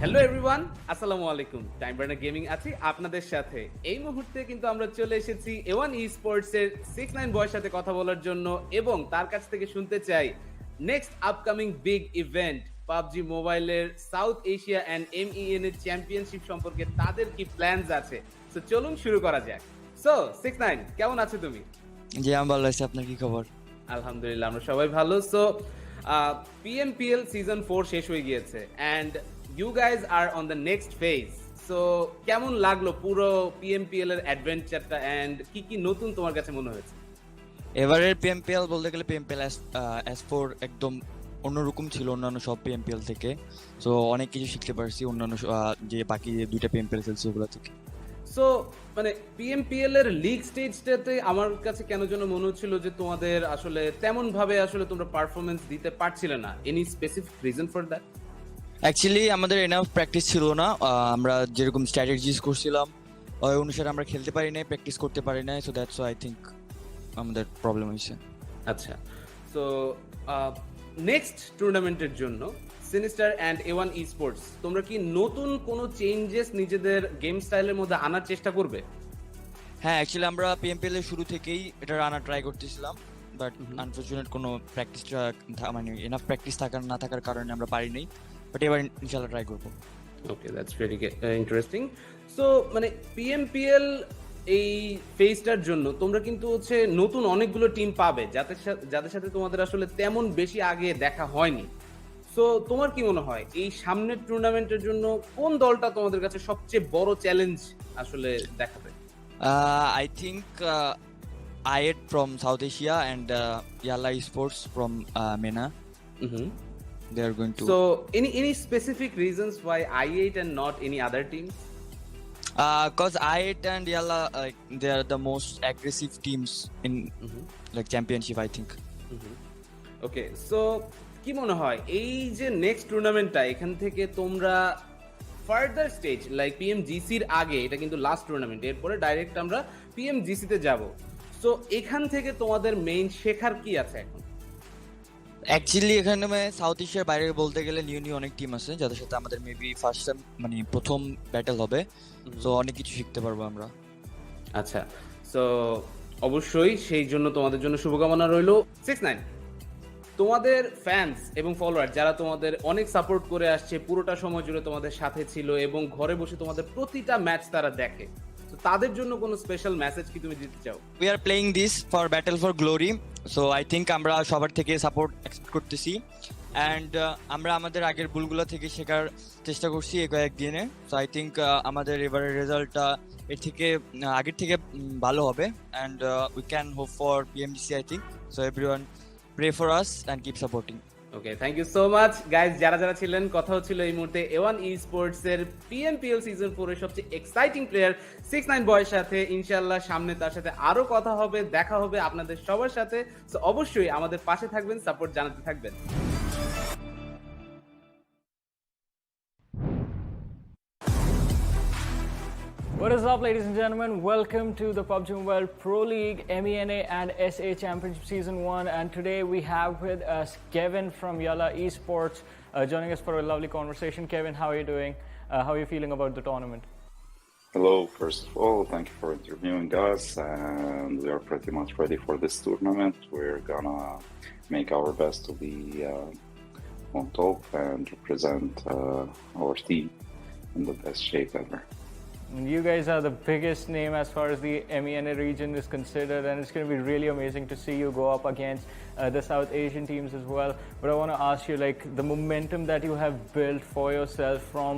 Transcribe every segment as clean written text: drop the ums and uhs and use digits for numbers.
Hello everyone, আসসালামু আলাইকুম। Time burner gaming আছি আপনাদের সাথে। এই মুহূর্তে কিন্তু আমরা চলে এসেছি A1 Esports এর 69 বয়ের সাথে কথা বলার জন্য এবং তার কাছ থেকে শুনতে চাই next upcoming big event PUBG মোবাইলের সাউথ এশিয়া অ্যান্ড MEN এর চ্যাম্পিয়নশিপ সম্পর্কে তাদের কি প্ল্যানস আছে। সো চলুন শুরু করা যাক। সো 69 কেমন আছো তুমি? জি আমি ভালো আছি, আপনার কি খবর? আলহামদুলিল্লাহ, আমরা সবাই ভালো। সো PMPL সিজন 4 শেষ হয়ে গিয়েছে and you guys are on the next phase. So কেমন লাগলো পুরো PMPL এর অ্যাডভেঞ্চারটা এন্ড কি কি নতুন তোমার কাছে মনে হয়েছে? এবারের PMPL বলতে গেলে PMPL S4 একদম অন্যরকম ছিল অন্যান্য সব PMPL থেকে। সো অনেক কিছু শিখতে পারছি অন্যান্য যে বাকি যে দুইটা PMPL খেলছি ওগুলো থেকে। সো মানে PMPL এর লিগ স্টেজটাতে আমার কাছে কেন যেন মনে হচ্ছিল যে তোমাদের আসলে তেমন ভাবে আসলে তোমরা পারফরম্যান্স দিতে পারছিলে না। Any specific reason for that? Actually আমাদের এনাফ প্র্যাকটিস ছিল না। আমরা যেরকম স্ট্র্যাটেজিস করছিলাম ওই অনুসারে আমরা খেলতে পারি নাই, প্র্যাকটিস করতে পারি নাই। সো দ্যাটস আই থিঙ্ক আমাদের প্রবলেম হয়েছে। আচ্ছা, সো নেক্সট টুর্নামেন্টের জন্য সিনিস্টার অ্যান্ড A1 Esports তোমরা কি নতুন কোনো চেঞ্জেস নিজেদের গেম স্টাইলের মধ্যে আনার চেষ্টা করবে? হ্যাঁ, অ্যাকচুয়ালি আমরা PMPL এর শুরু থেকেই এটা আনার ট্রাই করতেছিলাম, বাট আনফরচুনেট কোনো প্র্যাকটিস মানে এনাফ প্র্যাকটিস থাকার না থাকার কারণে আমরা পারি নাই। বাট এবার ইনশাআল্লাহ ট্রাই করব। ওকে, দ্যাটস ভেরি ইন্টারেস্টিং। সো মানে PMPL এই ফেজটার জন্য তোমরা কিন্তু হচ্ছে নতুন অনেকগুলো টিম পাবে যাদের সাথে তোমাদের আসলে তেমন বেশি আগে দেখা হয়নি। সো তোমার কি মনে হয় এই সামনের টুর্নামেন্টের জন্য কোন দলটা তোমাদের কাছে সবচেয়ে বড় চ্যালেঞ্জ আসলে দেখাবে? I think I8 from South Asia and YALLA Esports from MENA. They are going to. So any specific reasons why I8 and not any other teams? Cause I8 and YALLA they are the most aggressive teams in like championship, I think. Okay, so কি মনে হয় এই যে next টুর্নামেন্টটা এখান থেকে তোমরা further stage like PMGC এর আগে এটা কিন্তু লাস্ট টুর্নামেন্ট, এরপরে ডাইরেক্ট আমরা PMGC তে যাব। সো এখান থেকে তোমাদের মেইন শেখার কি আছে এখন? অ্যাকচুয়ালি এখানে সাউথ এশিয়ার বাইরে বলতে গেলে নিউ অনেক টিম আছে যাদের সাথে আমাদের মেবি ফার্স্ট টাইম মানে প্রথম ব্যাটেল হবে। সো অনেক কিছু শিখতে পারবো আমরা। আচ্ছা, সো অবশ্যই সেই জন্য তোমাদের জন্য শুভকামনা রইলো। 69 তোমাদের ফ্যান্স এবং ফলোয়ার যারা তোমাদের অনেক সাপোর্ট করে আসছে, পুরোটা সময় জুড়ে তোমাদের সাথে ছিল এবং ঘরে বসে তোমাদের প্রতিটা ম্যাচ তারা দেখে, তো তাদের জন্য কোনো স্পেশাল মেসেজ কি তুমি দিতে চাও? We are playing this for battle for glory. So I think আমরা সবার থেকে সাপোর্ট এক্সপেক্ট করতেছি অ্যান্ড আমরা আমাদের আগের ভুলগুলো থেকে শেখার চেষ্টা করছি এই কয়েকদিনে। সো আই থিঙ্ক আমাদের এবারের রেজাল্টটা এর থেকে আগের থেকে ভালো হবে and we can hope for PMGC I think. So everyone pray for us and keep supporting. Okay, thank you so much guys. যারা ছিলেন কথা হচ্ছিল এই মুহূর্তে A1 Esports এর PMPL সিজন 4 এর সবচেয়ে এক্সাইটিং প্লেয়ার 69 বয়ের সাথে। ইনশাআল্লাহ সামনে তার সাথে আরো কথা হবে, দেখা হবে আপনাদের সবার সাথে। সো অবশ্যই আমাদের পাশে থাকবেন, সাপোর্ট জানাতে থাকবেন। What is up, ladies and gentlemen? Welcome to the PUBG Mobile Pro League MENA and SA Championship Season 1. And today we have with us Kevin from YALLA Esports joining us for a lovely conversation. Kevin, how are you doing? How are you feeling about the tournament? Hello, first of all, thank you for interviewing us. And we are pretty much ready for this tournament. We're gonna make our best to be on top and represent our team in the best shape ever. You guys are the biggest name as far as the MENA region is considered, and it's going to be really amazing to see you go up against the South Asian teams as well. But I want to ask you, like, the momentum that you have built for yourself from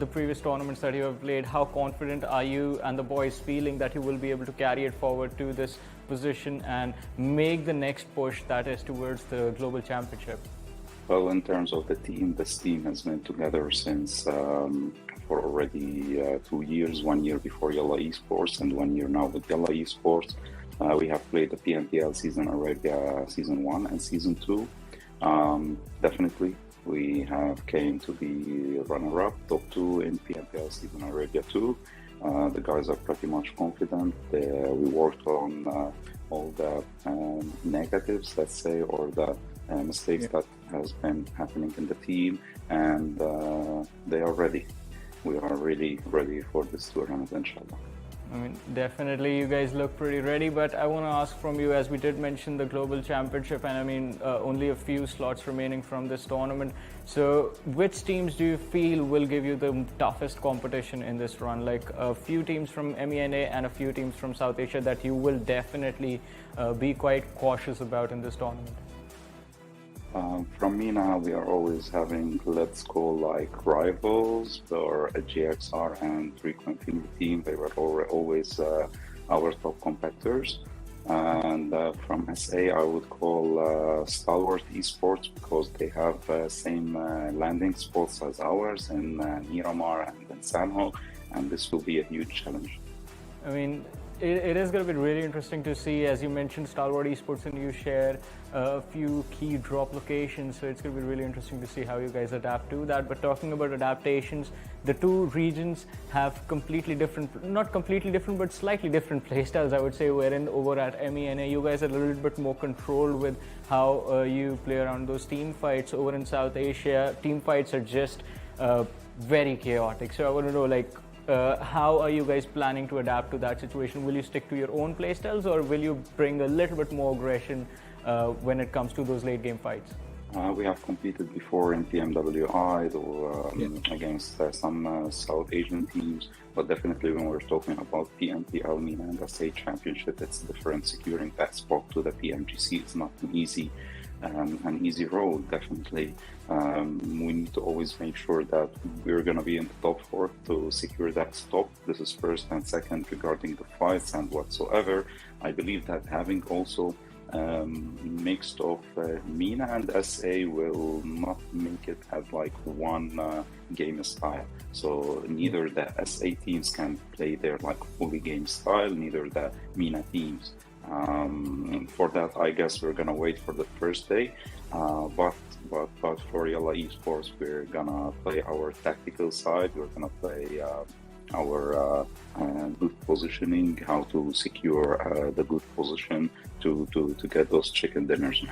the previous tournaments that you have played, how confident are you and the boys feeling that you will be able to carry it forward to this position and make the next push that is towards the global championship? Well, in terms of the team, this team has been together since for already 2 years, 1 year before YALLA Esports and 1 year now with YALLA Esports. We have played the PMPL season Arabia season 1 and season 2. Definitely, we have came to the runner-up, top 2 in PMPL season Arabia 2. The guys are pretty much confident. We worked on all the negatives, let's say, or the mistakes that has been happening in the team, and they are ready. We are really ready for this tournament, inshallah. I mean, definitely you guys look pretty ready, but I want to ask from you, as we did mention the Global Championship, and I mean, only a few slots remaining from this tournament. So which teams do you feel will give you the toughest competition in this run? Like a few teams from MENA and a few teams from South Asia that you will definitely be quite cautious about in this tournament? From MENA, we are always having, let's call like rivals, or a GXR and Frequent Field team. They were always our top competitors. And from SA, I would call Stalwart Esports, because they have same landing spots as ours in Miramar and in Sanhok, and this will be a huge challenge. I mean, it is going to be really interesting to see, as you mentioned, Stalwart Esports, and you share a few key drop locations, so it's going to be really interesting to see how you guys adapt to that. But talking about adaptations, the two regions have completely different, not completely different, but slightly different playstyles, I would say, wherein over at MENA, you guys are a little bit more controlled with how you play around those team fights. Over in South Asia, team fights are just very chaotic. So I want to know, like, how are you guys planning to adapt to that situation? Will you stick to your own playstyles, or will you bring a little bit more aggression when it comes to those late game fights? We have competed before in PMWI against some South Asian teams, but definitely when we're talking about PMPL MENA and SA Championship, it's different. Securing that spot to the PMGC is not an easy road, definitely. We need to always make sure that we're going to be in the top four to secure that stop. This is first, and second, regarding the fights and whatsoever. I believe that having also mixed of MENA and SA will not make it as like one game style. So neither the SA teams can play their like fully game style, neither the MENA teams. For that, I guess we're gonna wait for the first day. But for YALLA Esports, we're gonna play our tactical side. We're gonna play our good positioning, how to secure the good position to get those chicken dinners.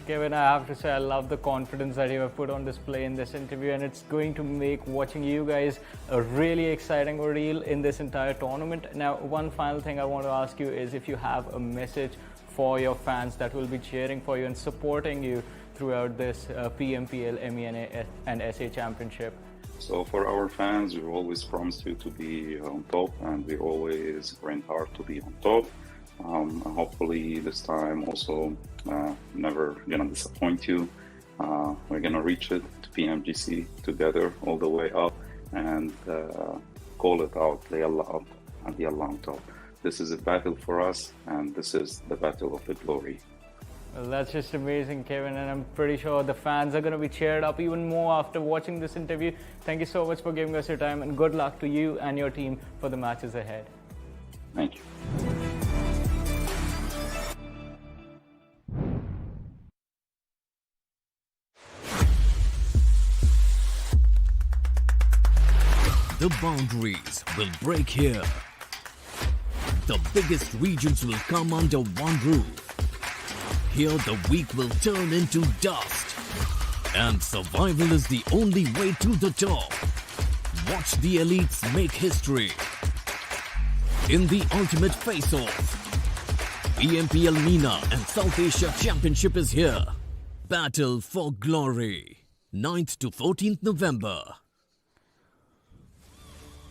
Kevin, I have to say I love the confidence that you have put on display in this interview, and it's going to make watching you guys a really exciting ordeal in this entire tournament. Now, one final thing I want to ask you is if you have a message for your fans that will be cheering for you and supporting you throughout this PMPL MENA and SA Championship. So for our fans, we always promise you to be on top, and we always grind hard to be on top. Hopefully this time also never gonna disappoint you. We're gonna reach it to PMGC together all the way up, and call it out, YALLA up and YALLA on top. This is a battle for us, and this is the battle of the glory. Well, that's just amazing, Kevin, and I'm pretty sure the fans are going to be cheered up even more after watching this interview. Thank you so much for giving us your time, and good luck to you and your team for the matches ahead. Thank you. The boundaries will break here. The biggest regions will come under one roof. Here the weak will turn into dust. And survival is the only way to the top. Watch the elites make history. In the ultimate face-off, PMPL MENA and South Asia Championship is here. Battle for glory. 9th to 14th November.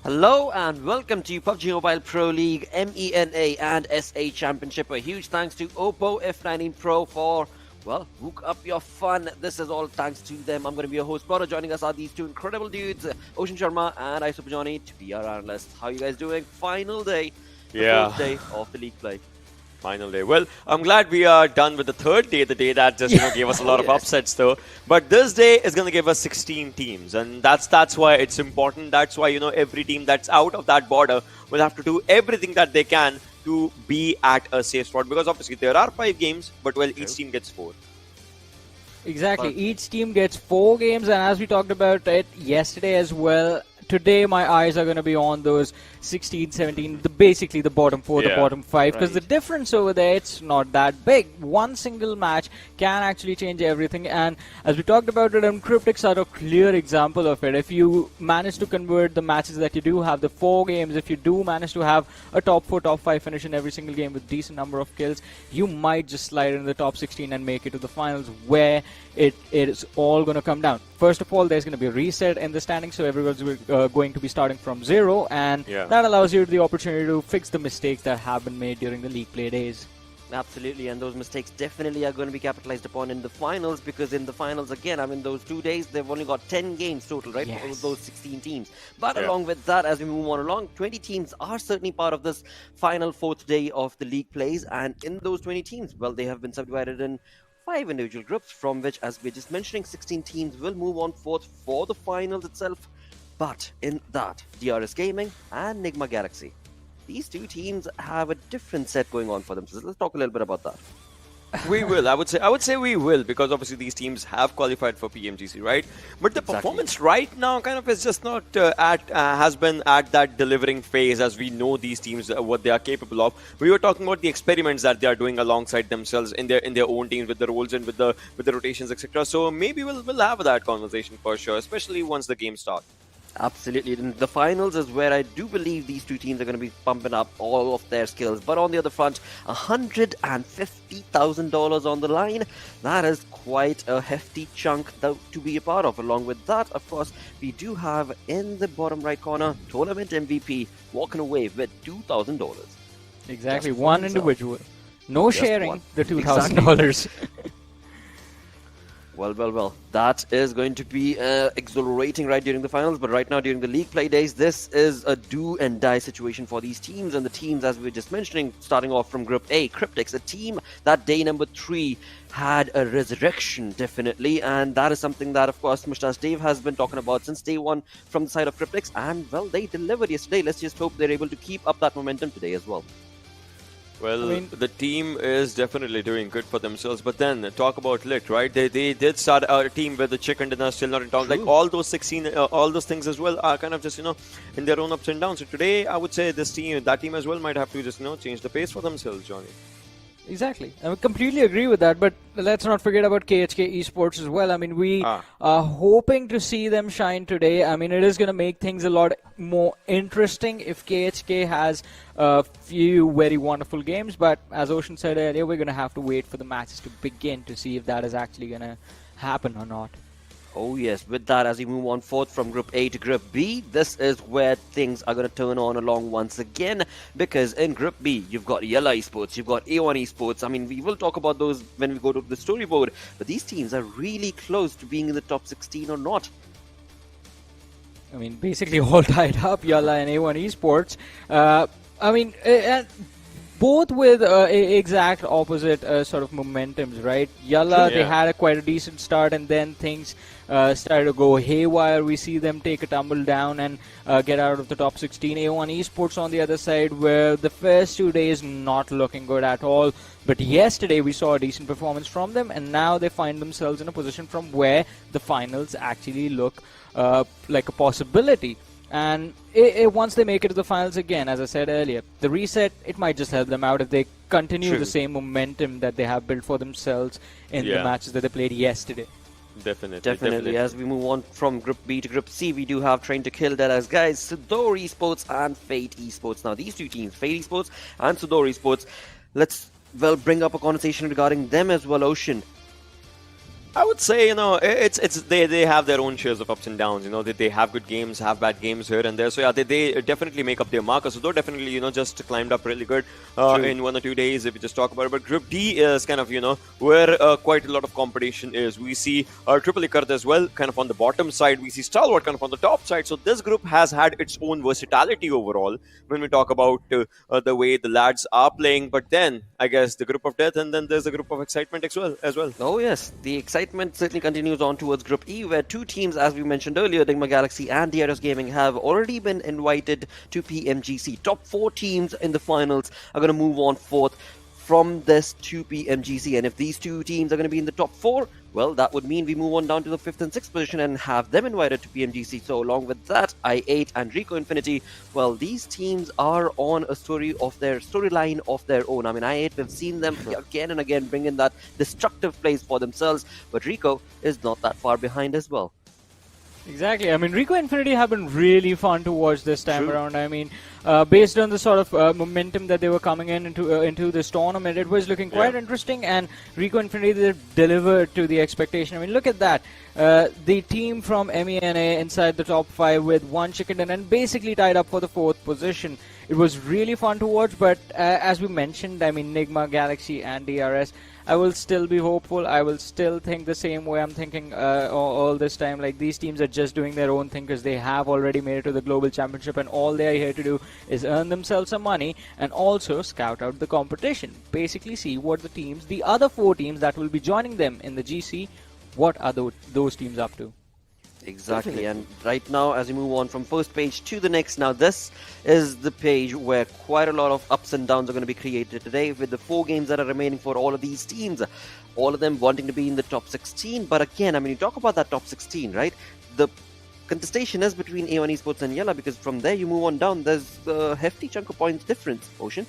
Hello and welcome to PUBG Mobile Pro League MENA and SA Championship. A huge thanks to Oppo F19 Pro for, well, hook up your fun. This is all thanks to them. I'm going to be your host, brother. Joining us are these two incredible dudes, Ocean Sharma and I Super Johnny, to be our analysts. How are you guys doing? Final day, fourth day of the league play. Final day. Well, I'm glad we are done with the third day, the day that just gave us a lot of upsets though. But this day is going to give us 16 teams, and that's why it's important. That's why, every team that's out of that border will have to do everything that they can to be at a safe spot, because obviously there are 5 games, but well, each team gets 4. Exactly. Each team gets 4 games, and as we talked about it yesterday as well, today my eyes are going to be on those 16, 17, basically the bottom four, the Yeah. bottom five, because the Right. difference over there, it's not that big. One single match can actually change everything, and as we talked about it, Cryptics are a clear example of it. If you manage to convert the matches that you do have, the 4 games, if you do manage to have a top 4, top 5 finish in every single game with decent number of kills, you might just slide in the top 16 and make it to the finals, where it is all going to come down. First of all, there's going to be a reset in the standings, so everyone's going to be starting from 0, and Yeah. that allows you the opportunity to fix the mistakes that have been made during the league play days. Absolutely, and those mistakes definitely are going to be capitalized upon in the finals, because in the finals, again, I mean, those 2 days, they've only got 10 games total, right? Yes. For those 16 teams. But Yeah. along with that, as we move on along, 20 teams are certainly part of this final 4th day of the league plays, and in those 20 teams, well, they have been subdivided in 5 individual groups, from which, as we're just mentioning, 16 teams will move on forth for the finals itself. But in that, DRS Gaming and Nigma Galaxy, these 2 teams have a different set going on for themselves. Let's talk a little bit about that. We will. I would say we will, because obviously these teams have qualified for PMGC, right? But the Exactly. performance right now kind of is just not has been at that delivering phase, as we know these teams what they are capable of. We were talking about the experiments that they are doing alongside themselves in their own teams, with the roles and with the rotations, etc. So maybe we'll have that conversation for sure, especially once the game starts. Absolutely. In the finals is where I do believe these 2 teams are going to be pumping up all of their skills. But on the other front, $150,000 on the line. That is quite a hefty chunk to be a part of. Along with that, of course, we do have in the bottom right corner, tournament MVP walking away with $2,000. Exactly, Just for one himself. individual. No Just sharing one. the $2,000. Well. That is going to be exhilarating right during the finals. But right now, during the league play days, this is a do and die situation for these teams. And the teams, as we were just mentioning, starting off from Group A, Cryptics, a team that day number 3 had a resurrection, definitely. And that is something that, of course, Mustache Dave has been talking about since day 1 from the side of Cryptics. And, well, they delivered yesterday. Let's just hope they're able to keep up that momentum today as well. Well, I mean- the team is definitely doing good for themselves. But then talk about Lit, right? They did start a team where the chicken dinner still not in town. Like all those 16, all those things as well are kind of just in their own ups and downs. So today, I would say that team as well might have to just change the pace for themselves, Johnny. Exactly. I completely agree with that, but let's not forget about KHK Esports as well. I mean, we are hoping to see them shine today. I mean, it is going to make things a lot more interesting if KHK has a few very wonderful games, but as Ocean said earlier, we're going to have to wait for the matches to begin to see if that is actually going to happen or not. Oh yes, with that, as we move on forth from Group A to Group B, this is where things are going to turn on along once again, because in Group B, you've got YALLA Esports, you've got A1 Esports. I mean, we will talk about those when we go to the storyboard, but these teams are really close to being in the top 16 or not. I mean, basically all tied up, YALLA and A1 Esports. I mean, both with exact opposite sort of momentums, right? YALLA, they had quite a decent start, and then things started to go haywire. We see them take a tumble down and get out of the top 16. A1 Esports on the other side, where the first 2 days not looking good at all. But yesterday we saw a decent performance from them, and now they find themselves in a position from where the finals actually look like a possibility. And once they make it to the finals again, as I said earlier, the reset, it might just help them out if they continue the same momentum that they have built for themselves in the matches that they played yesterday. Definitely. As we move on from Group B to Group C, we do have Train to Kill that as guys, SUDOR Esports and Fate Esports. Now, these 2 teams, Fate Esports and SUDOR Esports, let's, well, bring up a conversation regarding them as well, Ocean. I would say, it's they have their own shares of ups and downs. They have good games, have bad games here and there. So yeah, they definitely make up their marker. So though definitely just climbed up really good in 1 or 2 days if we just talk about it. But Group D is kind of where quite a lot of competition is. We see Triple Ikard as well, kind of on the bottom side. We see Stalwart kind of on the top side. So this group has had its own versatility overall when we talk about the way the lads are playing. But then I guess the group of death, and then there's a group of excitement as well. Oh yes, the excitement certainly continues on towards Group E, where 2 teams, as we mentioned earlier, Nigma Galaxy and DRS Gaming, have already been invited to PMGC. Top 4 teams in the finals are going to move on forth from this to PMGC. And if these two teams are going to be in the top 4, well, that would mean we move on down to the 5th and 6th position and have them invited to PMGC. So along with that, I8 and Rico Infinity, well, these teams are on a storyline of their own. I mean, I8, we've seen them again and again bring in that destructive plays for themselves, but Rico is not that far behind as well. Exactly. I mean, Rico Infinity have been really fun to watch this time around. I mean, based on the sort of momentum that they were coming into this tournament, it was looking quite interesting, and Rico Infinity delivered to the expectation. I mean, look at that. The team from MENA inside the top 5 with 1 chicken dinner and basically tied up for the 4th position. It was really fun to watch, but as we mentioned, I mean, Nigma, Galaxy and DRS, I will still be hopeful. I will still think the same way I'm thinking all this time. Like, these teams are just doing their own thing because they have already made it to the Global Championship, and all they are here to do is earn themselves some money and also scout out the competition. Basically see what the other 4 teams that will be joining them in the GC, what are those teams up to. Exactly, and right now, as we move on from first page to the next, now this is the page where quite a lot of ups and downs are going to be created today with the 4 games that are remaining for all of these teams, all of them wanting to be in the top 16. But again, I mean, you talk about that top 16, right? The contestation is between A1 Esports and YALLA, because from there you move on down, there's a hefty chunk of points difference, Ocean.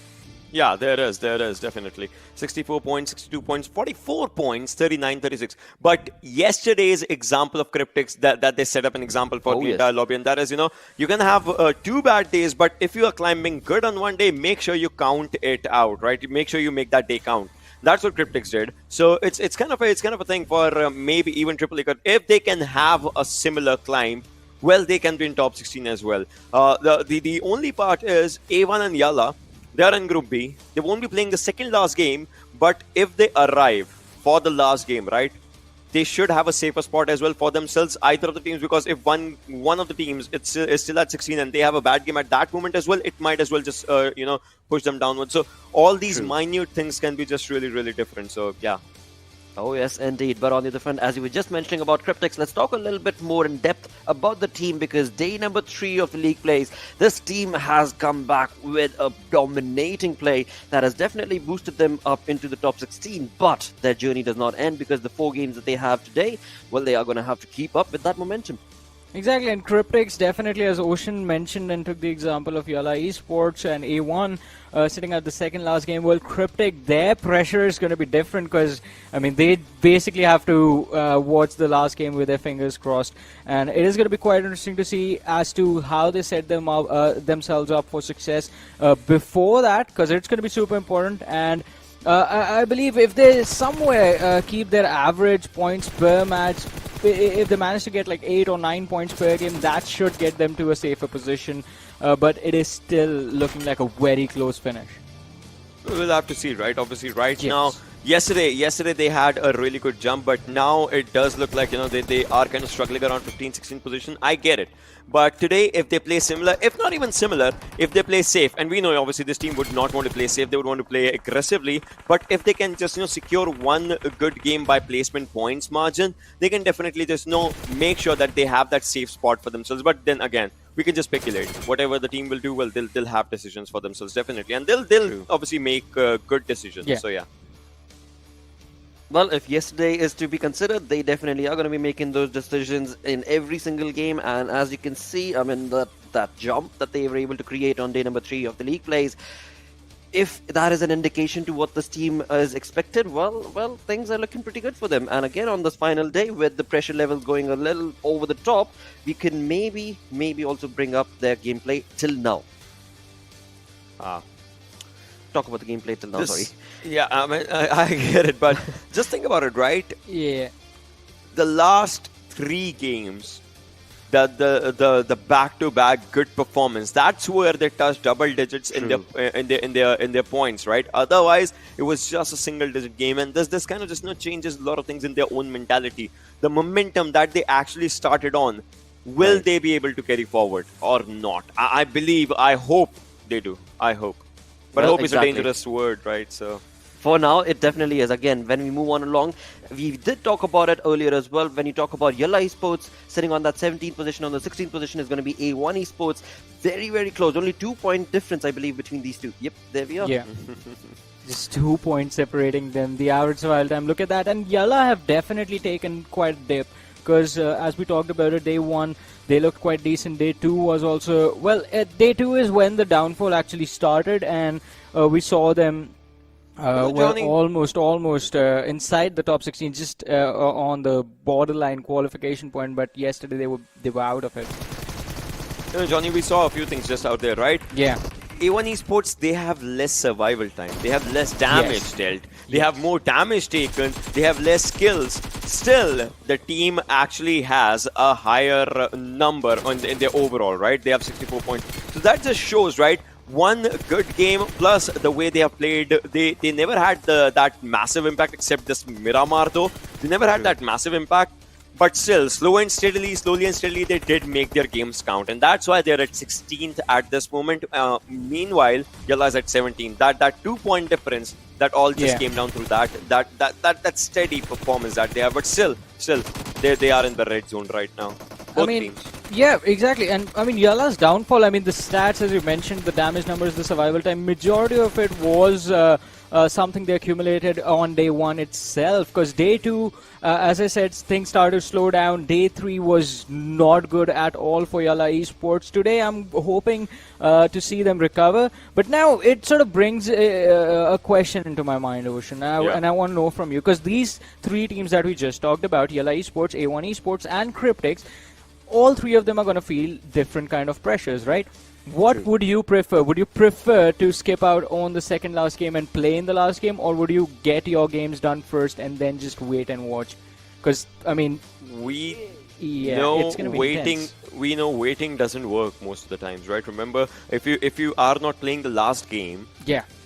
Yeah, there is, definitely. 64 points, 62 points, 44 points, 39, 36. But yesterday's example of Cryptics, that they set up an example for the entire lobby, and that is, you can have 2 bad days, but if you are climbing good on one day, make sure you count it out, right? Make sure you make that day count. That's what Cryptics did. So it's kind of a thing for maybe even Triple A. If they can have a similar climb, well, they can be in top 16 as well. The only part is A1 and YALLA, they are in Group B. They won't be playing the second last game, but if they arrive for the last game, right, they should have a safer spot as well for themselves, either of the teams, because if one of the teams is still at 16 and they have a bad game at that moment as well, it might as well just push them downwards. So all these minute things can be just really, really different. So yeah. Oh yes, indeed. But on the other front, as you were just mentioning about Cryptics, let's talk a little bit more in depth about the team, because day number 3 of the league plays, this team has come back with a dominating play that has definitely boosted them up into the top 16. But their journey does not end, because the 4 games that they have today, well, they are going to have to keep up with that momentum. Exactly, and Cryptics definitely, as Ocean mentioned and took the example of YALLA Esports and A1 sitting at the second last game. Well, Cryptic, their pressure is going to be different because, I mean, they basically have to watch the last game with their fingers crossed. And it is going to be quite interesting to see as to how they set themselves up for success before that, because it's going to be super important. And I believe if they somewhere keep their average points per match, if they manage to get like 8 or 9 points per game, that should get them to a safer position. But it is still looking like a very close finish. We'll have to see, right? Obviously, now, yesterday they had a really good jump, but now it does look like, they are kind of struggling around 15, 16 position. I get it. But today, if they play similar, if not even similar, if they play safe, and we know obviously this team would not want to play safe, they would want to play aggressively, but if they can just, secure one good game by placement points margin, they can definitely just, make sure that they have that safe spot for themselves. But then again, we can just speculate. Whatever the team will do, well, they'll have decisions for themselves, definitely. And they'll obviously make good decisions. Yeah. So, yeah. Well, if yesterday is to be considered, they definitely are going to be making those decisions in every single game. And as you can see, I mean, that jump that they were able to create on day number 3 of the league plays, if that is an indication to what this team is expected, well, things are looking pretty good for them. And again, on this final day, with the pressure levels going a little over the top, we can maybe also bring up their gameplay till now. Talk about the gameplay till now, sorry. Yeah, I mean, I get it, but just think about it, right? Yeah. The last 3 games, the back-to-back good performance, that's where they touched double digits in their points, right? Otherwise, it was just a single-digit game, and this kind of just changes a lot of things in their own mentality. The momentum that they actually started on, will they be able to carry forward or not? I believe, I hope they do. I hope. But hope is a dangerous word, right? So for now, it definitely is. Again, when we move on along, we did talk about it earlier as well. When you talk about YALLA Esports sitting on that 17th position, on the 16th position is going to be A1 Esports. Very, very close. Only 2-point difference, I believe, between these two. Yep, there we are. Yeah. Just 2 points separating them. The average survival time, look at that. And YALLA have definitely taken quite a dip. Because as we talked about it, day 1, they looked quite decent. Day 2 was also... Well, day 2 is when the downfall actually started. And we saw them... almost inside the top 16, just on the borderline qualification point. But yesterday they were out of it. Johnny, we saw a few things just out there, right? Yeah. A1 Esports, they have less survival time. They have less damage dealt. They have more damage taken. They have less kills. Still, the team actually has a higher number in their overall, right? They have 64 points. So that just shows, right? One good game plus the way they have played. They never had that massive impact except this Miramar though. They never had that massive impact. But still, slowly and steadily, they did make their games count. And that's why they're at 16th at this moment. Meanwhile, YALLA is at 17th. That 2-point difference, that all just came down through that steady performance that they have. But still, they are in the red zone right now. Both teams. Yeah, exactly. And I mean, YALLA's downfall, I mean, the stats, as you mentioned, the damage numbers, the survival time, majority of it was something they accumulated on day 1 itself. Because day 2, as I said, things started to slow down. Day 3 was not good at all for YALLA Esports. Today, I'm hoping to see them recover. But now, it sort of brings a question into my mind, Ocean. And I want to know from you. Because these 3 teams that we just talked about, YALLA Esports, A1 Esports, and Cryptics, all 3 of them are going to feel different kind of pressures, right? What would you prefer? Would you prefer to skip out on the second last game and play in the last game, or would you get your games done first and then just wait and watch? Because, I mean... it's gonna be intense. We know waiting doesn't work most of the times, right? Remember, if you are not playing the last game,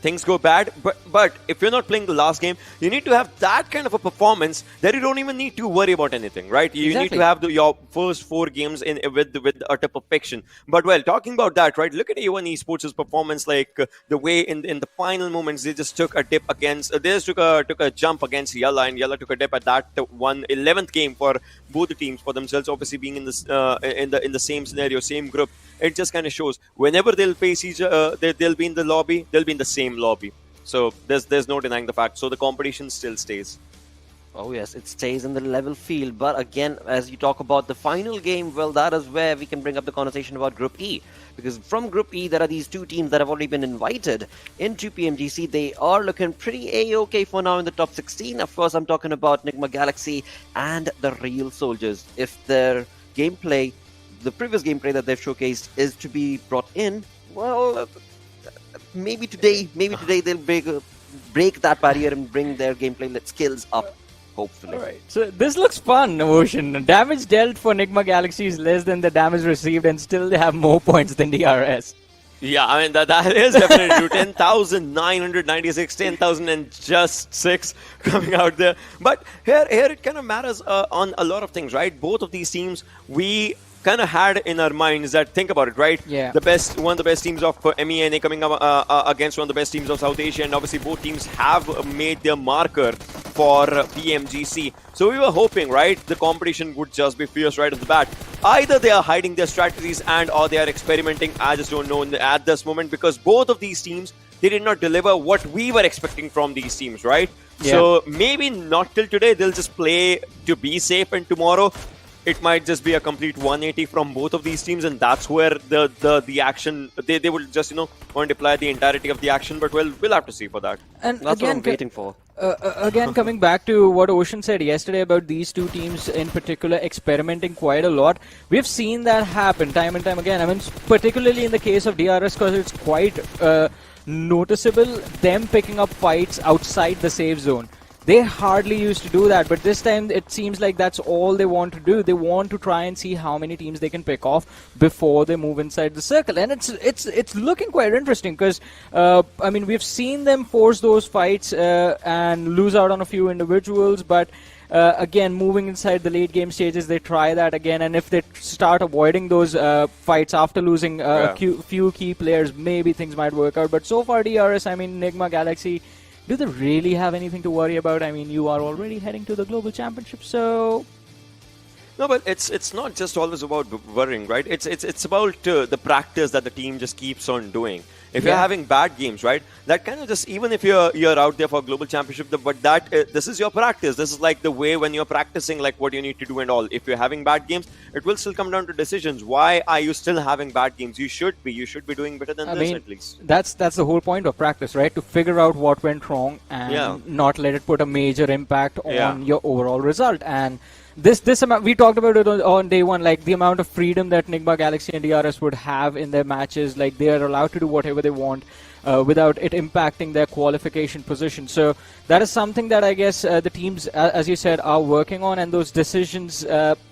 things go bad. But if you're not playing the last game, you need to have that kind of a performance that you don't even need to worry about anything, right? You need to have your first 4 games with utter perfection. But well, talking about that, right? Look at A1 Esports' performance, like the way in the final moments they just took a dip against. They just took a jump against YALLA, and YALLA took a dip at that 11th game for both the teams, for themselves, obviously being in this in the same scenario, same group. It just kind of shows whenever they'll face each they'll be in the lobby, they'll be in the same lobby. So there's no denying the fact. So the competition still stays. Oh yes, it stays in the level field. But again, as you talk about the final game, well, that is where we can bring up the conversation about Group E. Because from Group E, there are these 2 teams that have already been invited into PMGC. They are looking pretty A-okay for now in the top 16. Of course, I'm talking about Nigma Galaxy and the Real Soldiers. If their gameplay, the previous gameplay that they've showcased, is to be brought in, well, maybe today they'll break that barrier and bring their gameplay skills up, hopefully. Alright, so this looks fun, Ocean. Damage dealt for Nigma Galaxy is less than the damage received, and still they have more points than DRS. Yeah, I mean, that is definitely true. 10,996, 10,000 and just 6 coming out there. But here it kind of matters on a lot of things, right? Both of these teams, we kind of had in our minds that, think about it, right? Yeah. One of the best teams of MENA coming up against one of the best teams of South Asia, and obviously both teams have made their marker for PMGC. So we were hoping, right, the competition would just be fierce right at the bat. Either they are hiding their strategies or they are experimenting. I just don't know at this moment, because both of these teams, they did not deliver what we were expecting from these teams, right? Yeah. So maybe not till today. They'll just play to be safe, and tomorrow it might just be a complete 180 from both of these teams, and that's where the action, they will just, multiply the entirety of the action. But well, we'll have to see for that. And that's again, what I'm waiting for. Again, coming back to what Ocean said yesterday about these 2 teams in particular experimenting quite a lot, we've seen that happen time and time again. I mean, particularly in the case of DRS, because it's quite noticeable, them picking up fights outside the safe zone. They hardly used to do that, but this time it seems like that's all they want to do. They want to try and see how many teams they can pick off before they move inside the circle, and it's looking quite interesting because I mean, we've seen them force those fights and lose out on a few individuals, but again, moving inside the late game stages, they try that again, and if they start avoiding those fights after losing a few key players, maybe things might work out. But so far, DRS, I mean, Nigma Galaxy, do they really have anything to worry about? I mean, you are already heading to the Global Championship, so... No, but it's not just always about worrying, right? It's about the practice that the team just keeps on doing. If you're having bad games, right, that kind of just, even if you're out there for global championship, but that this is your practice. This is like the way when you're practicing, like what you need to do and all. If you're having bad games, it will still come down to decisions. Why are you still having bad games? You should be doing better than this at least. That's the whole point of practice, right? To figure out what went wrong and not let it put a major impact on your overall result. And this amount, we talked about it on day one, like the amount of freedom that Nigma, Galaxy and DRS would have in their matches. Like they are allowed to do whatever they want without it impacting their qualification position. So that is something that I guess the teams, as you said, are working on. And those decisions,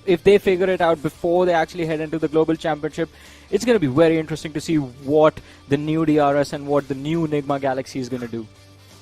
if they figure it out before they actually head into the global championship, it's going to be very interesting to see what the new DRS and what the new Nigma Galaxy is going to do.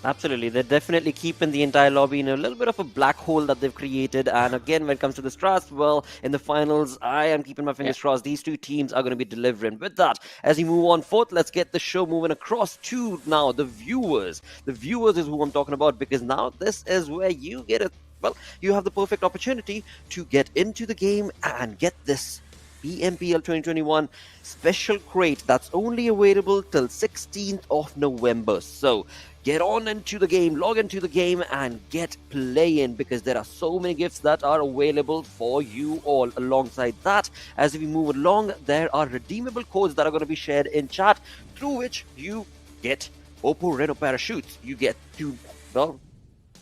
Absolutely. They're definitely keeping the entire lobby in a little bit of a black hole that they've created. And again, when it comes to the Stras, well, in the finals, I am keeping my fingers crossed. These two teams are going to be delivering. With that, as we move on forth, let's get the show moving across to now the viewers. The viewers is who I'm talking about, because now this is where you get it. Well, you have the perfect opportunity to get into the game and get this PMPL 2021 special crate that's only available till 16th of November. So get on into the game, log into the game and get playing, because there are so many gifts that are available for you all. Alongside that, as we move along, there are redeemable codes that are going to be shared in chat, through which you get Oppo Reno parachutes. You get to, well,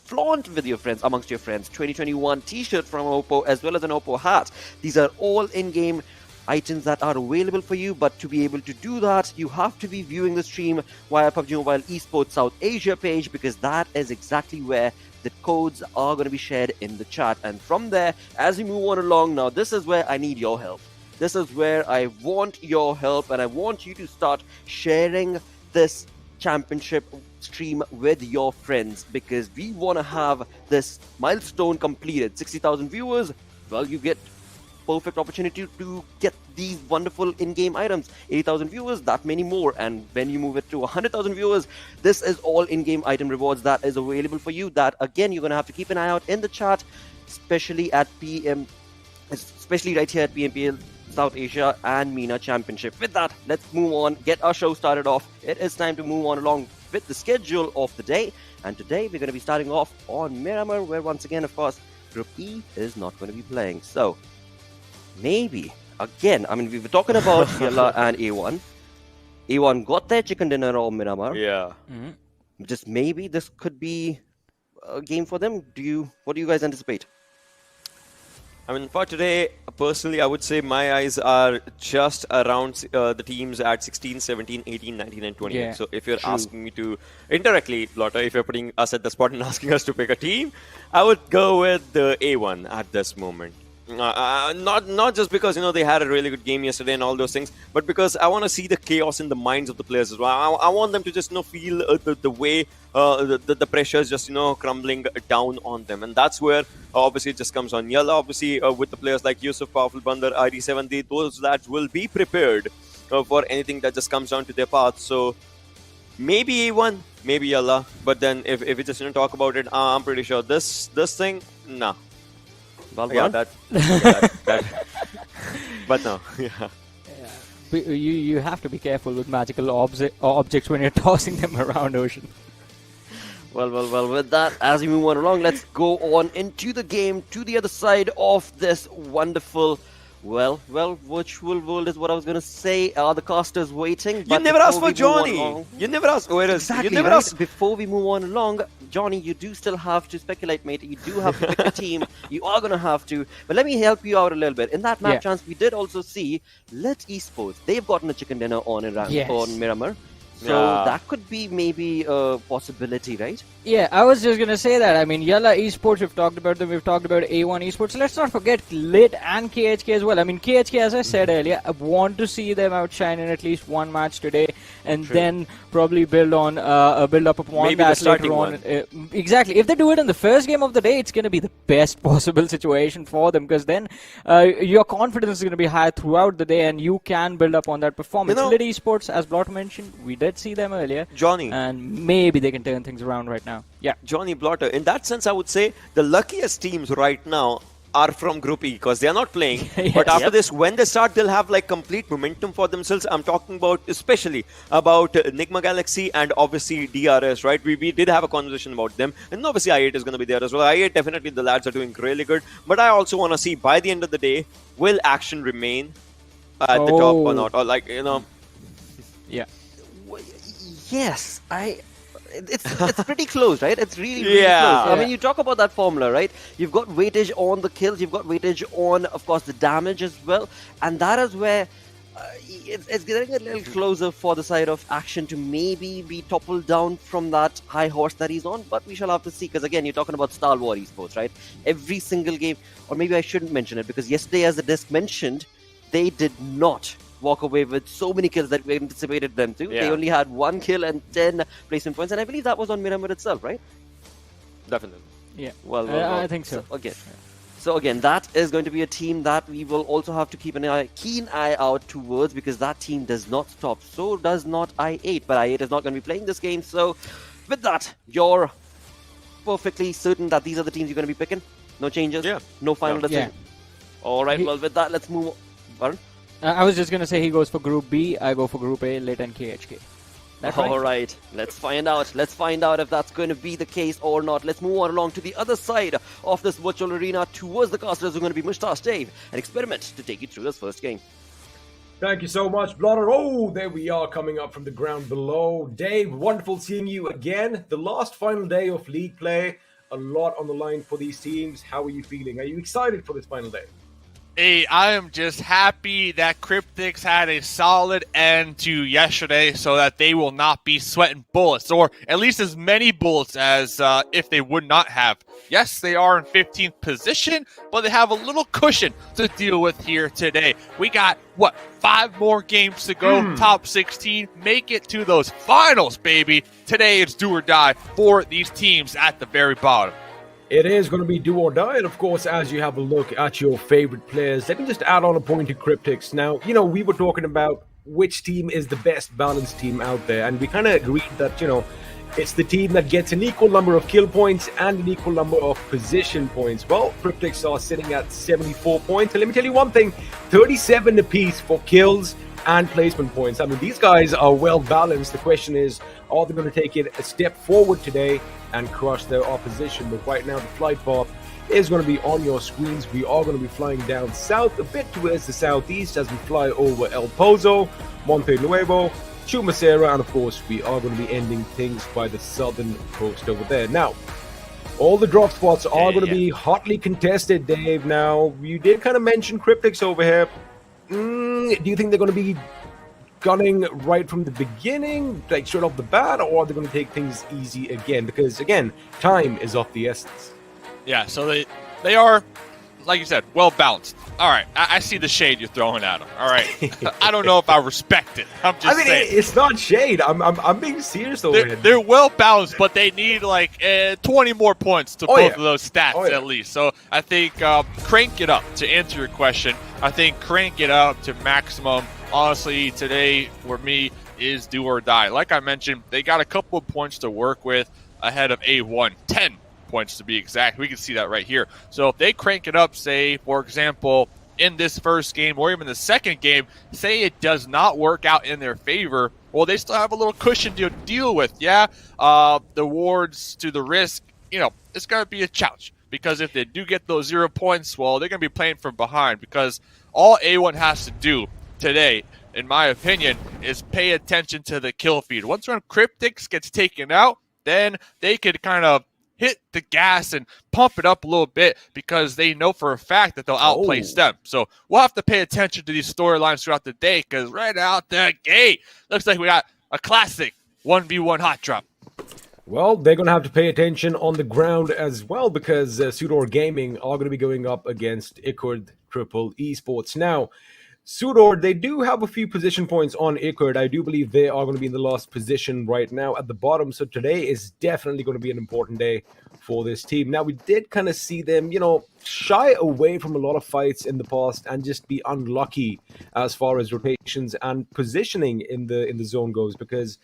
flaunt with your friends, amongst your friends, 2021 t-shirt from Oppo, as well as an Oppo hat. These are all in-game items that are available for you, but to be able to do that, you have to be viewing the stream via PUBG Mobile Esports South Asia page, because that is exactly where the codes are going to be shared in the chat. And from there, as we move on along, now this is where I need your help. This is where I want your help, and I want you to start sharing this championship stream with your friends, because we want to have this milestone completed. 60,000 viewers, well, you get perfect opportunity to get these wonderful in-game items. 80,000 viewers, that many more. And when you move it to 100,000 viewers, this is all in-game item rewards that is available for you, that again you're going to have to keep an eye out in the chat, especially right here at PMPL South Asia and MENA Championship. With that, let's move on, get our show started off. It is time to move on along with the schedule of the day. And today we're going to be starting off on Miramar, where once again, of course, Group E is not going to be playing. So maybe, again, I mean, we were talking about YALLA and A1. A1 got their chicken dinner on Miramar. Yeah. Just maybe this could be a game for them. What do you guys anticipate? I mean, for today, personally, I would say my eyes are just around the teams at 16, 17, 18, 19, and 28. Yeah, so if you're asking me to, indirectly, Lotta, if you're putting us at the spot and asking us to pick a team, I would go with the A1 at this moment. Not just because, you know, they had a really good game yesterday and all those things, but because I want to see the chaos in the minds of the players as well. I want them to just, you know, feel the way the pressure is just, you know, crumbling down on them. And that's where obviously it just comes on YALLA. Obviously with the players like Yusuf, Powerful Bandar, ID7, those lads will be prepared for anything that just comes down to their path. So maybe A1, maybe YALLA. But then if we just, you know, talk about it, I'm pretty sure this thing, nah. Yeah, that, but no, yeah. You have to be careful with magical objects when you're tossing them around, Ocean. Well, with that, as we move on along, let's go on into the game, to the other side of this wonderful, well, virtual world is what I was going to say. Are the casters waiting? You never asked for Johnny. You never asked. Exactly, you never asked. Before we move on along, Johnny, you do still have to speculate, mate. You do have to pick a team. You are going to have to. But let me help you out a little bit. In that map chance, we did also see Lit Esports. They've gotten a chicken dinner on on Miramar. So that could be maybe a possibility, right? Yeah, I was just going to say that. I mean, YALLA Esports, we've talked about them. We've talked about A1 Esports. Let's not forget Lit and KHK as well. I mean, KHK, as I said earlier, I want to see them outshine in at least one match today, and then probably build on build up upon maybe that the starting later on. Exactly. If they do it in the first game of the day, it's going to be the best possible situation for them, because then your confidence is going to be high throughout the day, and you can build up on that performance. You know, Lit Esports, as Blot mentioned, we did see them earlier, Johnny, and maybe they can turn things around right now. Yeah, Johnny Blotter. In that sense, I would say the luckiest teams right now are from Group E because they are not playing. Yes. But after this, when they start, they'll have like complete momentum for themselves. I'm talking about especially about Nigma Galaxy and obviously DRS, right? We did have a conversation about them, and obviously I8 is going to be there as well. I8 definitely the lads are doing really good, but I also want to see by the end of the day, will Action remain at the top or not, or like Yeah. Yes, it's pretty close, right? It's really Yeah. close. I mean, you talk about that formula, right? You've got weightage on the kills, you've got weightage on, of course, the damage as well, and that is where it's getting a little closer for the side of Action to maybe be toppled down from that high horse that he's on, but we shall have to see, because again, you're talking about Star Wars Esports, right? Every single game, or maybe I shouldn't mention it, because yesterday, as the disc mentioned, they did not walk away with so many kills that we anticipated them to. Yeah. They only had 1 kill and 10 placement points, and I believe that was on Miramar itself, right? definitely. Yeah. Well, I think so. So again, that is going to be a team that we will also have to keep an keen eye out towards, because that team does not stop. So does not I8, but I8 is not going to be playing this game. So with that, you're perfectly certain that these are the teams you're going to be picking? No changes? Yeah. No final decision? All right, well, with that, let's move on. Varun? I was just going to say he goes for Group B, I go for Group A, Lit and KHK. That's All right, let's find out. Let's find out if that's going to be the case or not. Let's move on along to the other side of this virtual arena towards the casters who are going to be Mustache Dave and Experiment to take you through this first game. Thank you so much, Blotter. Oh, there we are coming up from the ground below. Dave, wonderful seeing you again. The last final day of league play. A lot on the line for these teams. How are you feeling? Are you excited for this final day? Hey, I am just happy that Cryptics had a solid end to yesterday so that they will not be sweating bullets, or at least as many bullets as if they would not have. Yes, they are in 15th position, but they have a little cushion to deal with here today. We got, 5 more games to go, top 16, make it to those finals, baby. Today it's do or die for these teams at the very bottom. It is going to be do or die, and of course, as you have a look at your favorite players, let me just add on a point to Cryptics. Now, we were talking about which team is the best balanced team out there, and we kind of agreed that, it's the team that gets an equal number of kill points and an equal number of position points. Well, Cryptics are sitting at 74 points, and let me tell you one thing, 37 apiece for kills and placement points. I mean, these guys are well balanced. The question is, are they going to take it a step forward today and crush their opposition? But right now, the flight path is going to be on your screens. We are going to be flying down south, a bit towards the southeast as we fly over El Pozo, Monte Nuevo, Chumacera, and of course, we are going to be ending things by the southern coast over there. Now, all the drop spots are going to be hotly contested, Dave. Now, you did kind of mention Cryptics over here. Do you think they're going to be gunning right from the beginning, like straight off the bat, or are they going to take things easy again? Because, again, time is of the essence. Yeah, so they are, like you said, well balanced. All right, I see the shade you're throwing at them. All right, I don't know if I respect it. I'm just saying. It's not shade. I'm being serious over here. They're well balanced, but they need like 20 more points to both of those stats at least. So I think crank it up. To answer your question, I think crank it up to maximum. Honestly, today for me is do or die. Like I mentioned, they got a couple of points to work with ahead of A1. 10 points to be exact. We can see that right here. So if they crank it up, say, for example, in this first game or even the second game, say it does not work out in their favor, well, they still have a little cushion to deal with. Yeah, the rewards to the risk, it's going to be a challenge. Because if they do get those 0 points, well, they're going to be playing from behind. Because all A1 has to do today, in my opinion, is pay attention to the kill feed. Once one Cryptics gets taken out, then they could kind of hit the gas and pump it up a little bit because they know for a fact that they'll outplace them. So we'll have to pay attention to these storylines throughout the day because right out the gate, looks like we got a classic 1v1 hot drop. Well, they're going to have to pay attention on the ground as well because SUDOR Gaming are going to be going up against Icord Triple Esports. Now, SUDOR, they do have a few position points on Icord. I do believe they are going to be in the last position right now at the bottom. So today is definitely going to be an important day for this team. Now, we did kind of see them, shy away from a lot of fights in the past and just be unlucky as far as rotations and positioning in the zone goes because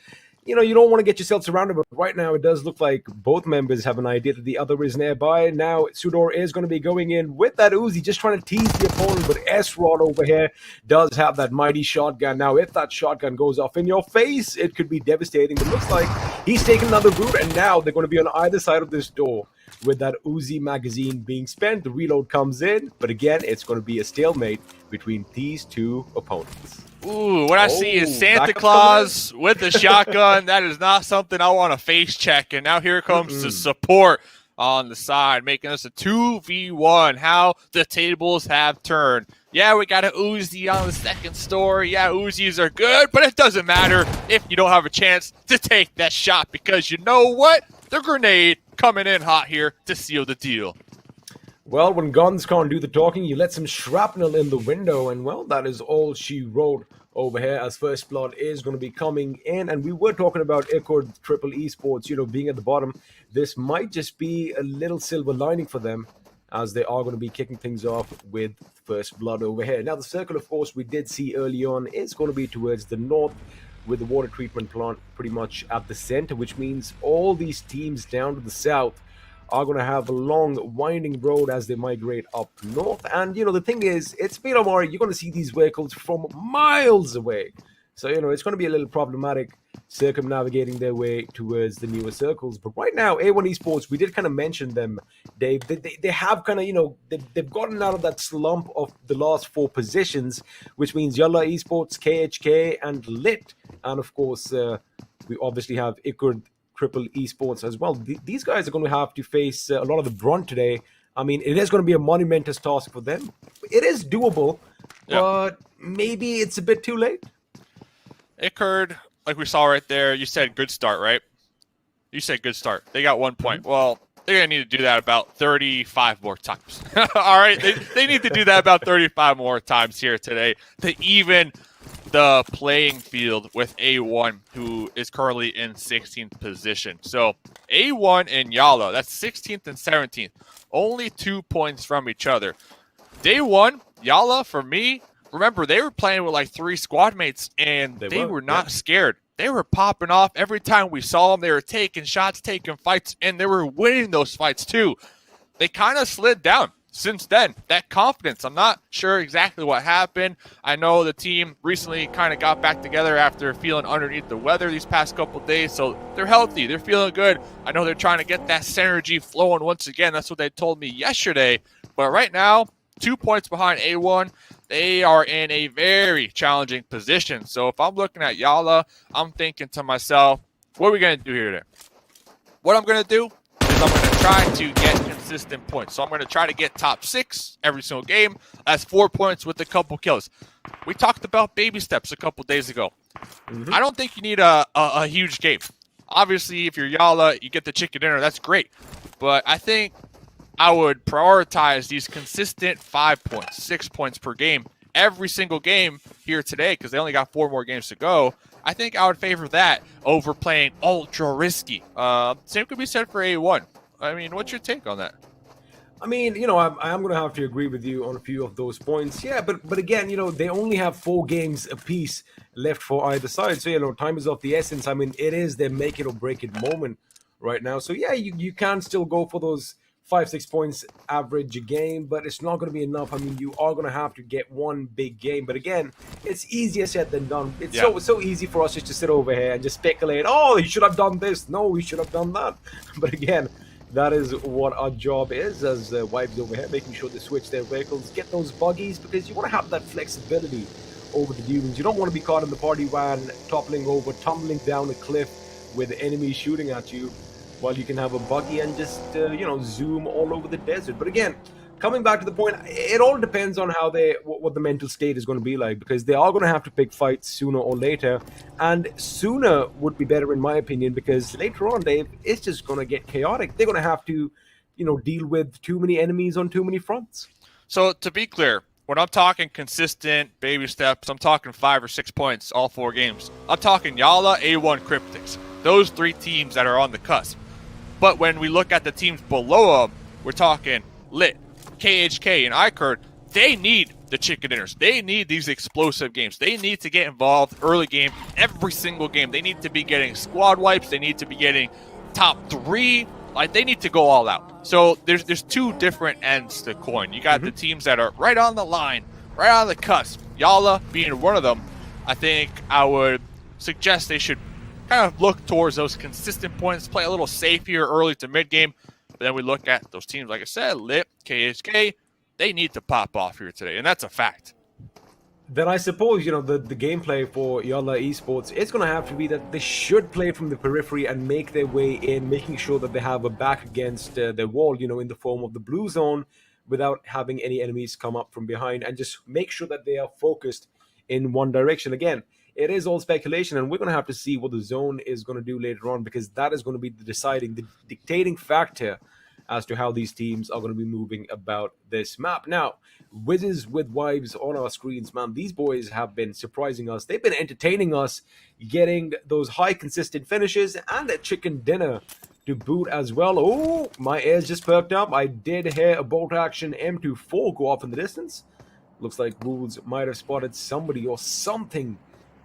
you don't want to get yourself surrounded, but right now it does look like both members have an idea that the other is nearby. Now, SUDOR is going to be going in with that Uzi, just trying to tease the opponent, but S-Rod over here does have that mighty shotgun. Now, if that shotgun goes off in your face, it could be devastating, but it looks like he's taken another route, and now they're going to be on either side of this door with that Uzi magazine being spent. The reload comes in, but again, it's going to be a stalemate between these two opponents. Ooh, what I see is Santa Claus with the shotgun. That is not something I want to face check. And now here comes the support on the side, making us a 2v1. How the tables have turned. Yeah, we got an Uzi on the second story. Yeah, Uzis are good, but it doesn't matter if you don't have a chance to take that shot, because you know what? The grenade coming in hot here to seal the deal. Well, when guns can't do the talking, you let some shrapnel in the window, and well, that is all she wrote over here, as First Blood is going to be coming in. And we were talking about Triple Esports, being at the bottom. This might just be a little silver lining for them, as they are going to be kicking things off with First Blood over here. Now, the circle, of course, we did see early on is going to be towards the north, with the water treatment plant pretty much at the center, which means all these teams down to the south are going to have a long winding road as they migrate up north. And the thing is, it's Miramar, you're going to see these vehicles from miles away, so it's going to be a little problematic circumnavigating their way towards the newer circles. But right now, A1 Esports, we did kind of mention them, Dave. They have kind of they've gotten out of that slump of the last 4 positions, which means YALLA Esports, KHK, and Lit, and of course we obviously have Triple Esports as well. These guys are going to have to face a lot of the brunt today. I mean, it is going to be a monumentous task for them. It is doable, but maybe it's a bit too late. Ickard, like we saw right there, you said good start, right? You said good start. They got 1 point. Well, they're going to need to do that about 35 more times. All right? They need to do that about 35 more times here today to even the playing field with A1, who is currently in 16th position. So A1 and YALLA, that's 16th and 17th, only 2 points from each other. Day one, YALLA, for me, remember, they were playing with like 3 squad mates, and they were not scared. They were popping off every time we saw them. They were taking shots, taking fights, and they were winning those fights too. They kind of slid down since then. That confidence, I'm not sure exactly what happened. I know the team recently kind of got back together after feeling underneath the weather these past couple days, so they're healthy. They're feeling good. I know they're trying to get that synergy flowing once again. That's what they told me yesterday. But right now, 2 points behind A1. They are in a very challenging position. So if I'm looking at YALLA, I'm thinking to myself, what are we going to do here today? What I'm going to do is I'm going to try to get consistent points. So I'm going to try to get top 6 every single game. That's 4 points with a couple kills. We talked about baby steps a couple days ago. I don't think you need a huge game. Obviously, if you're YALLA, you get the chicken dinner. That's great. But I think I would prioritize these consistent 5 points, 6 points per game every single game here today, because they only got 4 more games to go. I think I would favor that over playing ultra risky. Same could be said for A1. I mean, what's your take on that? I mean, I am going to have to agree with you on a few of those points. Yeah, but again, they only have 4 games apiece left for either side. So, time is of the essence. I mean, it is their make it or break it moment right now. So, yeah, you can still go for those 5-6 points average a game, but it's not going to be enough. I mean, you are going to have to get one big game. But again, it's easier said than done. It's so easy for us just to sit over here and just speculate. Oh, you should have done this. No, we should have done that. But again, that is what our job is as wives over here, making sure they switch their vehicles, get those buggies, because you want to have that flexibility over the dunes. You don't want to be caught in the party van, toppling over, tumbling down a cliff with enemies shooting at you, while you can have a buggy and just, zoom all over the desert. But again, coming back to the point, it all depends on how what the mental state is going to be like, because they are going to have to pick fights sooner or later. And sooner would be better, in my opinion, because later on, Dave, it's just going to get chaotic. They're going to have to, deal with too many enemies on too many fronts. So to be clear, when I'm talking consistent baby steps, I'm talking 5 or 6 points all 4 games. I'm talking YALLA, A1, Cryptics. Those 3 teams that are on the cusp. But when we look at the teams below them, we're talking Lit, KHK, and Ickard. they need the chicken dinners. They need these explosive games. They need to get involved early game, every single game. They need to be getting squad wipes. They need to be getting top 3. Like, they need to go all out. So there's 2 different ends to the coin. You got the teams that are right on the line, right on the cusp. YALLA being one of them. I think I would suggest they should kind of look towards those consistent points, play a little safe here early to mid game. But then we look at those teams, like I said, Lit, KHK, they need to pop off here today, and that's a fact. Then I suppose, the gameplay for YALLA Esports is going to have to be that they should play from the periphery and make their way in, making sure that they have a back against their wall, in the form of the blue zone, without having any enemies come up from behind, and just make sure that they are focused in one direction. Again, it is all speculation, and we're going to have to see what the zone is going to do later on, because that is going to be the dictating factor as to how these teams are going to be moving about this map. Now, Wizzes with wives on our screens, man, these boys have been surprising us. They've been entertaining us, getting those high consistent finishes and a chicken dinner to boot as well. Oh, my ears just perked up. I did hear a bolt action M24 go off in the distance. Looks like Wolves might have spotted somebody or something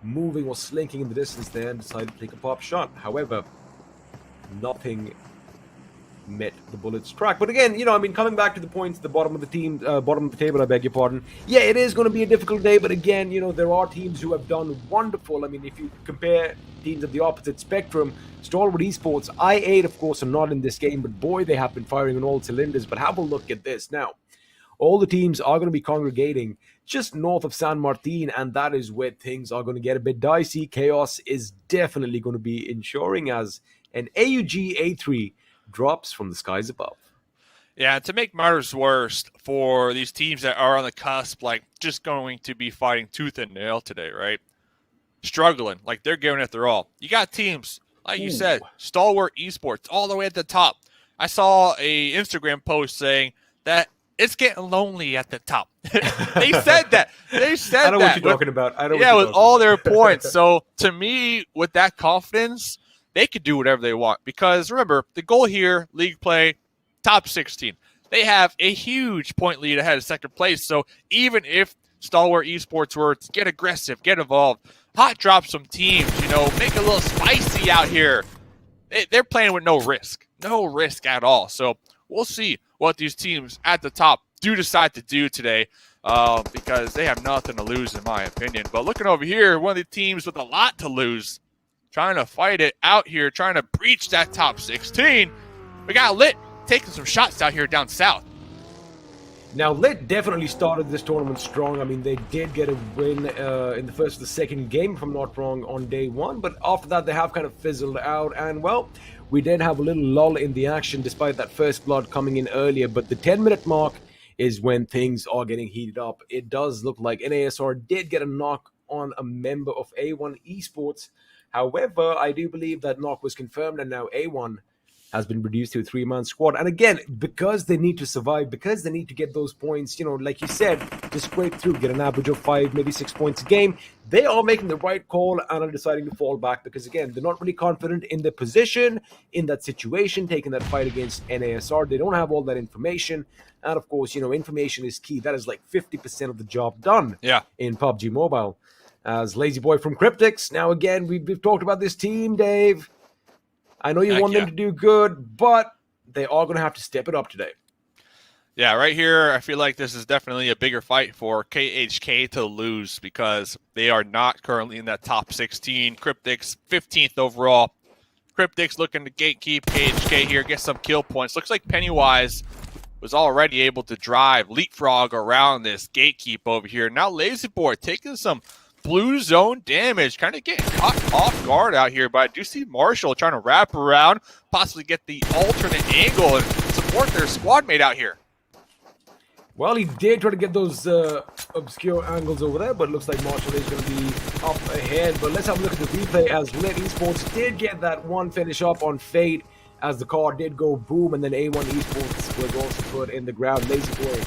moving or slinking in the distance there and decided to take a pop shot. However, nothing met the bullet's track. But again, coming back to the points at the bottom of the table, I beg your pardon. Yeah, it is going to be a difficult day, but again, there are teams who have done wonderful. I mean, if you compare teams of the opposite spectrum, Stalwart Esports, I8, of course, are not in this game, but boy, they have been firing on all cylinders. But have a look at this. Now, all the teams are going to be congregating just north of San Martin, and that is where things are going to get a bit dicey. Chaos is definitely going to be ensuring as an AUG A3 drops from the skies above. Yeah, to make matters worse for these teams that are on the cusp, like just going to be fighting tooth and nail today, right? Struggling, like they're giving it their all. You got teams, like you said, Stalwart Esports, all the way at the top. I saw a Instagram post saying that it's getting lonely at the top. They said that. They said that. I know what you're talking about. With all their points. So to me, with that confidence, they could do whatever they want. Because remember, the goal here, league play, top 16. They have a huge point lead ahead of second place. So even if Stalwart Esports were to get aggressive, get involved, hot drop some teams, make it a little spicy out here, they're playing with no risk. No risk at all. So we'll see what these teams at the top do decide to do today, because they have nothing to lose, in my opinion. But looking over here, one of the teams with a lot to lose, trying to fight it out here, trying to breach that top 16. We got Lit taking some shots out here down south. Now, Lit definitely started this tournament strong. I mean, they did get a win in the first or the second game, if I'm not wrong, on day 1. But after that, they have kind of fizzled out. And, well, we did have a little lull in the action despite that first blood coming in earlier. But the 10-minute mark is when things are getting heated up. It does look like NASR did get a knock on a member of A1 Esports. However, I do believe that knock was confirmed, and now A1 has been reduced to a 3-man squad. And again, because they need to survive, because they need to get those points, like you said, to scrape through, get an average of 5, maybe 6 points a game, they are making the right call and are deciding to fall back because, again, they're not really confident in their position, in that situation, taking that fight against NASR. They don't have all that information. And, of course, information is key. That is like 50% of the job done in PUBG Mobile. As Lazy Boy from Cryptics. Now, again, we've talked about this team, Dave. I know you want them to do good, but they are going to have to step it up today. Yeah, right here, I feel like this is definitely a bigger fight for KHK to lose because they are not currently in that top 16. Cryptics, 15th overall. Cryptics looking to gatekeep KHK here, get some kill points. Looks like Pennywise was already able to drive, leapfrog around this gatekeep over here. Now Lazy Boy taking some blue zone damage, kind of getting caught off guard out here, but I do see Marshall trying to wrap around, possibly get the alternate angle and support their squad mate out here. Well, he did try to get those obscure angles over there, but it looks like Marshall is going to be up ahead. But let's have a look at the replay as Lit Esports did get that one finish up on Fate as the car did go boom, and then A1 Esports was also put in the ground. Lazy Boy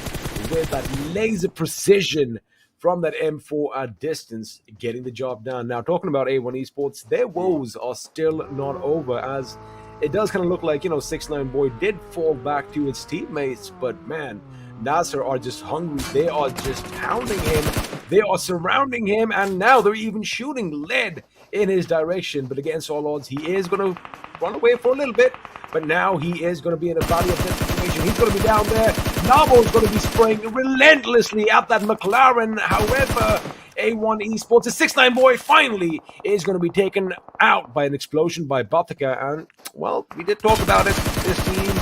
with that laser precision from that M4 at distance, getting the job done. Now, talking about A1 Esports, their woes are still not over as it does kind of look like, 6ix9ine Boy did fall back to his teammates, but man, Nasser are just hungry. They are just pounding him. They are surrounding him, and now they're even shooting lead in his direction. But against all odds, he is going to run away for a little bit. But now he is going to be in a valley of death situation. He's going to be down there. Nabo is going to be spraying relentlessly at that McLaren. However, A1 Esports, the 6ix9ine Boy finally is going to be taken out by an explosion by Batika. And, well, we did talk about it. This team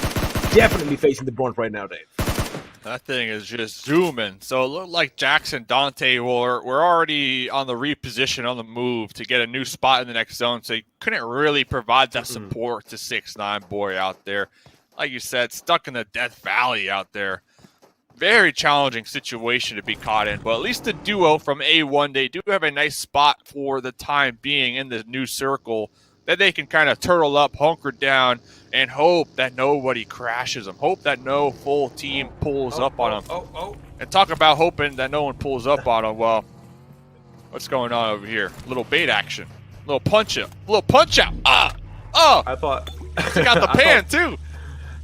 definitely facing the brunt right now, Dave. That thing is just zooming. So it looked like Jackson Dante were already on the reposition, on the move to get a new spot in the next zone. So he couldn't really provide that support to 6ix9ine Boy out there. Like you said, stuck in the Death Valley out there. Very challenging situation to be caught in. But at least the duo from A1, they do have a nice spot for the time being in the new circle that they can kind of turtle up, hunker down, and hope that nobody crashes them. Hope that no full team pulls up on them. And talk about hoping that no one pulls up on them. Well, what's going on over here? Little bait action. Little punch out. I thought... Took out the pan, too.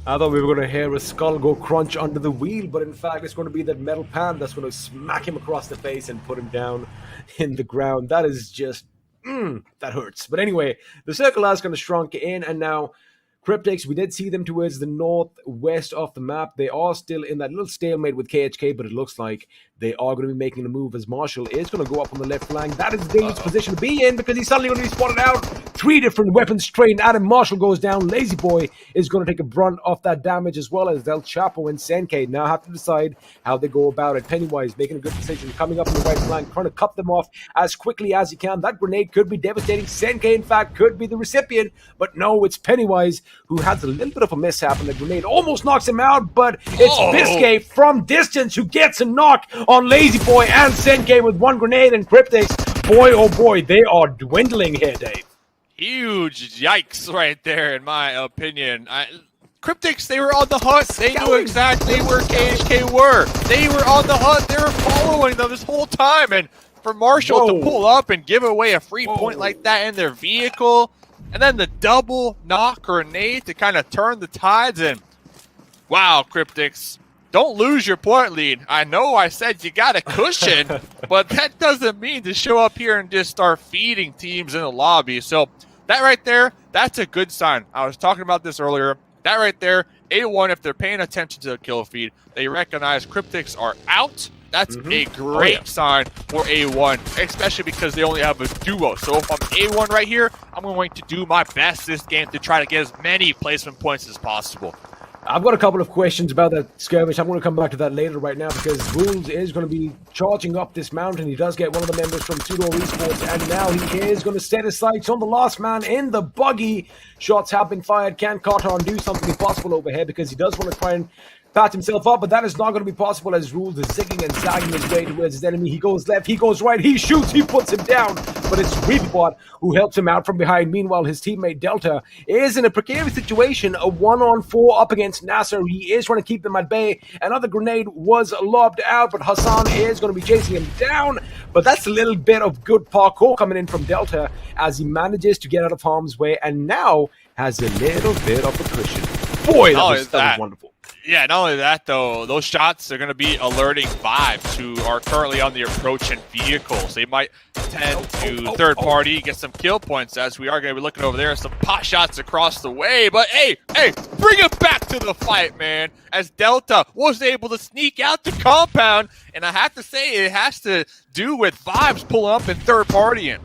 I thought we were going to hear a skull go crunch under the wheel, but in fact, it's going to be that metal pan that's going to smack him across the face and put him down in the ground. That is just... that hurts. But anyway, the circle has kind of shrunk in, and now Cryptics, we did see them towards the northwest of the map. They are still in that little stalemate with KHK, but it looks like they are going to be making a move as Marshall is going to go up on the left flank. That is the dangerous position to be in because he's suddenly going to be spotted out. 3 different weapons trained at him. Marshall goes down. Lazy Boy is going to take a brunt of that damage as well as Del Chapo and Senke now have to decide how they go about it. Pennywise making a good decision, coming up on the right flank, trying to cut them off as quickly as he can. That grenade could be devastating. Senke, in fact, could be the recipient, but no, it's Pennywise who has a little bit of a mishap, and the grenade almost knocks him out, but it's Biscay from distance who gets a knock on Lazy Boy and Senke with 1 grenade, and Cryptics, boy oh boy, they are dwindling here, Dave. Huge yikes right there, in my opinion. Cryptics, they were on the hunt. They knew exactly where KHK were. They were on the hunt. They were following them this whole time, and for Marshall to pull up and give away a free point like that in their vehicle, and then the double knock grenade to kind of turn the tides. And wow, Cryptics, don't lose your point lead. I know I said you got a cushion, but that doesn't mean to show up here and just start feeding teams in the lobby. So that right there, that's a good sign. I was talking about this earlier. That right there, A1, if they're paying attention to the kill feed, they recognize Cryptics are out. That's a great sign for A1, especially because they only have a duo. So if I'm A1 right here, I'm going to do my best this game to try to get as many placement points as possible. I've got a couple of questions about that skirmish. I'm going to come back to that later right now because Rules is going to be charging up this mountain. He does get one of the members from SUDOR Esports, and now he is going to set his sights on the last man in the buggy. Shots have been fired. Can Carton do something impossible overhead because he does want to try and patch himself up, but that is not going to be possible as Rules is zigging and zagging his way towards his enemy. He goes left, he goes right, he shoots, he puts him down, but it's Reapbot who helps him out from behind. Meanwhile, his teammate Delta is in a precarious situation, a 1-on-4 up against Nasser. He is trying to keep them at bay. Another grenade was lobbed out, but Hassan is going to be chasing him down, but that's a little bit of good parkour coming in from Delta as he manages to get out of harm's way and now has a little bit of a cushion. Boy, that was wonderful. Yeah, not only that, though, those shots are going to be alerting Vibes, who are currently on the approach in vehicles. They might tend to third party, get some kill points, as we are going to be looking over there. Some pot shots across the way, but hey, bring it back to the fight, man, as Delta was able to sneak out the compound, and I have to say it has to do with Vibes pulling up and third partying.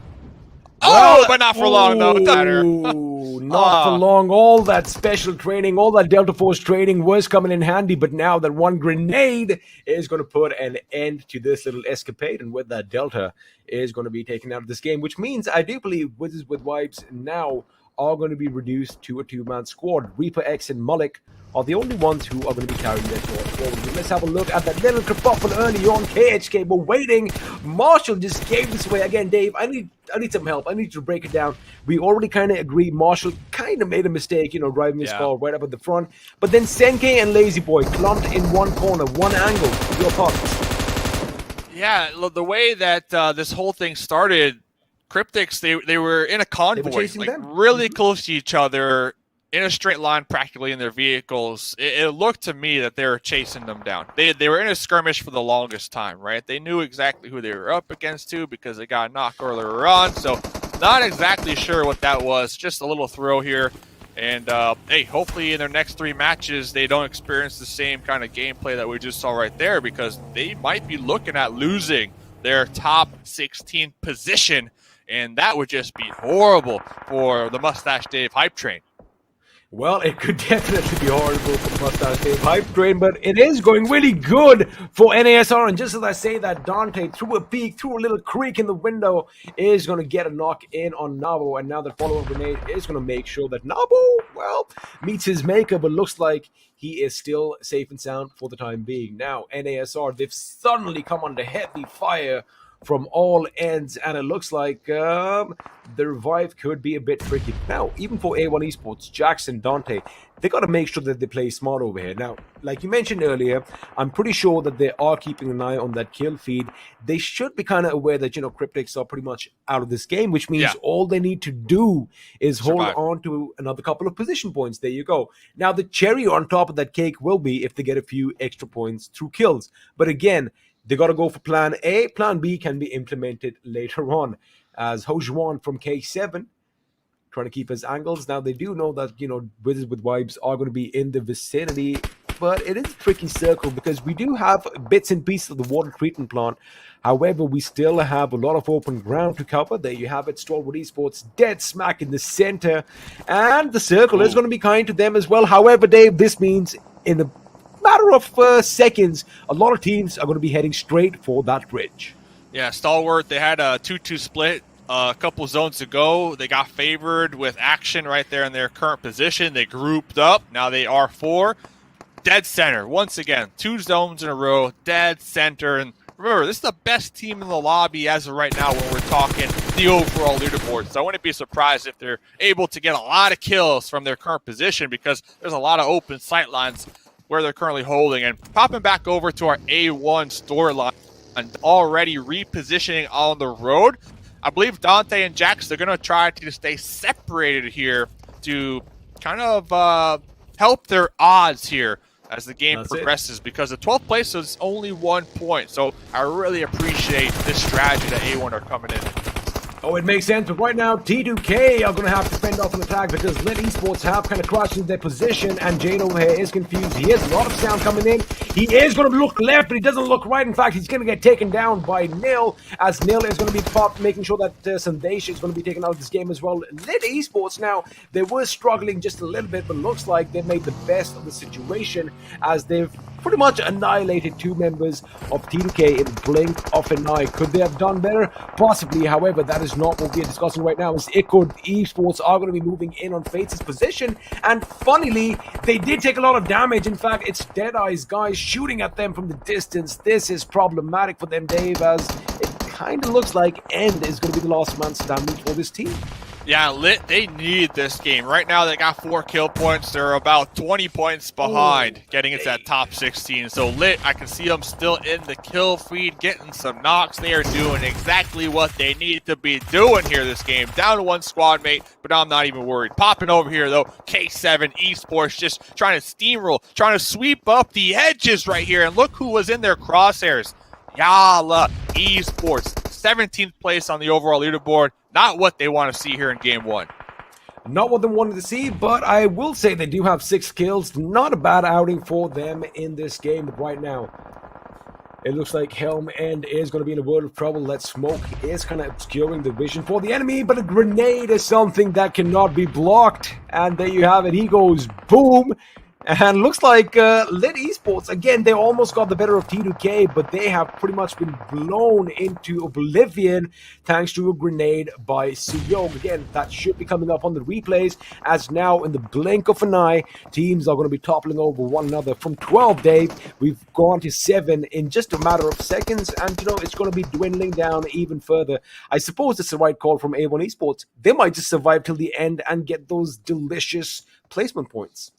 Oh, but not for long, though. Not for long. All that special training, all that Delta Force training was coming in handy, but now that 1 grenade is going to put an end to this little escapade, and with that, Delta is going to be taken out of this game, which means I do believe Wizzes with Wipes now are going to be reduced to a 2-man squad. Reaper X and Mullick are the only ones who are going to be carrying their squad forward. Let's have a look at that little kerfuffle early on. KHK were waiting. Marshall just gave this away. Again, Dave, I need some help. I need to break it down. We already kind of agree Marshall kind of made a mistake, driving his car right up at the front. But then Senke and Lazy Boy clumped in one corner, one angle. Your thoughts? Yeah, the way that this whole thing started, Cryptics, they were in a convoy, like really close to each other in a straight line practically in their vehicles. It looked to me that they were chasing them down. They were in a skirmish for the longest time, right? They knew exactly who they were up against too because they got knocked earlier on. So not exactly sure what that was. Just a little throw here. And, hey, hopefully in their next 3 matches, they don't experience the same kind of gameplay that we just saw right there because they might be looking at losing their top 16 position. And that would just be horrible for the Mustache Dave hype train. Well, it could definitely be horrible for the Mustache Dave hype train, but it is going really good for NASR. And just as I say that, Dante, through a peek, through a little creak in the window, is going to get a knock in on Nabo. And now the follow-up grenade is going to make sure that Nabo, well, meets his maker, but looks like he is still safe and sound for the time being. Now, NASR, they've suddenly come under heavy fire from all ends, and it looks like the revive could be a bit tricky. Now, even for A1 Esports, Jackson, Dante, they got to make sure that they play smart over here. Now, like you mentioned earlier, I'm pretty sure that they are keeping an eye on that kill feed. They should be kind of aware that, Cryptics are pretty much out of this game, which means all they need to do is hold on to another couple of position points. There you go. Now, the cherry on top of that cake will be if they get a few extra points through kills. But again, they got to go for plan A. Plan B can be implemented later on. As Hojuan from K7 trying to keep his angles. Now, they do know that, Wizzes with Vibes are going to be in the vicinity. But it is a tricky circle because we do have bits and pieces of the water treatment plant. However, we still have a lot of open ground to cover. There you have it. Stalwart Esports dead smack in the center. And the circle is going to be kind to them as well. However, Dave, this means in the matter of seconds, a lot of teams are going to be heading straight for that bridge. Yeah, Stalwart, they had a 2-2 split a couple zones ago. They got favored with action right there in their current position. They grouped up. Now they are 4. Dead center. Once again, 2 zones in a row. Dead center. And remember, this is the best team in the lobby as of right now when we're talking the overall leaderboard. So I wouldn't be surprised if they're able to get a lot of kills from their current position because there's a lot of open sight lines where they're currently holding. And popping back over to our A1 storyline and already repositioning on the road, I believe Dante and Jax, they're going to try to stay separated here to kind of help their odds here as the game progresses because the 12th place is only 1 point. So I really appreciate this strategy that A1 are coming in. Oh, it makes sense, but right now, T2K are going to have to fend off an attack because Lit Esports have kind of crushed into their position, and Jade over here is confused. He has a lot of sound coming in. He is going to look left, but he doesn't look right. In fact, he's going to get taken down by Nil, as Nil is going to be popped, making sure that Sandesh is going to be taken out of this game as well. Lit Esports now, they were struggling just a little bit, but looks like they've made the best of the situation as they've pretty much annihilated 2 members of T2K in the blink of an eye. Could they have done better? Possibly. However, that is not what we are discussing right now. As Ikud Esports are going to be moving in on Fates' position, and funnily, they did take a lot of damage. In fact, it's Deadeye's guys shooting at them from the distance. This is problematic for them, Dave, as it kind of looks like End is going to be the last man standing for this team. Yeah, Lit, they need this game. Right now, they got 4 kill points. They're about 20 points behind getting into that top 16. So Lit, I can see them still in the kill feed, getting some knocks. They are doing exactly what they need to be doing here this game. Down to 1 squad mate, but I'm not even worried. Popping over here, though, K7 Esports just trying to steamroll, trying to sweep up the edges right here. And look who was in their crosshairs. YALLA Esports, 17th place on the overall leaderboard. Not what they want to see here in Game 1. Not what they wanted to see, but I will say they do have 6 kills. Not a bad outing for them in this game right now. It looks like Helm End is going to be in a world of trouble. That smoke is kind of obscuring the vision for the enemy, but a grenade is something that cannot be blocked. And there you have it. He goes boom. And looks like Lit Esports, again, they almost got the better of T2K, but they have pretty much been blown into oblivion thanks to a grenade by Suyog. Again, that should be coming up on the replays, as now in the blink of an eye, teams are going to be toppling over one another. From 12, Dave, we've gone to 7 in just a matter of seconds, and, it's going to be dwindling down even further. I suppose it's the right call from A1 Esports. They might just survive till the end and get those delicious placement points.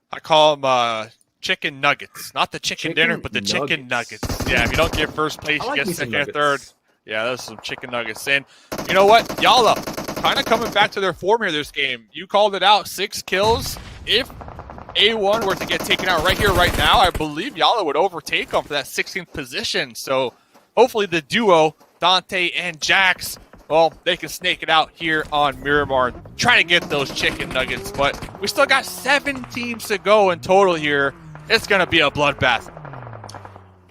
I call them chicken nuggets. Not the chicken dinner, but the chicken nuggets. Yeah, if you don't get first place, you get second or third. Yeah, those are some chicken nuggets. And you know what? YALLA kind of coming back to their form here this game. You called it out, 6 kills. If A1 were to get taken out right here, right now, I believe YALLA would overtake them for that 16th position. So hopefully the duo, Dante and Jax, well, they can snake it out here on Miramar, trying to get those chicken nuggets. But we still got 7 teams to go in total here. It's going to be a bloodbath.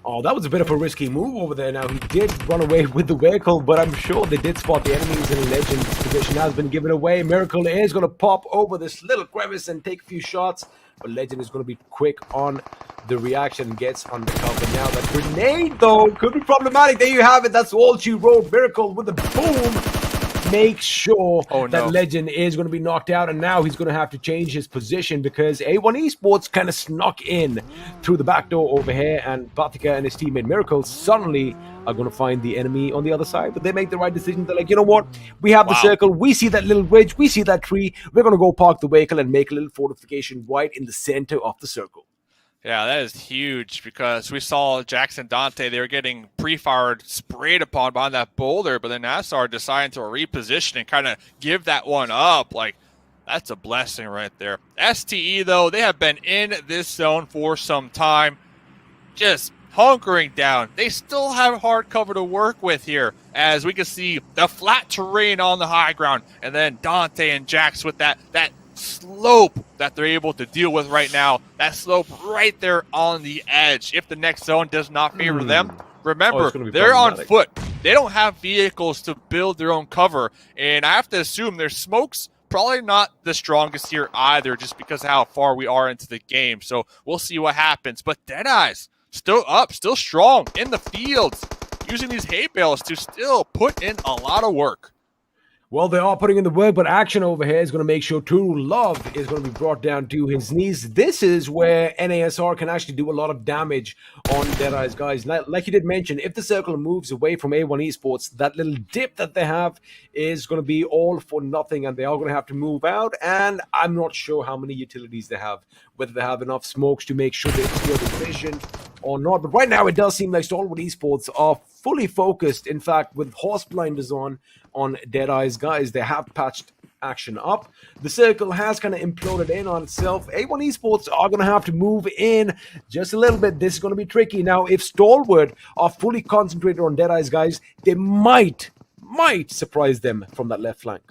Oh, that was a bit of a risky move over there. Now, he did run away with the vehicle, but I'm sure they did spot the enemies, and Legend's position has been given away. Miracle is going to pop over this little crevice and take a few shots, but Legend is going to be quick on the reaction, gets undercover. Now, that grenade, though, could be problematic. There you have it. That's all she wrote. Miracle with a boom. Make sure that Legend is going to be knocked out, and now he's going to have to change his position because A1 Esports kind of snuck in through the back door over here, and Batika and his teammate Miracle suddenly are going to find the enemy on the other side. But they make the right decision. They're like, you know what? We have the circle. We see that little ridge. We see that tree. We're going to go park the vehicle and make a little fortification right in the center of the circle. Yeah, that is huge because we saw Jackson Dante, they were getting pre-fired, sprayed upon behind that boulder, but then Nassar decided to reposition and kind of give that one up. Like, that's a blessing right there. STE, though, they have been in this zone for some time, just hunkering down. They still have hard cover to work with here, as we can see the flat terrain on the high ground, and then Dante and Jax with that slope that they're able to deal with right now. That slope right there on the edge. If the next zone does not favor them, remember, they're on foot. They don't have vehicles to build their own cover, and I have to assume their smokes probably not the strongest here either, just because of how far we are into the game. So we'll see what happens. But Deadeyes still up, still strong in the fields, using these hay bales to still put in a lot of work. Well, they are putting in the work, but Action over here is going to make sure True Love is going to be brought down to his knees. This is where NASR can actually do a lot of damage on Deadeye's guys. Like you did mention, if the circle moves away from A1 Esports, that little dip that they have is going to be all for nothing, and they are going to have to move out. And I'm not sure how many utilities they have, whether they have enough smokes to make sure they're still efficient or not. But right now, it does seem like Stalwart Esports are fully focused. In fact, with horse blinders on Deadeye's guys, they have patched Action up. The circle has kind of imploded in on itself. A1 Esports are going to have to move in just a little bit. This is going to be tricky. Now, if Stalwart are fully concentrated on Deadeye's guys, they might surprise them from that left flank.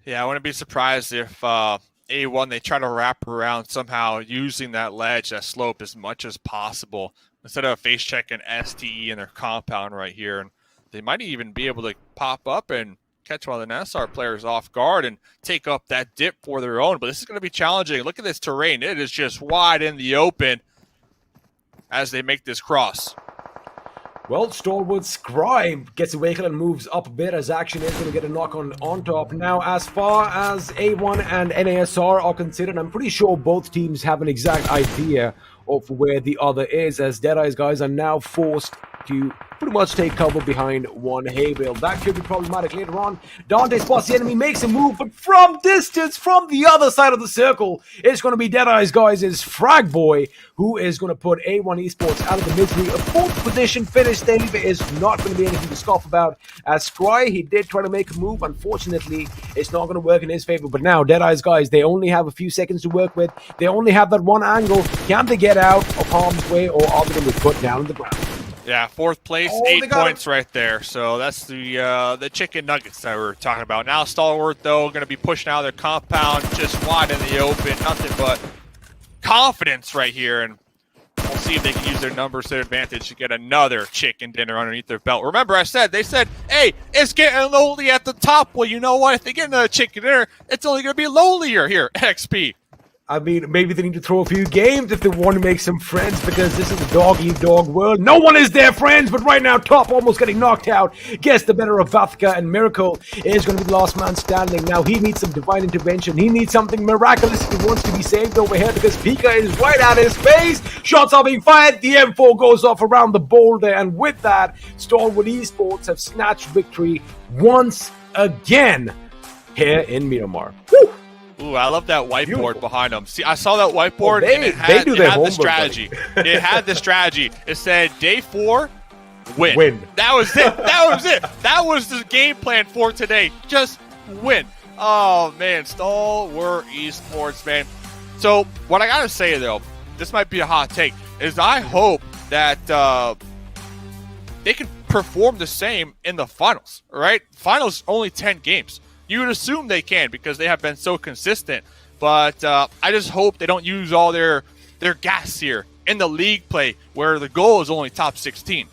Yeah, I wouldn't be surprised if A1, they try to wrap around somehow using that ledge, that slope as much as possible instead of face checking STE in their compound right here. And they might even be able to pop up and catch one of the Nassar players off guard and take up that dip for their own. But this is going to be challenging. Look at this terrain. It is just wide in the open as they make this cross. Well, Stalwart Scribe gets a vehicle and moves up a bit as Action is going to get a knock on top. Now, as far as A1 and NASR are considered, I'm pretty sure both teams have an exact idea of where the other is, as Deadeye's guys are now forced to pretty much take cover behind one hay bale. That could be problematic later on. Dante spots the enemy, makes a move, but from distance, from the other side of the circle, it's going to be Deadeye's guys' Frag Boy, who is going to put A1 Esports out of the misery. A fourth position finish there is not going to be anything to scoff about. As Scry, he did try to make a move. Unfortunately, it's not going to work in his favor. But now, Deadeye's guys, they only have a few seconds to work with. They only have that one angle. Can they get out of harm's way, or are they going to be put down on the ground? Yeah, fourth place, 8 points right there. So that's the chicken nuggets that we're talking about. Now Stalwart, though, going to be pushing out of their compound just wide in the open. Nothing but confidence right here. And we'll see if they can use their numbers to their advantage to get another chicken dinner underneath their belt. Remember, they said, hey, it's getting lonely at the top. Well, you know what? If they get another chicken dinner, it's only going to be lonelier here at XP. I mean, maybe they need to throw a few games if they want to make some friends, because this is a dog-eat-dog world. No one is their friends, but right now, Top almost getting knocked out. Gets the better of Vathka, and Miracle is going to be the last man standing. Now, he needs some divine intervention. He needs something miraculous if he wants to be saved over here, because Pika is right at his face. Shots are being fired. The M4 goes off around the boulder, and with that, Stalwart Esports have snatched victory once again here in Miramar. Woo! Ooh, I love that whiteboard behind them. See, I saw that whiteboard, and it had the strategy. It had the strategy. It said, day 4, win. That was it. That was it. That was the game plan for today. Just win. Oh man, Stalwart Esports, man. So what I gotta say though, this might be a hot take, is I hope that they can perform the same in the finals. Right? Finals only 10 games. You would assume they can because they have been so consistent. But I just hope they don't use all their gas here in the league play where the goal is only top 16.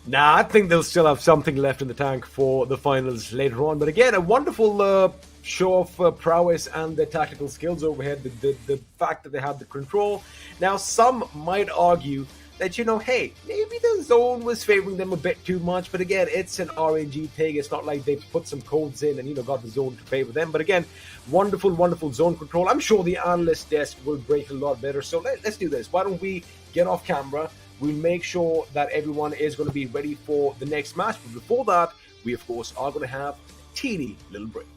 Nah, I think they'll still have something left in the tank for the finals later on. But again, a wonderful show of prowess and their tactical skills overhead. The fact that they have the control. Now, some might argue that, hey, maybe the zone was favoring them a bit too much. But again, it's an RNG thing. It's not like they put some codes in and, got the zone to favor them. But again, wonderful, wonderful zone control. I'm sure the analyst desk will break a lot better. So let's do this. Why don't we get off camera? We'll make sure that everyone is going to be ready for the next match. But before that, we, of course, are going to have a teeny little break.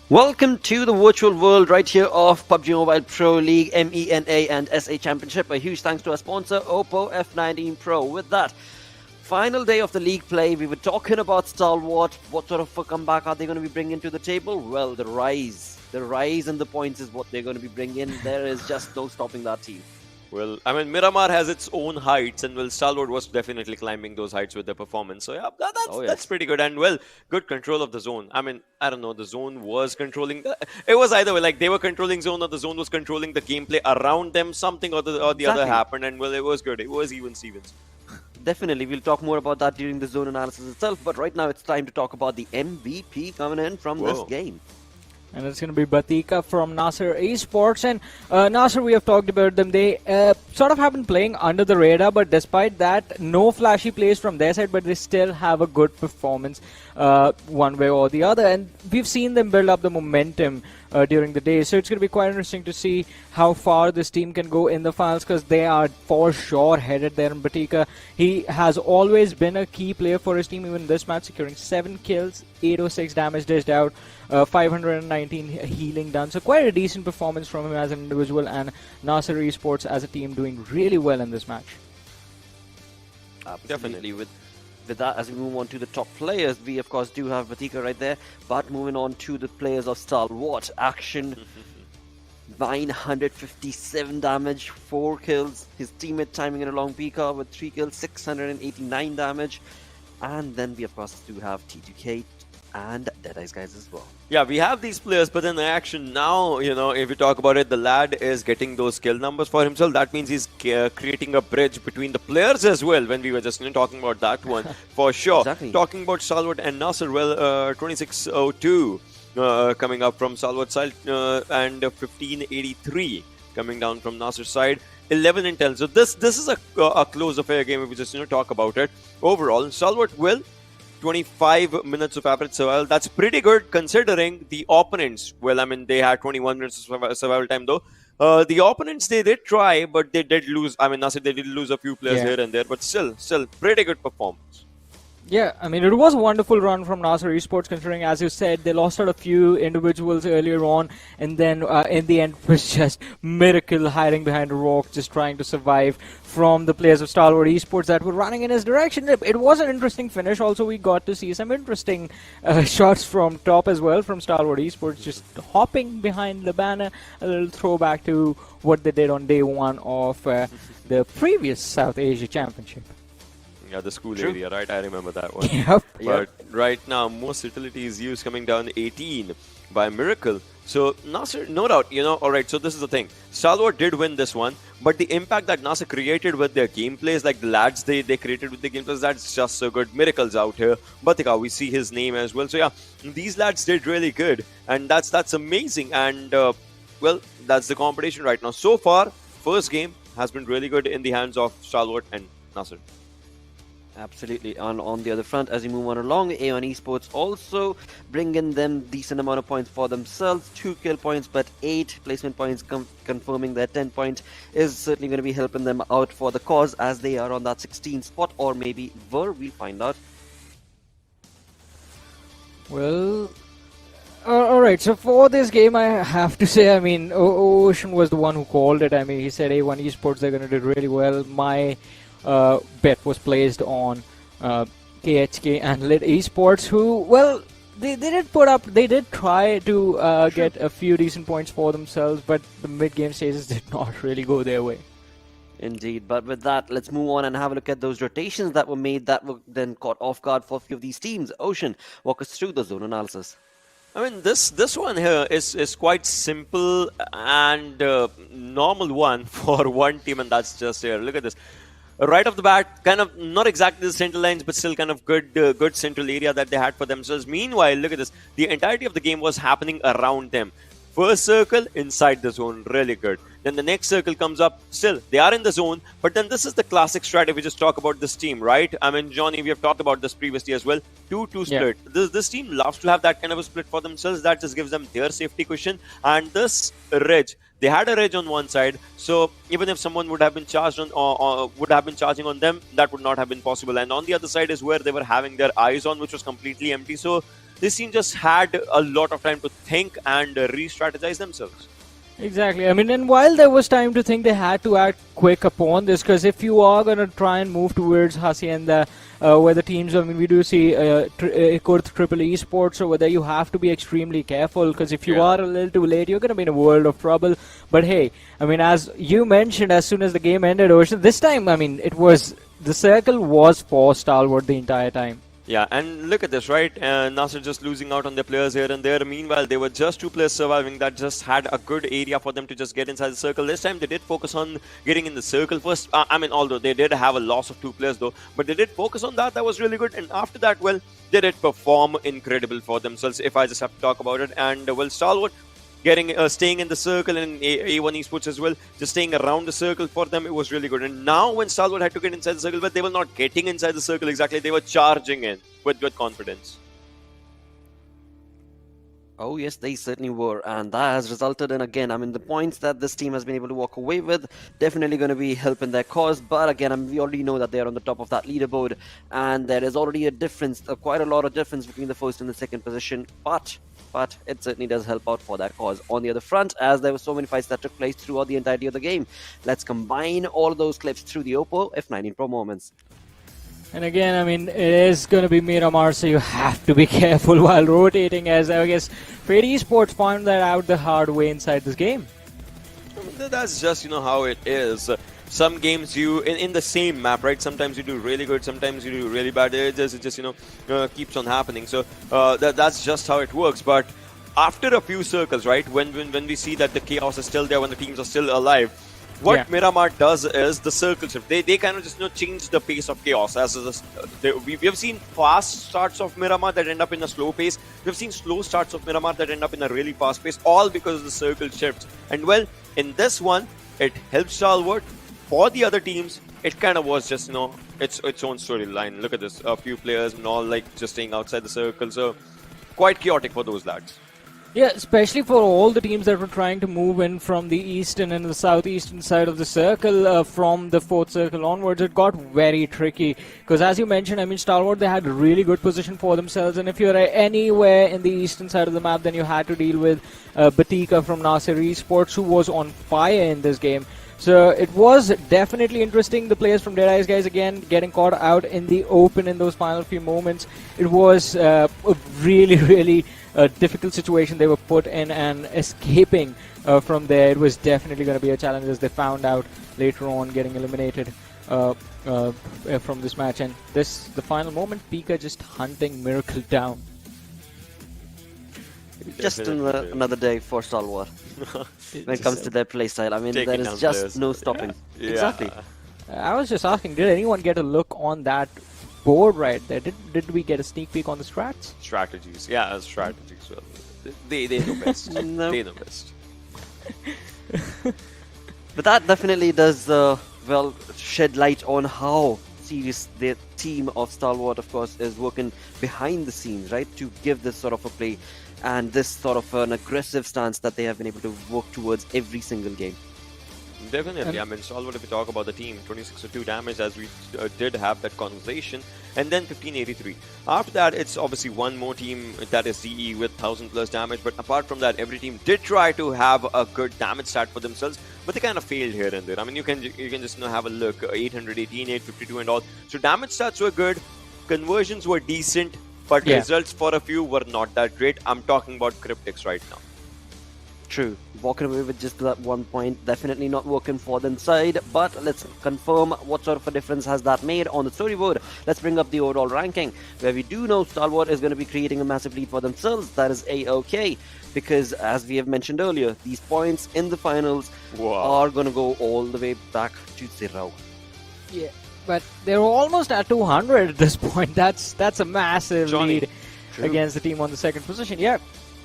Welcome to the virtual world right here of PUBG Mobile Pro League, MENA and SA Championship. A huge thanks to our sponsor, Oppo F19 Pro. With that, final day of the league play, we were talking about Stalwart. What sort of a comeback are they going to be bringing to the table? Well, the rise and the points is what they're going to be bringing. There is just no stopping that team. Well, I mean, Miramar has its own heights, and well, Stalwart was definitely climbing those heights with their performance. So yeah, that's pretty good, and well, good control of the zone. I mean, I don't know, the zone was controlling. It was either way, like they were controlling zone, or the zone was controlling the gameplay around them. Something or the other happened, and well, it was good. It was even Stevens. Definitely, we'll talk more about that during the zone analysis itself. But right now, it's time to talk about the MVP coming in from this game. And it's going to be Batika from Nasser Esports. And Nasser, we have talked about them. They sort of have been playing under the radar, but despite that, no flashy plays from their side, but they still have a good performance one way or the other. And we've seen them build up the momentum during the day. So it's going to be quite interesting to see how far this team can go in the finals, because they are for sure headed there. And Batika, he has always been a key player for his team, even this match, securing 7 kills, 806 damage dished out, 519 healing done. So quite a decent performance from him as an individual, and Nasser Esports as a team doing really well in this match. Definitely. With that, as we move on to the top players, we of course do have Batika right there. But moving on to the players of Stalwart, Action, 957 damage, 4 kills. His teammate timing in along Pika with 3 kills, 689 damage. And then we of course do have T2K and Deadeye's guys as well. Yeah, we have these players, but in the action now, if you talk about it, the lad is getting those kill numbers for himself. That means he's creating a bridge between the players as well, when we were just talking about that one, for sure. Exactly. Talking about Salwat and Nasser, well, 2602 coming up from Salwat side, and 1583 coming down from Nasser's side. 11 and 10. So this is a close affair game if we just talk about it. Overall, Salwat will 25 minutes of average survival. That's pretty good considering the opponents. Well, I mean, they had 21 minutes of survival time though. The opponents, they did try, but they did lose. I mean, Nasser, they did lose a few players here and there, but still pretty good performance. Yeah, I mean, it was a wonderful run from Nasser Esports, considering, as you said, they lost out a few individuals earlier on, and then in the end it was just Miracle hiding behind a rock, just trying to survive from the players of Stalwart Esports that were running in his direction. It was an interesting finish. Also, we got to see some interesting shots from top as well from Stalwart Esports, just hopping behind the banner, a little throwback to what they did on day one of the previous South Asia Championship. Yeah, the school area, right? I remember that one. Yep. But right now, most utility is used, coming down 18 by Miracle. So Nasser, no doubt, alright, so this is the thing. Stalwart did win this one, but the impact that Nasser created with their gameplays, like the lads they created with the gameplays, that's just so good. Miracle's out here. Batika, we see his name as well. So yeah, these lads did really good, and that's amazing. And well, that's the competition right now. So far, first game has been really good in the hands of Stalwart and Nasser. Absolutely. On the other front, as we move on along, A1 Esports also bringing them decent amount of points for themselves. 2 kill points, but 8 placement points, confirming that 10 point is certainly going to be helping them out for the cause, as they are on that 16th spot, or maybe we'll find out. Well, alright, so for this game, I have to say, I mean, Ocean was the one who called it. I mean, he said A1 Esports, they're going to do really well. My bet was placed on KHK and Lit Esports, who, well, they did try to get a few decent points for themselves, but the mid-game stages did not really go their way. Indeed, but with that, let's move on and have a look at those rotations that were made that were then caught off guard for a few of these teams. Ocean, walk us through the zone analysis. I mean, this one here is quite simple and normal one for one team, and that's just here. Look at this. Right off the bat, kind of not exactly the central lines, but still kind of good central area that they had for themselves. Meanwhile, look at this. The entirety of the game was happening around them. First circle, inside the zone, really good. Then the next circle comes up, still, they are in the zone, but then this is the classic strat if we just talk about this team, right? I mean, Johnny, we have talked about this previously as well. 2-2 split. Yeah. This team loves to have that kind of a split for themselves. That just gives them their safety cushion. And this Reg, they had a Reg on one side, so even if someone would have been charged on or would have been charging on them, that would not have been possible. And on the other side is where they were having their eyes on, which was completely empty. So this team just had a lot of time to think and re-strategize themselves. Exactly. I mean, and while there was time to think, they had to act quick upon this, because if you are going to try and move towards Hacienda, where the teams, I mean, we do see Kurth Triple Esports over there, you have to be extremely careful, because if you are a little too late, you're going to be in a world of trouble. But hey, I mean, as you mentioned, as soon as the game ended, Ocean, this time, I mean, the circle was for Stalwart the entire time. Yeah, and look at this, right? Nasser just losing out on their players here and there. Meanwhile, they were just 2 players surviving that just had a good area for them to just get inside the circle. This time, they did focus on getting in the circle first. I mean, although they did have a loss of 2 players though, but they did focus on that. That was really good. And after that, well, they did perform incredible for themselves, if I just have to talk about it. And, well, Stalwart staying in the circle, and A1 Esports as well, just staying around the circle for them, it was really good. And now when Stalwart had to get inside the circle, but they were not getting inside the circle exactly, they were charging in with good confidence. Oh yes, they certainly were, and that has resulted in, again, I mean, the points that this team has been able to walk away with, definitely going to be helping their cause. But again, we already know that they are on the top of that leaderboard, and there is already a difference, quite a lot of difference between the first and the second position, but it certainly does help out for that cause. On the other front, as there were so many fights that took place throughout the entirety of the game, let's combine all of those clips through the Oppo F19 Pro moments. And again, I mean, it is going to be Miramar, so you have to be careful while rotating, as I guess Fade Esports found that out the hard way inside this game. That's just, how it is. some games you in the same map, right? Sometimes you do really good, sometimes you do really bad. It just keeps on happening. So that's just how it works. But after a few circles, right, when we see that the chaos is still there, when the teams are still alive, what Miramar does is the circle shift. They kind of just change the pace of chaos. We have seen fast starts of Miramar that end up in a slow pace. We've seen slow starts of Miramar that end up in a really fast pace, all because of the circle shifts. And well, in this one, it helped Stalwart. For the other teams, it kind of was just its own storyline. Look at this, a few players and all like just staying outside the circle. So quite chaotic for those lads. Yeah, especially for all the teams that were trying to move in from the eastern and the southeastern side of the circle, from the fourth circle onwards, it got very tricky. Because as you mentioned, I mean, Stalwart, they had a really good position for themselves. And if you're anywhere in the eastern side of the map, then you had to deal with Batika from Nasir Esports, who was on fire in this game. So it was definitely interesting. The players from Dead Eyes, guys, again, getting caught out in the open in those final few moments. It was a really difficult situation they were put in, and escaping from there, it was definitely going to be a challenge, as they found out later on, getting eliminated from this match. And the final moment, Pika just hunting Miracle down. Just another day for Stalwart when it comes to their playstyle. I mean, there is just no stopping. Yeah. Exactly. I was just asking, did anyone get a look on that board right there? Did we get a sneak peek on the strats? Strategies. Yeah, strategies. Well, they know best. No. They know best. But that definitely does, shed light on how serious the team of Stalwart, of course, is working behind the scenes, right, to give this sort of a play and this sort of an aggressive stance that they have been able to work towards every single game. Definitely. I mean, Stalwart, if we talk about the team, 26-2 damage, as we did have that conversation, and then 1583. After that, it's obviously one more team, that is DE, with 1000+ damage. But apart from that, every team did try to have a good damage stat for themselves, but they kind of failed here and there. I mean, you can just have a look, 818, 852 and all. So damage stats were good, conversions were decent, but results for a few were not that great. I'm talking about Cryptics right now. True. Walking away with just that 1 point, definitely not working for them side. But let's confirm what sort of a difference has that made on the storyboard. Let's bring up the overall ranking, where we do know Stalwart is going to be creating a massive lead for themselves. That is A-OK. Because as we have mentioned earlier, these points in the finals are going to go all the way back to 0. Yeah, but they're almost at 200 at this point. That's a massive lead against the team on the second position. Yeah.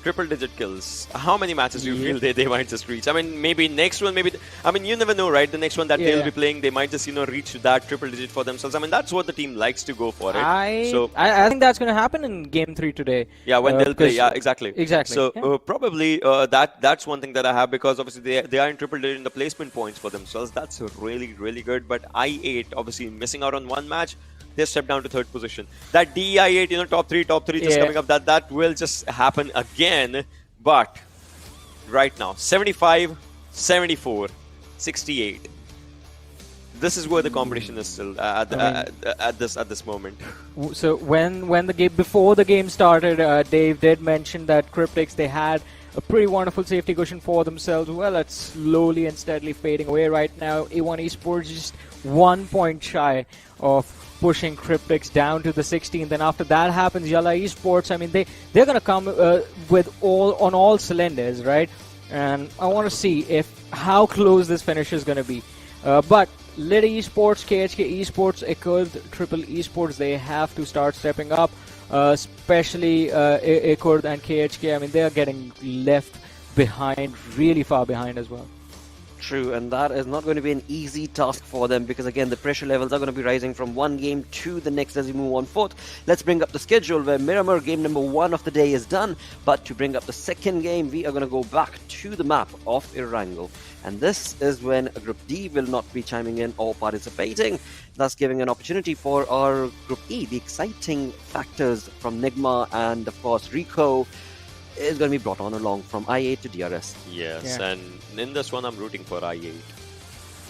Triple-digit kills. How many matches do you feel they might just reach? I mean, maybe next one, I mean, you never know, right? The next one that they'll be playing, they might just, reach that triple-digit for themselves. I mean, that's what the team likes to go for, right? I think that's going to happen in Game 3 today. Yeah, when they'll play. Yeah, exactly. Exactly. So, probably that's one thing that I have, because obviously they are in triple-digit in the placement points for themselves. That's really, really good. But I-8, obviously, missing out on one match, they step down to third position. That DEI8, top three just coming up, that will just happen again. But right now, 75, 74, 68. This is where the competition is still at this moment. So when the game, before the game started, Dave did mention that Cryptics, they had a pretty wonderful safety cushion for themselves. Well, it's slowly and steadily fading away right now. A1 Esports just 1 point shy of pushing Cryptics down to the 16th, and after that happens, YALLA Esports, I mean, they're going to come with all cylinders, right? And I want to see how close this finish is going to be. But Lid Esports, KHK Esports, Ekurd, Triple Esports, they have to start stepping up, especially Ekurd and KHK. I mean, they are getting left behind, really far behind as well. True, and that is not going to be an easy task for them, because again, the pressure levels are going to be rising from one game to the next as we move on forth. Let's bring up the schedule, where Miramar game number 1 of the day is done, but to bring up the second game, we are going to go back to the map of Erangel. And this is when Group D will not be chiming in or participating, thus giving an opportunity for our Group E. The exciting factors from Nigma and, of course, Rico is going to be brought on along from I8 to DRS. Yes, and in this one, I'm rooting for I8.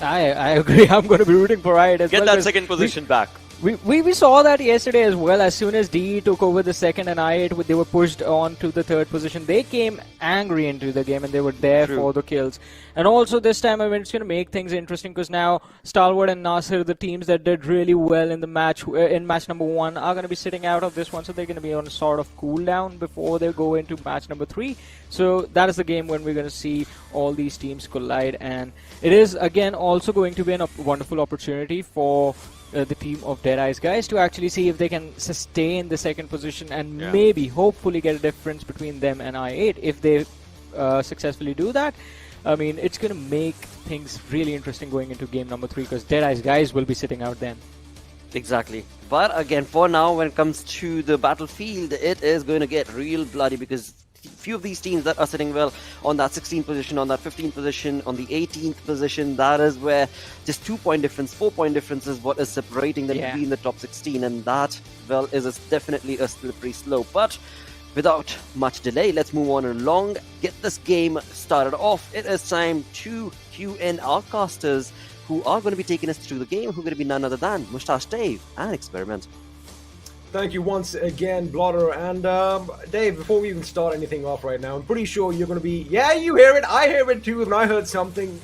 I agree. I'm going to be rooting for I8 as well. Get that second position back. We saw that yesterday as well. As soon as DE took over the second and I8, they were pushed on to the third position. They came angry into the game and they were there for the kills. And also this time, I mean, it's going to make things interesting because now Stalwart and Nasser, the teams that did really well in the match, in match number 1, are going to be sitting out of this one. So they're going to be on a sort of cooldown before they go into match number 3. So that is the game when we're going to see all these teams collide. And it is, again, also going to be a wonderful opportunity for the team of Deadeye's guys to actually see if they can sustain the second position and maybe, hopefully, get a difference between them and I8. If they successfully do that, I mean, it's going to make things really interesting going into game number 3 because Deadeye's guys will be sitting out then. Exactly. But again, for now, when it comes to the battlefield, it is going to get real bloody because few of these teams that are sitting well on that 16th position, on that 15th position, on the 18th position, that is where just 2-point difference, 4-point difference is what is separating them to be in the top 16, and that, well, is definitely a slippery slope. But without much delay, let's move on along, get this game started off. It is time to cue in our casters who are going to be taking us through the game, who are going to be none other than Mustache Dave and Experiment. Thank you once again, Blotter. And Dave, before we even start anything off right now, I'm pretty sure you're going to be, yeah, you hear it, I hear it too, and I heard something.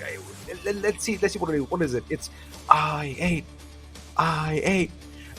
Let's see what it is. What is it? It's I8. Baby!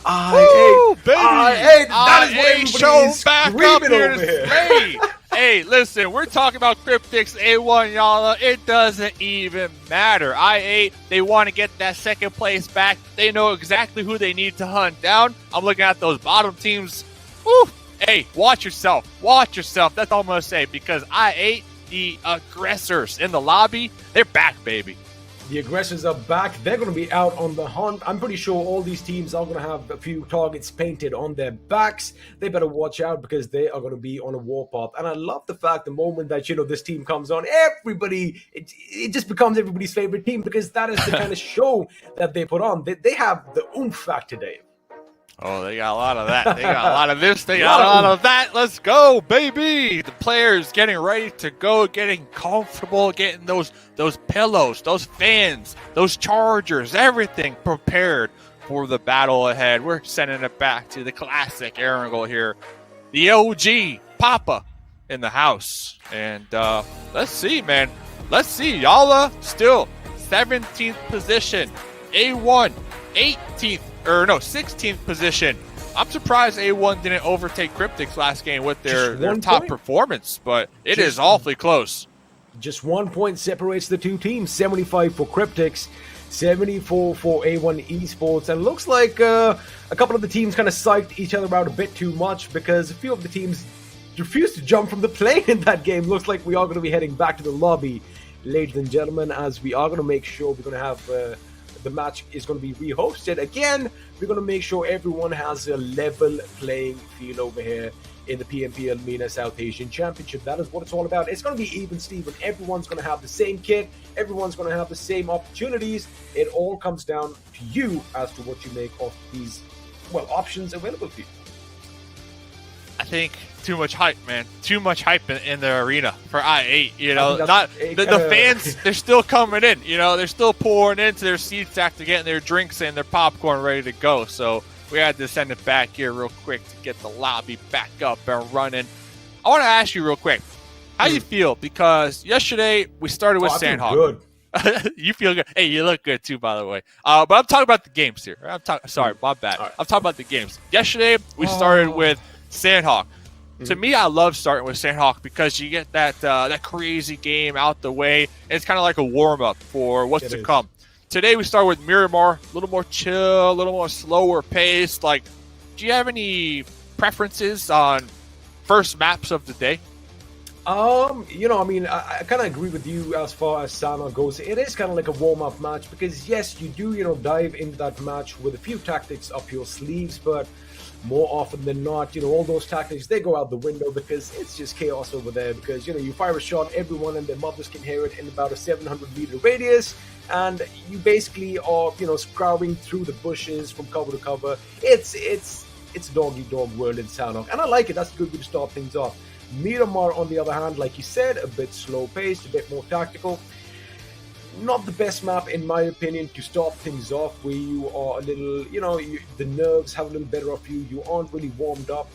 I8! That is what everybody's screaming over here. Hey, listen, we're talking about Cryptics, A1, YALLA. It doesn't even matter. I8, they want to get that second place back. They know exactly who they need to hunt down. I'm looking at those bottom teams. Woo! Hey, watch yourself. Watch yourself. That's all I'm going to say because I8, the aggressors in the lobby, they're back, baby. The aggressors are back. They're going to be out on the hunt. I'm pretty sure all these teams are going to have a few targets painted on their backs. They better watch out because they are going to be on a warpath. And I love the fact the moment that, this team comes on, everybody, it just becomes everybody's favorite team because that is the kind of show that they put on. They have the oomph factor, Dave. Oh, they got a lot of that. They got a lot of this. They got a lot of that. Let's go, baby. The players getting ready to go, getting comfortable, getting those pillows, those fans, those chargers, everything prepared for the battle ahead. We're sending it back to the classic Erangel here. The OG, Papa, in the house. And let's see, man. Let's see. YALLA still 17th position. A1, 16th position. I'm surprised A1 didn't overtake Cryptics last game with their top performance, but it is awfully close. Just 1 point separates the two teams. 75 for Cryptics, 74 for A1 Esports. And it looks like a couple of the teams kind of psyched each other out a bit too much because a few of the teams refused to jump from the plane in that game. Looks like we are going to be heading back to the lobby, ladies and gentlemen, as we are going to make sure we're going to have... the match is going to be rehosted. Again, we're going to make sure everyone has a level playing field over here in the PMPL MENA South Asian Championship. That is what it's all about. It's going to be even, Steven. Everyone's going to have the same kit. Everyone's going to have the same opportunities. It all comes down to you as to what you make of these, options available to you. I think too much hype, man. Too much hype in the arena for I8. The fans, they're still coming in. They're still pouring into their seats after getting their drinks and their popcorn ready to go. So we had to send it back here real quick to get the lobby back up and running. I want to ask you real quick, how you feel? Because yesterday we started with Sanhok. Good. You feel good. Hey, you look good too, by the way. But I'm talking about the games here. Sorry, my bad. Right. I'm talking about the games. Yesterday we started with Sanhok. To me, I love starting with Sanhok because you get that crazy game out the way. And it's kind of like a warm-up for what's to come. Today, we start with Miramar, a little more chill, a little more slower paced. Like, do you have any preferences on first maps of the day? I kind of agree with you as far as Sanhok goes. It is kind of like a warm-up match because, yes, you do, dive into that match with a few tactics up your sleeves, but more often than not, all those tactics, they go out the window because it's just chaos over there because, you fire a shot, everyone and their mothers can hear it in about a 700-meter radius, and you basically are, scouring through the bushes from cover to cover. It's dog-eat-dog world in Sanhok, and I like it. That's a good way to start things off. Miramar, on the other hand, like you said, a bit slow-paced, a bit more tactical. not the best map in my opinion to start things off, where you are a little, the nerves have a little better of you. You aren't really warmed up,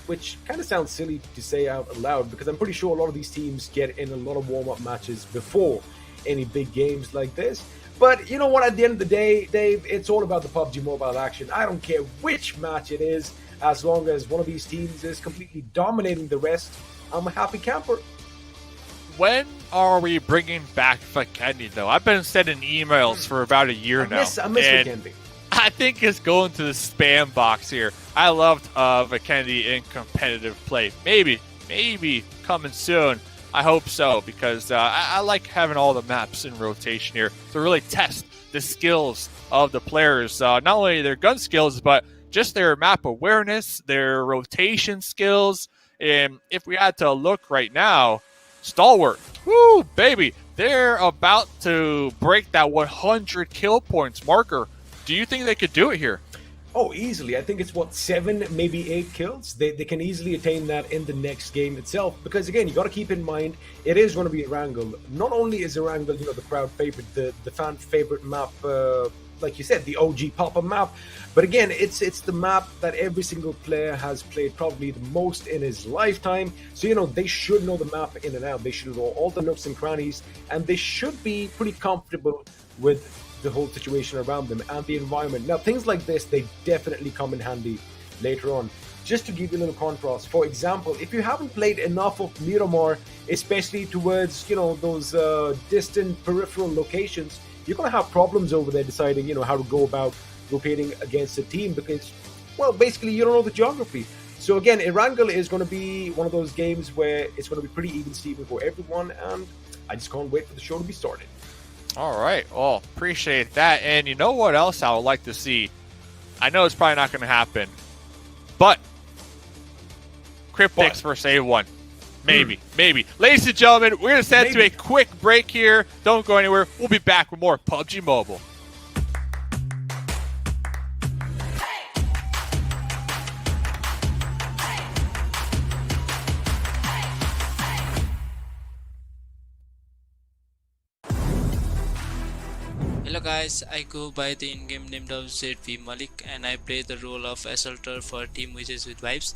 which kind of sounds silly to say out loud, because I'm pretty sure a lot of these teams get in a lot of warm-up matches before any big games like this. But you know what, at the end of the day, Dave, it's all about the PUBG Mobile action. I don't care which match it is, as long as one of these teams is completely dominating the rest, I'm a happy camper. When are we bringing back Vikendi, though? I've been sending emails for about a year now. I miss Vikendi. I think it's going to the spam box here. I loved Vikendi in competitive play. Maybe coming soon. I hope so, because I like having all the maps in rotation here to really test the skills of the players. Not only their gun skills, but just their map awareness, their rotation skills. And if we had to look right now, Stalwart, woo, baby, they're about to break that 100 kill points marker. Do you think they could do it here? Oh, easily. I think it's 7, maybe 8 kills. They can easily attain that in the next game itself. Because again, you got to keep in mind, it is going to be Erangel. Not only is Erangel, the crowd favorite, the fan favorite map, like you said, the OG pop-up map. But again, it's the map that every single player has played probably the most in his lifetime. So, they should know the map in and out. They should know all the nooks and crannies. And they should be pretty comfortable with the whole situation around them and the environment. Now, things like this, they definitely come in handy later on. Just to give you a little contrast, for example, if you haven't played enough of Miramar, especially towards, those distant peripheral locations, you're going to have problems over there deciding, how to go about rotating against a team because, well, basically you don't know the geography. So again, Erangel is going to be one of those games where it's going to be pretty even-steven for everyone, and I just can't wait for the show to be started. All right. Well, appreciate that. And you know what else I would like to see? I know it's probably not going to happen, but Cryptics versus A1. Maybe. Ladies and gentlemen, we're going to send to a quick break here. Don't go anywhere. We'll be back with more PUBG Mobile. Hello guys, I go by the in-game name of ZV Malik and I play the role of assaulter for Team Wizzes with Vibes.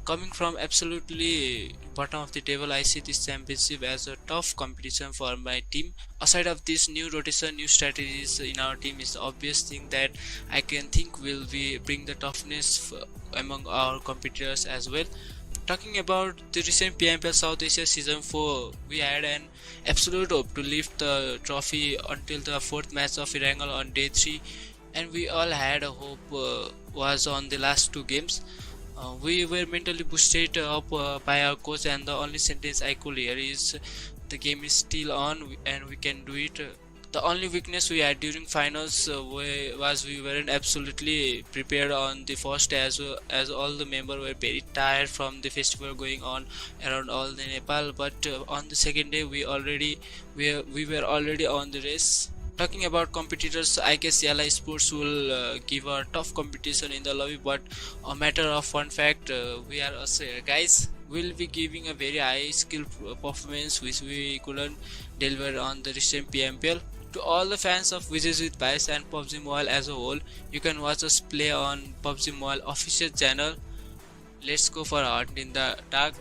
Coming from absolutely bottom of the table, I see this championship as a tough competition for my team. Aside of this new rotation, new strategies in our team is the obvious thing that I can think will bring the toughness among our competitors as well. Talking about the recent PMPL South Asia Season 4, we had an absolute hope to lift the trophy until the 4th match of Erangel on day 3, and we all had a hope was on the last 2 games. We were mentally boosted up by our coach, and the only sentence I could hear is the game is still on and we can do it. The only weakness we had during finals was we weren't absolutely prepared on the first day, as all the members were very tired from the festival going on around all the Nepal. But on the second day we were already on the race. Talking about competitors, I guess YALLA Esports will give a tough competition in the lobby, but a matter of fun fact, we are guys will be giving a very high skill performance which we couldn't deliver on the recent PMPL. To all the fans of Wizzes with Vibes and PUBG Mobile as a whole, you can watch us play on PUBG Mobile official channel. Let's go for Art in the Dark.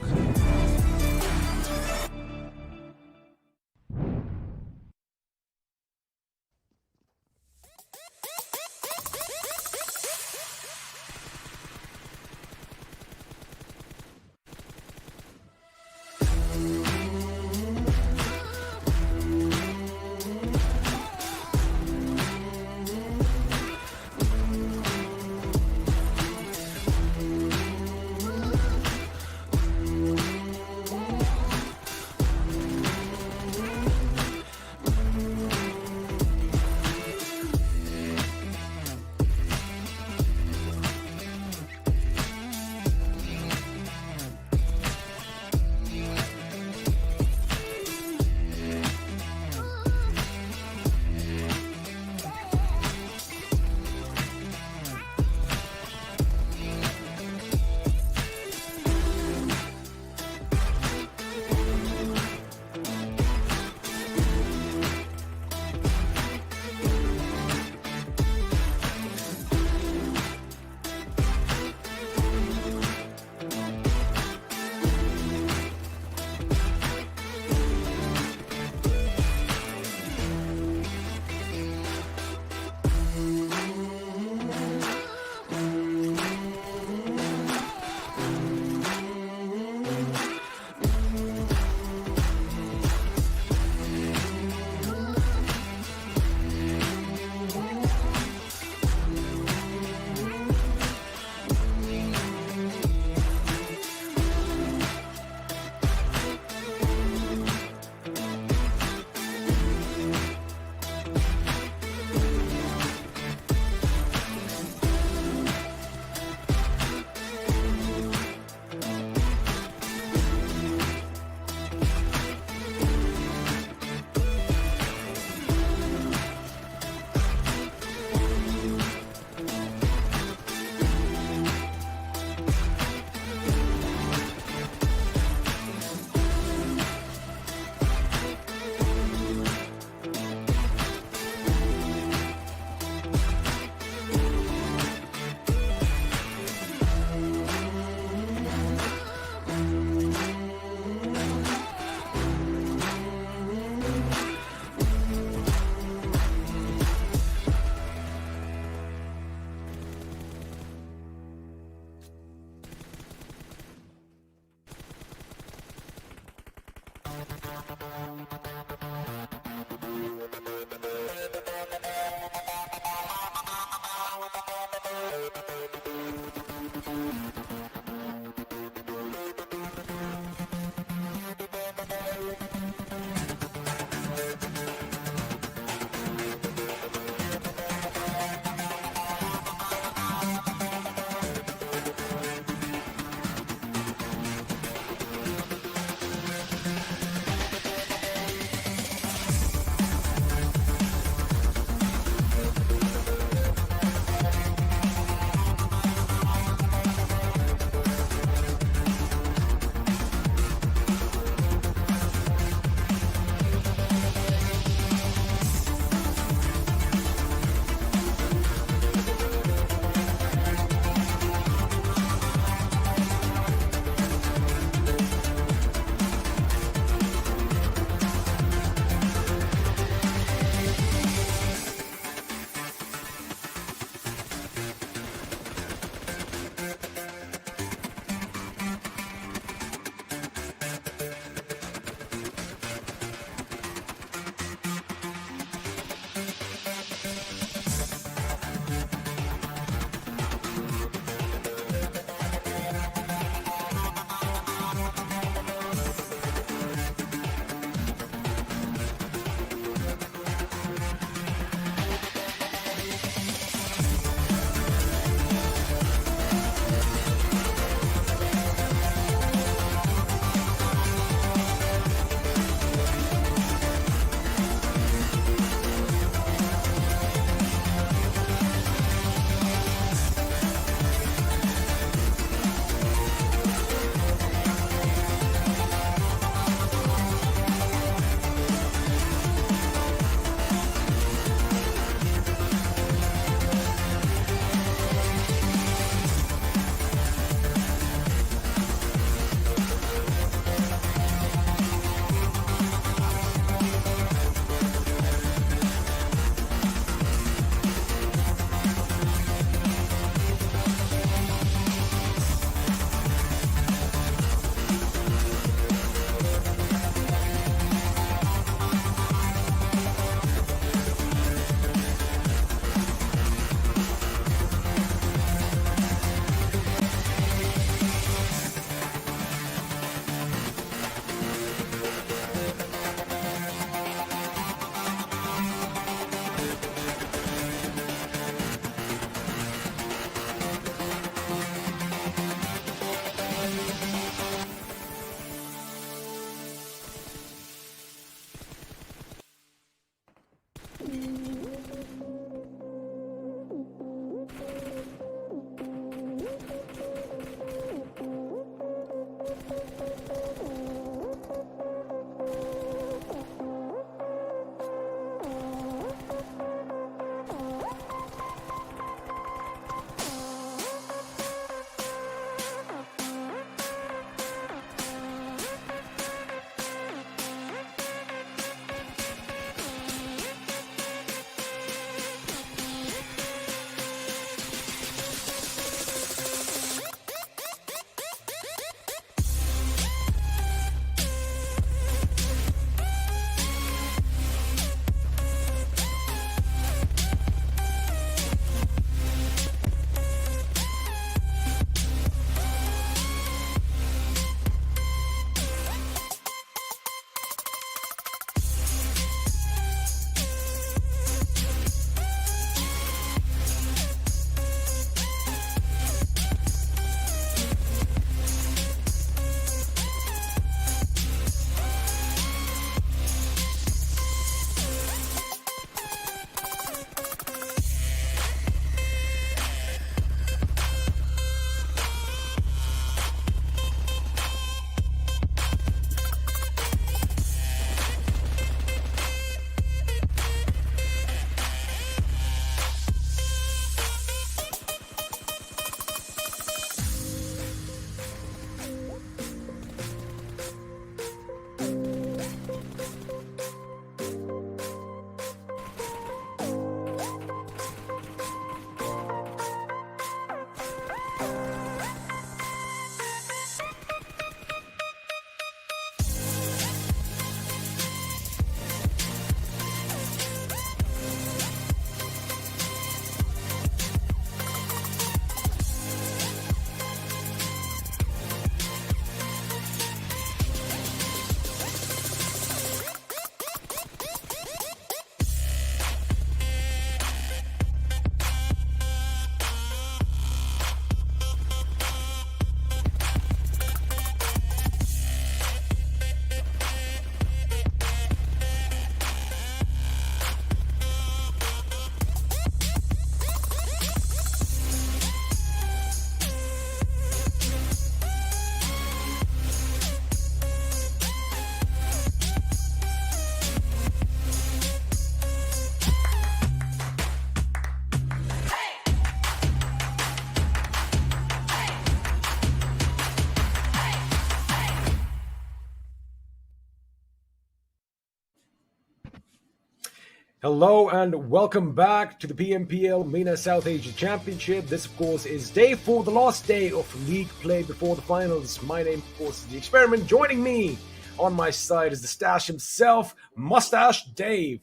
Hello and welcome back to the PMPL MENA South Asia Championship. This, of course, is day 4, the last day of league play before the finals. My name, of course, is The Experiment. Joining me on my side is the stash himself, Mustache Dave.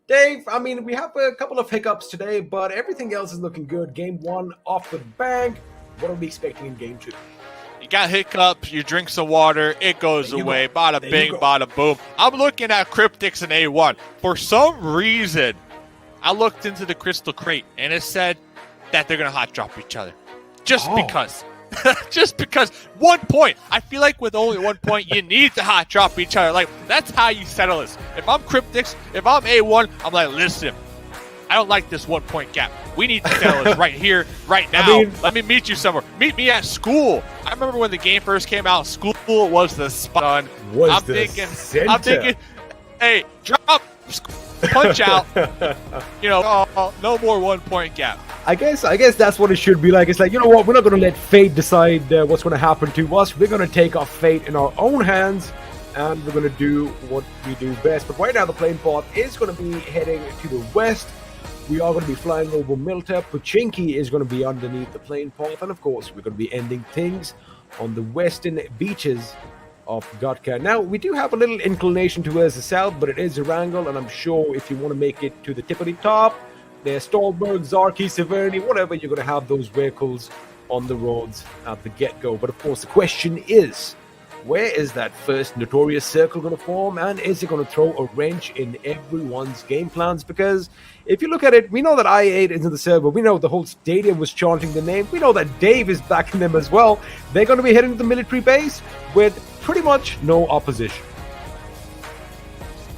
Dave, I mean, we have a couple of hiccups today, but everything else is looking good. Game 1 off the bank. What are we expecting in Game 2? You got hiccups, you drink some water, it goes away. Bada bing, bada boom. I'm looking at Cryptics in A1. For some reason, I looked into the crystal crate and it said that they're going to hot drop each other. Just because. Just because. 1 point. I feel like with only 1 point, you need to hot drop each other. Like, that's how you settle this. If I'm Cryptics, if I'm A1, I'm like, listen, I don't like this 1 point gap. We need to settle this right here, right now. Let me meet you somewhere. Meet me at school. I remember when the game first came out, school was the spot. I'm thinking, hey, drop, punch out. You know, no more 1 point gap. I guess that's what it should be like. It's like, you know what, we're not going to let fate decide what's going to happen to us. We're going to take our fate in our own hands, and we're going to do what we do best. But right now, the playing path is going to be heading to the west. We are going to be flying over Milta. Pochinki is going to be underneath the plane path. And of course, we're going to be ending things on the western beaches of Gatka. Now, we do have a little inclination towards the south, but it is Erangel. And I'm sure if you want to make it to the tip of the top, there's Stolberg, Zarki, Severny, whatever, you're going to have those vehicles on the roads at the get-go. But of course, the question is, where is that first notorious circle going to form, and is it going to throw a wrench in everyone's game plans? Because if you look at it, we know that I8 is in the server. We know the whole stadium was chanting the name. We know that Dave is backing them as well. They're going to be heading to the military base with pretty much no opposition.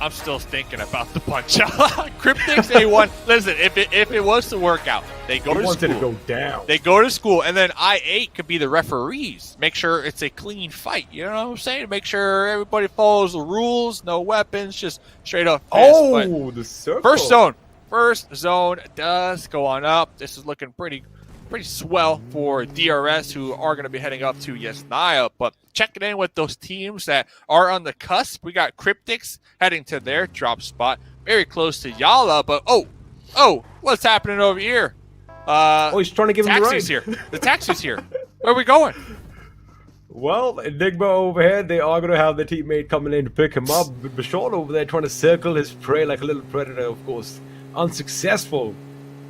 I'm still thinking about the punch out. Cryptics A1. Listen, if it was to work out, they go to school. To go down. They go to school, and then I8 could be the referees. Make sure it's a clean fight. You know what I'm saying? Make sure everybody follows the rules. No weapons, just straight up. The circle. First zone does go on up. This is looking pretty swell for DRS, who are going to be heading up to Yesnaya. But checking in with those teams that are on the cusp, we got Cryptics heading to their drop spot, very close to YALLA. But what's happening over here? He's trying to give him the ride. Here. The taxi's here. Where are we going? Well, Enigma over here, they are going to have the teammate coming in to pick him up. But Bashawn over there trying to circle his prey like a little predator, of course. Unsuccessful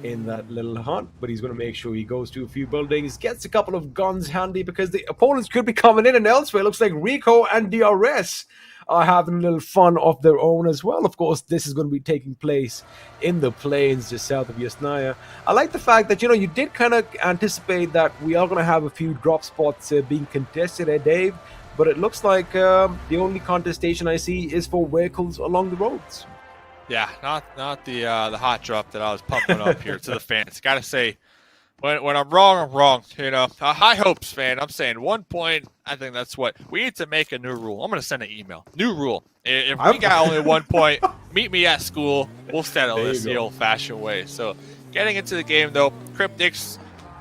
in that little hunt, but he's going to make sure he goes to a few buildings, gets a couple of guns handy, because the opponents could be coming in, and elsewhere it looks like Rico and DRS are having a little fun of their own as well. Of course, this is going to be taking place in the plains just south of Yesnaya. I like the fact that, you did kind of anticipate that we are going to have a few drop spots being contested there, Dave, but it looks like the only contestation I see is for vehicles along the roads. Yeah, not the hot drop that I was pumping up here to the fans. Got to say, when I'm wrong, I'm wrong. High hopes, fan. I'm saying 1 point. I think that's what we need to make a new rule. I'm going to send an email. New rule. If we got only 1 point, meet me at school. We'll settle this the old-fashioned way. So, getting into the game though, Cryptics,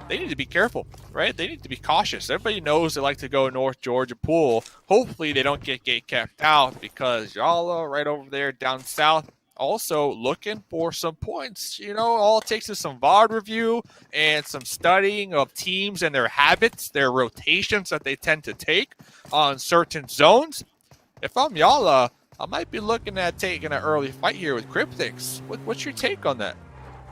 they need to be careful, right? They need to be cautious. Everybody knows they like to go North Georgia pool. Hopefully, they don't get kept out, because YALLA right over there down south, also looking for some points. All it takes is some VOD review and some studying of teams and their habits, their rotations that they tend to take on certain zones. If I'm YALLA, I might be looking at taking an early fight here with Cryptics. What's your take on that?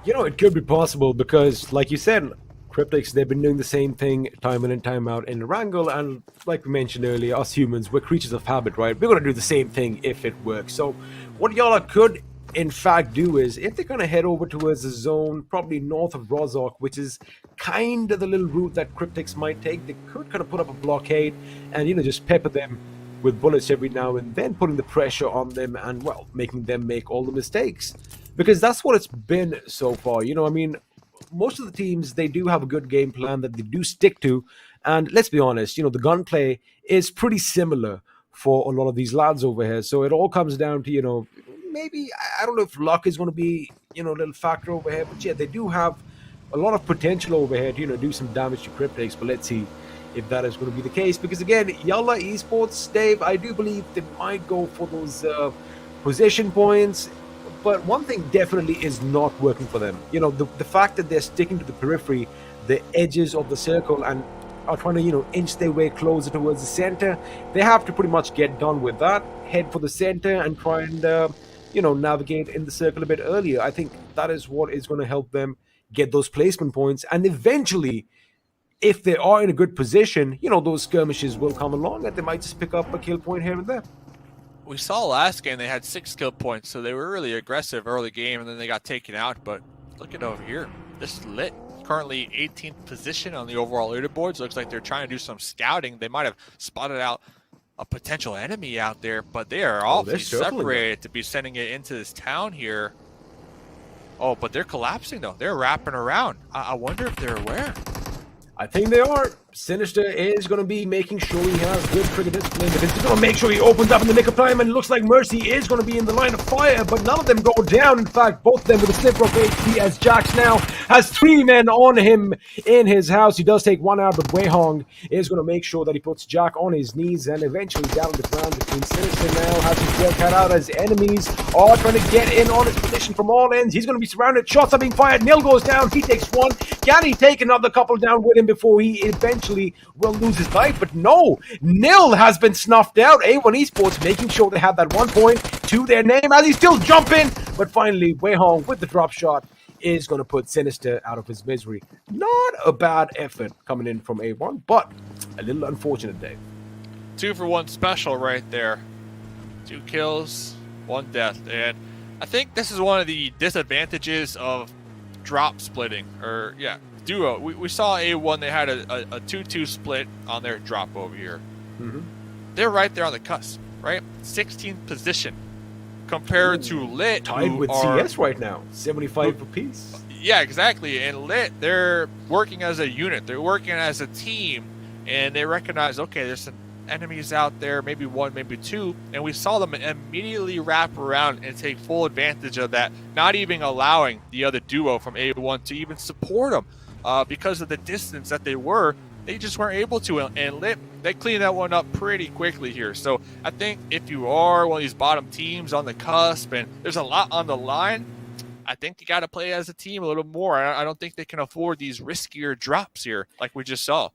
It could be possible, because like you said, Cryptics, they've been doing the same thing time in and time out in Erangel, and like we mentioned earlier, us humans, we're creatures of habit, right? We're going to do the same thing if it works. So what YALLA could in fact do is, if they're going to head over towards the zone, probably north of Rozok, which is kind of the little route that Cryptics might take, they could kind of put up a blockade and, just pepper them with bullets every now and then, putting the pressure on them and, well, making them make all the mistakes. Because that's what it's been so far. Most of the teams, they do have a good game plan that they do stick to. And let's be honest, the gunplay is pretty similar for a lot of these lads over here. So it all comes down to, maybe, I don't know if luck is going to be, a little factor over here. But yeah, they do have a lot of potential over here to, do some damage to Cryptics. But let's see if that is going to be the case. Because again, YALLA Esports, Dave, I do believe they might go for those position points. But one thing definitely is not working for them. You know, the fact that they're sticking to the periphery, the edges of the circle, and are trying to, you know, inch their way closer towards the center. They have to pretty much get done with that, head for the center, and try and, you know, navigate in the circle a bit earlier. I think that is what is going to help them get those placement points. And eventually, if they are in a good position, you know, those skirmishes will come along and they might just pick up a kill point here and there. We saw last game they had 6 kill points, so they were really aggressive early game, and then they got taken out. But look at over here. This is lit. Currently 18th position on the overall leaderboards. Looks like they're trying to do some scouting. They might have spotted out a potential enemy out there, but they are awfully separated to be sending it into this town here. Oh, but they're collapsing though. They're wrapping around. I wonder if they're aware. I think they are. Sinister is going to be making sure he has good trigger discipline, because he's going to make sure he opens up in the nick of time, and it looks like Mercy is going to be in the line of fire, but none of them go down. In fact, both of them with a sliver of HP, as Jax now has 3 men on him in his house. He does take 1 out, but Wei Hong is going to make sure that he puts Jack on his knees and eventually down on the ground. Between Sinister now has his work cut out as enemies are trying to get in on his position from all ends. He's going to be surrounded. Shots are being fired. Nil goes down. He takes 1. Can he take another couple down with him before he eventually will lose his life? But no, Nil has been snuffed out. A1 Esports making sure they have that 1 point to their name as he's still jumping. But finally, Wei Hong with the drop shot is going to put Sinister out of his misery. Not a bad effort coming in from A1, but a little unfortunate, Dave. 2 for 1 special right there. 2 kills, 1 death. And I think this is one of the disadvantages of drop splitting, or yeah, duo. We saw A1, they had a 2-2 split on their drop over here. They're right there on the cusp, right? 16th position compared to Lit, tied with CS right now, 75 apiece. Yeah, exactly. And Lit, they're working as a unit, they're working as a team, and they recognize, okay, there's some enemies out there, maybe 1, maybe 2, and we saw them immediately wrap around and take full advantage of that, not even allowing the other duo from A1 to even support them. Because of the distance that they just weren't able to, and Lit, they cleaned that one up pretty quickly here. So I think if you are one of these bottom teams on the cusp and there's a lot on the line, I think you got to play as a team a little more. I don't think they can afford these riskier drops here like we just saw.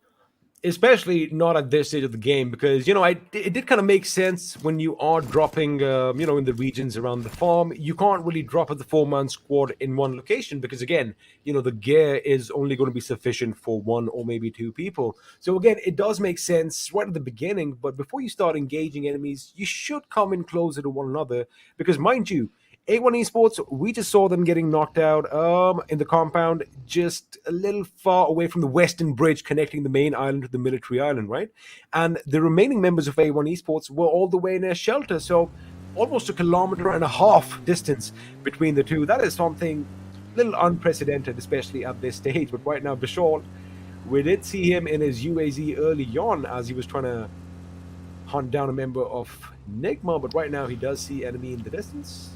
Especially not at this stage of the game, because, you know, it did kind of make sense when you are dropping, you know, in the regions around the farm. You can't really drop at the 4-man squad in one location because, again, you know, the gear is only going to be sufficient for 1 or maybe 2 people. So, again, it does make sense right at the beginning, but before you start engaging enemies, you should come in closer to one another because, mind you, A1 Esports, we just saw them getting knocked out in the compound just a little far away from the western bridge connecting the main island to the military island, right? And the remaining members of A1 Esports were all the way in their shelter, so almost 1.5 kilometers distance between the two. That is something a little unprecedented, especially at this stage. But right now, Bishal, we did see him in his UAZ early on as he was trying to hunt down a member of Nigma, but right now he does see enemy in the distance.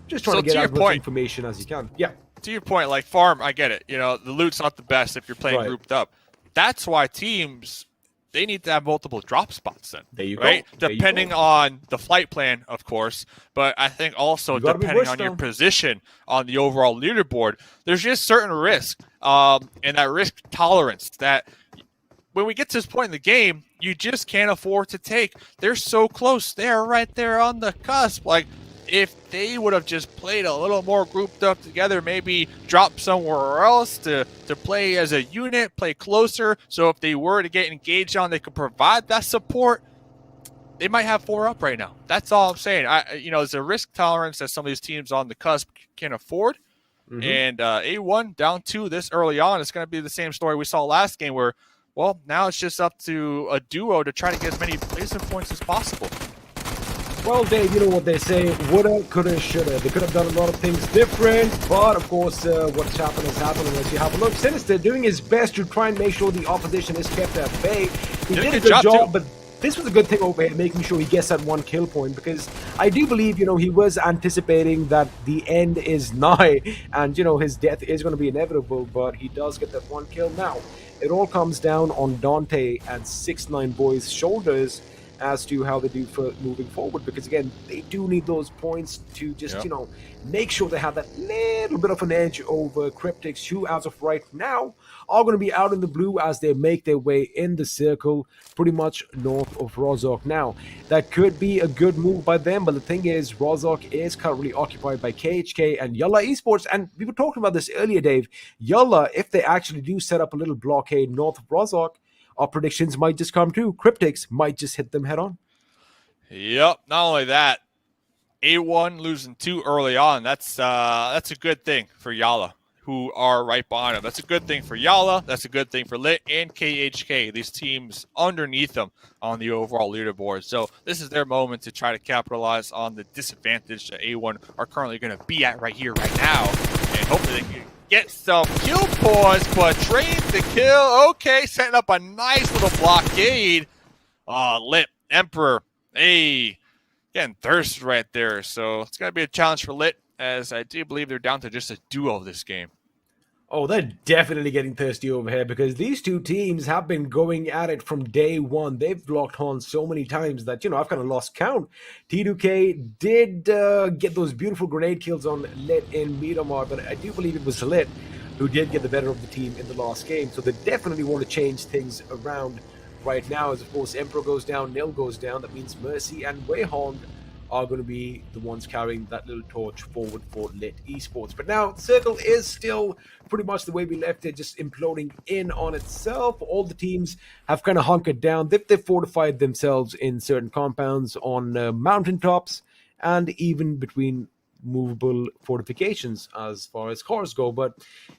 Just trying to get as much information as you can. Yeah. To your point, like farm, I get it. You know, the loot's not the best if you're playing grouped up. That's why teams, they need to have multiple drop spots then. There you go. There depending on the flight plan, of course, but I think also depending on your position on the overall leaderboard, there's just certain risk and that risk tolerance that when we get to this point in the game, you just can't afford to take. They're so close. They're right there on the cusp. Like, if they would have just played a little more grouped up together, maybe drop somewhere else to play as a unit, play closer, so if they were to get engaged on, they could provide that support, they might have 4 up right now. That's all I'm saying. You know, there's a risk tolerance that some of these teams on the cusp can afford. And A1 down 2 this early on, it's going to be the same story we saw last game where, well, now it's just up to a duo to try to get as many placement points as possible. Well, Dave, you know what they say, woulda, coulda, shoulda. They could have done a lot of things different, but of course, what's happened has happened. And as you have a look, Sinister doing his best to try and make sure the opposition is kept at bay. He did a good job, but this was a good thing over here, making sure he gets that 1 kill point, because I do believe, you know, he was anticipating that the end is nigh, and, you know, his death is going to be inevitable, but he does get that 1 kill. Now, it all comes down on Dante and 6ix9ine Boy's shoulders, as to how they do for moving forward, because again, they do need those points to just make sure they have that little bit of an edge over Cryptics, who as of right now are going to be out in the blue as they make their way in the circle pretty much north of Rozhok. Now that could be a good move by them, but the thing is, Rozhok is currently occupied by KHK and YALLA Esports, and we were talking about this earlier, Dave. YALLA, if they actually do set up a little blockade north of Rozhok, our predictions might just come true. Cryptics might just hit them head on. Yep. Not only that, A1 losing 2 early on. That's a good thing for YALLA, who are right behind them. That's a good thing for YALLA. That's a good thing for Lit and KHK, these teams underneath them on the overall leaderboard. So this is their moment to try to capitalize on the disadvantage that A1 are currently going to be at right here, right now. And hopefully they can get some kill points, but Train the kill. Okay, setting up a nice little blockade. Lit, Emperor, hey, getting thirsted right there. So it's going to be a challenge for Lit, as I do believe they're down to just a duo this game. Oh, they're definitely getting thirsty over here, because these two teams have been going at it from day one. They've locked horns so many times that, I've kind of lost count. T2K did get those beautiful grenade kills on Lit in Miramar, but I do believe it was Lit who did get the better of the team in the last game. So they definitely want to change things around right now, as of course Emperor goes down, Nil goes down. That means Mercy and Weihong are going to be the ones carrying that little torch forward for Lit Esports. But now Circle is still pretty much the way we left it, just imploding in on itself. All the teams have kind of hunkered down. They've fortified themselves in certain compounds on mountaintops, and even between movable fortifications as far as cores go. But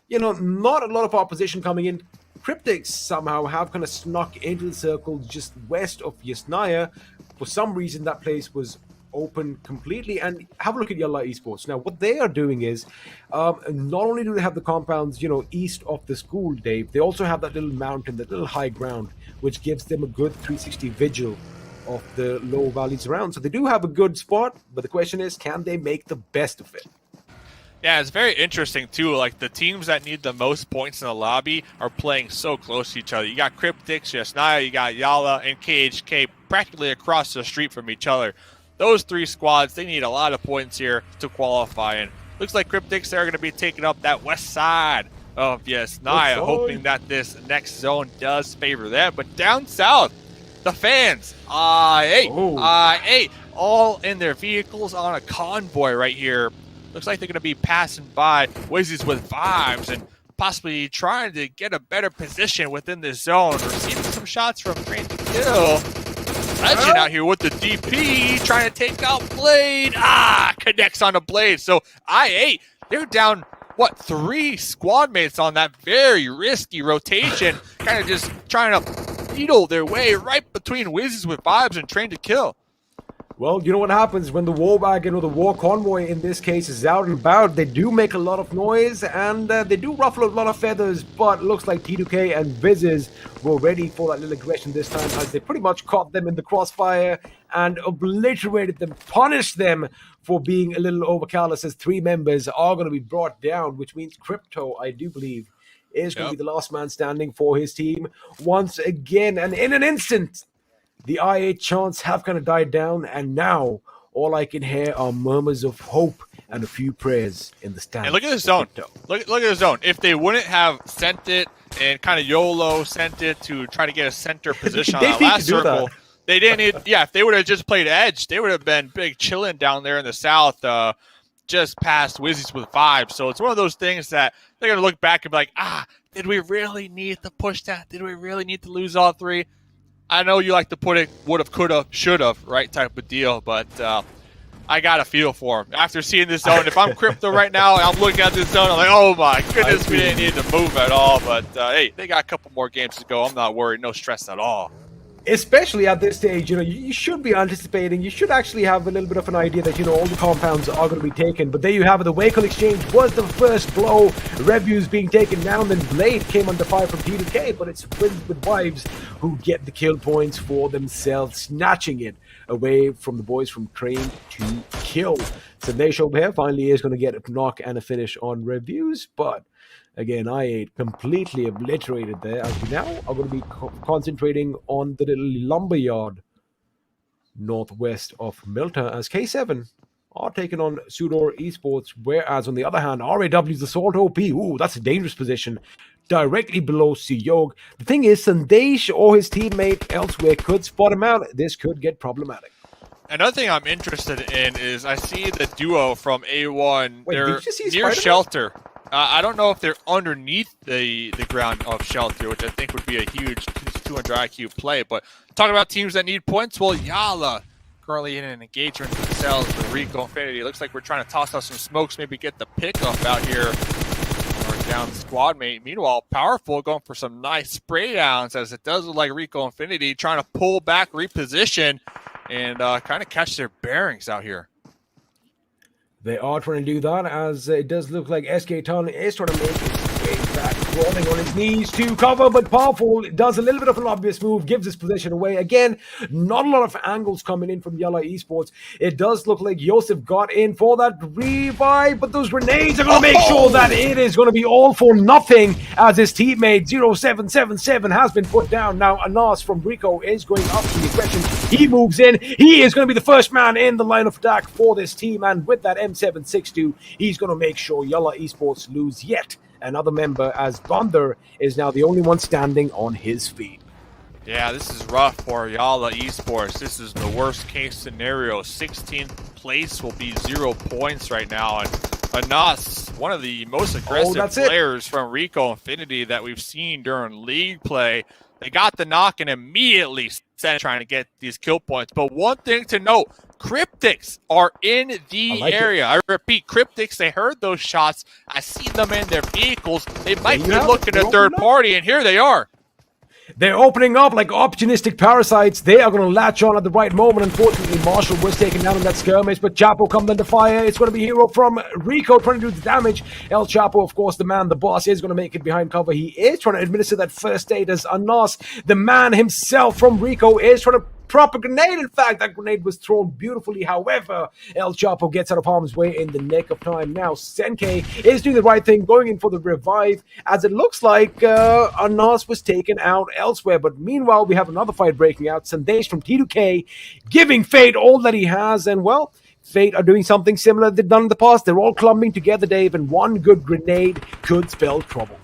not a lot of opposition coming in. Cryptics somehow have kind of snuck into the circle just west of Yasnaya. For some reason, that place was open completely. And have a look at YALLA Esports. Now, what they are doing is, not only do they have the compounds, east of the school, Dave, they also have that little mountain, that little high ground, which gives them a good 360 vigil of the low valleys around. So they do have a good spot, but the question is, can they make the best of it? Yeah, it's very interesting, too. Like, the teams that need the most points in the lobby are playing so close to each other. You got Cryptics, Yasnaya, you got YALLA, and KHK practically across the street from each other. Those three squads, they need a lot of points here to qualify. And looks like Cryptics are going to be taking up that west side of Yasnaya, hoping that this next zone does favor them. But down south, the fans, I8, all in their vehicles on a convoy right here. Looks like they're going to be passing by Wizzes with vibes and possibly trying to get a better position within this zone. Receiving some shots from Train to Kill. Legend out here with the DP, trying to take out Blade. Connects on a Blade. So I8, they're down, 3 squad mates on that very risky rotation. Kind of just trying to needle their way right between Wizzes with vibes and Train to Kill. Well, you know what happens when the war wagon, or the war convoy in this case, is out and about. They do make a lot of noise, and they do ruffle a lot of feathers, but it looks like T2K and Wizzes were ready for that little aggression this time, as they pretty much caught them in the crossfire and obliterated them, punished them for being a little overcallous, as 3 members are going to be brought down, which means Crypto, I do believe, is going to be the last man standing for his team once again. And in an instant, the I8 chants have kind of died down, and now all I can hear are murmurs of hope and a few prayers in the stands. And look at the zone. Look at the zone. If they wouldn't have sent it and kind of YOLO sent it to try to get a center position on that last circle, they didn't need, if they would have just played edge, they would have been big chilling down there in the south, just past Wizzes with vibes. So it's one of those things that they're going to look back and be like, did we really need to push that? Did we really need to lose all 3? I know you like to put it would've, could've, should've, right type of deal, but I got a feel for him. After seeing this zone, if I'm Crypto right now and I'm looking at this zone, I'm like, oh my goodness, we didn't need to move at all. But hey, they got a couple more games to go. I'm not worried. No stress at all. Especially at this stage, you should be anticipating, you should actually have a little bit of an idea that, all the compounds are going to be taken. But there you have it, the vehicle exchange was the first blow. Reviews being taken now, and then Blade came under fire from T2K, but it's Wizzes with vibes who get the kill points for themselves, snatching it away from the boys from Train to Kill. So Nash over here finally is going to get a knock and a finish on Reviews, but again, I8 completely obliterated there, as we now are going to be concentrating on the little lumberyard northwest of Milta, as K7 are taking on SUDOR Esports, whereas on the other hand, RAW's Assault OP, ooh, that's a dangerous position, directly below Siyog. The thing is, Sandesh or his teammate elsewhere could spot him out. This could get problematic. Another thing I'm interested in is I see the duo from A1. Wait, they're did you see near Spider-Man? shelter. I don't know if they're underneath the ground of shelter, which I think would be a huge 200 IQ play. But talking about teams that need points, well, YALLA currently in an engagement themselves with Rico Infinity. It looks like we're trying to toss out some smokes, maybe get the pickup out here. Or down squad mate. Meanwhile, Powerful going for some nice spray downs, as it does look like Rico Infinity trying to pull back, reposition, and kind of catch their bearings out here. They are trying to do that, as it does look like SK Ton is trying to make his way back, crawling on his knees to cover, but Powerful does a little bit of an obvious move, gives his position away. Again, not a lot of angles coming in from YALLA Esports. It does look like Yosef got in for that revive, but those grenades are going to make sure that it is going to be all for nothing, as his teammate 0777 has been put down. Now, Anas from Rico is going up to the aggression. He moves in. He is going to be the first man in the line of attack for this team, and with that M762, he's going to make sure YALLA Esports lose yet another member, as Bonder is now the only one standing on his feet. Yeah, this is rough for YALLA Esports. This is the worst case scenario. 16th place will be 0 points right now. And Anas, one of the most aggressive players from Rico Infinity that we've seen during league play. They got the knock and immediately set trying to get these kill points. But one thing to note, Cryptics are in the area. I repeat, Cryptics, they heard those shots. I see them in their vehicles. They might be looking at third party, and here they are. They're opening up like opportunistic parasites. They are going to latch on at the right moment. Unfortunately, Marshall was taken down in that skirmish, but Chapo comes under fire. It's going to be Hero from Rico trying to do the damage. El Chapo, of course, the man, the boss, is going to make it behind cover. He is trying to administer that first aid, as Anas, the man himself from Rico, is trying to prop a grenade. In fact, that grenade was thrown beautifully. However, El Chapo gets out of harm's way in the nick of time. Now, Senke is doing the right thing, going in for the revive, as it looks like Anas was taken out elsewhere. But meanwhile, we have another fight breaking out. Sandesh from T2K giving Fate all that he has, and well, Fate are doing something similar they've done in the past. They're all clumping together, Dave, and one good grenade could spell trouble.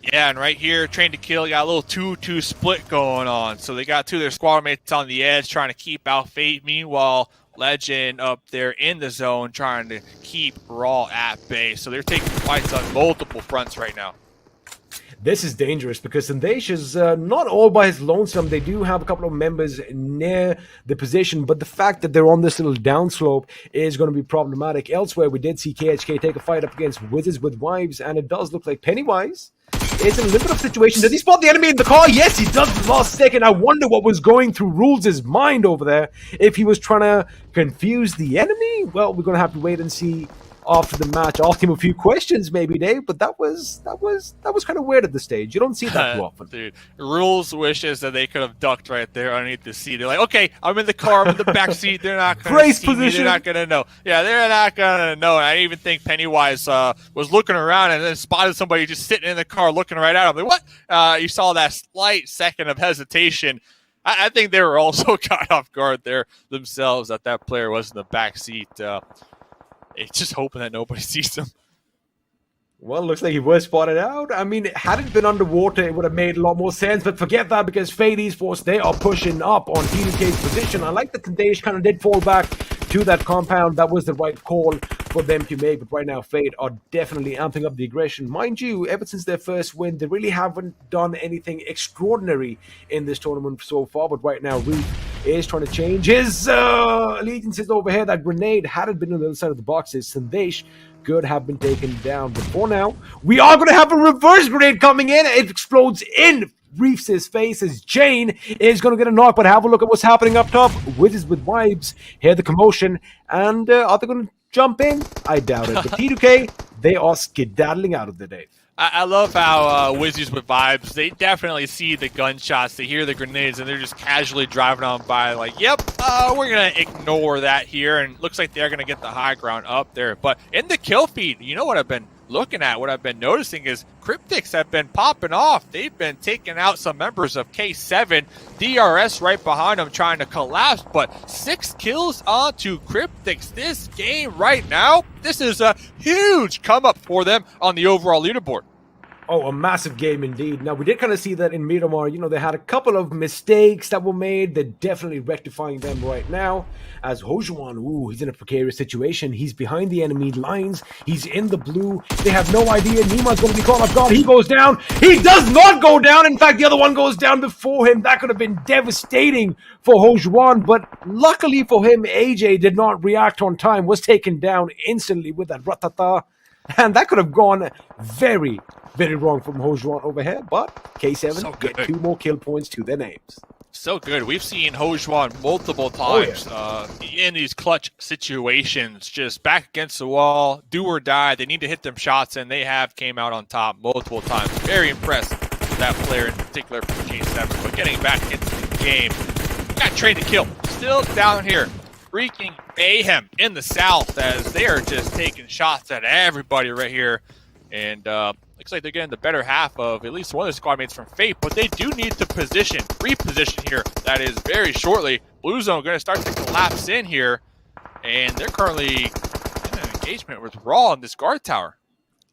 Yeah, and right here, Train to Kill, got a little 2-2 split going on. So they got two of their squad mates on the edge trying to keep out Fate. Meanwhile, Legend up there in the zone trying to keep Raw at bay. So they're taking fights on multiple fronts right now. This is dangerous because Sandesh is not all by his lonesome. They do have a couple of members near the position, but the fact that they're on this little downslope is going to be problematic. Elsewhere, we did see KHK take a fight up against Wizzes with Wives, and it does look like Pennywise is in a little bit of situation. Does he spot the enemy in the car? Yes, he does the last second. I wonder what was going through Rules' mind over there. If he was trying to confuse the enemy? Well, we're going to have to wait and see after the match. Ask him a few questions, maybe, Dave, but that was kind of weird at this stage. You don't see that too often. Dude, Rules wishes that they could have ducked right there underneath the seat. They're like, okay, I'm in the car, I'm in the back seat. They're not going to see me. They're not going to know. Yeah, they're not going to know. And I even think Pennywise was looking around and then spotted somebody just sitting in the car looking right at him. Like, what? You saw that slight second of hesitation. I think they were also caught off guard there themselves that that player was in the back seat. It's just hoping that nobody sees them. Well, looks like he was spotted out. I mean, had it been underwater, it would have made a lot more sense. But forget that, because Fate Esports, they are pushing up on T2K's position. I like that Tandesh kind of did fall back to that compound. That was the right call for them to make. But right now, Fate are definitely amping up the aggression. Mind you, ever since their first win, they really haven't done anything extraordinary in this tournament so far. But right now, Reef is trying to change his allegiances over here. That grenade, had it been on the other side of the boxes, Sandesh could have been taken down. But for now, we are going to have a reverse grenade coming in. It explodes in Reef's face as Jane is going to get a knock. But have a look at what's happening up top. Wizzes with Wives, hear the commotion, and are they going to jump in? I doubt it. But T2K, they are skedaddling out of the day. I love how Wizzes with Vibes, they definitely see the gunshots, they hear the grenades, and they're just casually driving on by like, yep, we're going to ignore that here. And it looks like they're going to get the high ground up there. But in the kill feed, you know what I've been looking at, what I've been noticing is Cryptics have been popping off. They've been taking out some members of K7. DRS right behind them trying to collapse, but 6 kills onto Cryptics this game right now. This is a huge come up for them on the overall leaderboard. Oh, a massive game indeed. Now, we did kind of see that in Miramar. You know, they had a couple of mistakes that were made. They're definitely rectifying them right now. As Hojuan, he's in a precarious situation. He's behind the enemy lines. He's in the blue. They have no idea. Nima's going to be caught off guard. He goes down. He does not go down. In fact, the other one goes down before him. That could have been devastating for Hojuan. But luckily for him, AJ did not react on time. Was taken down instantly with that ratata. And that could have gone very wrong from Hojuan over here, but K7 get 2 more kill points to their names. So good. We've seen Hojuan multiple times in these clutch situations, just back against the wall, do or die. They need to hit them shots, and they have came out on top multiple times. Very impressed with that player in particular from K7, but getting back into the game. Got trained to kill. Still down here. Freaking mayhem in the south as they are just taking shots at everybody right here. And looks like they're getting the better half of at least one of the squad mates from Fate, but they do need to reposition here. That is very shortly. Blue Zone going to start to collapse in here, and they're currently in an engagement with Raw in this guard tower.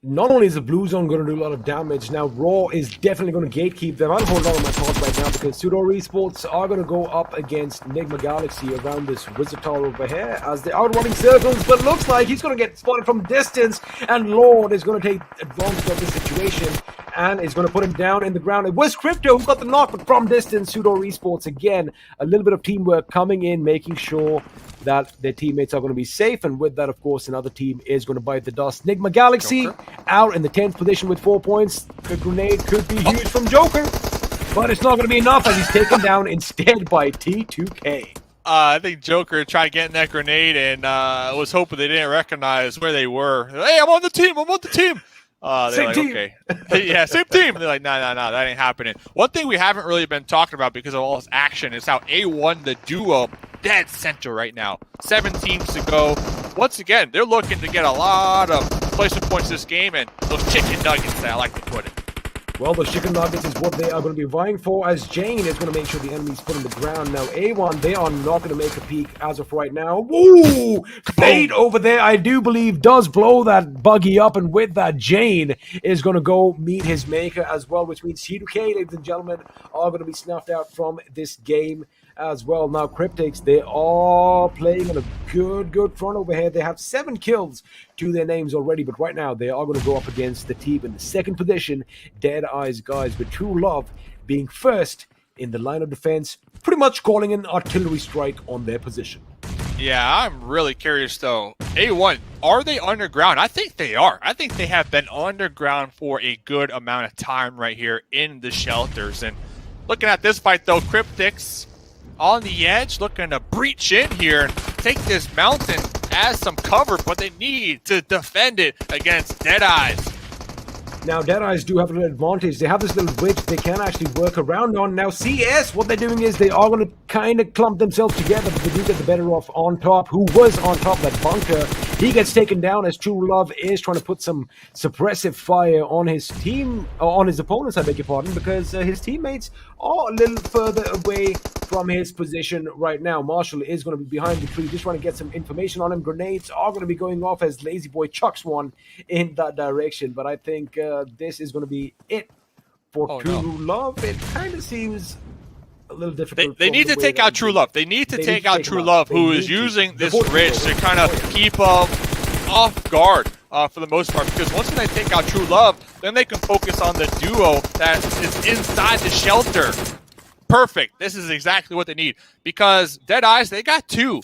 Not only is the Blue Zone going to do a lot of damage, now Raw is definitely going to gatekeep them. I'll hold on to my thoughts right now because SUDOR Esports are going to go up against Enigma Galaxy around this Wizard Tower over here as they're out running circles, but looks like he's going to get spotted from distance, and Lord is going to take advantage of the situation and is going to put him down in the ground. It was Crypto who got the knock, but from distance, SUDOR Esports again, a little bit of teamwork coming in, making sure that their teammates are going to be safe, and with that, of course, another team is going to bite the dust. Enigma Galaxy Joker out in the 10th position with 4 points. The grenade could be huge from Joker, but it's not going to be enough as he's taken down instead by T2K. I think Joker tried getting that grenade and was hoping they didn't recognize where they were. Hey, I'm on the team. I'm on the team. They're Same like, team. okay. Yeah, same team. They're like, no, that ain't happening. One thing we haven't really been talking about because of all this action is how A1, the duo, dead center right now. 7 teams to go. Once again, they're looking to get a lot of placement points this game, and those chicken nuggets that I like to put it. Well, those chicken nuggets is what they are going to be vying for, as Jane is going to make sure the enemy's put on the ground. Now, A1, they are not going to make a peek as of right now. Woo! Fade over there, I do believe, does blow that buggy up, and with that, Jane is going to go meet his maker as well, which means T2K, ladies and gentlemen, are going to be snuffed out from this game as well. Now, Cryptics, they are playing on a good front over here. They have 7 kills to their names already, but right now they are going to go up against the team in the 2nd position, Dead Eyes guys, with True Love being first in the line of defense, pretty much calling an artillery strike on their position. Yeah, I'm really curious though. A1, are they underground? I think they are. I think they have been underground for a good amount of time right here in the shelters. And looking at this fight though, Cryptics on the edge, looking to breach in here and take this mountain as some cover, but they need to defend it against Dead Eyes. Now, Dead Eyes do have a little advantage. They have this little bridge they can actually work around on. Now, CS, what they're doing is they are going to kind of clump themselves together, but they do get the better off on top. Who was on top of that bunker? He gets taken down as True Love is trying to put some suppressive fire on his team, or on his opponents, I beg your pardon, because his teammates are a little further away from his position right now. Marshall is going to be behind the tree, just trying to get some information on him. Grenades are going to be going off as Lazy Boy chucks one in that direction, but I think this is going to be it for True Love. It kind of seems a little difficult. They need to take out True Love. They need to take out True Love, who is using this ridge to kind of keep them off guard for the most part, because once they take out True Love, then they can focus on the duo that is inside the shelter. Perfect. This is exactly what they need, because Dead Eyes, they got 2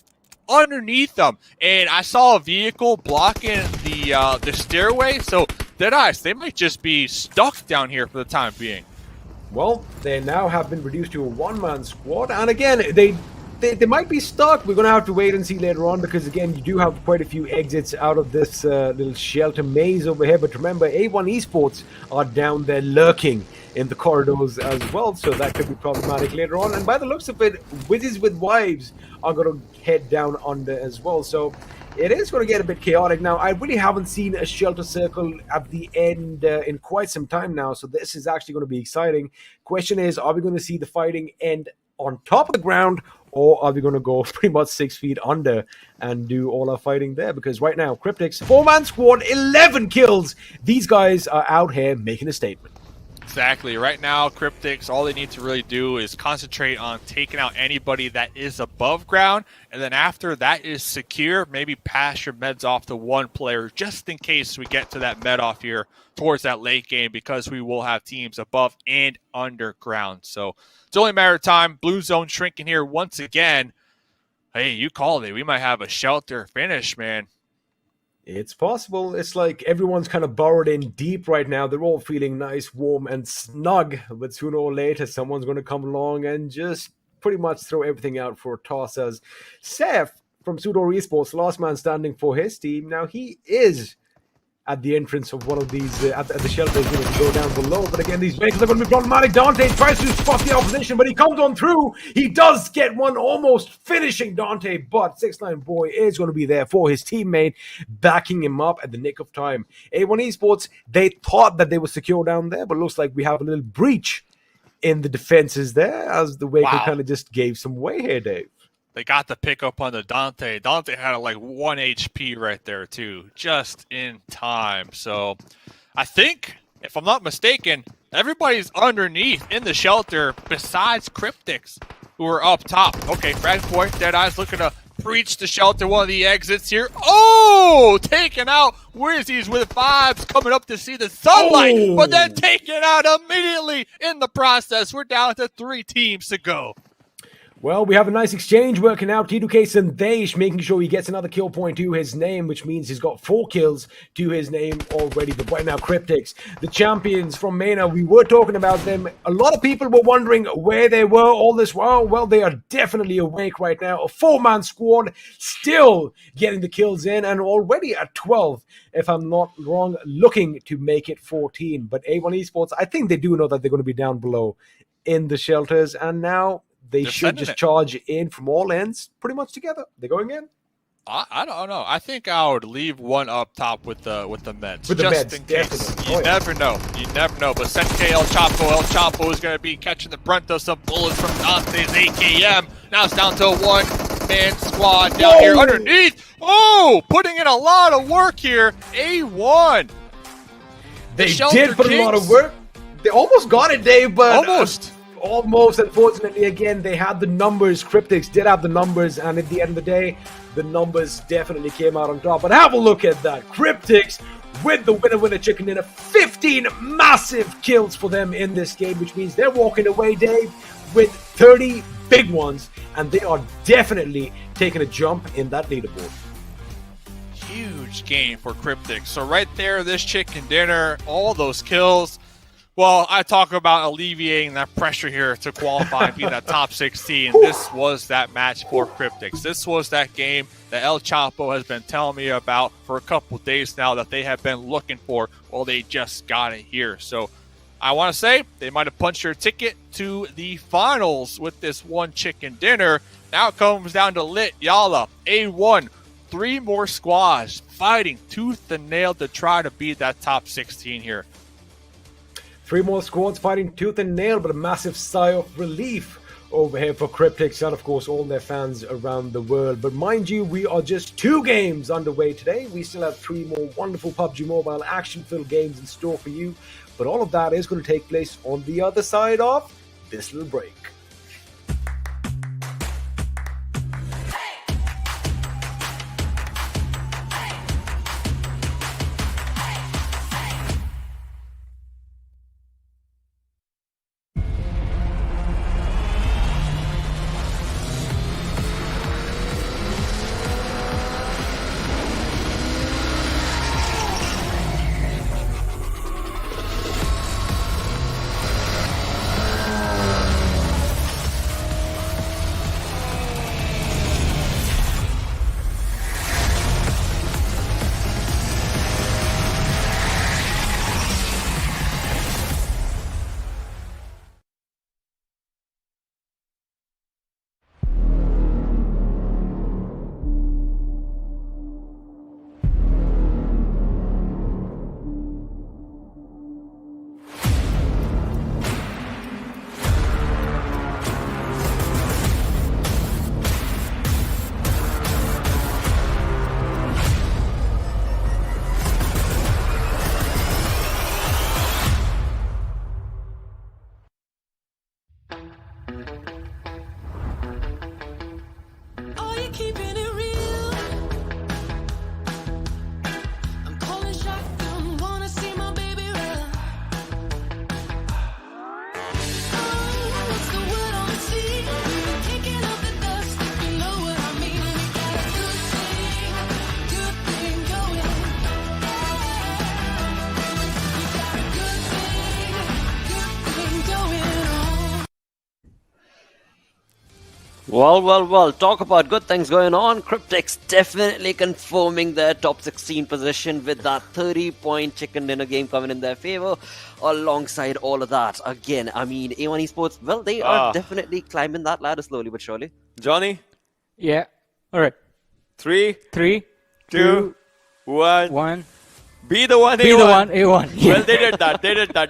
underneath them, and I saw a vehicle blocking the stairway, so Dead Eyes, they might just be stuck down here for the time being. Well, they now have been reduced to a 1-man squad, and again, they they might be stuck. We're going to have to wait and see later on because, again, you do have quite a few exits out of this little shelter maze over here. But remember, A1 Esports are down there lurking in the corridors as well, so that could be problematic later on. And by the looks of it, Wizzes with wives are going to head down under as well. So it is going to get a bit chaotic. Now, I really haven't seen a shelter circle at the end in quite some time now, so this is actually going to be exciting. Question is, are we going to see the fighting end on top of the ground, or are we going to go pretty much 6 feet under and do all our fighting there? Because right now, Cryptics, 4-man squad, 11 kills. These guys are out here making a statement. Exactly. Right now, Cryptics, all they need to really do is concentrate on taking out anybody that is above ground, and then after that is secure, maybe pass your meds off to one player just in case we get to that med off here towards that late game, because we will have teams above and underground. So it's only a matter of time. Blue zone shrinking here once again. Hey, you called it. We might have a shelter finish, man. It's possible. It's like everyone's kind of burrowed in deep right now. They're all feeling nice, warm, and snug. But sooner or later, someone's going to come along and just pretty much throw everything out for a toss. As Seth from SUDOR Esports, last man standing for his team. Now, he is at the entrance of one of these, at the shelters, to go down below. But again, these vehicles are going to be problematic. Dante tries to spot the opposition, but he comes on through. He does get one, almost finishing Dante, but 6ix9ine Boy is going to be there for his teammate, backing him up at the nick of time. A1 Esports, they thought that they were secure down there, but looks like we have a little breach in the defenses there, as the vehicle kind of just gave some way here, Dave. They got the pickup on the Dante. Dante had like 1 HP right there too, just in time. So I think, if I'm not mistaken, everybody's underneath in the shelter besides Cryptics, who are up top. Okay, Fred Boy, Deadeye's looking to breach the shelter, one of the exits here. Oh, taken out. Wizzes with vibes, coming up to see the sunlight, but then taken out immediately in the process. We're down to 3 teams to go. Well, we have a nice exchange working out. T2K Sandesh making sure he gets another kill point to his name, which means he's got 4 kills to his name already. But right now, Cryptics, the champions from MENA, we were talking about them. A lot of people were wondering where they were all this while. Well, they are definitely awake right now. A 4-man squad still getting the kills in, and already at 12, if I'm not wrong, looking to make it 14. But A1 Esports, I think they do know that they're going to be down below in the shelters, and now they should just charge in from all ends pretty much together. They're going in. I don't know. I think I would leave one up top with the meds. With the just meds, in case. definitely. You never know. You never know. But Sente El Chapo is going to be catching the brunt of some bullets from Dante's AKM. Now it's down to a 1-man squad down here underneath. Oh, putting in a lot of work here. A1. They did put a lot of work. They almost got it, Dave, but almost, unfortunately, again, they had the numbers. Cryptics did have the numbers, and at the end of the day, the numbers definitely came out on top. But have a look at that. Cryptics with the winner chicken dinner. 15 massive kills for them in this game, which means they're walking away, Dave, with 30 big ones, and they are definitely taking a jump in that leaderboard. Huge game for Cryptics. So right there, this chicken dinner, all those kills. Well, I talk about alleviating that pressure here to qualify and be that top 16. This was that match for Cryptics. This was that game that El Chapo has been telling me about for a couple days now that they have been looking for. Well, they just got it here. So I want to say they might have punched their ticket to the finals with this one chicken dinner. Now it comes down to Lit, YALLA, A1, 3 more squads fighting tooth and nail to try to beat that top 16 here. 3 more squads fighting tooth and nail, but a massive sigh of relief over here for Cryptics and, of course, all their fans around the world. But mind you, we are just 2 games underway today. We still have 3 more wonderful PUBG Mobile action-filled games in store for you. But all of that is going to take place on the other side of this little break. keeping it real. I'm calling shotgun, wanna see my baby run. Oh, what's the word on the sea? Kicking up the dust, if you know what I mean. We got a good thing going. We got a good thing going on. Well, talk about good things going on. Cryptics definitely confirming their top 16 position with that 30-point chicken dinner game coming in their favor. Alongside all of that, again, I mean, A1 Esports, well, they are definitely climbing that ladder slowly but surely. Johnny, Yeah. All right. 3, 3, 2, 1. 1. Be the one, Be the A1. one, A1. Yeah. Well, they did that.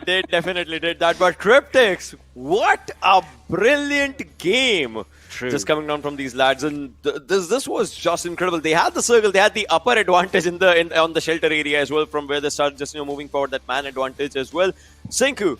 They definitely did that. But Cryptics, what a brilliant game. True. Just coming down from these lads, and this was just incredible. They had the circle, they had the upper advantage on the shelter area as well, from where they started just moving forward, that man advantage as well. Senku,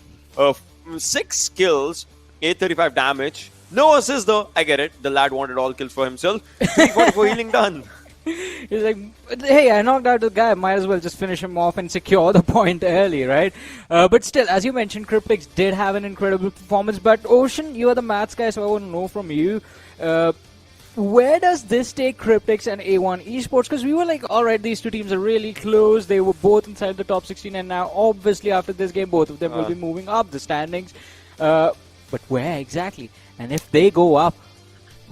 6 kills, 835 damage, no assist though. I get it. The lad wanted all kills for himself. 344 healing done. He's like, hey, I knocked out the guy. Might as well just finish him off and secure the point early, right? But still, as you mentioned, Cryptics did have an incredible performance. But Ocean, you are the maths guy, so I want to know from you, where does this take Cryptics and A1 Esports? Because we were like, all right, these two teams are really close. They were both inside the top 16, and now, obviously, after this game, both of them will be moving up the standings. But where exactly? And if they go up,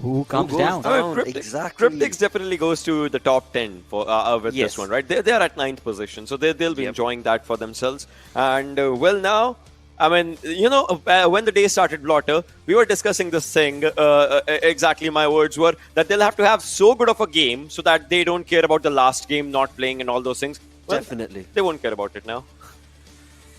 who comes down? Cryptics definitely goes to the top 10 for with this one, right? They are at 9th position, so they'll be enjoying that for themselves. And well, now, I mean, you know, when the day started, Blotter, we were discussing this thing. Exactly, my words were that they'll have to have so good of a game so that they don't care about the last game not playing and all those things. Well, definitely, they won't care about it now.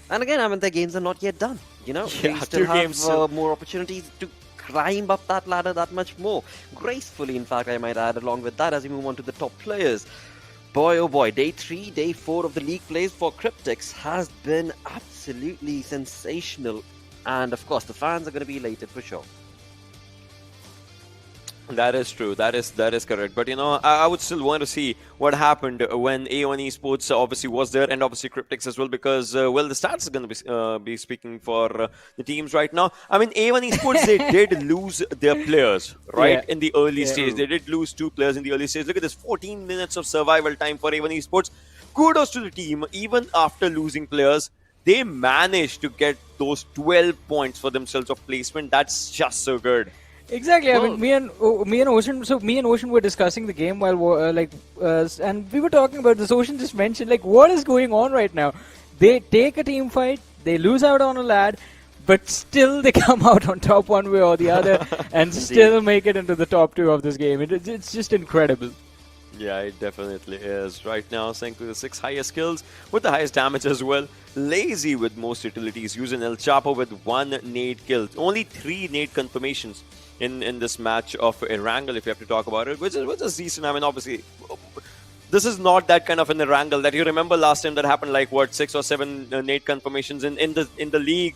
And again, I mean, their games are not yet done. You know, they still have more opportunities to climb up that ladder that much more gracefully, in fact, I might add, along with that, as we move on to the top players. Boy, oh boy, day 3, day 4 of the league plays for Cryptics has been absolutely sensational, and of course the fans are going to be elated for sure. That is true. That is correct. But you know, I would still want to see what happened when A1 Esports obviously was there, and obviously Cryptics as well, because well, the stats are going to be speaking for the teams right now. I mean, A1 Esports, they did lose their players right in the early stage. They did lose 2 players in the early stage. Look at this, 14 minutes of survival time for A1 Esports. Kudos to the team. Even after losing players, they managed to get those 12 points for themselves of placement. That's just so good. Exactly. I mean, me and Ocean. So me and Ocean were discussing the game while and we were talking about this. Ocean just mentioned like, what is going on right now? They take a team fight, they lose out on a lad, but still they come out on top one way or the other, and still make it into the top 2 of this game. It's just incredible. Yeah, it definitely is. Right now, Senku the 6 highest kills with the highest damage as well. Lazy with most utilities, using El Chapo with 1 nade kill. Only 3 nade confirmations in this match of Erangel, if you have to talk about it, which is decent. I mean, obviously, this is not that kind of an Erangel that you remember last time that happened, like what, 6 or 7 nade confirmations in the league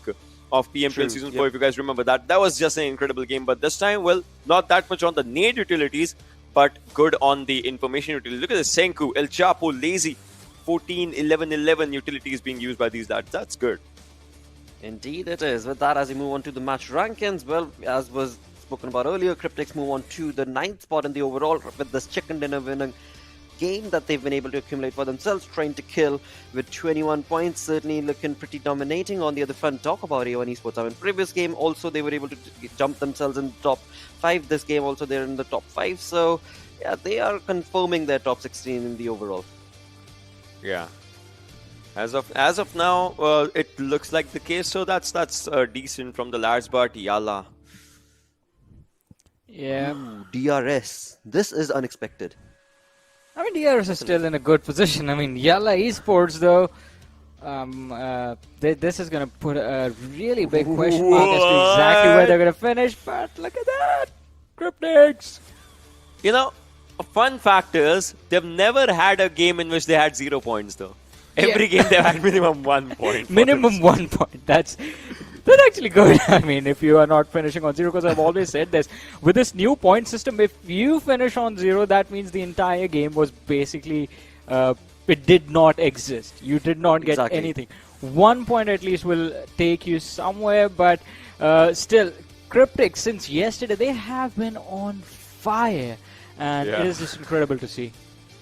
of PMPL Season 4, if you guys remember that. That was just an incredible game, but this time, well, not that much on the nade utilities, but good on the information utility. Look at this, Senku, El Chapo, Lazy, 14, 11, 11 utilities being used by these lads. That's good. Indeed it is. With that, as we move on to the match rankings, well, as was spoken about earlier, Cryptics move on to the 9th spot in the overall with this chicken dinner winning game that they've been able to accumulate for themselves, trying to kill with 21 points, certainly looking pretty dominating. On the other front, talk about A1 Esports. I mean, previous game also they were able to jump themselves in the top 5. This game also they're in the top 5. So yeah, they are confirming their top 16 in the overall. Yeah. As of now, it looks like the case. So that's decent from the lads, but YALLA. Yeah. Ooh, DRS. This is unexpected. I mean, DRS is still in a good position. I mean, YALLA Esports, though, this is going to put a really big question mark as to exactly where they're going to finish. But look at that. Cryptics. You know, a fun fact is, they've never had a game in which they had 0 points, though. Every game they've had minimum 1 point. Minimum 1 point. That's That's actually good. I mean, if you are not finishing on 0, because I've always said this, with this new point system, if you finish on 0, that means the entire game was basically, it did not exist. You did not get anything. 1 point at least will take you somewhere, but still, Cryptics, since yesterday, they have been on fire, and it is just incredible to see.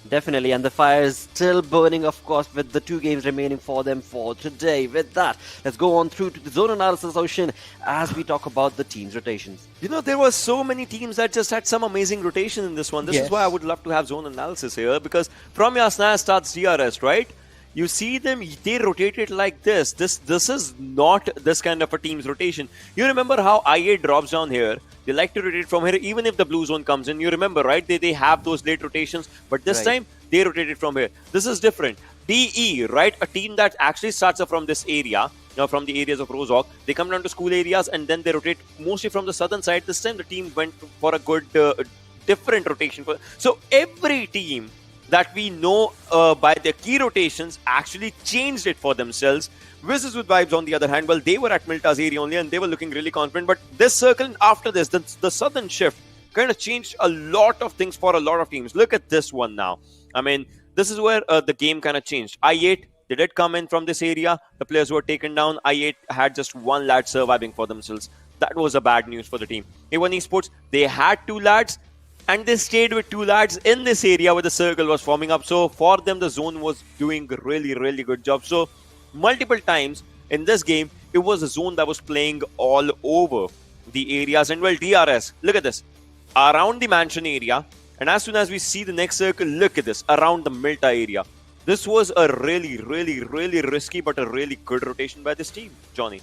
Definitely, and the fire is still burning, of course, with the 2 games remaining for them for today. With that, let's go on through to the zone analysis ocean as we talk about the team's rotations. You know, there were so many teams that just had some amazing rotation in this one. This is why I would love to have zone analysis here, because from Yasna starts DRS, right? You see them, they rotated like this. This is not this kind of a team's rotation. You remember how IA drops down here? They like to rotate from here, even if the blue zone comes in. You remember, right? They have those late rotations, but this time they rotated from here. This is different. DE, right? A team that actually starts up from this area, from the areas of Rozhok. They come down to school areas and then they rotate mostly from the southern side. This time the team went for a good, different rotation. So every team that we know by their key rotations actually changed it for themselves. Wizzes with Vibes, on the other hand, well, they were at Milta's area only and they were looking really confident. But this circle, after this, the southern shift kind of changed a lot of things for a lot of teams. Look at this one now. I mean, this is where the game kind of changed. I8, they did come in from this area. The players were taken down. I8 had just 1 lad surviving for themselves. That was a bad news for the team. A1 Esports, they had 2 lads. And they stayed with 2 lads in this area where the circle was forming up. So for them, the zone was doing really, really good job. So multiple times in this game, it was a zone that was playing all over the areas. And well, DRS, look at this. Around the mansion area. And as soon as we see the next circle, look at this. Around the Milta area. This was a really, really, really risky but a really good rotation by this team, Johnny.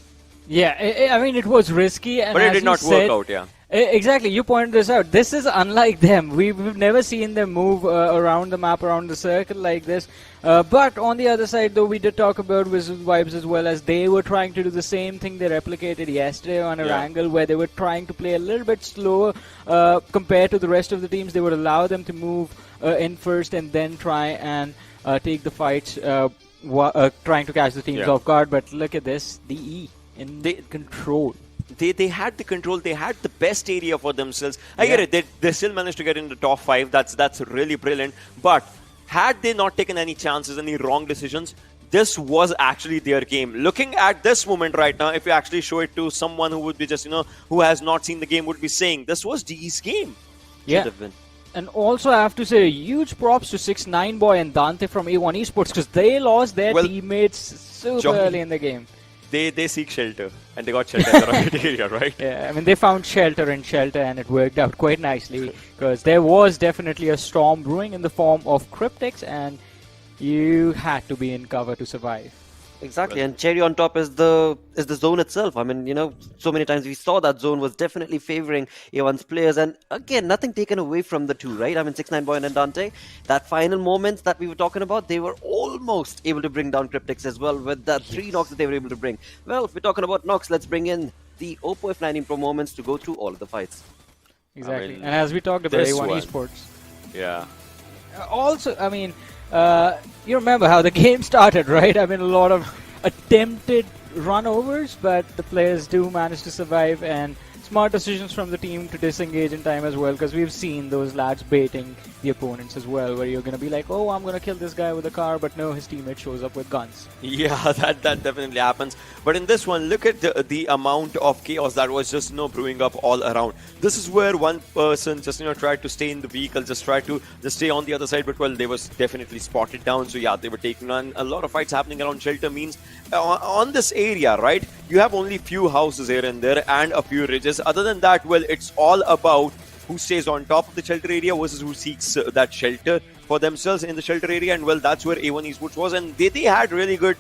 Yeah, I mean, it was risky. And but it did not work out, yeah. Exactly, you pointed this out. This is unlike them. We've never seen them move around the map, around the circle like this. But on the other side, though, we did talk about Wizzes Vibes as well, as they were trying to do the same thing they replicated yesterday on Erangel, where they were trying to play a little bit slower compared to the rest of the teams. They would allow them to move in first and then try and take the fights, trying to catch the teams off guard. But look at this, DE in control. They had the control. They had the best area for themselves. I get it. They still managed to get in the top 5. That's really brilliant. But had they not taken any chances, any wrong decisions, this was actually their game. Looking at this moment right now, if you actually show it to someone who would be just, who has not seen the game, would be saying this was DE's game. Yeah. And also, I have to say, huge props to 6ix9ine Boy and Dante from A1 Esports, because they lost their teammates super early in the game. They seek shelter, and they got shelter in the right area, right? Yeah, I mean, they found shelter in shelter, and it worked out quite nicely, because there was definitely a storm brewing in the form of Cryptics, and you had to be in cover to survive. Exactly, and cherry on top is the zone itself. I mean, so many times we saw that zone was definitely favoring A1's players, and again, nothing taken away from the 2, right? I mean, 6ix9ine Boy and Dante, that final moments that we were talking about, they were almost able to bring down Cryptics as well with that 3 knocks that they were able to bring. Well, if we're talking about knocks, let's bring in the Oppo F19 Pro moments to go through all of the fights. Exactly, and as we talked about A1 Esports. Yeah. Also, I mean, you remember how the game started, right? I mean, a lot of attempted runovers, but the players do manage to survive, and smart decisions from the team to disengage in time as well, because we've seen those lads baiting the opponents as well, where you're going to be like, oh, I'm going to kill this guy with a car, but no, his teammate shows up with guns. Yeah, that definitely happens. But in this one, look at the amount of chaos that was just brewing up all around. This is where one person just tried to stay in the vehicle, just tried to just stay on the other side, but well, they was definitely spotted down. So yeah, they were taking on a lot of fights happening around shelter. Means on this area, right, you have only few houses here and there and a few ridges. Other than that, well, it's all about who stays on top of the shelter area versus who seeks that shelter for themselves in the shelter area. And well, that's where A1 Esports was, and they had really good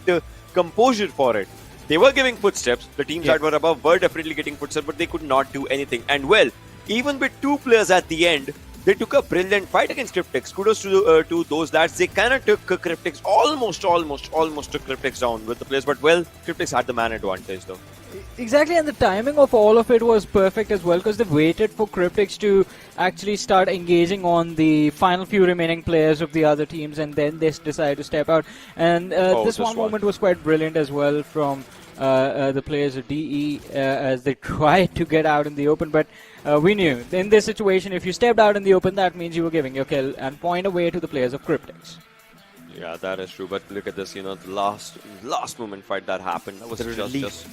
composure for it. They were giving footsteps. The teams that were above were definitely getting footsteps, but they could not do anything. And well, even with 2 players at the end, they took a brilliant fight against Cryptics. Kudos to those lads. They kind of took Cryptics, almost took Cryptics down with the players. But well, Cryptics had the man advantage though. Exactly, and the timing of all of it was perfect as well, because they waited for Cryptics to actually start engaging on the final few remaining players of the other teams, and then they decided to step out. And this one moment was quite brilliant as well from the players of DE as they tried to get out in the open, but we knew in this situation, if you stepped out in the open, that means you were giving your kill and point away to the players of Cryptics. Yeah, that is true. But look at this, the last moment fight that happened. That was just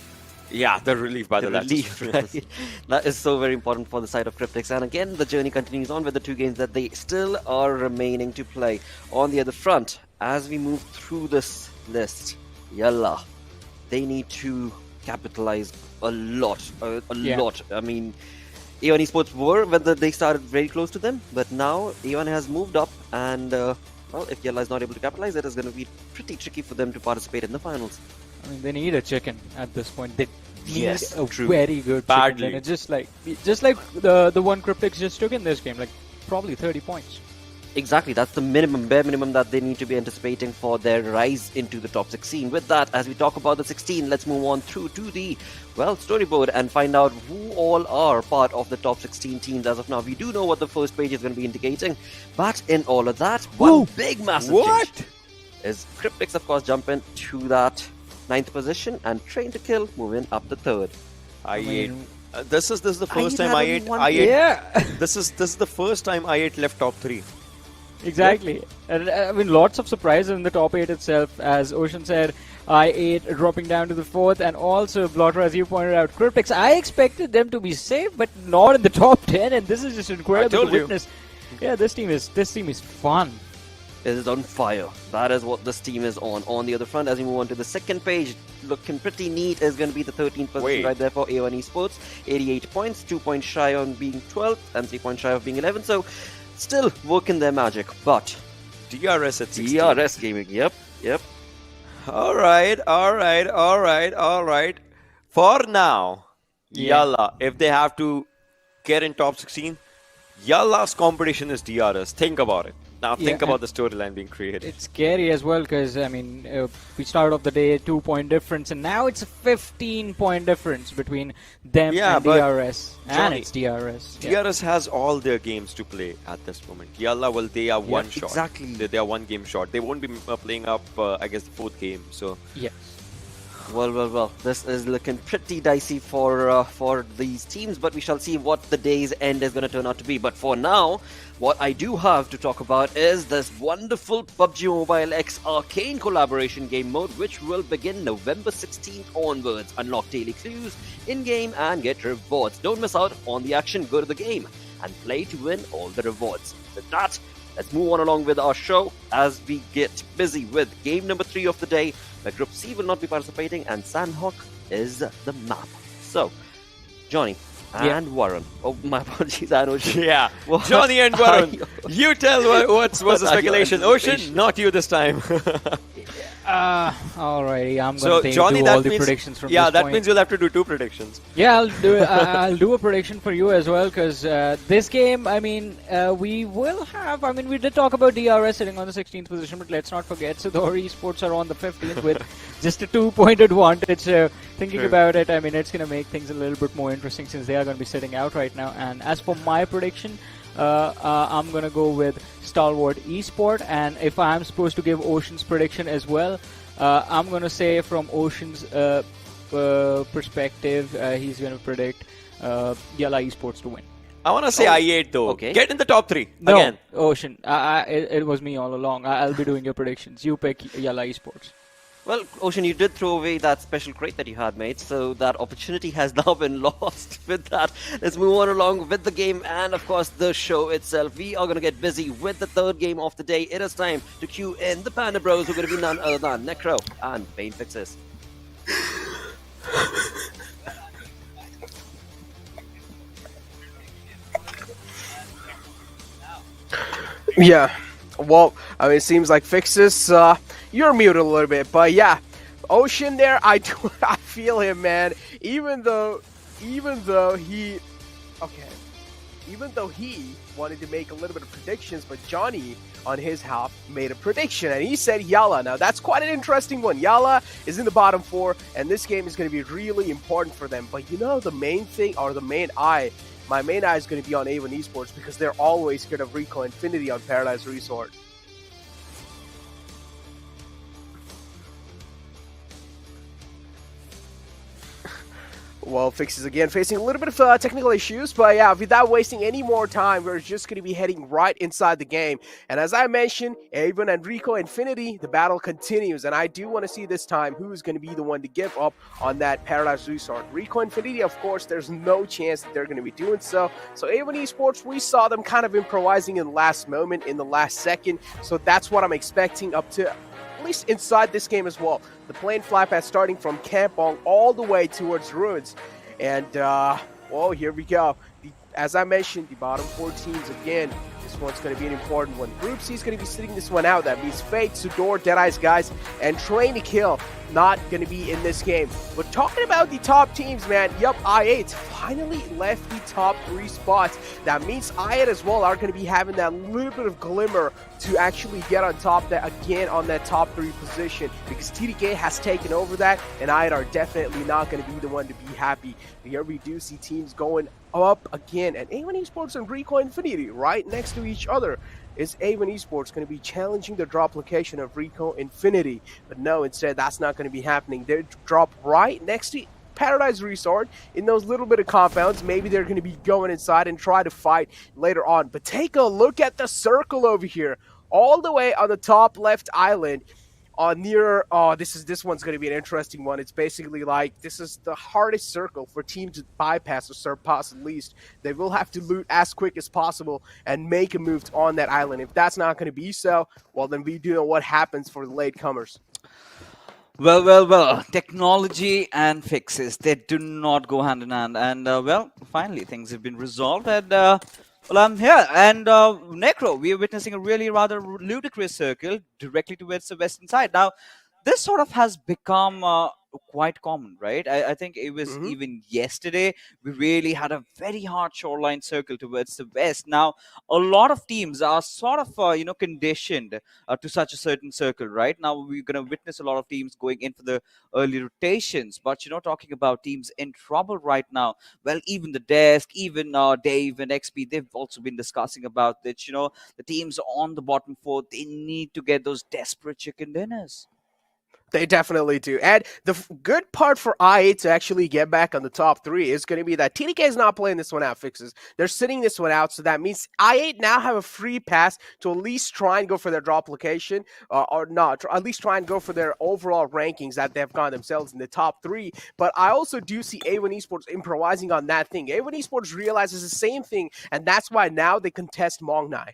yeah, the relief by the relief, right? That is so very important for the side of Cryptics. And again, the journey continues on with the 2 games that they still are remaining to play. On the other front, as we move through this list, YALLA, they need to capitalize a lot, a lot. I mean, A1 Esports were when they started very close to them, but now A1 has moved up, and well, if YALLA is not able to capitalize, it is going to be pretty tricky for them to participate in the finals. I mean, they need a chicken at this point. They need a true. very good Badly. chicken. It's just like the one Cryptics just took in this game, like probably 30 points. Exactly, that's the minimum, bare minimum that they need to be anticipating for their rise into the top 16. With that, as we talk about the 16, let's move on through to the, well, storyboard and find out who all are part of the top 16 teams. As of now, we do know what the first page is going to be indicating, but in all of that, one big massive change is Cryptics, of course, jumping to that 9th position and Train to Kill moving up the 3rd. This is the first time this is the first time I8 left top 3. Exactly. And I mean, lots of surprises in the top 8 itself. As Ocean said, I8 dropping down to the 4th, and also Blotter, as you pointed out, Cryptics. I expected them to be safe, but not in the top 10, and this is just incredible to witness. Yeah, this team is fun. It is on fire. That is what this team is on. On the other front, as we move on to the second page, looking pretty neat is going to be the 13th position right there for A1 Esports. 88 points, 2 points shy on being 12th, and 3 points shy of being 11th. So, still working their magic, but DRS at 16. DRS gaming, yep. All right. For now, YALLA, if they have to get in top 16, YALLA's competition is DRS. Think about it. Now think about the storyline being created. It's scary as well because, I mean, we started off the day 2-point difference, and now it's a 15-point difference between them and DRS. And it's DRS. DRS has all their games to play at this moment. YALLA, they are one shot. Exactly. They are one game short. They won't be playing up, I guess, the 4th game. So Yes. Well. This is looking pretty dicey for these teams, but we shall see what the day's end is going to turn out to be. But for now, what I do have to talk about is this wonderful PUBG Mobile X Arcane collaboration game mode, which will begin November 16th onwards. Unlock daily clues in-game and get rewards. Don't miss out on the action. Go to the game and play to win all the rewards. With that, let's move on along with our show as we get busy with game number 3 of the day, where Group C will not be participating and Sanhok is the map. So, Johnny and Warren. Oh, my apologies, and Ocean. yeah, Johnny and Warren. You tell what's the speculation. Ocean, not you this time. Alrighty, I'm going to Johnny, do all the predictions from this that point. means you'll have to do 2 predictions. Yeah, I'll do a prediction for you as well, because this game, I mean, we will have, I mean, we did talk about DRS sitting on the 16th position, but let's not forget SUDOR Esports are on the 15th with just a 2-point advantage. So thinking about it, I mean, it's going to make things a little bit more interesting since they are going to be sitting out right now. And as for my prediction, I'm going to go with Stalwart Esport, and if I'm supposed to give Ocean's prediction as well, I'm going to say from Ocean's perspective, he's going to predict YALLA Esports to win. I want to say I8 though. Okay. Get in the top 3 No, again. Ocean, it was me all along. I'll be doing your predictions. You pick YALLA Esports. Well, Ocean, you did throw away that special crate that you had made, so that opportunity has now been lost. With that, let's move on along with the game and, of course, the show itself. We are going to get busy with the 3rd game of the day. It is time to cue in the Panda Bros, who are going to be none other than Necro and Pain Fixes. Yeah, well, I mean, it seems like Fixes, you're muted a little bit, but yeah, Ocean there, I feel him, man. Even though he wanted to make a little bit of predictions, but Johnny on his half made a prediction, and he said YALLA. Now that's quite an interesting one. YALLA is in the bottom 4, and this game is going to be really important for them. But you know, the main thing, or the main eye, my main eye is going to be on A1 Esports, because they're always scared of Rico Infinity on Paradise Resort. Well, Fix is again facing a little bit of technical issues, but yeah, without wasting any more time, we're just going to be heading right inside the game. And as I mentioned, Avon and Rico Infinity, the battle continues, and I do want to see this time who's going to be the one to give up on that Paradise Resort. Rico Infinity, of course, there's no chance that they're going to be doing so. So Avon Esports, we saw them kind of improvising in the last moment, in the last second, so that's what I'm expecting up to at least inside this game as well. The plane flight path starting from Kampong all the way towards Ruins. And, well, here we go. As I mentioned, the bottom 4 teams, again, this one's going to be an important one. Group C is going to be sitting this one out. That means Fate, SUDOR, Deadeye's guys, and Train to Kill not going to be in this game. But talking about the top teams, man, yup, I8 finally left the top 3 spots. That means I8 as well are going to be having that little bit of glimmer to actually get on top that again on that top 3 position, because TDK has taken over that, and I8 are definitely not going to be the one to be happy. Here we do see teams going up again, and A1 Esports and Rico Infinity right next to each other. Is A1 Esports going to be challenging the drop location of Rico Infinity? But no, instead that's not going to be happening. They drop right next to Paradise Resort in those little bit of compounds. Maybe they're going to be going inside and try to fight later on. But take a look at the circle over here, all the way on the top left island. Near, this one's going to be an interesting one. It's basically like, this is the hardest circle for teams to bypass or surpass at least. They will have to loot as quick as possible and make a move on that island. If that's not going to be so, well, then we do know what happens for the latecomers. Well. Technology and fixes, they do not go hand in hand. And, well, finally, things have been resolved. And, well, I'm here. And, Necro, we are witnessing a really rather ludicrous circle directly towards the western side. Now, this sort of has become quite common, right? I think it was even yesterday, we really had a very hard shoreline circle towards the west. Now, a lot of teams are sort of, conditioned to such a certain circle, right? Now, we're going to witness a lot of teams going in for the early rotations. But, talking about teams in trouble right now, well, even the desk, even Dave and XP, they've also been discussing about that, the teams on the bottom 4, they need to get those desperate chicken dinners. They definitely do. And the good part for I8 to actually get back on the top 3 is going to be that TDK is not playing this one out, Fixes. They're sitting this one out, so that means I8 now have a free pass to at least try and go for their drop location, or not, at least try and go for their overall rankings that they've got themselves in the top 3. But I also do see A1 Esports improvising on that thing. A1 Esports realizes the same thing, and that's why now they contest Mongnai.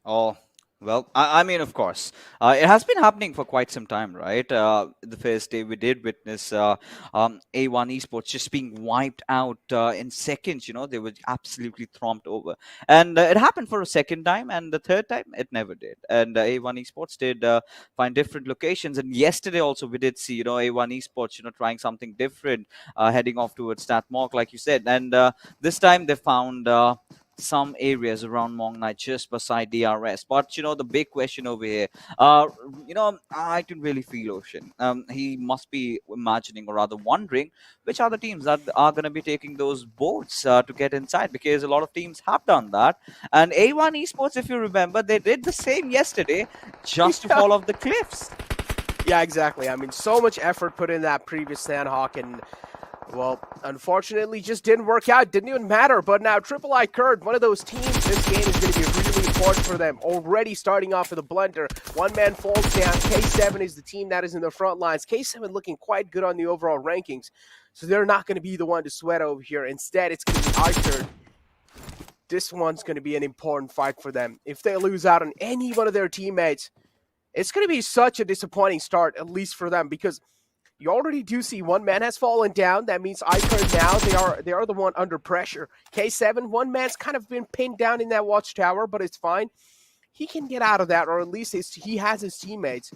Oh. Well, I mean, of course, it has been happening for quite some time, right? The first day we did witness A1 Esports just being wiped out in seconds. They were absolutely thromped over. And it happened for a second time, and the third time, it never did. And A1 Esports did find different locations. And yesterday also we did see, A1 Esports, trying something different, heading off towards Statmok, like you said. And this time they found some areas around Mongnai just beside DRS. But, the big question over here, I can really feel Ocean. He must be imagining, or rather wondering, which are the teams that are going to be taking those boats to get inside, because a lot of teams have done that. And A1 Esports, if you remember, they did the same yesterday just to fall off the cliffs. Yeah, exactly. I mean, so much effort put in that previous Sanhok, and well, unfortunately, just didn't work out. Didn't even matter. But now, Triple I Kurd, one of those teams, this game is going to be really important for them. Already starting off with a blunder. One man falls down. K7 is the team that is in the front lines. K7 looking quite good on the overall rankings. So they're not going to be the one to sweat over here. Instead, it's going to be I Kurd. This one's going to be an important fight for them. If they lose out on any one of their teammates, it's going to be such a disappointing start, at least for them, because you already do see one man has fallen down. That means Icon now, they are the one under pressure. K7, one man's kind of been pinned down in that watchtower, but it's fine. He can get out of that, or at least he has his teammates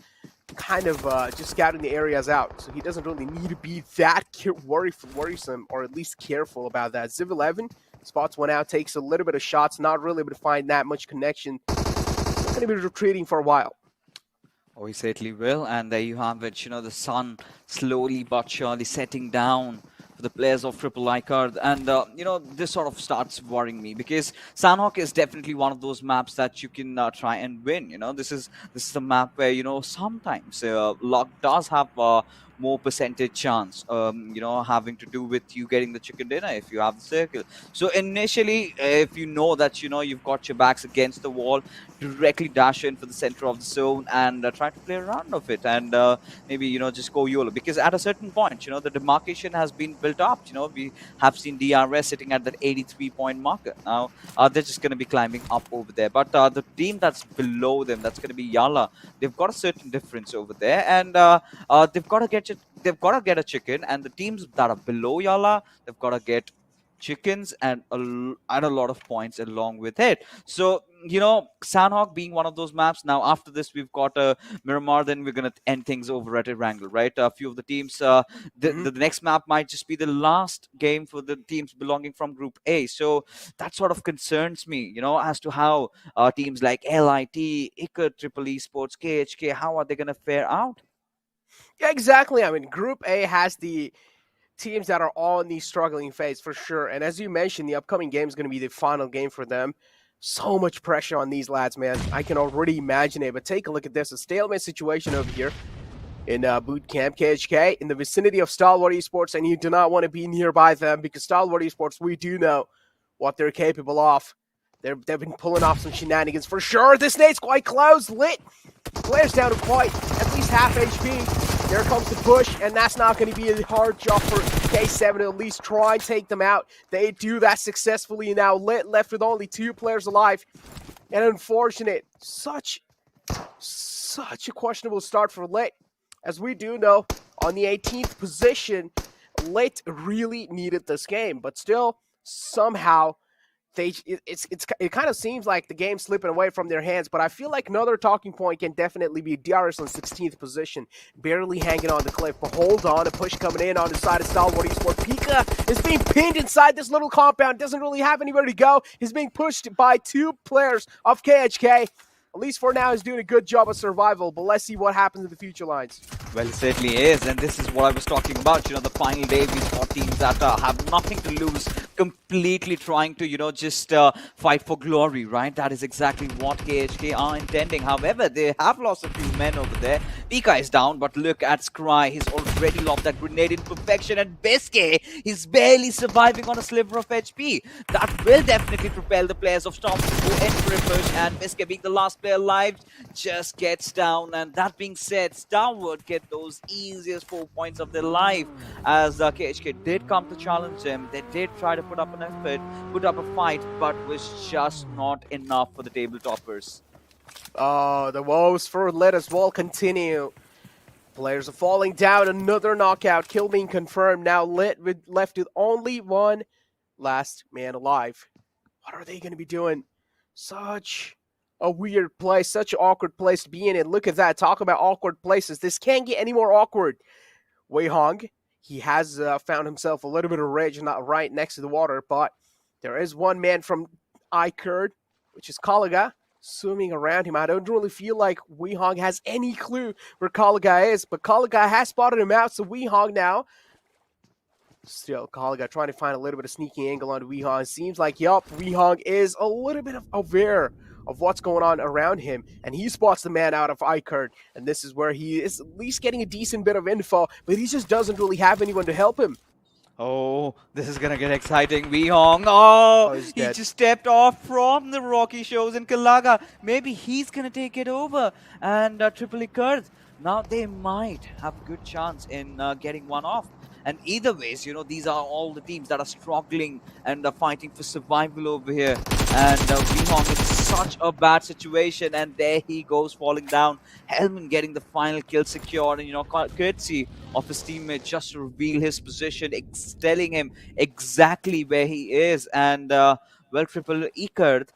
kind of just scouting the areas out. So he doesn't really need to be that worrisome, or at least careful about that. Ziv 11 spots one out, takes a little bit of shots, not really able to find that much connection. He's going to be retreating for a while. Oh, he certainly will. And there you have it. The sun slowly but surely setting down for the players of Triple I Card. And, this sort of starts worrying me, because Sanhok is definitely one of those maps that you can try and win. This is a map where, sometimes luck does have more percentage chance, having to do with you getting the chicken dinner if you have the circle. So initially, if you know that you've got your backs against the wall, directly dash in for the center of the zone and try to play around of it, and maybe just go YOLO, because at a certain point the demarcation has been built up. We have seen DRS sitting at that 83-point marker. Now they're just going to be climbing up over there, but the team that's below them, that's going to be YALLA, they've got a certain difference over there, and they've got to get a chicken, and the teams that are below YALLA, they've got to get chickens and a lot of points along with it. So Sanhok being one of those maps. Now after this we've got Miramar, then we're gonna end things over at Erangel, right? A few of the teams, the next map might just be the last game for the teams belonging from Group A. So that sort of concerns me, as to how teams like LIT, ICA, Triple Esports, KHK, how are they gonna fare out? Yeah, exactly. I mean, Group A has the teams that are all in the struggling phase for sure. And as you mentioned, the upcoming game is going to be the final game for them. So much pressure on these lads, man. I can already imagine it. But take a look at this. A stalemate situation over here in boot camp. KHK in the vicinity of Stalwart Esports, and you do not want to be nearby them, because Stalwart Esports, we do know what they're capable of. They've been pulling off some shenanigans for sure. This nade's quite close. Lit. Players down to quite at least half HP. There comes the push, and that's not going to be a hard job for K7 to at least try and take them out. They do that successfully now. Lit left with only 2 players alive. And unfortunate. Such a questionable start for Lit. As we do know, on the 18th position, Lit really needed this game. But still, somehow, it kind of seems like the game's slipping away from their hands, but I feel like another talking point can definitely be DRS on 16th position, barely hanging on the cliff. But hold on, a push coming in on the side of Stalwart Esports. Pika is being pinned inside this little compound, doesn't really have anywhere to go. He's being pushed by 2 players of KHK. At least for now, he's doing a good job of survival, but let's see what happens in the future lines. Well, it certainly is, and this is what I was talking about. The final day, we've got teams that have nothing to lose, completely trying to, just fight for glory, right? That is exactly what KHK are intending. However, they have lost a few men over there. Pika is down, but look at Scry. He's already lobbed that grenade in perfection, and Biscay, he's barely surviving on a sliver of HP. That will definitely propel the players of Storm to go in for a push, and Biscay, being the last player alive, just gets down. And that being said, Starwood get those easiest 4 points of their life, as KHK did come to challenge them. They did try to put up an effort, put up a fight, but was just not enough for the table toppers. The woes for Lit as well continue. Players are falling down. Another knockout. Kill being confirmed. Now Lit left with only 1 last man alive. What are they going to be doing? Such a weird place, such an awkward place to be in. And look at that. Talk about awkward places. This can't get any more awkward. Wei Hong, he has found himself a little bit of rage, not right next to the water, but there is one man from iCurd, which is Kalaga, swimming around him. I don't really feel like Wei Hong has any clue where Kalaga is, but Kalaga has spotted him out, so Wei Hong now. Still, Kalaga trying to find a little bit of sneaky angle on Wei Hong. Seems like, yup, Wei Hong is a little bit aware of what's going on around him, and he spots the man out of iCurd, and this is where he is at least getting a decent bit of info, but he just doesn't really have anyone to help him. Oh, this is gonna get exciting. Wei Hong, oh, he's he dead. just stepped off from the rocky shows in Kalaga. Maybe he's gonna take it over, and Triple Kurd. Now they might have a good chance in getting one off. And either ways, these are all the teams that are struggling and are fighting for survival over here. And Wei Hong in such a bad situation, and there he goes falling down. Hellman getting the final kill secured, and courtesy of his teammate just to reveal his position, telling him exactly where he is. And well, Triple Ekerd,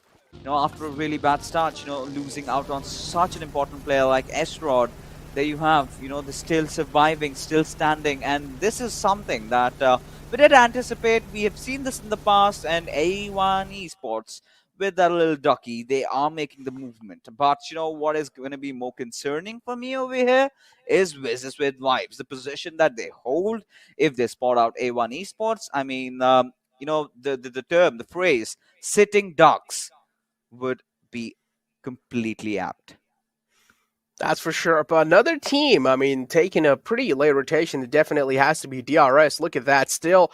after a really bad start, losing out on such an important player like Esrod. There you have, they're still surviving, still standing, and this is something that we did anticipate. We have seen this in the past, and A1 Esports, with that little ducky, they are making the movement. But what is going to be more concerning for me over here is Wizzes with Vibes, the position that they hold. If they spot out A1 Esports, I mean, the term, the phrase, sitting ducks would be completely apt. That's for sure. But another team, I mean, taking a pretty late rotation, it definitely has to be DRS. Look at that. Still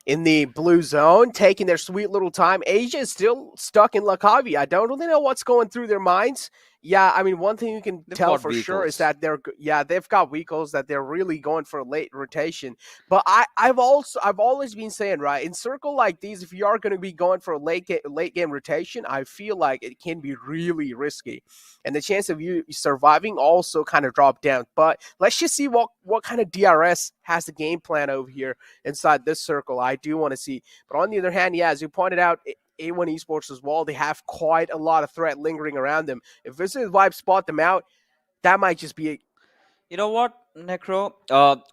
in the blue zone, taking their sweet little time. Asia is still stuck in Lakavi. I don't really know what's going through their minds. Yeah, I mean, one thing you can They've tell got for sure is vehicles. that they've got vehicles that they're really going for a late rotation. But I've always been saying, right, in circle like these, if you are going to be going for a late game rotation, I feel like it can be really risky, and the chance of you surviving also kind of drop down. But let's just see what kind of DRS has the game plan over here inside this circle. I do want to see. But on the other hand, yeah, as you pointed out, A1 Esports as well, they have quite a lot of threat lingering around them. If Wizzes Vibe spot them out, that might just be You know what, Necro?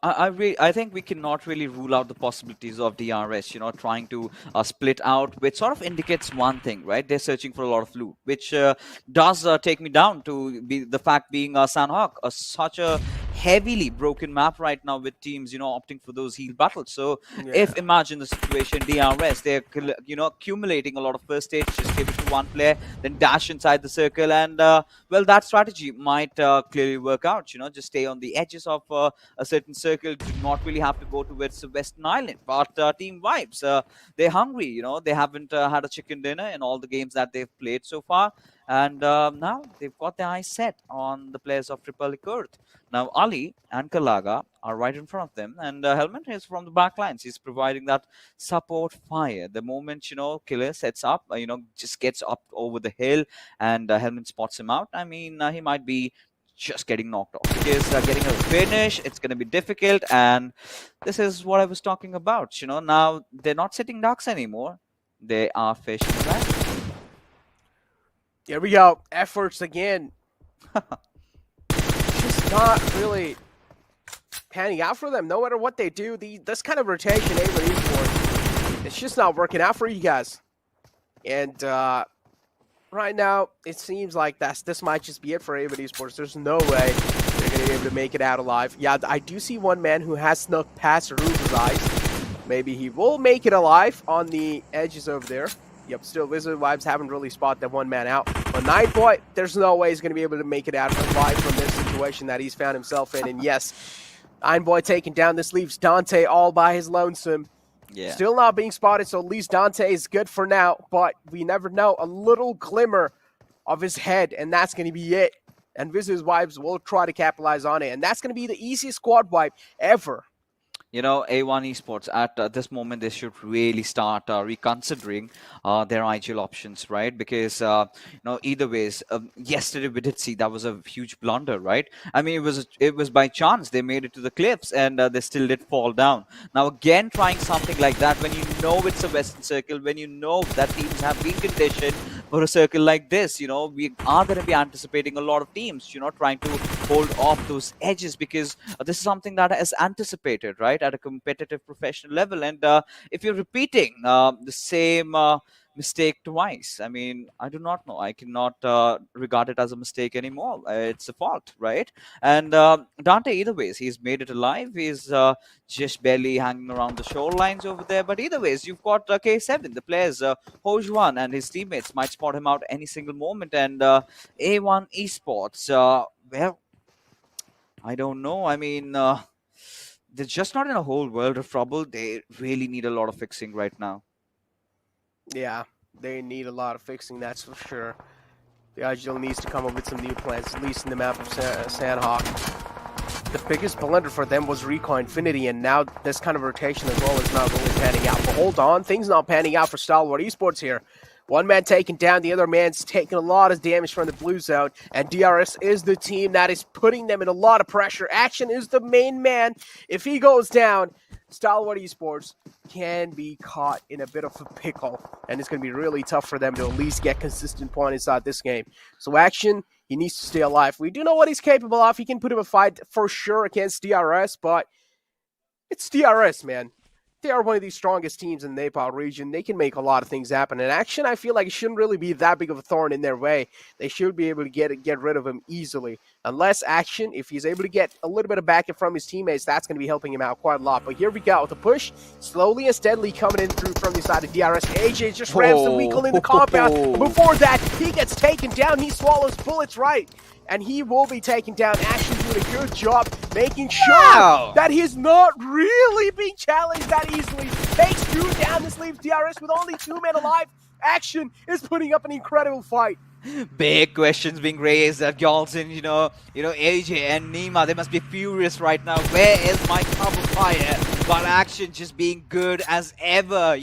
I think we cannot really rule out the possibilities of DRS, trying to split out, which sort of indicates one thing, right? They're searching for a lot of loot, which does take me down to the fact being Sanhok, such a heavily broken map right now with teams, opting for those heal battles. So if imagine the situation, DRS, they're, accumulating a lot of first stage, just give it to one player, then dash inside the circle, and well, that strategy might clearly work out, just stay on the edges of a certain circle, do not really have to go towards the Western Island. But Team Vibes, they're hungry, they haven't had a chicken dinner in all the games that they've played so far. And now they've got their eyes set on the players of Republic Earth. Now, Ali and Kalaga are right in front of them, and Helmet is from the back lines. He's providing that support fire. The moment, Killer sets up, just gets up over the hill, and Helmet spots him out. I mean, he might be just getting knocked off, because getting a finish, it's going to be difficult, and this is what I was talking about. Now they're not sitting ducks anymore. They are fishing back. Here we go. Efforts again. Just not really panning out for them. No matter what they do, this kind of rotation, A1 Esports, it's just not working out for you guys. And right now, it seems like this might just be it for A1 Esports. There's no way they're going to be able to make it out alive. Yeah, I do see one man who has snuck past Rube's eyes. Maybe he will make it alive on the edges over there. Yep, still Wizard Vibes haven't really spotted that one man out. But Nightboy, there's no way he's going to be able to make it out alive from this situation that he's found himself in. And yes, Nightboy taking down. This leaves Dante all by his lonesome. Yeah. Still not being spotted, so at least Dante is good for now. But we never know. A little glimmer of his head, and that's going to be it. And Wizards Vibes will try to capitalize on it. And that's going to be the easiest squad wipe ever. A1 Esports, at this moment, they should really start reconsidering their IGL options, right? Because, either ways, yesterday we did see that was a huge blunder, right? I mean, it was by chance they made it to the cliffs, and they still did fall down. Now, again, trying something like that when you know it's a Western Circle, when you know that teams have been conditioned for a circle like this, we are going to be anticipating a lot of teams, trying to hold off those edges, because this is something that is anticipated, right, at a competitive professional level. And if you're repeating the same mistake twice, I mean, I do not know. I cannot regard it as a mistake anymore. It's a fault, right? And Dante, either ways, he's made it alive. He's just barely hanging around the shorelines over there. But either ways, you've got K7, the players, Hojwan and his teammates might spot him out any single moment. And A1 Esports, well, I don't know. I mean, they're just not in a whole world of trouble. They really need a lot of fixing right now. Yeah, they need a lot of fixing, that's for sure. The IGL needs to come up with some new plans, at least in the map of Sanhok. The biggest blunder for them was Recon Infinity, and now this kind of rotation as well is not really panning out. But hold on, things not panning out for Stalwart Esports here. One man taken down, the other man's taking a lot of damage from the blue zone, and DRS is the team that is putting them in a lot of pressure. Action is the main man. If he goes down, Stalwart Esports can be caught in a bit of a pickle, and it's going to be really tough for them to at least get consistent point inside this game. So Action, he needs to stay alive. We do know what he's capable of. He can put him a fight for sure against DRS, but it's DRS, man. They are one of the strongest teams in the Nepal region. They can make a lot of things happen. And Action, I feel like it shouldn't really be that big of a thorn in their way. They should be able to get rid of him easily. Unless Action, if he's able to get a little bit of backup from his teammates, that's going to be helping him out quite a lot. But here we go. The push, slowly and steadily coming in through from the side of DRS. AJ just rams the vehicle in the compound. Before that, he gets taken down. He swallows bullets right and he will be taken down. Actually doing a good job making sure that he's not really being challenged that easily. Takes 2 down, this leaves DRS with only 2 men alive. Action is putting up an incredible fight. Big questions being raised at Galton, AJ and Nima, they must be furious right now. Where is my cover fire? But Action just being good as ever,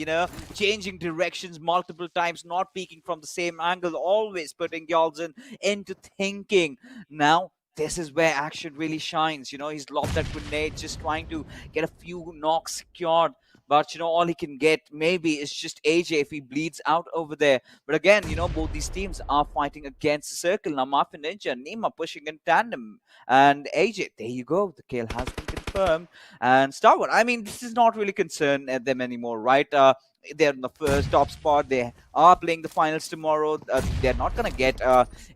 changing directions multiple times, not peeking from the same angle, always putting Galton into thinking. Now, this is where Action really shines. He's lobbed that grenade, just trying to get a few knocks secured. But, all he can get maybe is just AJ if he bleeds out over there. But again, both these teams are fighting against the circle. Now, Mafia Ninja and Nima pushing in tandem. And AJ, there you go. The kill has been confirmed. And Starwood, I mean, this is not really concerned at them anymore, right? They're in the first top spot. They are playing the finals tomorrow. They're not going to get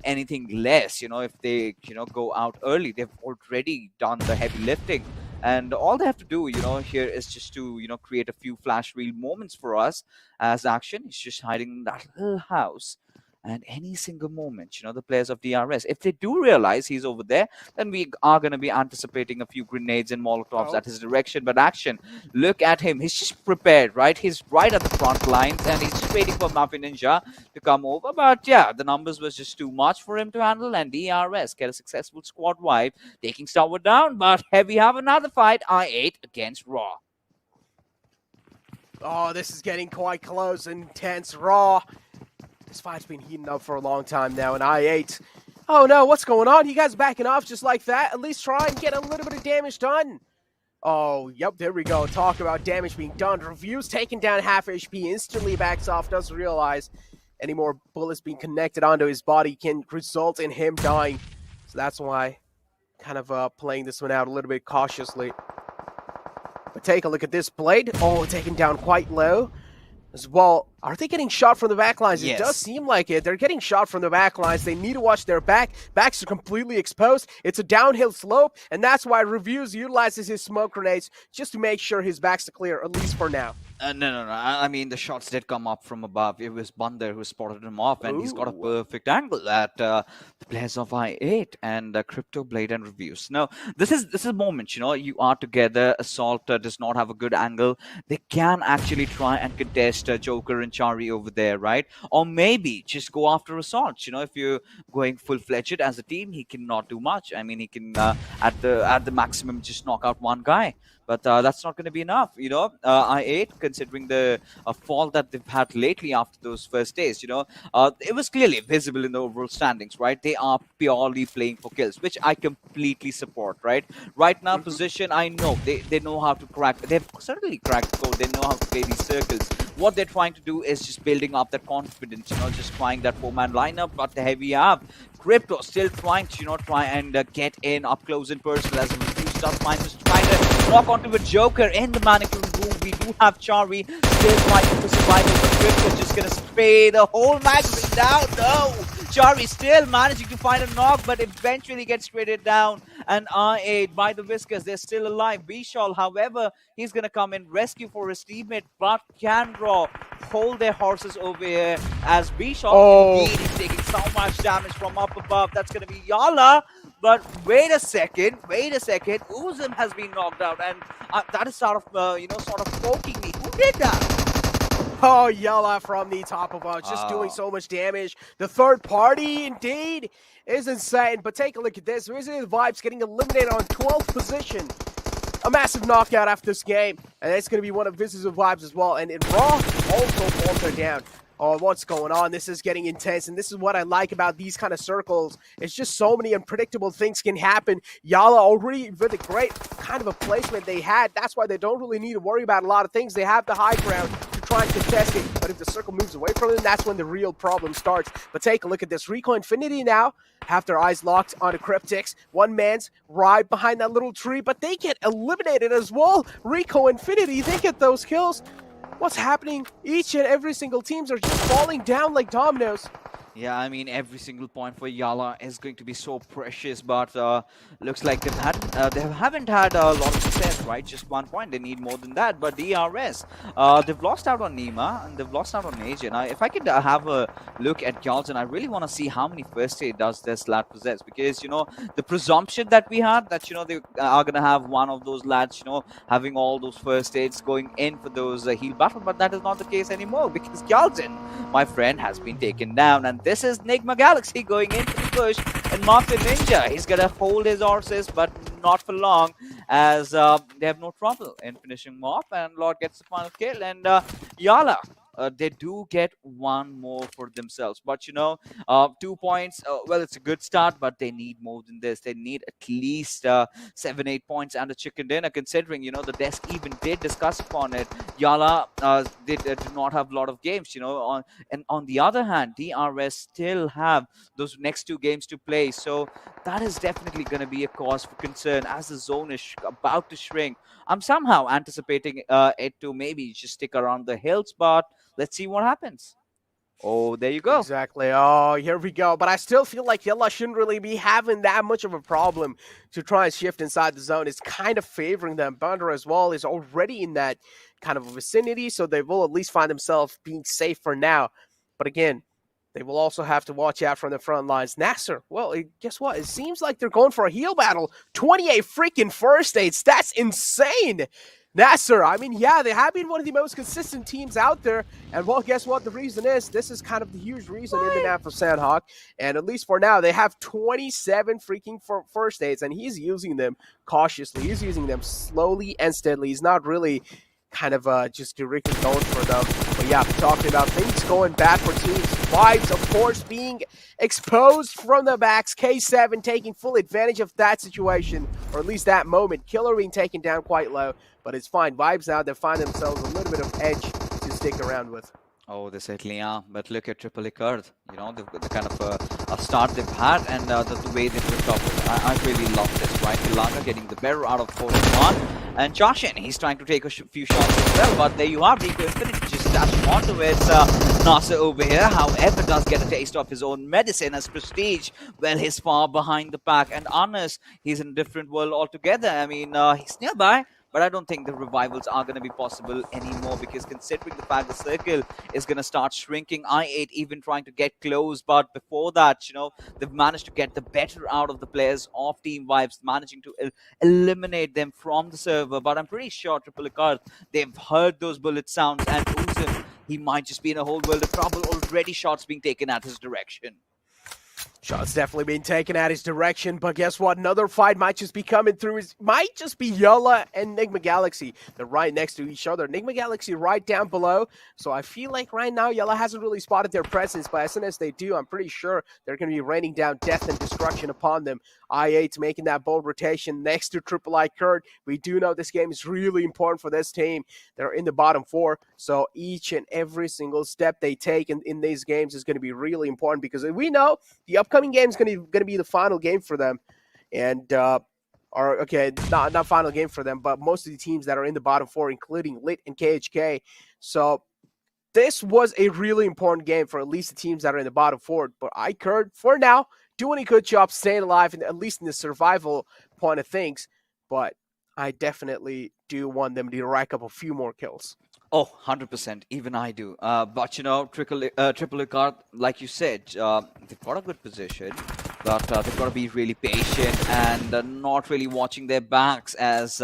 anything less, if they, go out early. They've already done the heavy lifting. And all they have to do, here is just to, create a few flash reel moments for us as Action is just hiding in that little house. And any single moment, the players of DRS, if they do realize he's over there, then we are going to be anticipating a few grenades and molotovs at his direction. But Action, look at him. He's just prepared, right? He's right at the front lines and he's just waiting for Mafia Ninja to come over. But yeah, the numbers was just too much for him to handle. And DRS get a successful squad wipe, taking Starwood down. But Heavy have another fight, I8 against Raw. Oh, this is getting quite close and intense. Raw. This fight's been heating up for a long time now, and I8. Oh no, what's going on? You guys backing off just like that? At least try and get a little bit of damage done. Oh, yep, there we go. Talk about damage being done. Reviews taking down half HP, instantly backs off, doesn't realize any more bullets being connected onto his body can result in him dying. So that's why kind of playing this one out a little bit cautiously. But take a look at this blade. Oh, taken down quite low. As well, are they getting shot from the back lines? Yes. It does seem like it. They're getting shot from the back lines. They need to watch their back. Backs are completely exposed. It's a downhill slope, and that's why Reviews utilizes his smoke grenades just to make sure his back's clear, at least for now. No. I mean, the shots did come up from above. It was Bander who spotted him off, and he's got a perfect angle at the players of I8 and Crypto, Blade, and Reviews. Now, this is a moment, you are together. Assault does not have a good angle. They can actually try and contest Joker and Chari over there, right? Or maybe just go after Assault. If you're going full-fledged as a team, he cannot do much. I mean, he can at the maximum just knock out one guy. But that's not going to be enough, I8, considering the fall that they've had lately after those first days, it was clearly visible in the overall standings, right? They are purely playing for kills, which I completely support, right? Right now, position, I know, they know how to crack, they've certainly cracked the code, they know how to play these circles. What they're trying to do is just building up that confidence, just trying that 4-man lineup, but the Heavy have. Crypto still trying to, try and get in up close and personal as a stuff trying to knock onto a Joker in the mannequin room. We do have Chari still fighting for survival, but Crypto just gonna spray the whole magazine down. No! Chari still managing to find a knock, but eventually gets traded down. And R8 by the Whiskers, they're still alive. Vishal, however, he's gonna come in rescue for his teammate, but can Raw hold their horses over here as Vishal indeed is taking so much damage from up above. That's gonna be YALLA. But wait a second, Uzum has been knocked out, and that is sort of poking me. Who did that? Oh, YALLA from the top of us, just doing so much damage. The third party, indeed, is insane. But take a look at this. Wizzes Vibes getting eliminated on 12th position. A massive knockout after this game, and it's going to be one of Wizzes Vibes as well. And in Raw, also falter down. Oh, what's going on? This is getting intense, and this is what I like about these kind of circles. It's just so many unpredictable things can happen. YALLA already with a great kind of a placement they had. That's why they don't really need to worry about a lot of things. They have the high ground to try and contest it, but if the circle moves away from them, that's when the real problem starts. But take a look at this. Rico Infinity now have their eyes locked onto Cryptics. One man's right behind that little tree, but they get eliminated as well. Rico Infinity, they get those kills. What's happening? Each and every single teams are just falling down like dominoes. Yeah, I mean, every single point for YALLA is going to be so precious, but looks like they haven't had a lot of success, right? Just 1 point. They need more than that. But DRS, they've lost out on Nima and they've lost out on Agent. If I could have a look at Galton, I really want to see how many first aid does this lad possess, because, you know, the presumption that we had that, you know, they are going to have one of those lads, you know, having all those first aids going in for those heal battle, but that is not the case anymore, because Galton, my friend, has been taken down. And this is Nigma Galaxy going into the push, and Master Ninja, he's gonna hold his horses, but not for long, as they have no trouble in finishing him off, and Lord gets the final kill, and YALLA, they do get one more for themselves. But, you know, 2 points, well, it's a good start, but they need more than this. They need at least 7-8 points and a chicken dinner, considering, you know, the desk even did discuss upon it. YALLA, they do not have a lot of games, you know, and on the other hand, DRS still have those next 2 games to play. So that is definitely going to be a cause for concern as the zone is about to shrink. I'm somehow anticipating it to maybe just stick around the hills, but let's see what happens. Oh, there you go. Exactly. Oh, here we go. But I still feel like YALLA shouldn't really be having that much of a problem to try and shift inside the zone. It's kind of favoring them. Thunder as well is already in that kind of vicinity, so they will at least find themselves being safe for now. But again, they will also have to watch out from the front lines. Nasser, well, guess what? It seems like they're going for a heal battle. 28 freaking first aids. That's insane. Nasser, I mean, yeah, they have been one of the most consistent teams out there. And, well, guess what? The reason is, this is kind of the huge reason in the map for Sanhok. And at least for now, they have 27 freaking first aids, and he's using them cautiously. He's using them slowly and steadily. He's not really kind of just directly going for them. But yeah, talking about things going bad for teams. Vibes, of course, being exposed from the backs. K7 taking full advantage of that situation, or at least that moment. Killer being taken down quite low, but it's fine. Vibes now, they find themselves a little bit of edge to stick around with. Oh, they certainly are. But look at Triple Icard. You know, the kind of a start they've had, and the way they've looked up. I really love this, right? Ilanga getting the better out of 4-1. And Joshin, he's trying to take a few shots as well. But there you are, Rico Infinite just dashing onto it. Nasser over here, however, does get a taste of his own medicine as Prestige. Well, he's far behind the pack. And Anas, he's in a different world altogether. I mean, he's nearby. But I don't think the revivals are going to be possible anymore, because considering the fact the circle is going to start shrinking, I8 even trying to get close. But before that, you know, they've managed to get the better out of the players of Team Vibes, managing to eliminate them from the server. But I'm pretty sure Triple Icard, they've heard those bullet sounds, and Uzim, he might just be in a whole world of trouble. Already shots being taken at his direction. Shots definitely being taken at his direction, but guess what? Another fight might just be coming through. It might just be YALLA and Nigma Galaxy. They're right next to each other. Nigma Galaxy right down below. So I feel like right now YALLA hasn't really spotted their presence, but as soon as they do, I'm pretty sure they're going to be raining down death and destruction upon them. I8 making that bold rotation next to Triple I Kurt. We do know this game is really important for this team. They're in the bottom 4, so each and every single step they take in these games is going to be really important, because we know the upcoming game is going to be the final game for them. And not final game for them, but most of the teams that are in the bottom 4, including Lit and KHK. So this was a really important game for at least the teams that are in the bottom 4. But Kurt, for now, doing a good job staying alive, and at least in the survival point of things. But I definitely do want them to rack up a few more kills. Oh, 100%. Even I do. But, you know, Triple Icard, like you said, they've got a good position, but they've got to be really patient and not really watching their backs as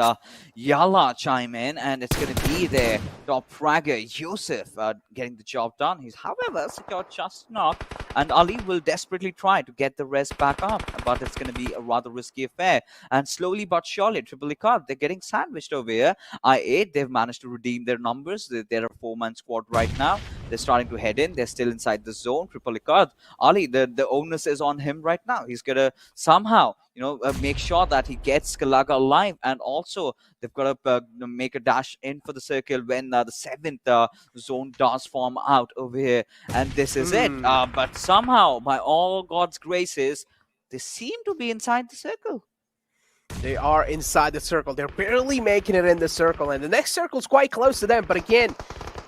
YALLA chime in, and it's going to be their top fragger, Yusuf, getting the job done. He's, however, secured just knock, and Ali will desperately try to get the rest back up, but it's going to be a rather risky affair. And slowly but surely, Triple Icard, they're getting sandwiched over here. I8, they've managed to redeem their numbers. They're a 4-man squad right now. They're starting to head in. They're still inside the zone. Triple Icard, Ali, the onus is on him right now. He's going to somehow, you know, make sure that he gets Skalaga alive. And also, they've got to make a dash in for the circle when the 7th zone does form out over here. And this is it. But somehow, by all God's graces, they seem to be inside the circle. They are inside the circle. They're barely making it in the circle, and the next circle is quite close to them. But again,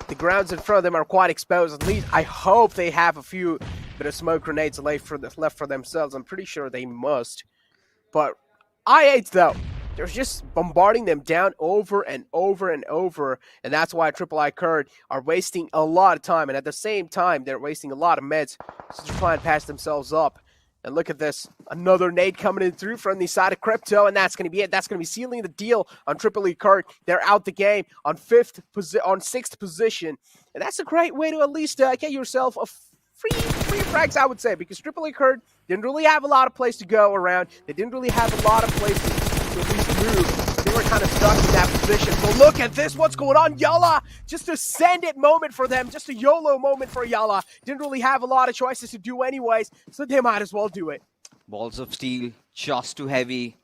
the grounds in front of them are quite exposed. At least I hope they have a few bit of smoke grenades left for themselves. I'm pretty sure they must. But I8 though, they're just bombarding them down over and over and over, and that's why Triple I Kurd are wasting a lot of time, and at the same time, they're wasting a lot of meds to try and patch themselves up. And look at this, another nade coming in through from the side of Crypto, and that's going to be it. That's going to be sealing the deal on Triple E Kurd. They're out the game on sixth position, and that's a great way to at least get yourself a free frags, I would say, because Triple E Kurd didn't really have a lot of place to go around. They didn't really have a lot of place to at least move. They were kind of stuck in that position. But look at this, what's going on? YALLA, just a send it moment for them, just a YOLO moment for YALLA. Didn't really have a lot of choices to do anyways, so they might as well do it. Balls of steel, just too heavy.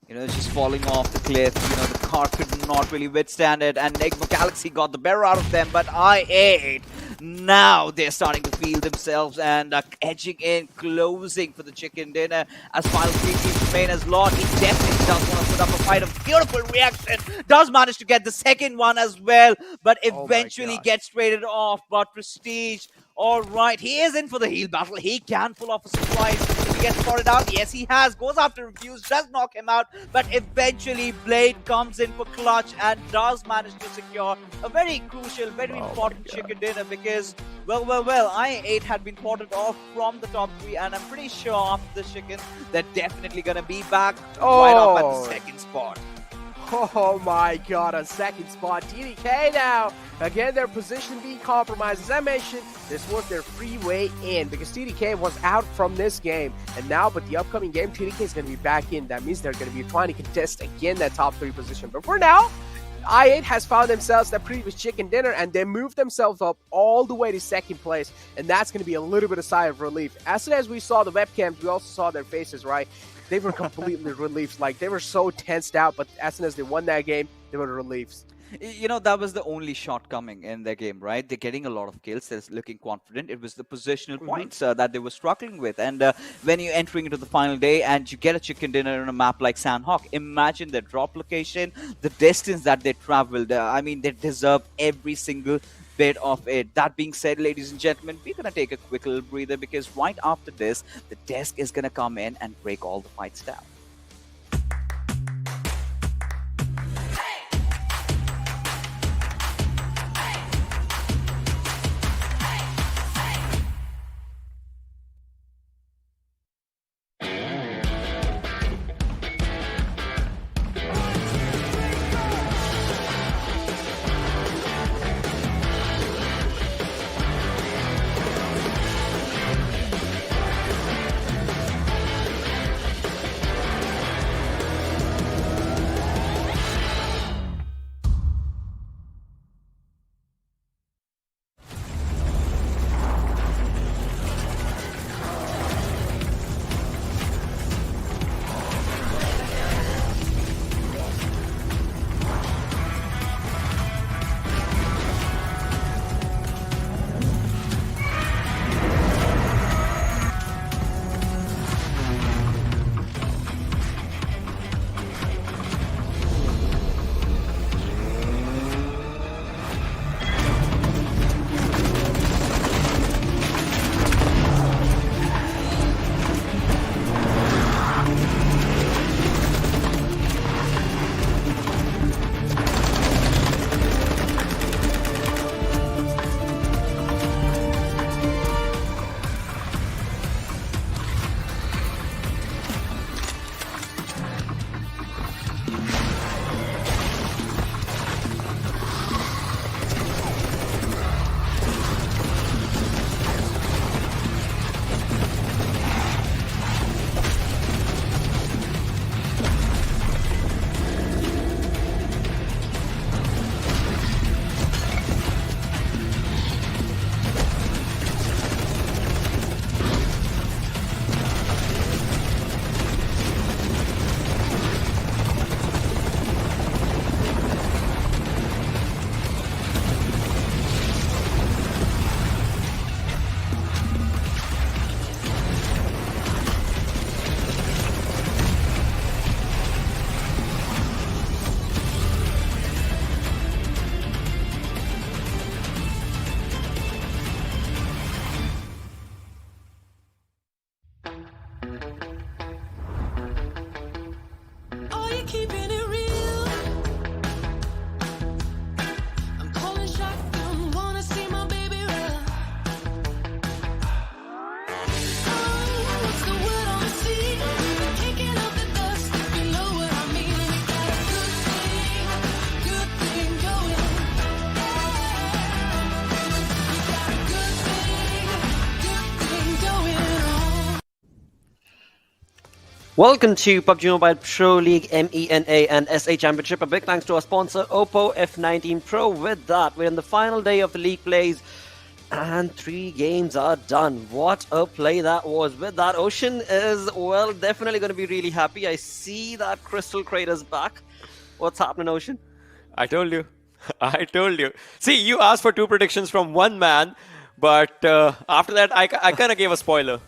You know, just falling off the cliff. You know, the car could not really withstand it. And Enigma Galaxy got the better out of them. But I8, now they're starting to feel themselves and edging in, closing for the chicken dinner. As final 3 teams remain as Lord, he definitely does want to put up a fight. A beautiful reaction. Does manage to get the second one as well. But eventually gets traded off. But Prestige, all right, he is in for the heel battle. He can pull off a surprise. He gets spotted out. Yes, he has. Goes after Refuse. Does knock him out. But eventually, Blade comes in for clutch and does manage to secure a very crucial, very important chicken dinner because, well, I8 had been potted off from the top 3, and I'm pretty sure after the chicken, they're definitely going to be back right up at the second spot. Oh my god, a second spot. TDK now. Again, their position being compromised. As I mentioned, this was their free way in because TDK was out from this game. And now, but the upcoming game, TDK is going to be back in. That means they're going to be trying to contest again that top 3 position. But for now, I8 has found themselves that previous chicken dinner and they moved themselves up all the way to second place. And that's going to be a little bit of sigh of relief. As soon as we saw the webcams, we also saw their faces, right? They were completely relieved. Like, they were so tensed out, but as soon as they won that game, they were relieved. You know, that was the only shortcoming in their game, right? They're getting a lot of kills. They're looking confident. It was the positional points that they were struggling with. And when you're entering into the final day and you get a chicken dinner on a map like Sanhok, imagine the drop location, the distance that they traveled. I mean, they deserve every single bit of it. That being said, ladies and gentlemen, we're going to take a quick little breather because right after this, the desk is going to come in and break all the fights down. Are you keeping it real? I'm calling shotgun, wanna see my baby run. Oh, what's the word on the sea? Kicking up the dust, you know what I mean. We got a good thing going. We got a good thing going on. Welcome to PUBG Mobile Pro League MENA and SA Championship. A big thanks to our sponsor Oppo F19 Pro. With that, we're in the final day of the league plays and 3 games are done. What a play that was. With that, Ocean is, well, definitely going to be really happy. I see that Crystal Crater's back. What's happening, Ocean? I told you. I told you. See, you asked for 2 predictions from one man, but after that, I kind of gave a spoiler.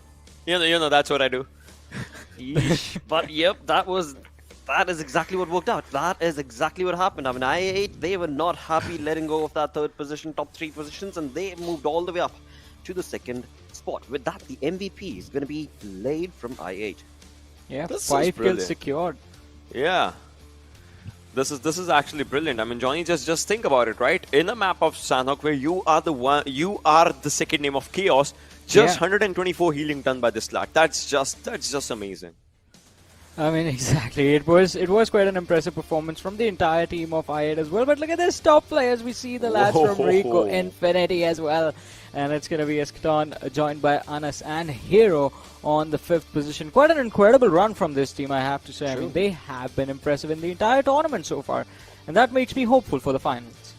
You know, that's what I do. Yeesh. But yep, that is exactly what worked out. That is exactly what happened. I mean, I8, they were not happy letting go of that 3rd position, top 3 positions, and they moved all the way up to the 2nd spot. With that, the MVP is going to be laid from I8. Yeah, This is 5 kills brilliant. secured. Yeah. This is actually brilliant. I mean, Johnny, just think about it, right? In a map of Sanhok where you are the second name of Chaos, just 124 healing done by this lad. That's just amazing. I mean, exactly. It was quite an impressive performance from the entire team of I8 as well. But look at this top players. We see the lads from Rico Infinity as well. And it's going to be Escaton joined by Anas and Hero on the 5th position. Quite an incredible run from this team, I have to say. True. I mean, they have been impressive in the entire tournament so far. And that makes me hopeful for the finals.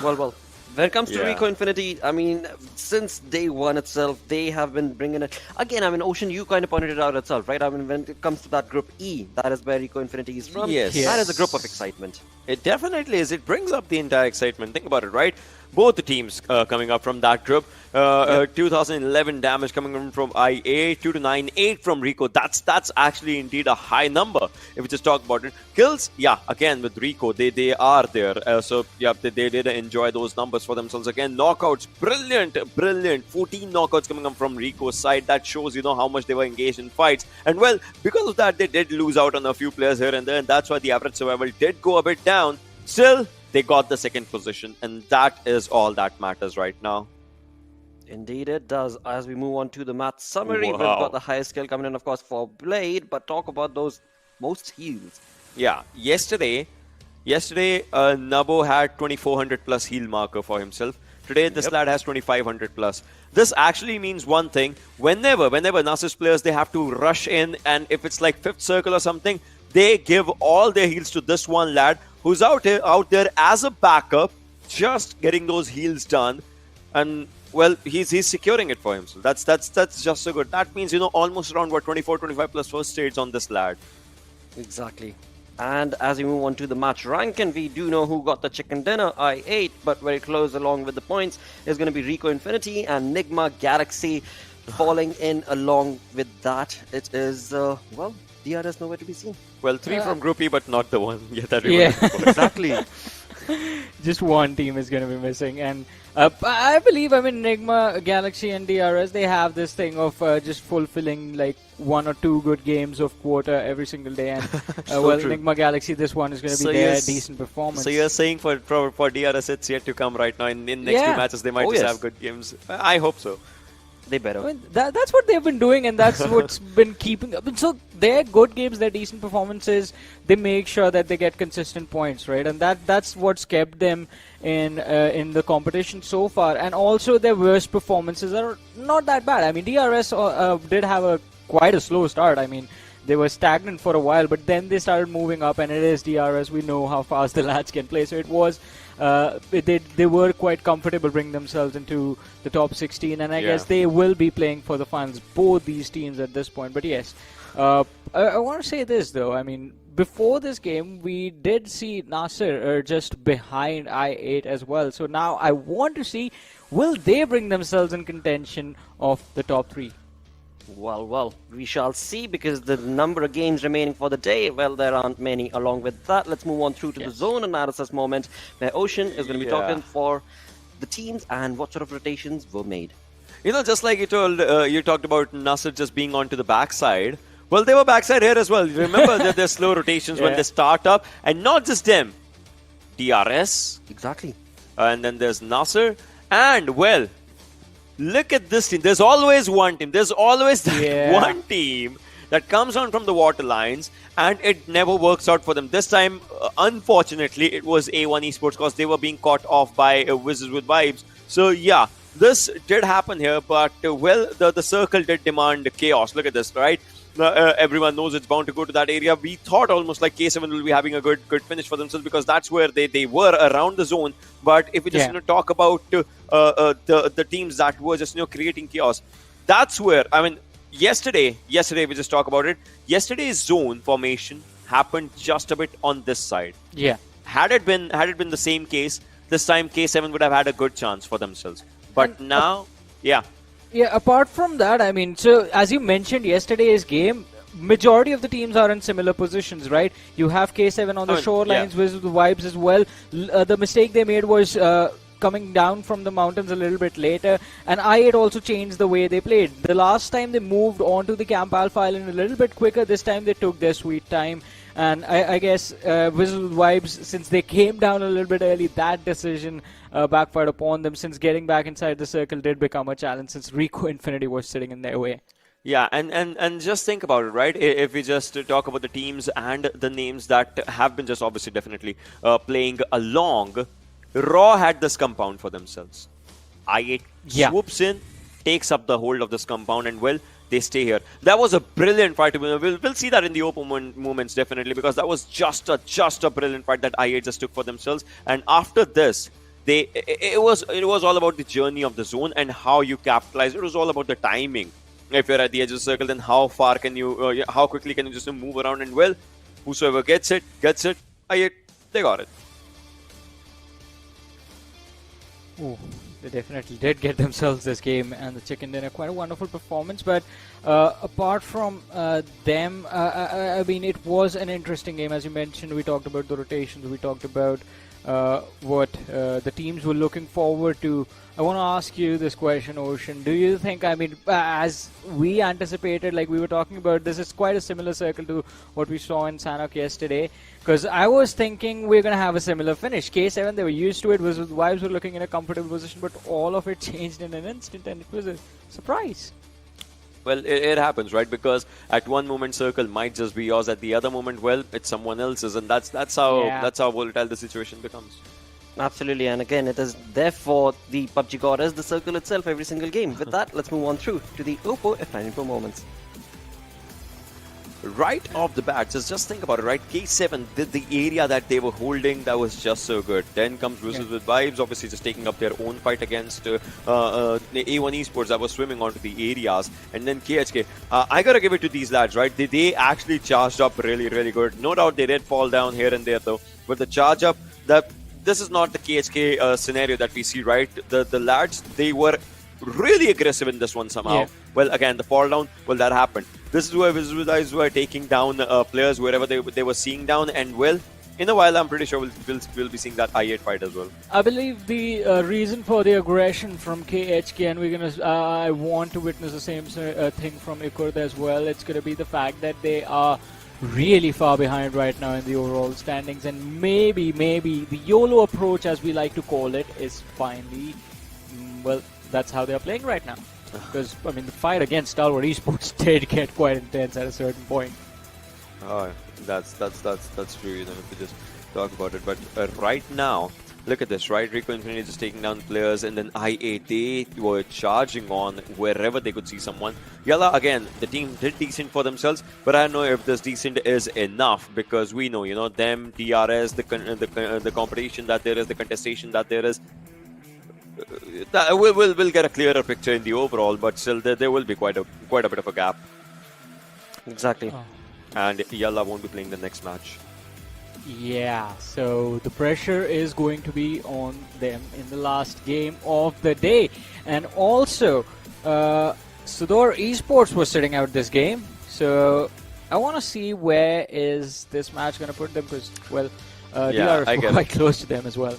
Well. When it comes to Yeah. Rico Infinity, I mean, since day one itself, they have been bringing it. Again, I mean, Ocean, you kind of pointed it out itself, right? I mean, when it comes to that group E, that is where Rico Infinity is from. Yes. That is a group of excitement. It definitely is. It brings up the entire excitement. Think about it, right? Both the teams coming up from that group. 2011 damage coming in from IA, 2,298 from Rico. That's actually indeed a high number if we just talk about it. Kills, yeah, again with Rico, they are there. So yeah, they did enjoy those numbers for themselves. Again, knockouts, brilliant. 14 knockouts coming up from Rico's side. That shows, how much they were engaged in fights. And well, because of that, they did lose out on a few players here and there, and that's why the average survival did go a bit down. Still, they got the 2nd position, and that is all that matters right now. Indeed it does. As we move on to the match summary, we've Wow. got the highest skill coming in, of course, for Blade, but talk about those most heals. Yeah, yesterday, Nabo had 2400 plus heal marker for himself. Today, this lad has 2500 plus. This actually means one thing. Whenever Nasus players, they have to rush in, and if it's like 5th circle or something, they give all their heals to this one lad who's out there as a backup, just getting those heals done. And well, he's securing it for himself. That's just so good. That means, almost around 24, 25 plus first aids on this lad. Exactly. And as we move on to the match ranking, we do know who got the chicken dinner, I8, but very close along with the points is going to be Rico Infinity and Nigma Galaxy falling in along with that. It is, well, DRS nowhere to be seen. Well, 3 from Group E, but not the one. Yeah, Exactly. Just one team is going to be missing. And I believe, Nigma, Galaxy and DRS, they have this thing of just fulfilling like 1 or 2 good games of quota every single day. And well, true. Nigma Galaxy, this one is going to be their decent performance. So you're saying for DRS, it's yet to come right now. In next 2 matches, they might just have good games. I hope so. They better. That's what they've been doing, and that's what's been keeping up. So their good games, their decent performances, they make sure that they get consistent points, right? And that's what's kept them in the competition so far. And also their worst performances are not that bad. I mean, DRS did have quite a slow start. I mean, they were stagnant for a while, but then they started moving up, and it is DRS. We know how fast the lads can play, so it was. They were quite comfortable bringing themselves into the top 16, and I guess they will be playing for the finals, both these teams at this point. But yes, I want to say this though. I mean, before this game, we did see Nasser just behind I8 as well. So now I want to see, will they bring themselves in contention of the top 3? Well, we shall see, because the number of games remaining for the day, well, there aren't many. Along with that, let's move on through to the zone analysis moment, where Ocean is going to be talking for the teams and what sort of rotations were made. Just like you talked about Nasser just being onto the backside. Well, they were backside here as well. Remember that there's slow rotations when they start up, and not just them. DRS. Exactly. And then there's Nasser. And, well, look at this team. There's always one team. There's always that one team that comes on from the water lines, and it never works out for them. This time, unfortunately, it was A1 Esports because they were being caught off by Wizzes with Vibes. So, yeah, this did happen here, but, well, the circle did demand chaos. Look at this, right? Everyone knows it's bound to go to that area. We thought almost like K7 will be having a good finish for themselves because that's where they were around the zone. But if we just talk about the teams that were just creating chaos, that's where, I mean, yesterday we just talk about it. Yesterday's zone formation happened just a bit on this side. Yeah. Had it been the same case, this time K7 would have had a good chance for themselves. But now, yeah. Yeah, apart from that, I mean, so as you mentioned yesterday's game, majority of the teams are in similar positions, right? You have K7 on the shorelines with the Vibes as well. The mistake they made was coming down from the mountains a little bit later, and I8 also changed the way they played. The last time they moved onto the Camp Alpha Island a little bit quicker, this time they took their sweet time. And I guess Wizzes with Vibes, since they came down a little bit early, that decision backfired upon them, since getting back inside the circle did become a challenge, since Rico Infinity was sitting in their way. Yeah, and just think about it, right? If we just talk about the teams and the names that have been just obviously definitely playing along, Raw had this compound for themselves. I8 swoops in, takes up the hold of this compound, and well, they stay here. That was a brilliant fight. We'll see that in the open moments definitely, because that was just a brilliant fight that IA just took for themselves. And after this, it was all about the journey of the zone and how you capitalize. It was all about the timing. If you're at the edge of the circle, then how far can you, how quickly can you just move around? And well, whosoever gets it. IA, they got it. Ooh, they definitely did get themselves this game, and the Chicken Dinner, quite a wonderful performance. But apart from them, I mean, it was an interesting game. As you mentioned, we talked about the rotations, we talked about what the teams were looking forward to. I want to ask you this question, Ocean. Do you think, I mean, as we anticipated, like we were talking about, this is quite a similar circle to what we saw in Sanhok yesterday? Because I was thinking we're going to have a similar finish. K7, they were used to it, Vibes were looking in a comfortable position, but all of it changed in an instant, and it was a surprise. Well, it happens, right? Because at one moment, circle might just be yours. At the other moment, well, it's someone else's, and that's how volatile the situation becomes. Absolutely, and again, it is therefore the PUBG God is the circle itself every single game. With that, let's move on through to the Oppo F9 Pro moments. Right off the bat, just think about it, right? K7 did the area that they were holding, that was just so good. Then comes Wizzes with Vibes, obviously just taking up their own fight against the A1 Esports that was swimming onto the areas. And then KHK, I gotta give it to these lads, right? They actually charged up really, really good. No doubt they did fall down here and there though, but the charge up, this is not the KHK scenario that we see, right? The lads, they were really aggressive in this one somehow. Yeah. Well, again, the fall down, well, that happened. This is where Wizzes with Vibes were taking down players wherever they were seeing down, and well, in a while, I'm pretty sure we'll be seeing that I8 fight as well. I believe the reason for the aggression from KHK, and we're gonna, I want to witness the same thing from Ikurd as well. It's gonna be the fact that they are really far behind right now in the overall standings, and maybe the YOLO approach, as we like to call it, is finally, well, that's how they're playing right now. Because, I mean, the fight against Stalwart Esports did get quite intense at a certain point. Oh, that's true, you know, if we just talk about it. But right now, look at this, right? Rico Infinity just taking down players, and then IA, they were charging on wherever they could see someone. Yalla, again, the team did decent for themselves, but I don't know if this decent is enough, because we know, you know, them, DRS, the competition that there is, the contestation that there is. We'll get a clearer picture in the overall, but still there will be quite a bit of a gap. Exactly. Oh. And Yalla won't be playing the next match. Yeah, so the pressure is going to be on them in the last game of the day. And also, SUDOR Esports was sitting out this game, so I want to see where is this match going to put them, because, well, DRS were quite close to them as well.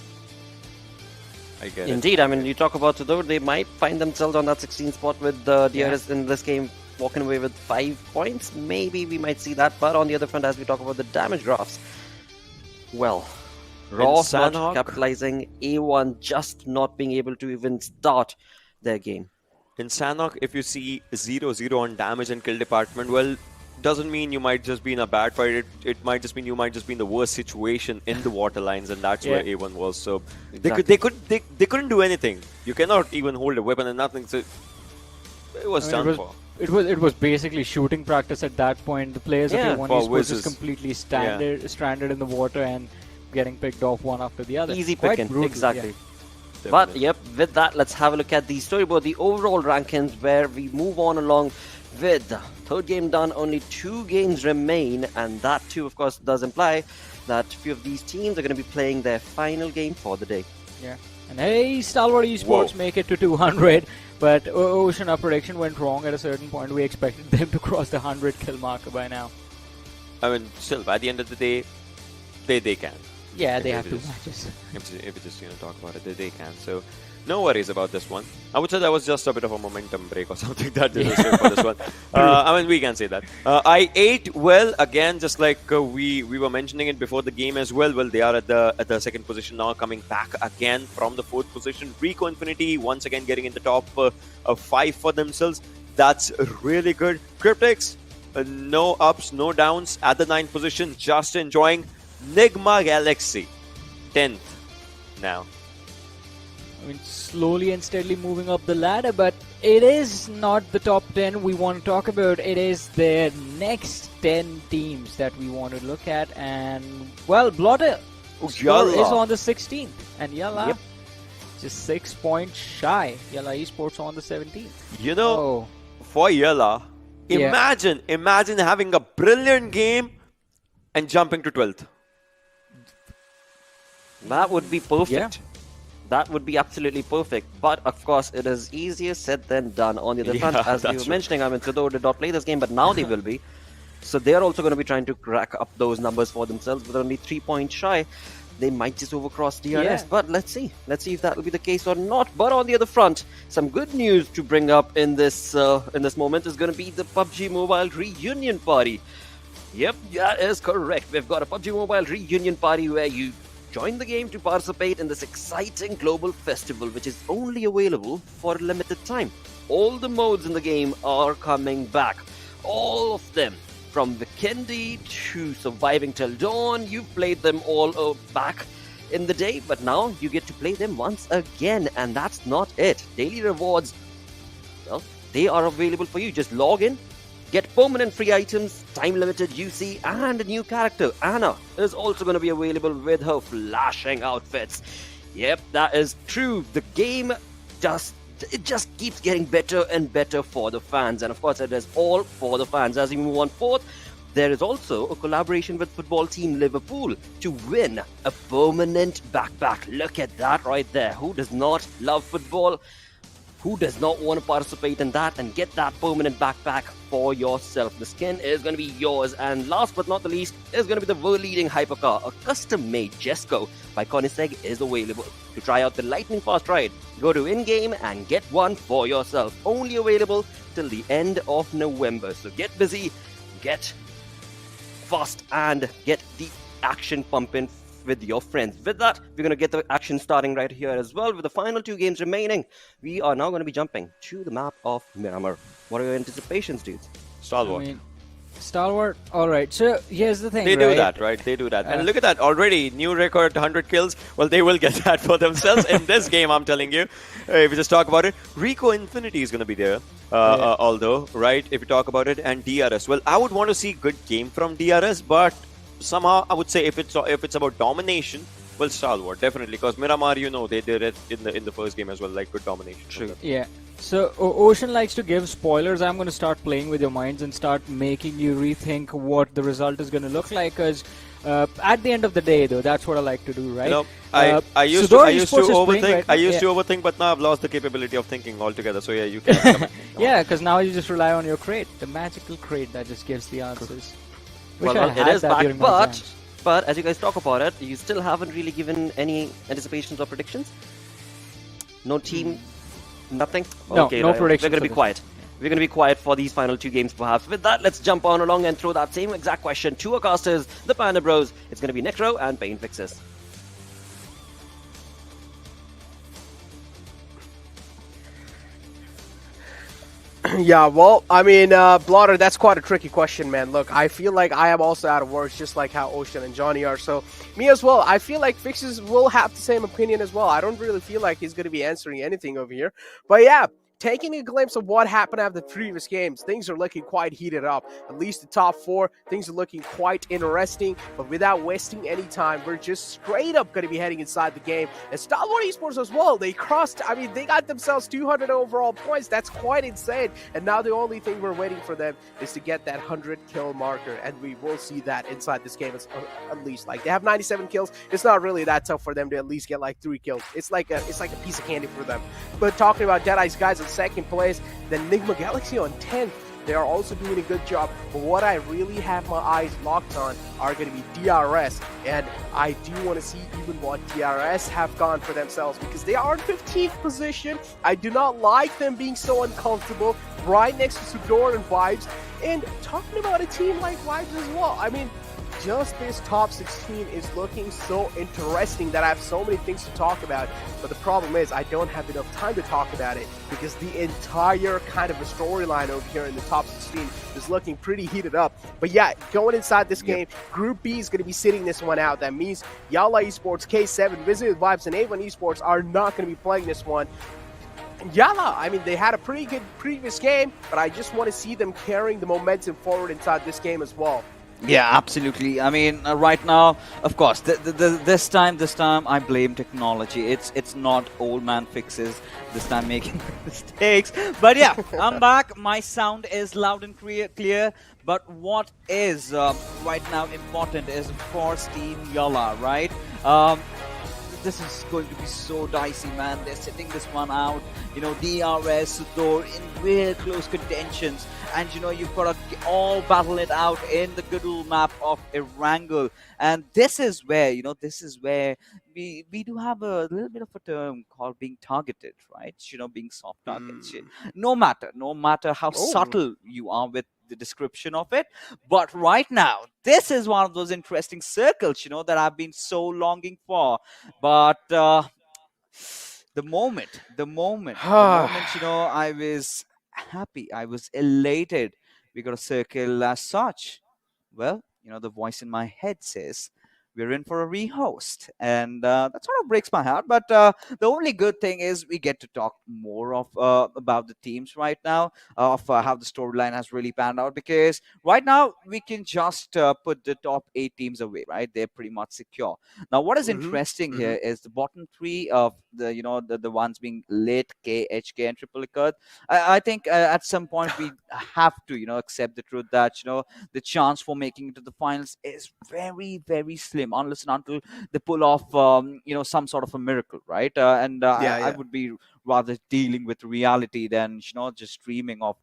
I get Indeed, I mean, you talk about SUDOR, they might find themselves on that 16th spot with DRS in this game walking away with 5 points. Maybe we might see that, but on the other front, as we talk about the damage graphs, well, Raw not Sanhok, capitalizing, A1 just not being able to even start their game. in Sanhok, if you see 0-0 on damage and kill department, well, doesn't mean you might just be in a bad fight. It might just mean you might just be in the worst situation in the water lines, and that's where A1 was. So they couldn't do anything. You cannot even hold a weapon and nothing. So it was done for. It was basically shooting practice at that point. The players of A1 for Esports just Wizzes. completely stranded in the water and getting picked off one after the other. Easy Quite picking, brutal, exactly. yeah. But yep, with that, let's have a look at the storyboard, the overall rankings, where we move on along with third game done, only 2 games remain, and that too, of course, does imply that a few of these teams are going to be playing their final game for the day. Yeah. And hey, Stalwart Esports make it to 200, but Ocean, our prediction went wrong at a certain point. We expected them to cross the 100 kill marker by now. I mean, still, by the end of the day, they can. Yeah, they If have we 2 just- matches. If we just talk about it, they can. So no worries about this one. I would say that was just a bit of a momentum break or something that they deserved for this one. I mean, we can say that. I8, well, again, just like we were mentioning it before the game as well. Well, they are at the second position now, coming back again from the 4th position. Rico Infinity once again getting in the top 5 for themselves. That's really good. Cryptics, no ups, no downs at the 9th position, just enjoying. Nigma Galaxy, 10th now. I mean, slowly and steadily moving up the ladder, but it is not the top 10 we want to talk about. It is the next 10 teams that we want to look at. And, well, Blotter YALLA is on the 16th. And YALLA, Yep. just 6 points shy. YALLA Esports on the 17th. You know, Oh. for YALLA, Yeah. imagine having a brilliant game and jumping to 12th. That would be perfect. Yeah. That would be absolutely perfect. But of course, it is easier said than done. On the other front, as we were that's mentioning, I mean, SUDOR did not play this game, but now they will be. So they are also going to be trying to crack up those numbers for themselves. With only 3 points shy, they might just overcross DRS. Yeah. But let's see. Let's see if that will be the case or not. But on the other front, some good news to bring up in this moment is going to be the PUBG Mobile reunion party. Yep, that is correct. We've got a PUBG Mobile reunion party where you join the game to participate in this exciting global festival, which is only available for a limited time. All the modes in the game are coming back. All of them. From Vikendi to Surviving Till Dawn, you've played them all back in the day, but now you get to play them once again, and that's not it. Daily rewards, well, they are available for you. Just log in, get permanent free items, time-limited UC, and a new character. Anna is also going to be available with her flashing outfits. Yep, that is true. The game just keeps getting better and better for the fans. And of course, it is all for the fans. As we move on forth, there is also a collaboration with football team Liverpool to win a permanent backpack. Look at that right there. Who does not love football? Who does not want to participate in that and get that permanent backpack for yourself? The skin is going to be yours. And last but not the least is going to be the world-leading hypercar. A custom-made Jesco by Koenigsegg is available. To try out the lightning-fast ride, go to in-game and get one for yourself. Only available till the end of November. So get busy, get fast, and get the action pumping with your friends. With that, we're going to get the action starting right here as well. With the final 2 games remaining, we are now going to be jumping to the map of Miramar. What are your anticipations, dudes? Stalwart. I mean, Stalwart, alright. So here's the thing, They right? do that, right? They do that. And look at that already. New record, 100 kills. Well, they will get that for themselves in this game, I'm telling you. If we just talk about it, Rico Infinity is going to be there. Although, right, if you talk about it, and DRS. Well, I would want to see good game from DRS, but somehow I would say if it's about domination, well, Stalwart definitely, because Miramar, you know, they did it in the first game as well, like good domination. True. Yeah. So Ocean likes to give spoilers. I'm going to start playing with your minds and start making you rethink what the result is going to look like. Because at the end of the day, though, that's what I like to do, right? You know, I used to overthink. I used to overthink, but now I've lost the capability of thinking altogether. So yeah, you can. Come yeah, because now you just rely on your crate, the magical crate that just gives the answers. Wish I Well, had it is that back, during my exams. but as you guys talk about it, you still haven't really given any anticipations or predictions. No team, nothing? No, Okay, no right, prediction we're going to for be this. quiet. We're going to be quiet for these final 2 games, perhaps. With that, let's jump on along and throw that same exact question to our casters, the Panda Bros. It's going to be Necro and Pain Fixes. Yeah, well, I mean, Blotter, that's quite a tricky question, man. Look, I feel like I am also out of words, just like how Ocean and Johnny are. So, me as well, I feel like Fixes will have the same opinion as well. I don't really feel like he's going to be answering anything over here. But yeah, taking a glimpse of what happened after the previous games, things are looking quite heated up. At least the top 4, things are looking quite interesting. But without wasting any time, we're just straight up going to be heading inside the game. And Stalwart Esports as well, they got themselves 200 overall points. That's quite insane. And now the only thing we're waiting for them is to get that 100 kill marker. And we will see that inside this game at least. Like, they have 97 kills. It's not really that tough for them to at least get like 3 kills. It's like a piece of candy for them. But talking about Deadeye's guys in second place, then Enigma Galaxy on 10th. They are also doing a good job. But what I really have my eyes locked on are going to be DRS. And I do want to see even what DRS have gone for themselves, because they are in 15th position. I do not like them being so uncomfortable right next to SUDOR and Vibes. And talking about a team like Vibes as well, I mean, just this top 16 is looking so interesting that I have so many things to talk about. But the problem is I don't have enough time to talk about it, because the entire kind of a storyline over here in the top 16 is looking pretty heated up. But yeah, going inside this game, Group B is going to be sitting this one out. That means YALLA Esports, K7, Wizzes Vibes, and A1 Esports are not going to be playing this one. YALLA, I mean, they had a pretty good previous game, but I just want to see them carrying the momentum forward inside this game as well. Yeah, absolutely. I mean, right now, of course, this time, I blame technology. It's not old man Fixes this time making mistakes. But yeah, I'm back. My sound is loud and clear. But what is right now important is, of course, Team YALLA, right? This is going to be so dicey, man. They're sitting this one out. You know, DRS, SUDOR in real close contentions. And, you know, you've got to all battle it out in the good old map of Erangel. And this is where, we do have a little bit of a term called being targeted, right? You know, being soft targets. No matter how subtle you are with the description of it. But right now, this is one of those interesting circles, that I've been so longing for. But the moment, I was happy, I was elated. We got a circle as such. Well, the voice in my head says, we're in for a rehost, and that sort of breaks my heart. But the only good thing is we get to talk more of about the teams right now, of how the storyline has really panned out. Because right now we can just put the top 8 teams away, right? They're pretty much secure. Now, what is interesting here is the bottom 3 of the ones being lit, KHK and Triple Cut. I think at some point we have to accept the truth that the chance for making it to the finals is very, very slim, unless and until they pull off some sort of a miracle, right? I would be rather dealing with reality than just dreaming of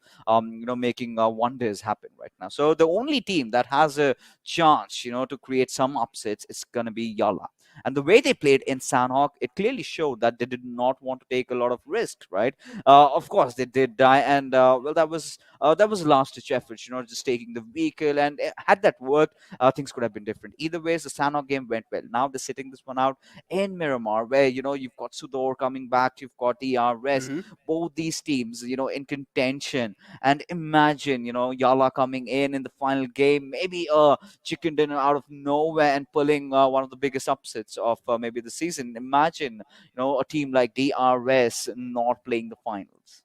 making wonders happen right now. So the only team that has a chance to create some upsets is gonna be YALLA. And the way they played in Sanhok, it clearly showed that they did not want to take a lot of risks, right? Of course, they did die, and that was a last-ditch effort, just taking the vehicle. And had that worked, things could have been different. Either way, the Sanhok game went well. Now they're sitting this one out in Miramar, where you've got SUDOR coming back, you've got DRS, both these teams, in contention. And imagine, YALLA coming in the final game, maybe a chicken dinner out of nowhere and pulling one of the biggest upsets of maybe the season. Imagine, a team like DRS not playing the finals.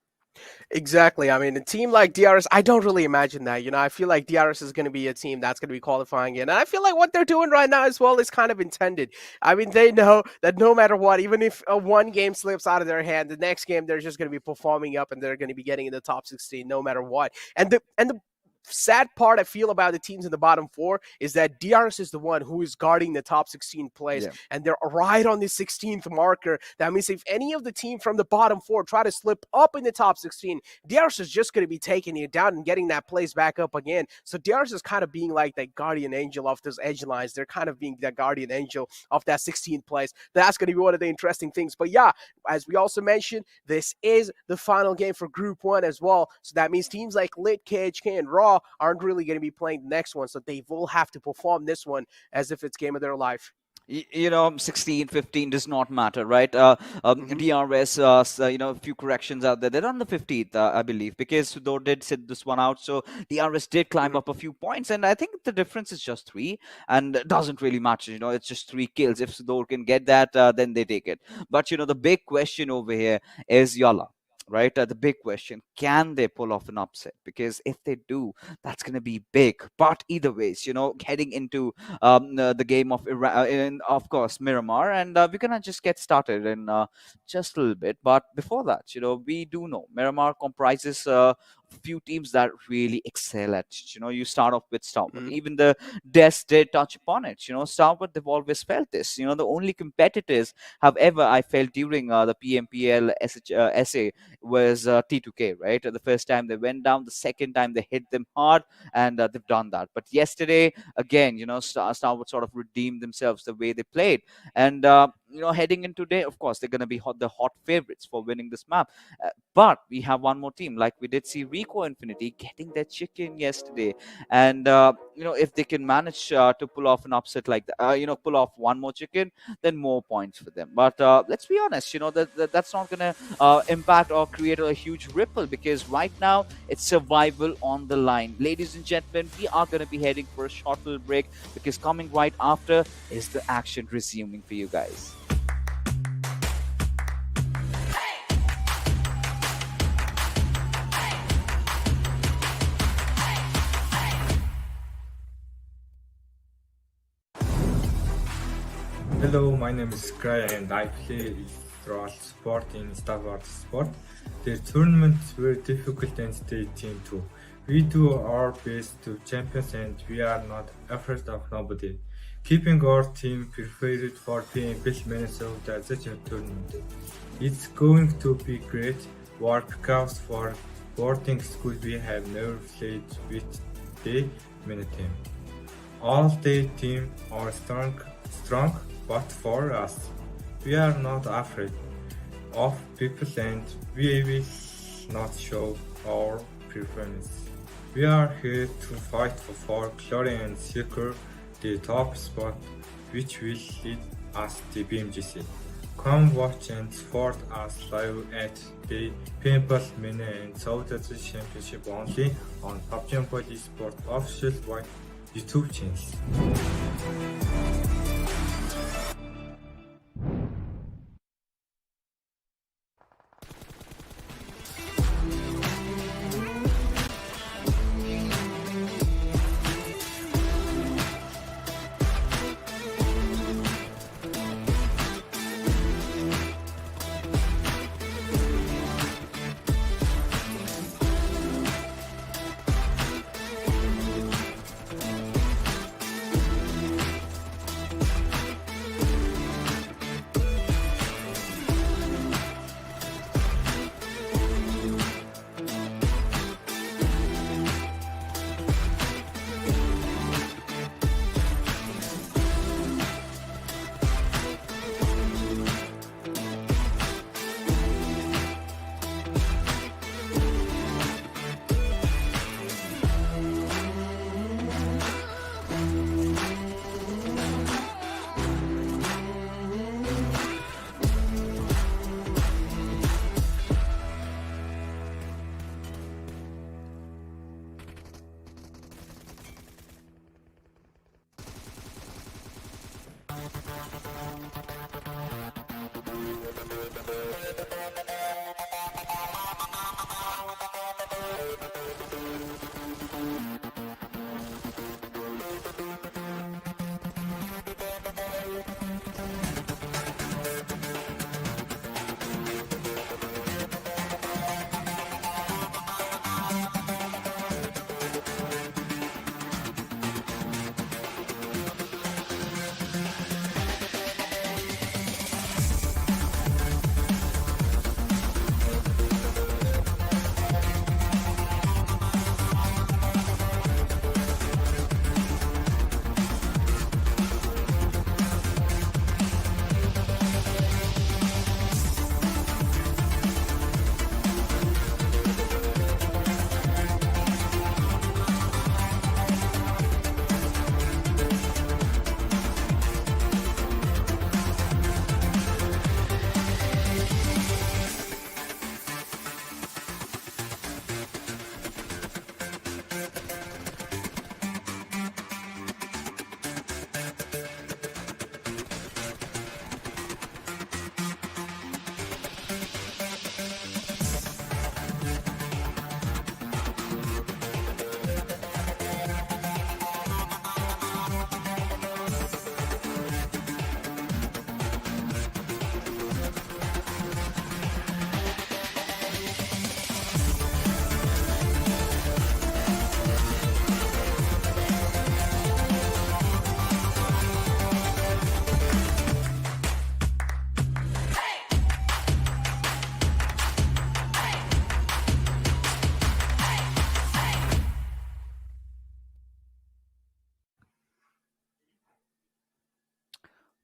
Exactly. I mean, a team like DRS, I don't really imagine that. I feel like DRS is going to be a team that's going to be qualifying in. And I feel like what they're doing right now as well is kind of intended. I mean, they know that no matter what, even if one game slips out of their hand, the next game they're just going to be performing up and they're going to be getting in the top 16 no matter what. And the sad part I feel about the teams in the bottom 4 is that DRS is the one who is guarding the top 16 place, and they're right on the 16th marker. That means if any of the team from the bottom 4 try to slip up in the top 16, DRS is just going to be taking it down and getting that place back up again. So DRS is kind of being like that guardian angel of those edge lines. They're kind of being that guardian angel of that 16th place. That's going to be one of the interesting things. But yeah, as we also mentioned, this is the final game for Group 1 as well. So that means teams like Lit, KHK, and Raw aren't really going to be playing the next one. So they will have to perform this one as if it's game of their life. You know, 16, 15 does not matter, right? DRS, a few corrections out there. They're on the 15th, I believe, because SUDOR did sit this one out. So DRS did climb up a few points, and I think the difference is just 3, and it doesn't really matter. It's just 3 kills. If SUDOR can get that, then they take it. But, the big question over here is YALLA. Right? The big question, can they pull off an upset? Because if they do, that's going to be big. But either ways, heading into the game of course, Miramar, and we're going to just get started in just a little bit. But before that, we do know Miramar comprises few teams that really excel at you start off with Starboard. Even the Des did touch upon it. Starboard, they've always felt this. The only competitors however I felt during the PMPL SA was T2K, right? The first time they went down, the second time they hit them hard, and they've done that. But yesterday again, Starboard sort of redeemed themselves the way they played, and heading into today, of course, they're going to be the hot favorites for winning this map. But we have one more team, like we did see Rico Infinity getting their chicken yesterday, and if they can manage to pull off an upset like that, pull off one more chicken, then more points for them. But let's be honest, that's not going to impact or create a huge ripple, because right now it's survival on the line. Ladies and gentlemen, we are going to be heading for a short little break, because coming right after is the action resuming for you guys. Hello, my name is Kry and I play Ruthless sport in Starboard Sport. The tournaments were difficult and stay team too. We do our best to champions and we are not afraid of nobody. Keeping our team prepared for PMPL MENA SA tournament. It's going to be great work, because for boarding school we have never played with the MENA team. All the team are strong, but for us, we are not afraid of people and we will not show our performance. We are here to fight for glory and secure the top spot, which will lead us to PMGC. Come watch and support us live at the PMPL MENA and South Asia Championship only on Pubgm Esports official YouTube channel.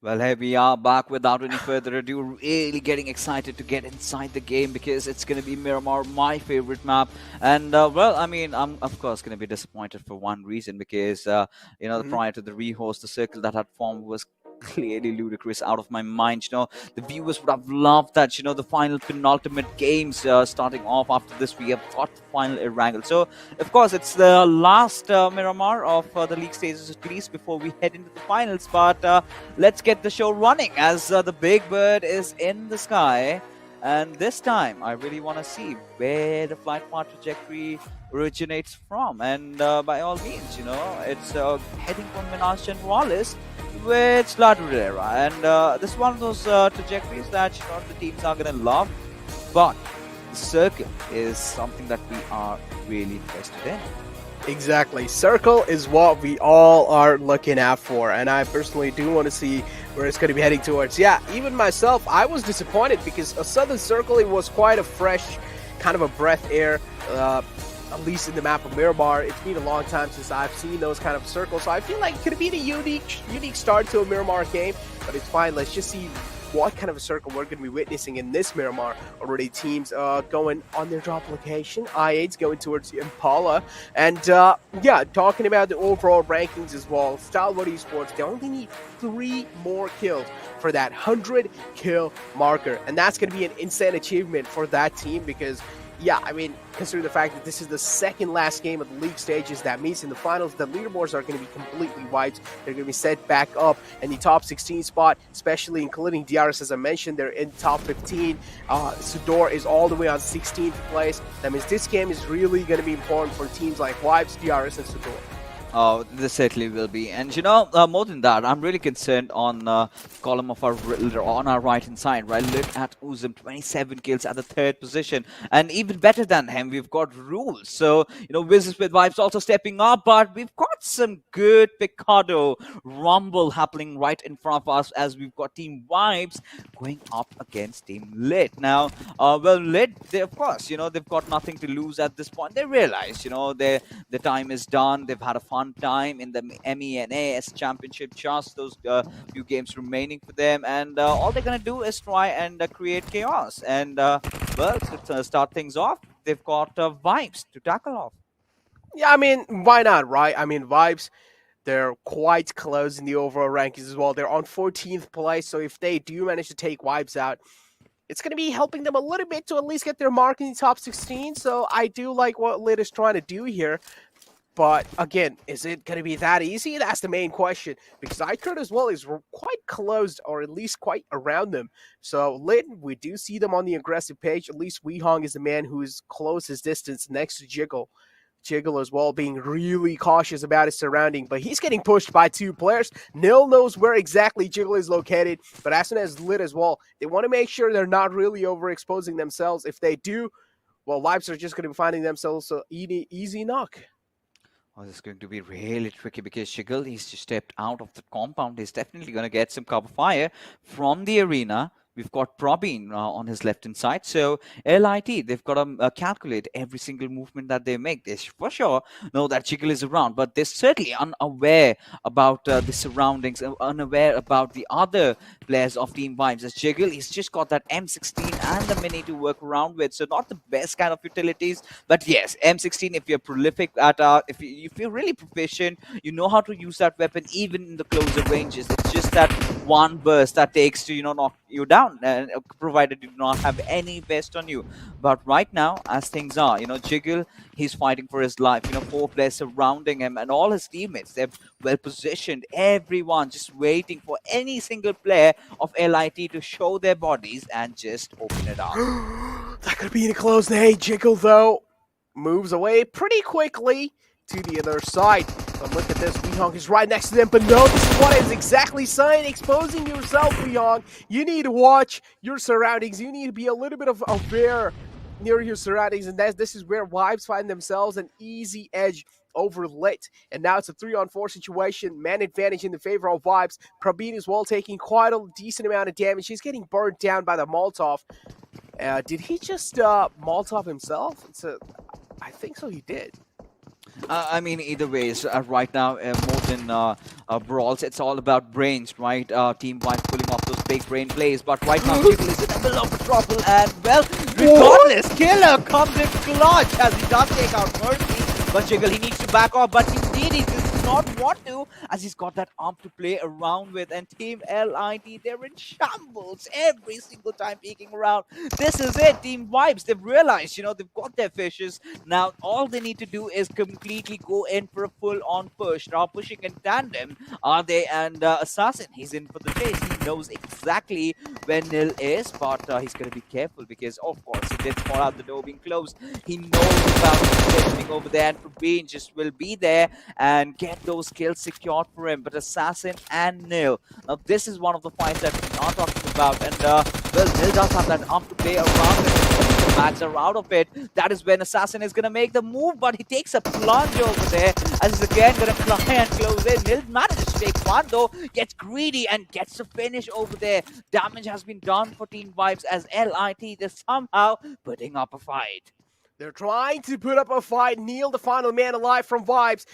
Well, here we are back without any further ado. Really getting excited to get inside the game because it's going to be Miramar, my favorite map. And, well, I mean, I'm of course going to be disappointed for one reason because, prior to the rehost, the circle that had formed was clearly ludicrous, out of my mind. The viewers would have loved that. The final penultimate games starting off after this. We have got the final Erangel. So, of course, it's the last Miramar of the league stages, at least before we head into the finals. But let's get the show running as the big bird is in the sky. And this time, I really want to see where the flight path trajectory originates from. And by all means, it's heading from Minas and Wallace with La Durera. And this is one of those trajectories that the teams are going to love. But the circle is something that we are really interested in. Exactly. Circle is what we all are looking out for, and I personally do want to see where it's going to be heading towards. Yeah, even myself, I was disappointed because a Southern Circle, it was quite a fresh, kind of a breath air, at least in the map of Miramar. It's been a long time since I've seen those kind of circles, so I feel like it could have been a unique start to a Miramar game, but it's fine. Let's just see what kind of a circle we're going to be witnessing in this Miramar. Already teams going on their drop location. I8's going towards Impala. And yeah, talking about the overall rankings as well, Stalwart Esports, they only need 3 more kills for that 100 kill marker. And that's going to be an insane achievement for that team because, yeah, I mean, consider the fact that this is the second last game of the league stages. That means in the finals, the leaderboards are going to be completely wiped. They're going to be set back up in the top 16 spot, especially including DRS. As I mentioned, they're in top 15. SUDOR is all the way on 16th place. That means this game is really going to be important for teams like Vibes, DRS, and SUDOR. Oh, this certainly will be. And more than that, I'm really concerned on column of on our right hand side, right? Look at Uzum, 27 kills at the 3rd position. And even better than him, we've got Rules. So, Wizzes with Vibes also stepping up, but we've got some good Picado rumble happening right in front of us as we've got Team Vibes going up against Team Lit. Now, Lit, they, of course, they've got nothing to lose at this point. They realize, their time is done. They've had a fun time in the MENA SA Championship, just those few games remaining for them, and all they're gonna do is try and create chaos. And well, to start things off, they've got Vibes to tackle off. Yeah, I mean, why not, right? I mean, Vibes, they're quite close in the overall rankings as well. They're on 14th place, so if they do manage to take Vibes out, it's going to be helping them a little bit to at least get their mark in the top 16. So I do like what Lit is trying to do here. But again, is it going to be that easy? That's the main question. Because iCurd as well is quite close, or at least quite around them. So Lit, we do see them on the aggressive page. At least Weehong is the man who is closest distance next to Jiggle. Jiggle as well being really cautious about his surrounding, but he's getting pushed by 2 players. Nil knows where exactly Jiggle is located, but as soon as Lit as well, they want to make sure they're not really overexposing themselves. If they do, well, Vibes are just going to be finding themselves an easy knock. Oh, this is going to be really tricky because Shiggle, he's just stepped out of the compound. He's definitely going to get some cover fire from the arena. We've got Probin on his left-hand side. So LIT, they've got to calculate every single movement that they make. They for sure know that Jiggle is around, but they're certainly unaware about the surroundings, unaware about the other players of Team Vibes. As Jiggle, he's just got that M16 and the Mini to work around with. So not the best kind of utilities, but yes, M16, if you're prolific at, if you're really proficient, you know how to use that weapon even in the closer ranges. It's just that one burst that takes to, knock you down. Provided you do not have any vest on you. But right now, as things are, Jiggle, he's fighting for his life. 4 players surrounding him and all his teammates. They're well positioned. Everyone just waiting for any single player of LIT to show their bodies and just open it up. That could be in a close. Hey, Jiggle, though, moves away pretty quickly to the other side. But look at this, Weehong is right next to them, but no, this is what it's exactly saying, exposing yourself, Weehong. You need to watch your surroundings, you need to be a little bit of aware near your surroundings, and this is where Vibes find themselves an easy edge over Lit. And now it's a 3-on-4 situation, man advantage in the favor of Vibes. Prabin as well taking quite a decent amount of damage. He's getting burnt down by the Molotov. Did he just Molotov himself? I think so, he did. I mean, either ways, right now, more than brawls, it's all about brains, right? Team White pulling off those big brain plays, but right now, Jiggle is in the middle of the trouble, and well, regardless, Killer comes in clutch as he does take out Mercy, but Jiggle, he needs to back off, but indeed, he does not want to, as he's got that arm to play around with, and Team LIT, they're in shambles every single time peeking around. This is it, Team Vibes, they've realized, they've got their fishes. Now, all they need to do is completely go in for a full-on push. Now, pushing in tandem, are they and Assassin? He's in for the chase. He knows exactly where Nil is, but he's going to be careful because, of course, he did spot out the door being closed. He knows about positioning over there, and Pubgm just will be there and get those kills secured for him. But Assassin and Nil, now this is one of the fights that we are talking about, and well, Nil does have that arm to play around with. The mags are out of it. That is when Assassin is going to make the move, but he takes a plunge over there as he's again going to try and close in. Nil manages to take one though, gets greedy and gets the finish over there. Damage has been done for Team Vibes as LIT is somehow putting up a fight. They're trying to put up a fight. Neil, the final man alive from Vibes.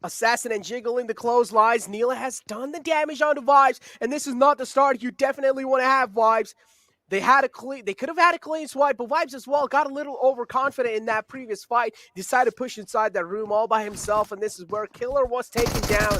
Assassin and Jiggle in the clotheslines. Neil has done the damage onto Vibes, and this is not the start you definitely want to have, Vibes. They could have had a clean swipe, but Vibes as well got a little overconfident in that previous fight. Decided to push inside that room all by himself, and this is where Killer was taken down.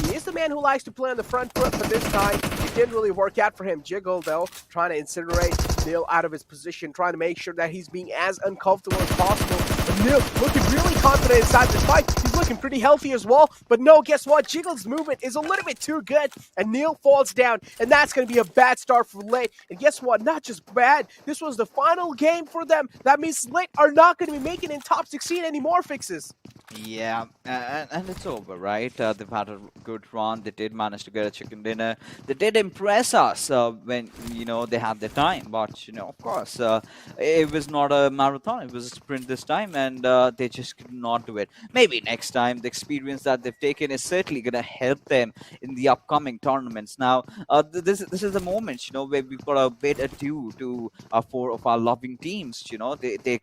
He is the man who likes to play on the front foot, but this time it didn't really work out for him. Jiggle, though, trying to incinerate Neil out of his position, trying to make sure that he's being as uncomfortable as possible. But Neil looking really confident inside this fight. He's looking pretty healthy as well. But no, guess what? Jiggle's movement is a little bit too good, and Neil falls down, and that's going to be a bad start for Lit. And guess what? Not just bad. This was the final game for them. That means Lit are not going to be making in top 16 anymore, Fixes. Yeah, and it's over, right? They've had a good run. They did manage to get a chicken dinner. They did impress us when, they had their time. But, of course, it was not a marathon. It was a sprint this time, and they just could not do it. Maybe next time, the experience that they've taken is certainly going to help them in the upcoming tournaments. Now, this is the moment, where we've got a bit ado to four of our loving teams. They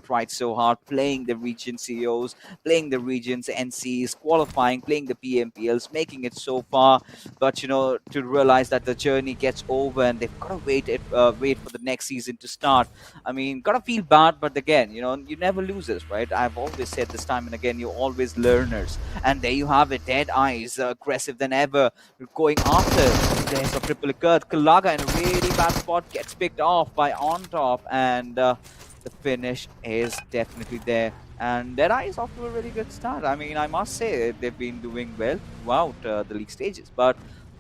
tried so hard playing the region CEOs, playing the regions NCs, qualifying, playing the PMPLs, making it so far, but to realize that the journey gets over and they've got to wait for the next season to start. I mean, gotta feel bad, but again, you never losers, right? I've always said this time and again, you're always learners. And there you have it, Dead Eyes, aggressive than ever, going after. There's a triple occurred. Kalaga in a really bad spot gets picked off by On Top, and the finish is definitely there. And Deadeye is off to a really good start. I mean, I must say they've been doing well throughout the league stages. But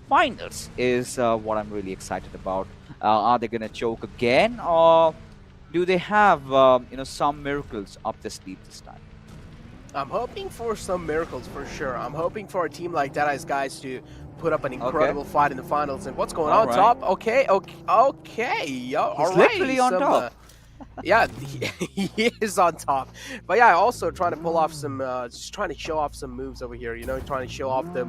finals is what I'm really excited about. Are they going to choke again, or do they have some miracles up their sleeve this time? I'm hoping for some miracles for sure. I'm hoping for a team like Dead Eyes guys to put up an incredible fight in the finals. And what's going on top? Okay. He's all right. literally on top. Yeah, he is on top. But yeah, also trying to pull off some, just trying to show off some moves over here. Trying to show off the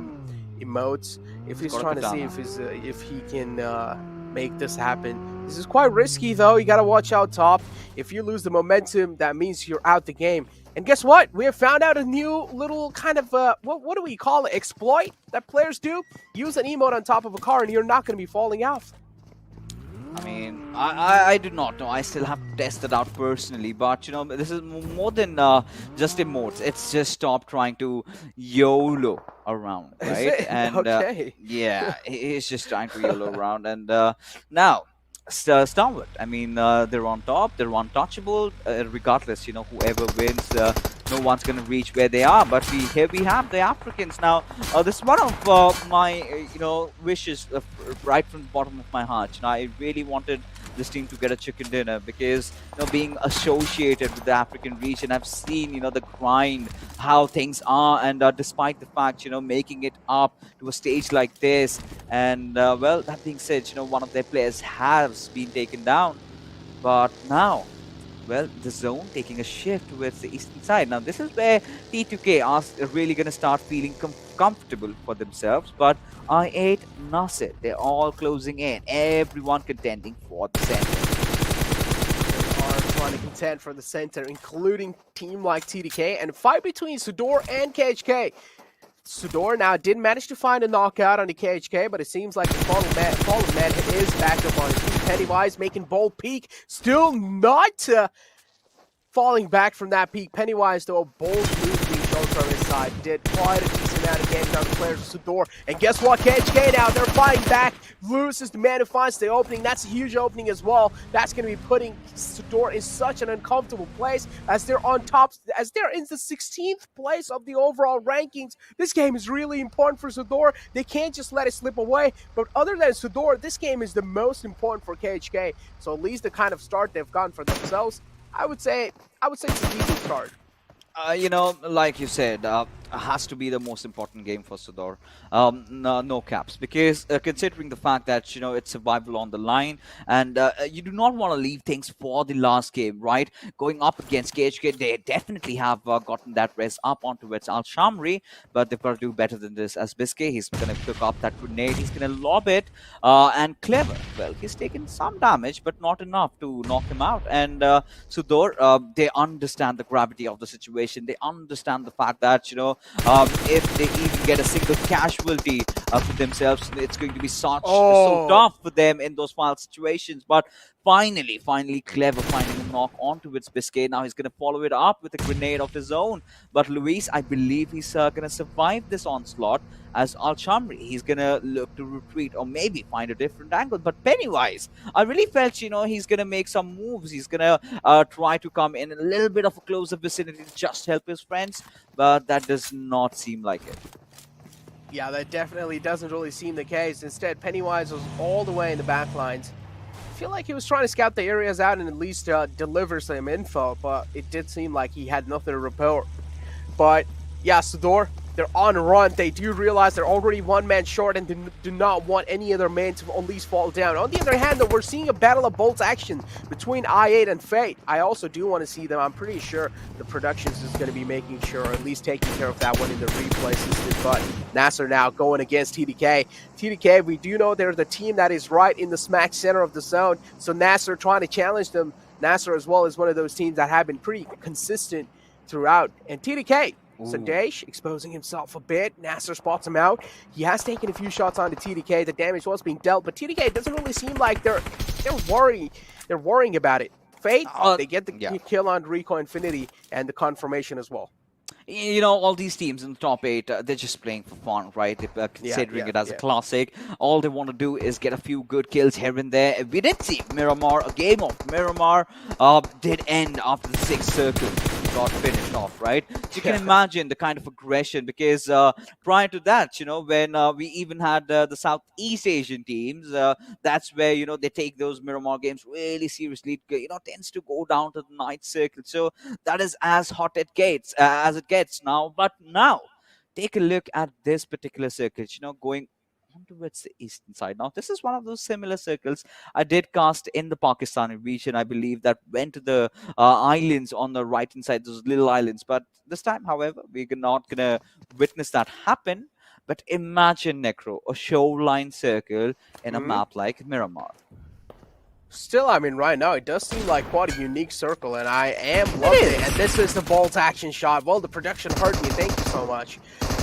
emotes. If he's trying to see if he can make this happen. This is quite risky though. You gotta watch out top. If you lose the momentum, that means you're out the game. And guess what? We have found out a new little kind of what do we call it? Exploit that players do. Use an emote on top of a car, and you're not going to be falling out. I mean, I do not know. I still have to test it out personally. But, this is more than just emotes. It's just stop trying to YOLO around, right? And okay. yeah, he's just trying to YOLO around. And now, Starwood, I mean, they're on top. They're untouchable. Regardless, whoever wins, no one's going to reach where they are. But here we have the Africans. Now, this is one of my, wishes right from the bottom of my heart. I really wanted this team to get a chicken dinner because, being associated with the African region, I've seen, the grind, how things are. And despite the fact, making it up to a stage like this. And, well, that being said, one of their players has been taken down. But now, well, the zone taking a shift towards the eastern side. Now, this is where T2K are really going to start feeling comfortable for themselves. But I8, Nasir, they're all closing in. Everyone contending for the center. They are want to contend for the center, including team like TDK, and a fight between SUDOR and KHK. SUDOR now did manage to find a knockout on the KHK, but it seems like the fallen man is back up on his feet. Pennywise making bold peak, still not falling back from that peak. Pennywise, though, a bold move being shown from his side. Did quite a decent amount of damage on the players of SUDOR. And guess what? KHK now, they're fighting back. Lewis is the man who finds the opening. That's a huge opening as well. That's going to be putting SUDOR in such an uncomfortable place as they're on top, as they're in the 16th place of the overall rankings. This game is really important for SUDOR. They can't just let it slip away. But other than SUDOR, this game is the most important for KHK. So at least the kind of start they've gotten for themselves, I would say it's a decent start. You know, like you said, has to be the most important game for SUDOR. No caps, because considering the fact that, you know, it's survival on the line, and you do not want to leave things for the last game, right? Going up against KHK, they definitely have gotten that rest up onto its Al Shamri, but they've got to do better than this. As Biscay, he's going to pick up that grenade, he's going to lob it, and Clever, well, he's taken some damage, but not enough to knock him out. And SUDOR, they understand the gravity of the situation. They understand the fact that, you know, if they even get a single casualty for themselves, it's going to be so tough for them in those final situations. But finally, Clever finding a knock onto its Biscay. Now he's going to follow it up with a grenade of his own. But Luis, I believe he's going to survive this onslaught. As Al Shamri, he's going to look to retreat or maybe find a different angle. But Pennywise, I really felt, you know, he's going to make some moves. He's going to try to come in a little bit of a closer vicinity to just help his friends. But that does not seem like it. Yeah, that definitely doesn't really seem the case. Instead, Pennywise was all the way in the back lines. I feel like he was trying to scout the areas out and at least deliver some info, but it did seem like he had nothing to report. But yeah, SUDOR, they're on a run. They do realize they're already one man short and do not want any other man to at least fall down. On the other hand, though, we're seeing a battle of bolts action between I8 and Fate. I also do want to see them. I'm pretty sure the Productions is going to be making sure, or at least taking care of that one in the replay system. But Nasser now going against TDK. TDK, we do know they're the team that is right in the smack center of the zone. So Nasser trying to challenge them. Nasser as well is one of those teams that have been pretty consistent throughout. And TDK, Sadesh exposing himself a bit. Nasser spots him out. He has taken a few shots onto TDK. The damage was being dealt, but TDK doesn't really seem like they're worrying about it. Fate, they get the kill on Rico Infinity and the confirmation as well. You know, all these teams in the top 8, they're just playing for fun, right? They're considering it as a classic. All they want to do is get a few good kills here and there. We did see Miramar, a game of Miramar did end after the 6th circle got finished off, right? So you can imagine the kind of aggression, because prior to that, you know, when we even had the Southeast Asian teams, that's where, you know, they take those Miramar games really seriously. You know, tends to go down to the 9th circle. So that is as hot as it gets now. But now, take a look at this particular circuit, you know, going on towards the eastern side. Now, this is one of those similar circles I did cast in the Pakistani region, I believe, that went to the islands on the right-hand side, those little islands. But this time, however, we're not going to witness that happen. But imagine, Necro, a shoreline circle in a map like Miramar. Still, I mean, right now, it does seem like quite a unique circle, and I am loving it. And this is the bolt action shot. Well, the production heard me. Thank you so much.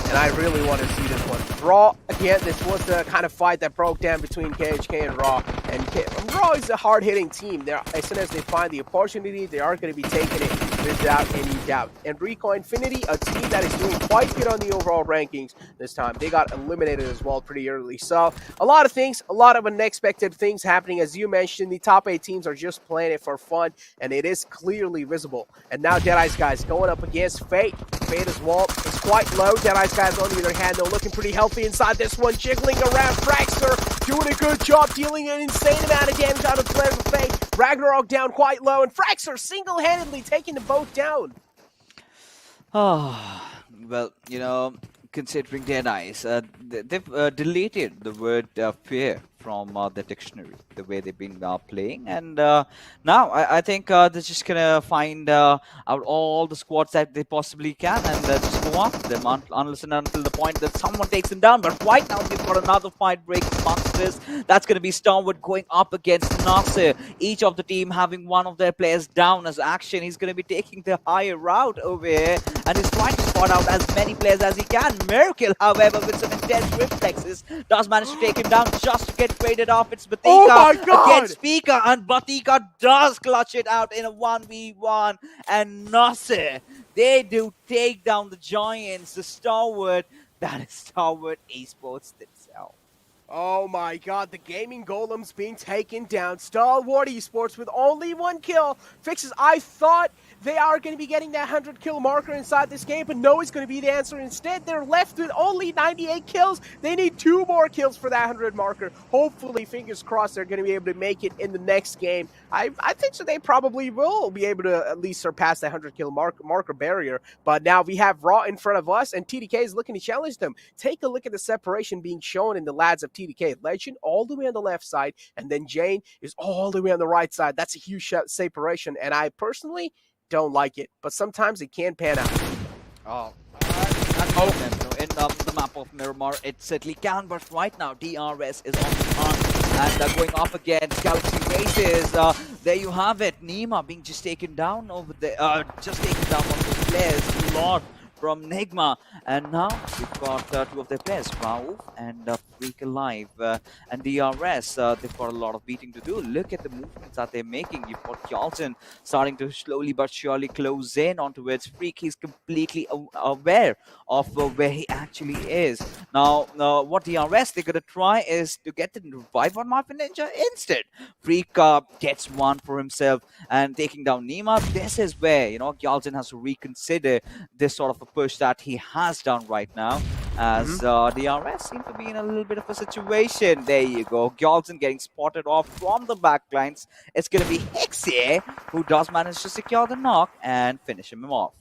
And I really want to see this one. Raw, again, this was the kind of fight that broke down between KHK and Raw. And Raw is a hard-hitting team. As soon as they find the opportunity, they are going to be taking it without any doubt. And Rico Infinity, a team that is doing quite good on the overall rankings this time. They got eliminated as well pretty early. So a lot of things, a lot of unexpected things happening. As you mentioned, the top 8 teams are just playing it for fun, and it is clearly visible. And now Deadeye's guys going up against Fate. Fate as well is quite low. Deadeye's guys, on the other hand, though, looking pretty healthy inside this one, jiggling around. Fraxter doing a good job, dealing an insane amount of damage out of the players of Fate. Ragnarok down quite low, and Fraxter single-handedly taking the boat down. Oh, well, you know, considering Deadeye's, they've deleted the word fear from the dictionary, the way they've been playing. And now I think they're just gonna find out all the squads that they possibly can and just go after them unless and until the point that someone takes them down. But right now we've got another fight breaking amongst this. That's gonna be Starwood going up against Nasir. Each of the team having one of their players down as action. He's gonna be taking the higher route over here and he's trying to spot out as many players as he can. Miracle, however, with some intense reflexes, does manage to take him down just to get traded off. It's Batika against Pika, and Batika does clutch it out in a 1v1. And Nasir, they do take down the Giants, the Starwood. That is Starwood Esports themselves. Oh my god, the gaming golem's being taken down. Stalwart Esports with only 1 kill. Fixes, I thought they are going to be getting that 100 kill marker inside this game, but no, it's going to be the answer. Instead, they're left with only 98 kills. They need 2 more kills for that 100 marker. Hopefully, fingers crossed, they're going to be able to make it in the next game. I think so. They probably will be able to at least surpass that 100 kill marker barrier. But now we have Raw in front of us, and TDK is looking to challenge them. Take a look at the separation being shown in the lads of TDK. Legend all the way on the left side, and then Jane is all the way on the right side. That's a huge separation, and I personally don't like it, but sometimes it can pan out. In the map of Miramar, it certainly can, but right now DRS is on the hunt and going up against Galaxy Races. There you have it, Nima being just taken down over there, just taken down one of those players, Lord from Nigma, and now we've got 2 of their players, Rauf and Freak Alive, and DRS. They've got a lot of beating to do. Look at the movements that they're making. You've got Kjalsen starting to slowly but surely close in onto its Freak. He's completely aware of where he actually is. Now, what DRS they're going to try is to get the revive on Mafia Ninja instead. Freak gets one for himself and taking down Nima. This is where, you know, Kjalsen has to reconsider this sort of a push that he has done right now, as DRS seem to be in a little bit of a situation. There you go, Kjalsen getting spotted off from the backlines. It's going to be Hixie who does manage to secure the knock and finish him off.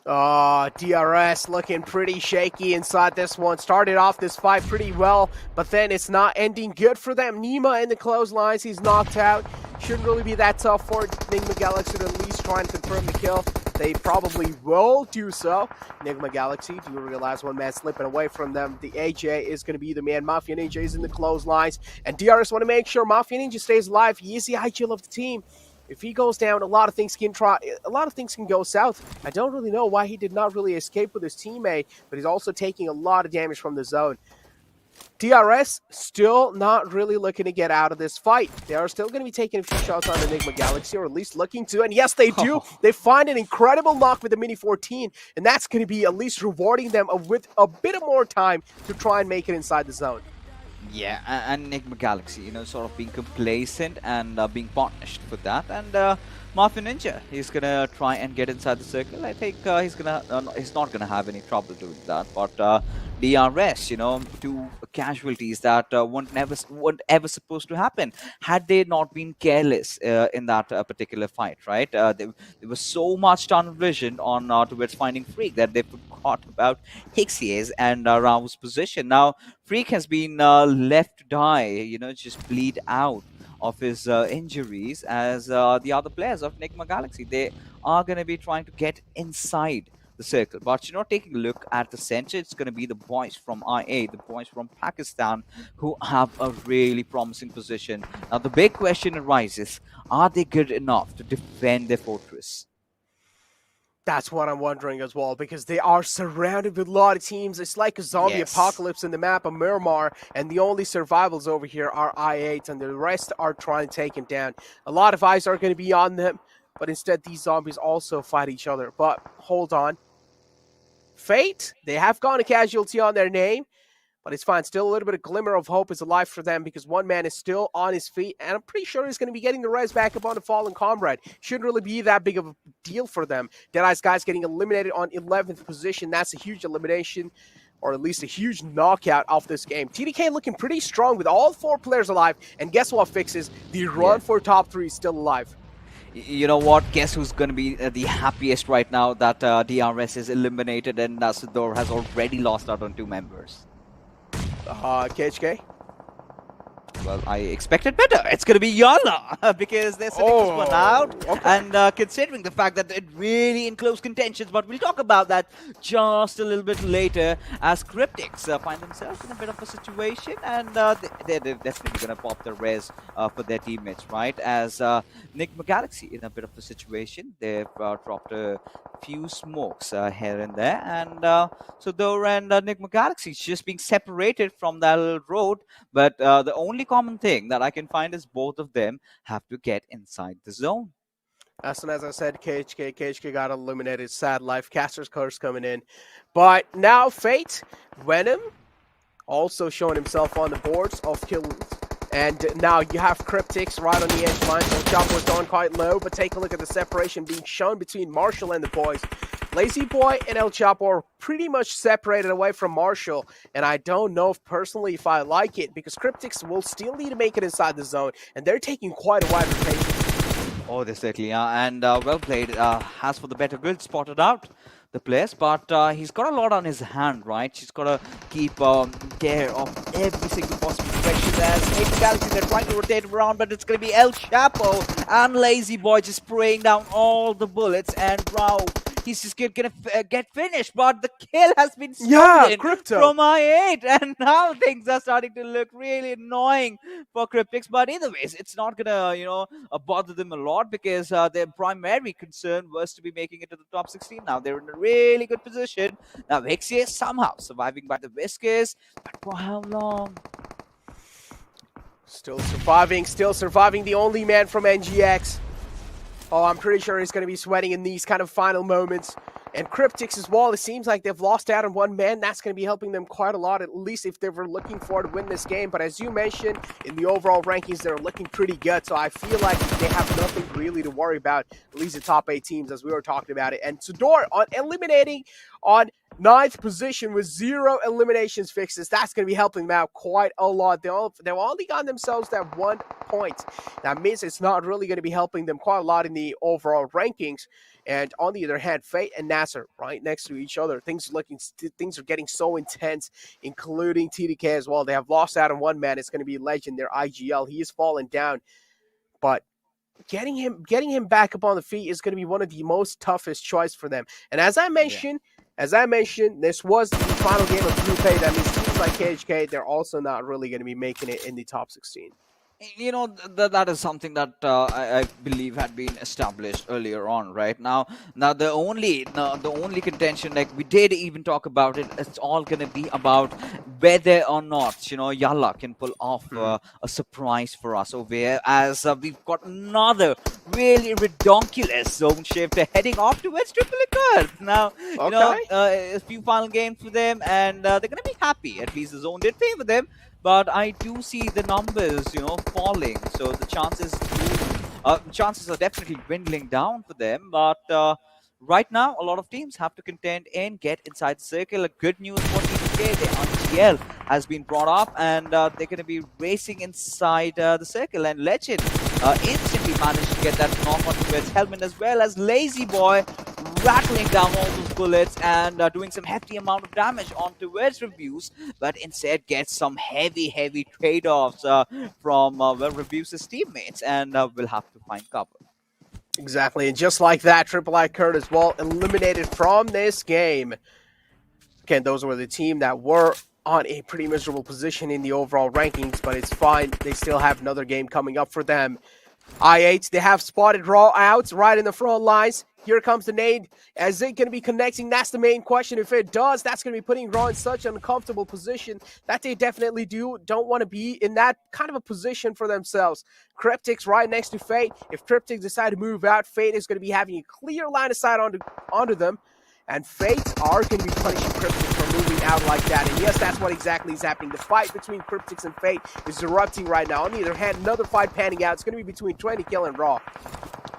DRS looking pretty shaky inside this one. Started off this fight pretty well, but then it's not ending good for them. Nima in the clotheslines, he's knocked out. Shouldn't really be that tough for Enigma Galaxy to at least try and confirm the kill. They probably will do so. Enigma Galaxy do realize one man slipping away from them. The AJ is going to be the man. Mafia Ninja is in the clotheslines, and DRS want to make sure Mafia Ninja stays alive. He is the IGL of the team. If he goes down, a lot of things can go south. I don't really know why he did not really escape with his teammate, but he's also taking a lot of damage from the zone. DRS still not really looking to get out of this fight. They are still going to be taking a few shots on Enigma Galaxy, or at least looking to, and yes, they do. They find an incredible knock with the Mini 14, and that's going to be at least rewarding them with a bit of more time to try and make it inside the zone. Yeah, and Enigma Galaxy, you know, sort of being complacent and being punished for that. And Mafia Ninja, he's gonna try and get inside the circle. I think he's not gonna have any trouble doing that. But DRS, you know, 2 casualties that weren't ever supposed to happen had they not been careless in that particular fight, right? There was so much tunnel vision on towards finding Freak that they forgot about Hixie's and Rao's position. Now, Freak has been left to die, you know, just bleed out of his injuries, as the other players of Enigma Galaxy, they are going to be trying to get inside the circle. But, you know, taking a look at the center, it's going to be the boys from IA, the boys from Pakistan, who have a really promising position. Now, the big question arises, are they good enough to defend their fortress? That's what I'm wondering as well, because they are surrounded with a lot of teams. It's like a zombie apocalypse in the map of Miramar, and the only survivals over here are I8, and the rest are trying to take him down. A lot of eyes are going to be on them, but instead these zombies also fight each other. But hold on. Fate, they have gone a casualty on their name, but it's fine. Still a little bit of glimmer of hope is alive for them, because one man is still on his feet, and I'm pretty sure he's going to be getting the res back up on the fallen comrade. Shouldn't really be that big of a deal for them. Deadeye's guys getting eliminated on 11th position. That's a huge elimination, or at least a huge knockout off this game. TDK looking pretty strong with all 4 players alive, and guess what fixes? The run for top 3 is still alive. You know what? Guess who's going to be the happiest right now that DRS is eliminated and SUDOR has already lost out on 2 members? KHK? well, I expected better. It's going to be YALLA because they're sitting this one out. And considering the fact that it really in close contentions, but we'll talk about that just a little bit later as Cryptics find themselves in a bit of a situation, and they're definitely going to pop the res for their teammates, right? As Enigma Galaxy in a bit of a situation. They've dropped a few smokes here and there, and SUDOR and Enigma Galaxy just being separated from that little road. But the only common thing that I can find is both of them have to get inside the zone. As soon as I said KHK got eliminated. Sad life. Caster's Curse coming in. But now Fate, Venom, also showing himself on the boards of kills. And now you have Cryptics right on the edge line. So Chopper's going quite low, but take a look at the separation being shown between Marshall and the boys. Lazy Boy and El Chapo are pretty much separated away from Marshall, and I don't know personally if I like it, because Cryptics will still need to make it inside the zone, and they're taking quite a wide rotation. Oh, they certainly are, and well played. Has for the better build spotted out the players, but he's got a lot on his hand, right? He's got to keep care of every single possible direction. There's 8 Galaxy, they're trying to rotate around, but it's going to be El Chapo and Lazy Boy just spraying down all the bullets, and wow, he's just gonna get finished, but the kill has been stolen from I8, and now things are starting to look really annoying for Cryptics. But either ways, it's not gonna, bother them a lot, because their primary concern was to be making it to the top 16. Now they're in a really good position. Now Vixie is somehow surviving by the whiskers, but for how long? Still surviving, the only man from NGX. Oh, I'm pretty sure he's going to be sweating in these kind of final moments. And Cryptics as well, it seems like they've lost out on one man. That's going to be helping them quite a lot, at least if they were looking for to win this game. But as you mentioned, in the overall rankings, they're looking pretty good. So I feel like they have nothing really to worry about, at least the top 8 teams, as we were talking about it. And SUDOR eliminating on 9th position with 0 eliminations fixes. That's going to be helping them out quite a lot. They've only gotten themselves that 1 point. That means it's not really going to be helping them quite a lot in the overall rankings. And on the other hand, Fate and Nasser right next to each other. Things are getting so intense, including TDK as well. They have lost out on one man. It's going to be Legend, their IGL. He is falling down, but getting him back up on the feet is going to be one of the most toughest choice for them. And as I mentioned, this was the final game of Group A. That means teams like KHK, they're also not really going to be making it in the top 16. That is something that I believe had been established earlier on, right? Now the only contention, like we did even talk about it, it's all gonna be about whether or not YALLA can pull off a surprise for us over here, as we've got another really redonkulous zone shift heading off towards Triple Curve. Now a few final games for them, and they're gonna be happy. At least the zone did favor them. But I do see the numbers, falling. So the chances are definitely dwindling down for them. But right now, a lot of teams have to contend and get inside the circle. Good news for TDK, the RTL has been brought up, and they're going to be racing inside the circle. And Legend instantly managed to get that knock onto its helmet, as well as Lazy Boy rattling down all those bullets and doing some hefty amount of damage onto its Reviews, but instead gets some heavy trade-offs from Reviews' teammates, and will have to find cover. Exactly, and just like that, Triple I Kurt as well eliminated from this game. Again, those were the team that were on a pretty miserable position in the overall rankings, but it's fine. They still have another game coming up for them. I8, they have spotted Raw out right in the front lines. Here comes the nade. Is it going to be connecting? That's the main question. If it does, that's going to be putting Raw in such an uncomfortable position that they definitely don't want to be in that kind of a position for themselves. Cryptics right next to Fate. If Cryptics decide to move out, Fate is going to be having a clear line of sight onto them. And Fate are going to be punishing Cryptics for moving out like that. And yes, that's what exactly is happening. The fight between Cryptics and Fate is erupting right now. On the other hand, another fight panning out. It's going to be between 20Kill and Raw.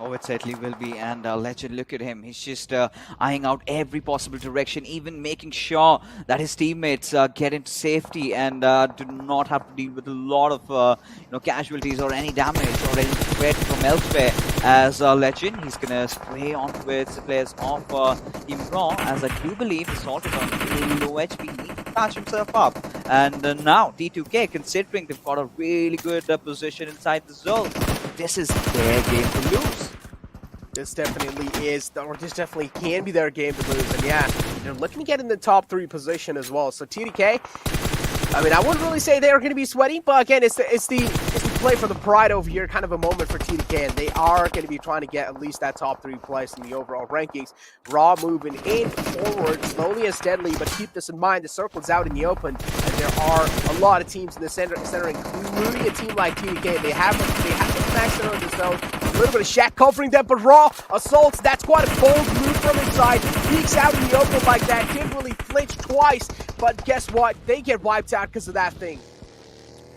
Oh, it certainly will be. And Legend, look at him. He's just eyeing out every possible direction, even making sure that his teammates get into safety and do not have to deal with a lot of casualties or any damage or any threat from elsewhere. As Legend, he's going to spray onto the players of Team Raw, as I do believe the Salt is on low HP. He needs to patch himself up. And now T2K, considering they've got a really good position inside the zone, this is their game to lose. This definitely is, or this definitely can be their game to lose. And yeah, they're looking to get in the top 3 position as well. So TDK, I mean, I wouldn't really say they're going to be sweaty, but again, it's the play for the pride over here, kind of a moment for TDK, and they are going to be trying to get at least that top 3 place in the overall rankings. Raw moving in forward, slowly and steadily, but keep this in mind, the circle's out in the open, and there are a lot of teams in the center including a team like TDK. They have the max center in the zone. A little bit of Shaq covering them, but Raw assaults. That's quite a bold move from inside. Peeks out in the open like that. Didn't really flinch twice, but guess what? They get wiped out because of that thing.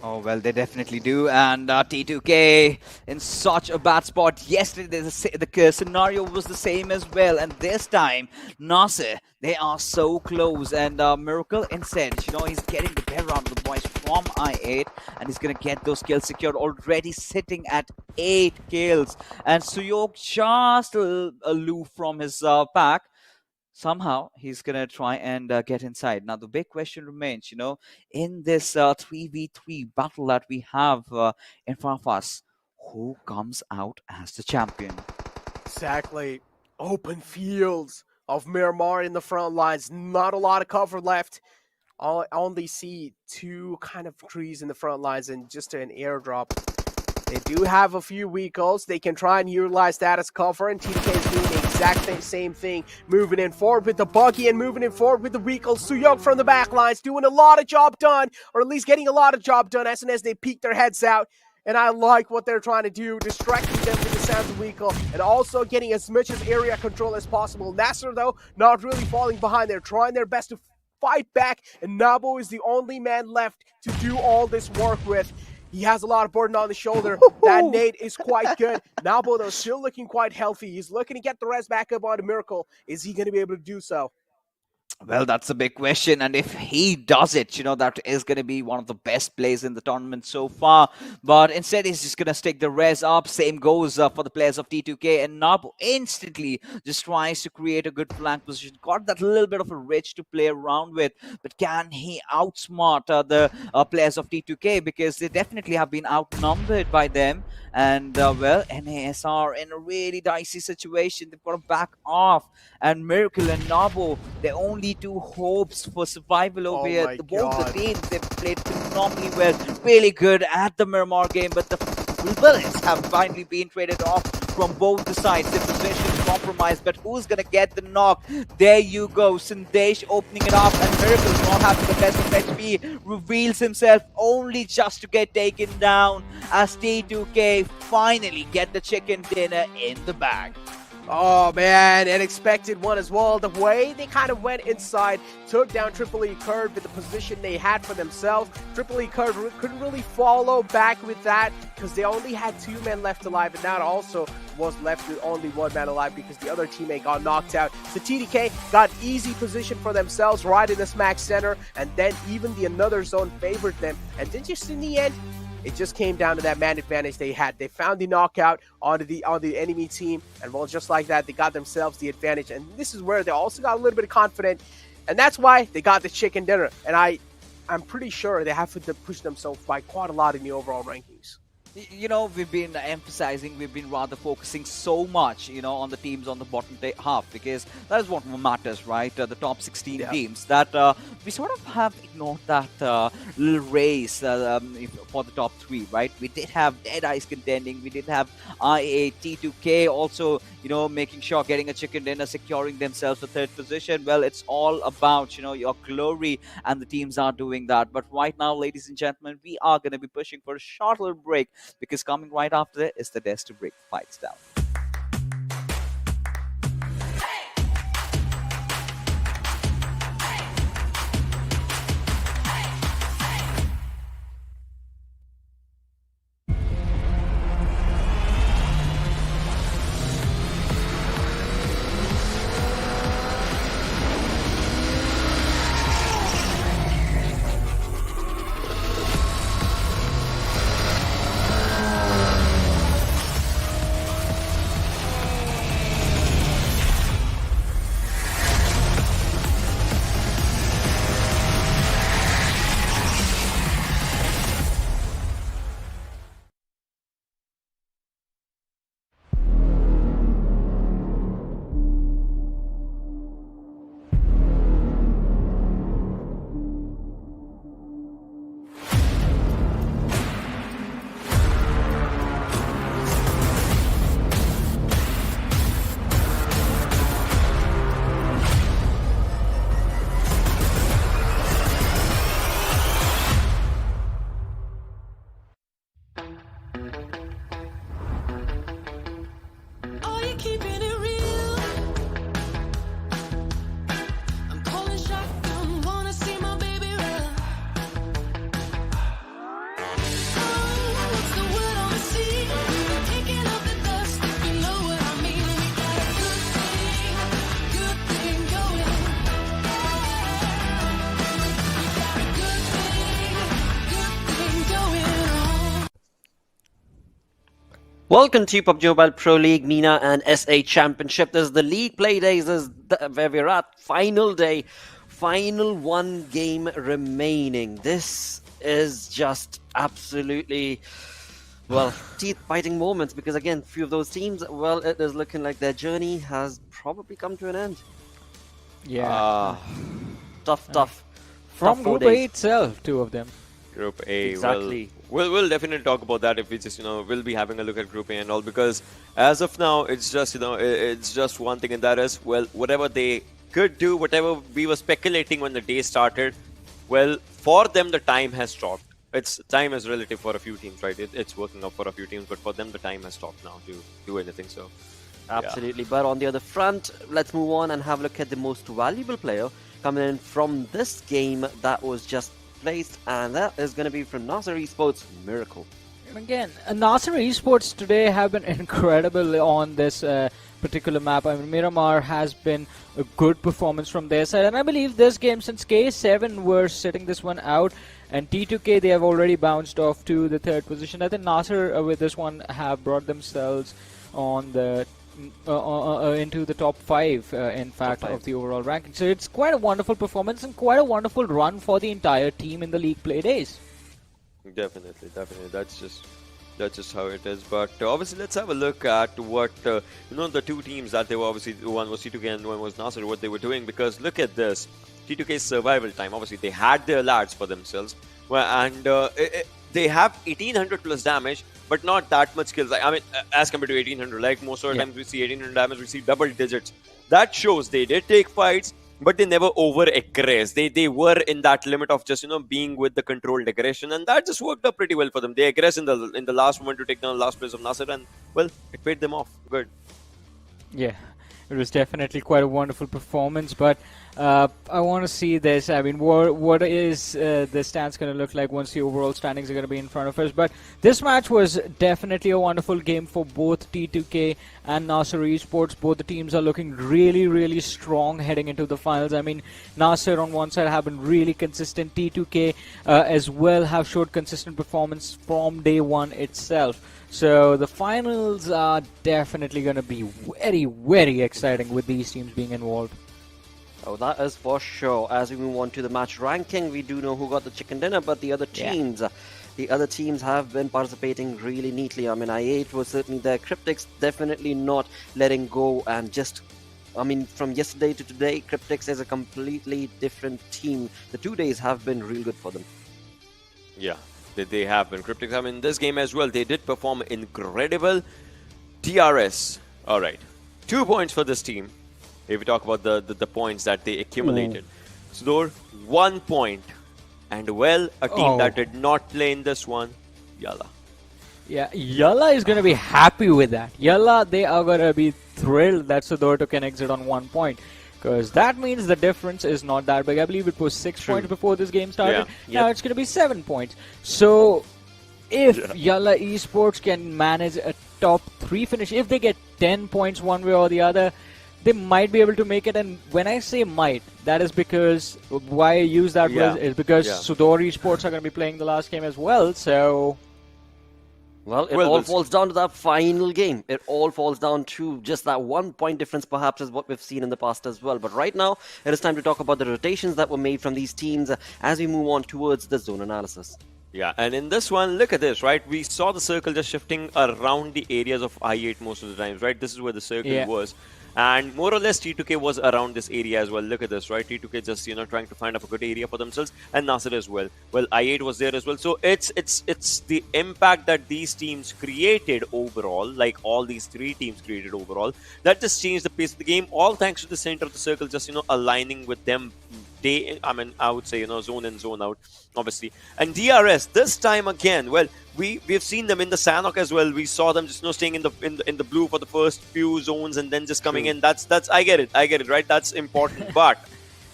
Oh, well, they definitely do. And T2K in such a bad spot. Yesterday, the scenario was the same as well. And this time, Nasser, they are so close. And Miracle instead, he's getting the better out of the boys from I8. And he's going to get those kills secured, already sitting at 8 kills. And Suyok just aloof from his pack. Somehow he's gonna try and get inside. Now the big question remains, in this 3v3 battle that we have in front of us, who comes out as the champion? Exactly. Open fields of Miramar in the front lines. Not a lot of cover left. I only see 2 kind of trees in the front lines and just an airdrop. They do have a few vehicles. They can try and utilize that as cover, and TDK is doing the exact same thing. Moving in forward with the buggy and moving in forward with the vehicles. Suyok from the back lines doing a lot of job done, or at least getting a lot of job done as soon as they peek their heads out. And I like what they're trying to do, distracting them with the sounds of vehicle and also getting as much as area control as possible. Nasser, though, not really falling behind. They're trying their best to fight back, and Nabo is the only man left to do all this work with. He has a lot of burden on the shoulder. That nade is quite good. Nabo, though, still looking quite healthy. He's looking to get the rest back up on the Miracle. Is he going to be able to do so? Well, that's a big question, and if he does it, that is going to be one of the best plays in the tournament so far. But instead, he's just going to stick the res up. Same goes for the players of T2K, and Nabu instantly just tries to create a good flank position. Got that little bit of a ridge to play around with, but can he outsmart the players of T2K? Because they definitely have been outnumbered by them. And, well, NAS are in a really dicey situation. They've got to back off. And Miracle and Nabo, their only 2 hopes for survival over here. Both the teams, they've played phenomenally well. Really good at the Miramar game. But the bullets have finally been traded off from both the sides. Their position is compromised. But who's going to get the knock? There you go. Sandesh opening it up. And Miracle, not having the best of HP, reveals himself only just to get taken down as T2K finally get the chicken dinner in the bag. Oh man, an expected one as well. The way they kind of went inside, took down Triple E Curd with the position they had for themselves. Triple E Curd couldn't really follow back with that because they only had 2 men left alive, and that also was left with only 1 man alive because the other teammate got knocked out. So TDK got easy position for themselves right in the smack center, and then even the another zone favored them. And then just in the end, it just came down to that man advantage they had. They found the knockout on the enemy team, and well, just like that, they got themselves the advantage. And this is where they also got a little bit of confidence, and that's why they got the chicken dinner. And I'm pretty sure they have to push themselves by quite a lot in the overall rankings. We've been emphasizing, we've been rather focusing so much, on the teams on the bottom half, because that is what matters, right? The top 16 teams, that we sort of have ignored that little race for the top 3, right? We did have Dead Eyes contending, we did have IA, T2K also, making sure getting a chicken dinner, securing themselves the 3rd position. Well, it's all about, your glory, and the teams are doing that. But right now, ladies and gentlemen, we are going to be pushing for a short little break, because coming right after that is the Death to Break Fights Down. Welcome to PUBG Mobile Pro League, MENA and SA Championship. This is the league play days, this is where we're at. Final day, final one game remaining. This is just absolutely, well, teeth-biting moments because, again, few of those teams, well, it is looking like their journey has probably come to an end. Yeah. Tough. From tough 4 Group A days. itself, two of them. Group A. Exactly. Well, we'll definitely talk about that if we just, we'll be having a look at Group A and all, because as of now, it's just, it's just one thing, and that is, well, whatever they could do, whatever we were speculating when the day started, well, for them, the time has stopped. Time is relative for a few teams, right? It's working out for a few teams, but for them, the time has stopped now to do anything, so. Absolutely. But on the other front, let's move on and have a look at the most valuable player coming in from this game that was just placed, and that is going to be from Nasser Esports, Miracle. And again, Nasser Esports today have been incredible on this particular map. I mean, Miramar has been a good performance from their side, and I believe this game, since K7 were sitting this one out, and T2K, they have already bounced off to the third position. I think Nasser with this one have brought themselves on the into the top 5, in fact, of the overall ranking. So it's quite a wonderful performance and quite a wonderful run for the entire team in the league play days. Definitely. That's just how it is. But obviously, let's have a look at what the two teams that they were, obviously one was T2K and one was Nasser, what they were doing. Because look at this, T2K's survival time. Obviously, they had their lads for themselves, and they have 1800 plus damage, but not that much kills. I mean, as compared to 1800, like most of the times we see 1800 damage, we see double digits. That shows they did take fights, but they never over-aggress. They were in that limit of just, being with the controlled aggression, and that just worked out pretty well for them. They aggressed in the last moment to take down the last place of Nasser, and, well, it paid them off. Good. Yeah, it was definitely quite a wonderful performance, but I want to see this. I mean, what is the stance going to look like once the overall standings are going to be in front of us? But this match was definitely a wonderful game for both T2K and Nasser Esports. Both the teams are looking really, really strong heading into the finals. I mean, Nasser on one side have been really consistent. T2K as well have showed consistent performance from day one itself. So the finals are definitely going to be very, very exciting with these teams being involved. Oh, that is for sure. As we move on to the match ranking, we do know who got the chicken dinner, but the other teams, have been participating really neatly. I mean, I8 was certainly there. Cryptics definitely not letting go, and just, I mean, from yesterday to today, Cryptics is a completely different team. The 2 days have been real good for them. Yeah, they have been. Cryptics, I mean, this game as well, they did perform incredible. DRS, all right, 2 points for this team. If we talk about the points that they accumulated. SUDOR, 1 point. And, well, a team that did not play in this one, YALLA. Yeah, YALLA is going to be happy with that. YALLA, they are going to be thrilled that SUDOR took an exit on 1 point. Because that means the difference is not that big. I believe it was 6 points before this game started. Yeah. Now it's going to be 7 points. So, if YALLA Esports can manage a top 3 finish, if they get 10 points one way or the other, they might be able to make it. And when I say might, that is because, why I use that word is because SUDOR Esports are going to be playing the last game as well, so... Well, it all falls down to that final game. It all falls down to just that 1 point difference, perhaps, is what we've seen in the past as well. But right now, it is time to talk about the rotations that were made from these teams as we move on towards the zone analysis. Yeah, and in this one, look at this, right? We saw the circle just shifting around the areas of I8 most of the times, right? This is where the circle was. And more or less, T2K was around this area as well. Look at this, right? T2K just, trying to find up a good area for themselves, and Nasser as well. Well, I8 was there as well. So it's the impact that these teams created overall, like all these 3 teams created overall, that just changed the pace of the game, all thanks to the center of the circle just, aligning with them. I would say, zone in, zone out, obviously. And DRS, this time again, well, we've seen them in the Sanhok as well. We saw them just, staying in the blue for the first few zones and then just coming in. That's I get it, right? That's important. But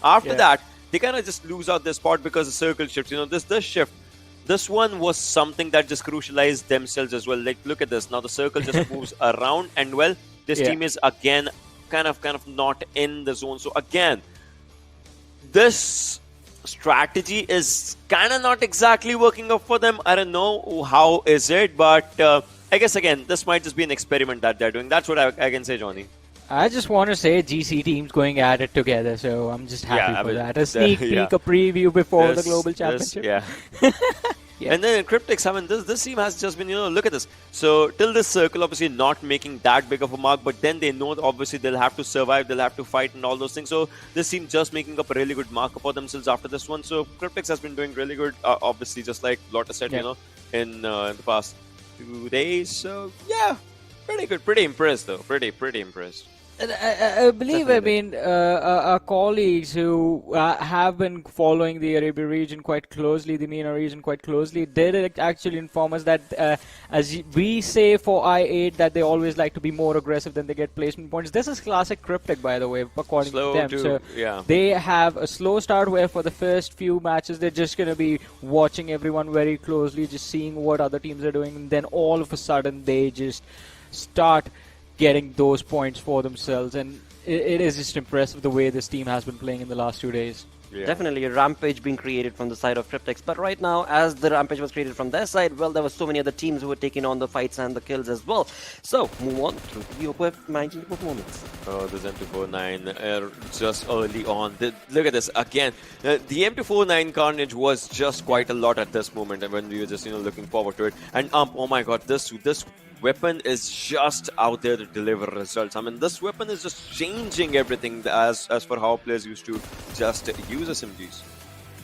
after that, they kind of just lose out their spot because the circle shifts. This shift, this one was something that just crucialized themselves as well. Like, look at this. Now the circle just moves around, and, well, this team is again kind of not in the zone. So again, this strategy is kind of not exactly working out for them. I don't know how is it, but I guess again, this might just be an experiment that they're doing. That's what I can say, Johnny. I just want to say GC teams going at it together, so I'm just happy Yeah, I for mean, that. A sneak yeah. peek, a preview before the This- Global this- Championship. yeah. Yeah. And then Cryptics, I mean, this team has just been, look at this. So till this circle, obviously not making that big of a mark, but then they know that obviously they'll have to survive, they'll have to fight and all those things. So this team just making up a really good marker for themselves after this one. So Cryptics has been doing really good, obviously, just like Lotta said, Yeah. in the past 2 days. So yeah, pretty good, pretty impressed though, pretty impressed. And I believe, I mean, our colleagues who have been following the Arabia region quite closely, the MENA region quite closely, did actually inform us that, we say for I8 that they always like to be more aggressive than they get placement points. This is classic Cryptic, by the way, according Slow to them. too, So yeah. they have a slow start where for the first few matches they're just going to be watching everyone very closely, just seeing what other teams are doing, and then all of a sudden they just start getting those points for themselves, and it is just impressive the way this team has been playing in the last 2 days. Yeah. Definitely a rampage being created from the side of Cryptics. But right now, as the rampage was created from their side, well, there were so many other teams who were taking on the fights and the kills as well. So, move on to the Oppo F19 performance. Oh, the M249 just early on. Look at this again. The M249 carnage was just quite a lot at this moment, and when we were just looking forward to it. And oh my God, this weapon is just out there to deliver results. I mean, this weapon is just changing everything as for how players used to just use SMGs.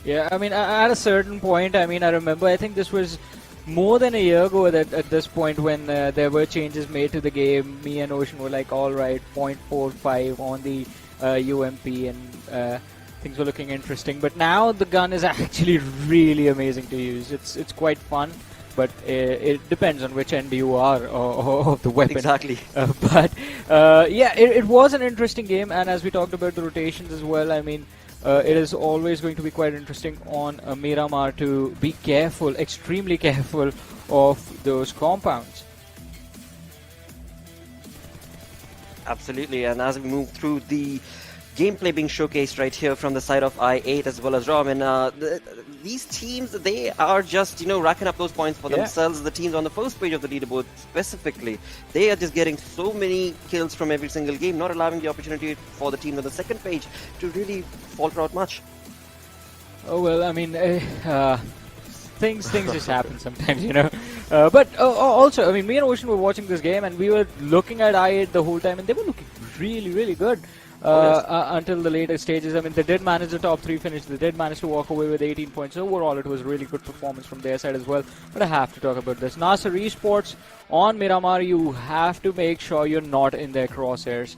Yeah, I mean, at a certain point, I mean, I remember, I think this was more than a year ago that at this point when there were changes made to the game, me and Ocean were like, all right, 0.45 on the UMP, and things were looking interesting. But now the gun is actually really amazing to use. It's quite fun. But it depends on which end you are of the weapon. Exactly. Yeah, it was an interesting game, and as we talked about the rotations as well, I mean, it is always going to be quite interesting on Miramar to be careful, extremely careful of those compounds. Absolutely, and as we move through the gameplay being showcased right here from the side of I8 as well as ROM, and these teams, they are just, racking up those points for themselves. The teams on the first page of the leaderboard specifically, they are just getting so many kills from every single game, not allowing the opportunity for the teams on the second page to really falter out much. Oh, well, I mean, things just happen sometimes, But also, I mean, me and Ocean were watching this game, and we were looking at I8 the whole time, and they were looking really, really good. Until the later stages. I mean, they did manage the top 3 finish. They did manage to walk away with 18 points. Overall, it was a really good performance from their side as well. But I have to talk about this. NASA Esports on Miramar, you have to make sure you're not in their crosshairs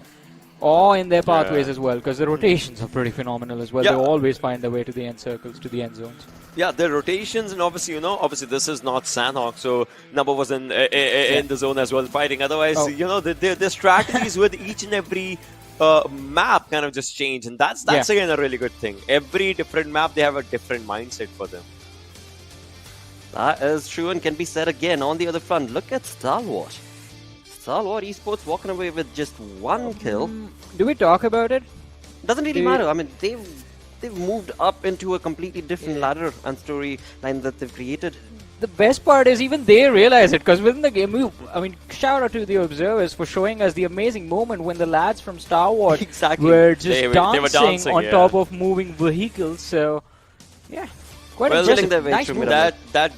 or in their pathways as well, because the rotations are pretty phenomenal as well. Yeah. They always find their way to the end circles, to the end zones. Yeah, the rotations, and obviously, obviously this is not Sanhok, so Number was in the zone as well fighting. Otherwise, the strategies with each and every map kind of just change, and that's again a really good thing. Every different map, they have a different mindset for them. That is true and can be said again. On the other front, look at Stalwart. Stalwart Esports walking away with just 1 kill. Do we talk about it? Doesn't really matter. I mean, they've moved up into a completely different ladder and storyline that they've created. The best part is even they realize it, because within the game, I mean, shout out to the observers for showing us the amazing moment when the lads from Star Wars were just they were dancing on top of moving vehicles. So, yeah, quite impressive. Nice move. That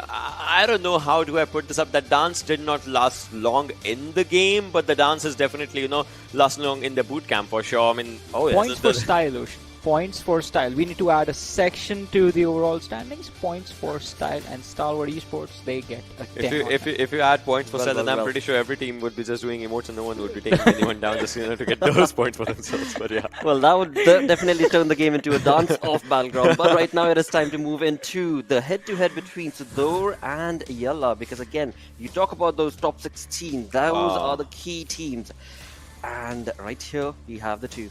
I don't know how do I put this up. That dance did not last long in the game, but the dance is definitely last long in the boot camp for sure. I mean, points for style, Ocean. Points for style. We need to add a section to the overall standings. Points for style, and Stalwart Esports, they get a 10. If you add points for style, then I'm pretty sure every team would be just doing emotes, and no one would be taking anyone down just to get those points for themselves. But yeah. Well, that would definitely turn the game into a dance-off battleground. But right now, it is time to move into the head-to-head between SUDOR and YALLA, because again, you talk about those top 16. Those are the key teams, and right here we have the two.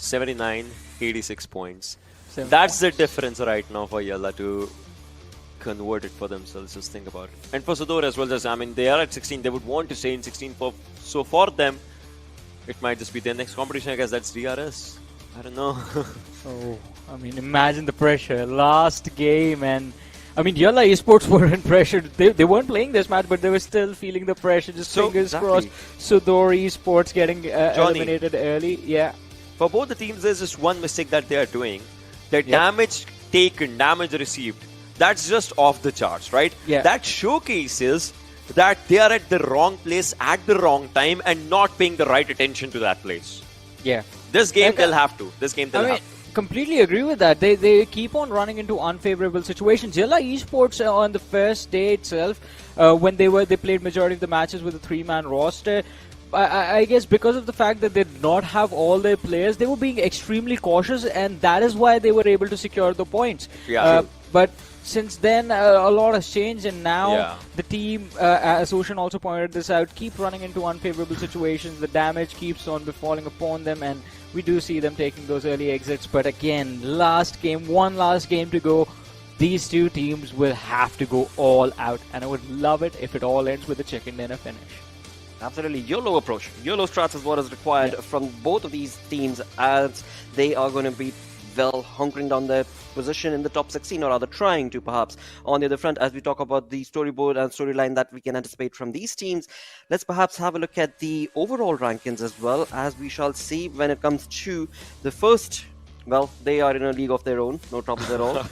79, 86 points. That's the difference right now for YALLA to convert it for themselves. Just think about it. And for SUDOR as well, I mean, they are at 16. They would want to stay in 16. So for them, it might just be their next competition. I guess that's DRS. I don't know. Oh, I mean, imagine the pressure. Last game, and I mean, YALLA Esports weren't pressured. They weren't playing this match, but they were still feeling the pressure. Just fingers crossed. SUDOR Esports getting eliminated early. Yeah. For both the teams, there's just one mistake that they are doing. The damage taken, damage received, that's just off the charts, right? Yeah. That showcases that they are at the wrong place at the wrong time and not paying the right attention to that place. Yeah. This game they'll have to. This game they'll have to. Completely agree with that. They keep on running into unfavorable situations. YALLA Esports on the first day itself, when they played majority of the matches with a 3-man roster. I guess because of the fact that they did not have all their players, they were being extremely cautious, and that is why they were able to secure the points. Yeah. But since then, a lot has changed, and now the team, as Ocean also pointed this out, keep running into unfavorable situations. The damage keeps on befalling upon them, and we do see them taking those early exits. But again, one last game to go. These two teams will have to go all out, and I would love it if it all ends with a chicken dinner finish. Absolutely. YOLO approach. YOLO strats is what is required from both of these teams, as they are going to be, well, hunkering down their position in the top 16, or rather trying to perhaps. On the other front, as we talk about the storyboard and storyline that we can anticipate from these teams, let's perhaps have a look at the overall rankings as well, as we shall see when it comes to the first. Well, they are in a league of their own, no troubles at all.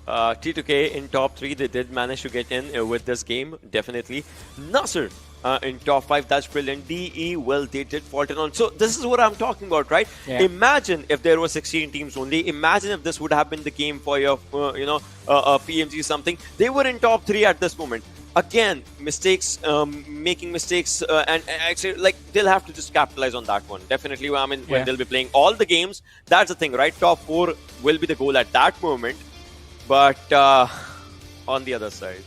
T2K in top 3, they did manage to get in with this game, definitely. Nasser in top 5, that's brilliant. DE, well, they did falter on. So this is what I'm talking about, right? Yeah. Imagine if there were 16 teams only. Imagine if this would have been the game for your, PMG something. They were in top 3 at this moment. Again, mistakes, making mistakes, and actually, like, they'll have to just capitalize on that one. Definitely, I mean, when they'll be playing all the games, that's the thing, right? Top 4 will be the goal at that moment. But on the other side.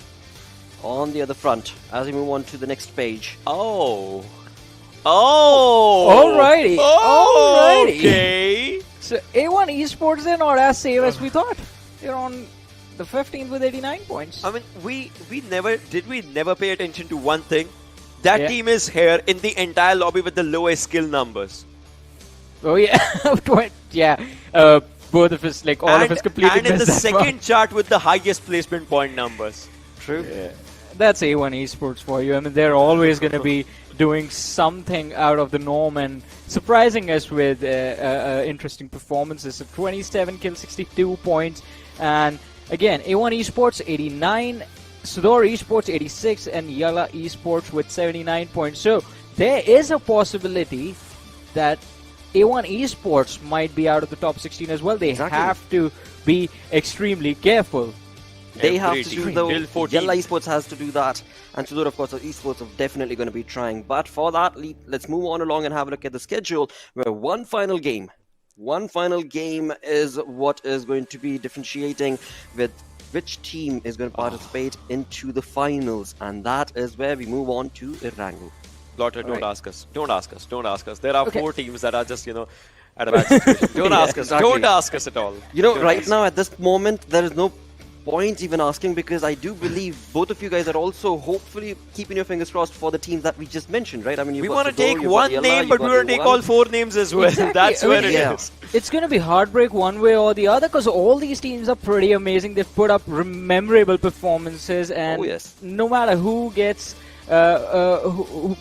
On the other front, as we move on to the next page. Alrighty. Okay. So A1 Esports, they're not as safe as we thought. They're on the 15th with 89 points. I mean, we never pay attention to one thing. That team is here in the entire lobby with the lowest skill numbers. Oh yeah, both of us, like all of us, completely and in the missed that second one. chart with the highest placement point numbers. True. Yeah. That's A1 Esports for you. I mean, they're always going to be doing something out of the norm and surprising us with interesting performances. So 27 kills, 62 points, and again, A1 Esports 89, SUDOR Esports 86, and YALLA Esports with 79 points. So there is a possibility that A1 Esports might be out of the top 16 as well. They have to be extremely careful. They have to do though. YALLA Esports has to do that, and SUDOR, of course, Esports are definitely going to be trying. But for that, let's move on along and have a look at the schedule, where one final game is what is going to be differentiating with which team is going to participate into the finals, and that is where we move on to Erangel. Blotter, don't ask us. Don't ask us. Don't ask us. There are 4 teams that are just, at a bad situation. Don't ask us. Exactly. Don't ask us at all. Right now at this moment, there is no point even asking, because I do believe both of you guys are also hopefully keeping your fingers crossed for the teams that we just mentioned, right? I mean, we want to take one name, but we want to take all 4 names as well. Exactly. That's where it is. It's going to be heartbreak one way or the other, because all these teams are pretty amazing. They've put up memorable performances, and no matter who gets,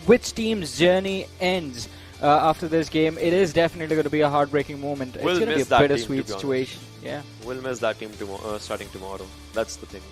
which team's journey ends after this game, it is definitely going to be a heartbreaking moment. It's going to be a bittersweet situation. Yeah, we'll miss that team starting tomorrow. That's the thing.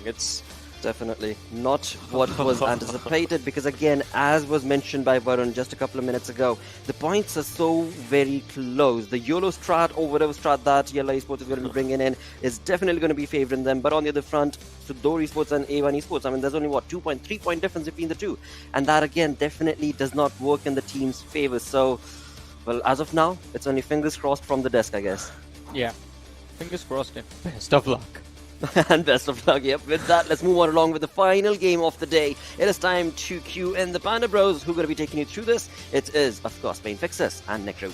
It's definitely not what was anticipated, because again, as was mentioned by Varun just a couple of minutes ago, the points are so very close. The YOLO strat, or whatever strat that YALLA Esports is going to be bringing in, is definitely going to be favoring them. But on the other front, SUDOR Esports and A1 Esports, I mean, there's only 2.3 point difference between the two, and that again definitely does not work in the team's favor. So, well, as of now, it's only fingers crossed from the desk, I guess. Yeah, fingers crossed and best of luck. And best of luck. Yep, with that, let's move on along with the final game of the day. It is time to cue in the Panda Bros, who are going to be taking you through this. It is, of course, Main Fixers and Necro.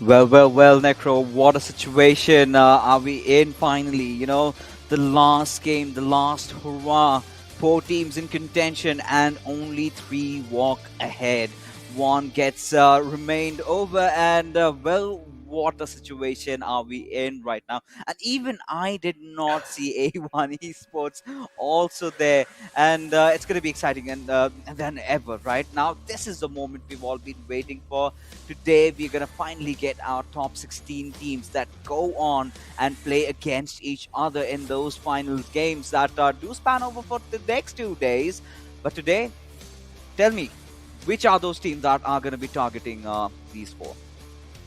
Well, Necro, what a situation are we in finally? The last game, the last hurrah. 4 teams in contention and only 3 walk ahead. One gets remained over, and what a situation are we in right now. And even I did not see A1 Esports also there, and it's going to be exciting and than ever. Right now, this is the moment we've all been waiting for. Today, we're going to finally get our top 16 teams that go on and play against each other in those final games that do span over for the next 2 days. But today, tell me, which are those teams that are going to be targeting these four?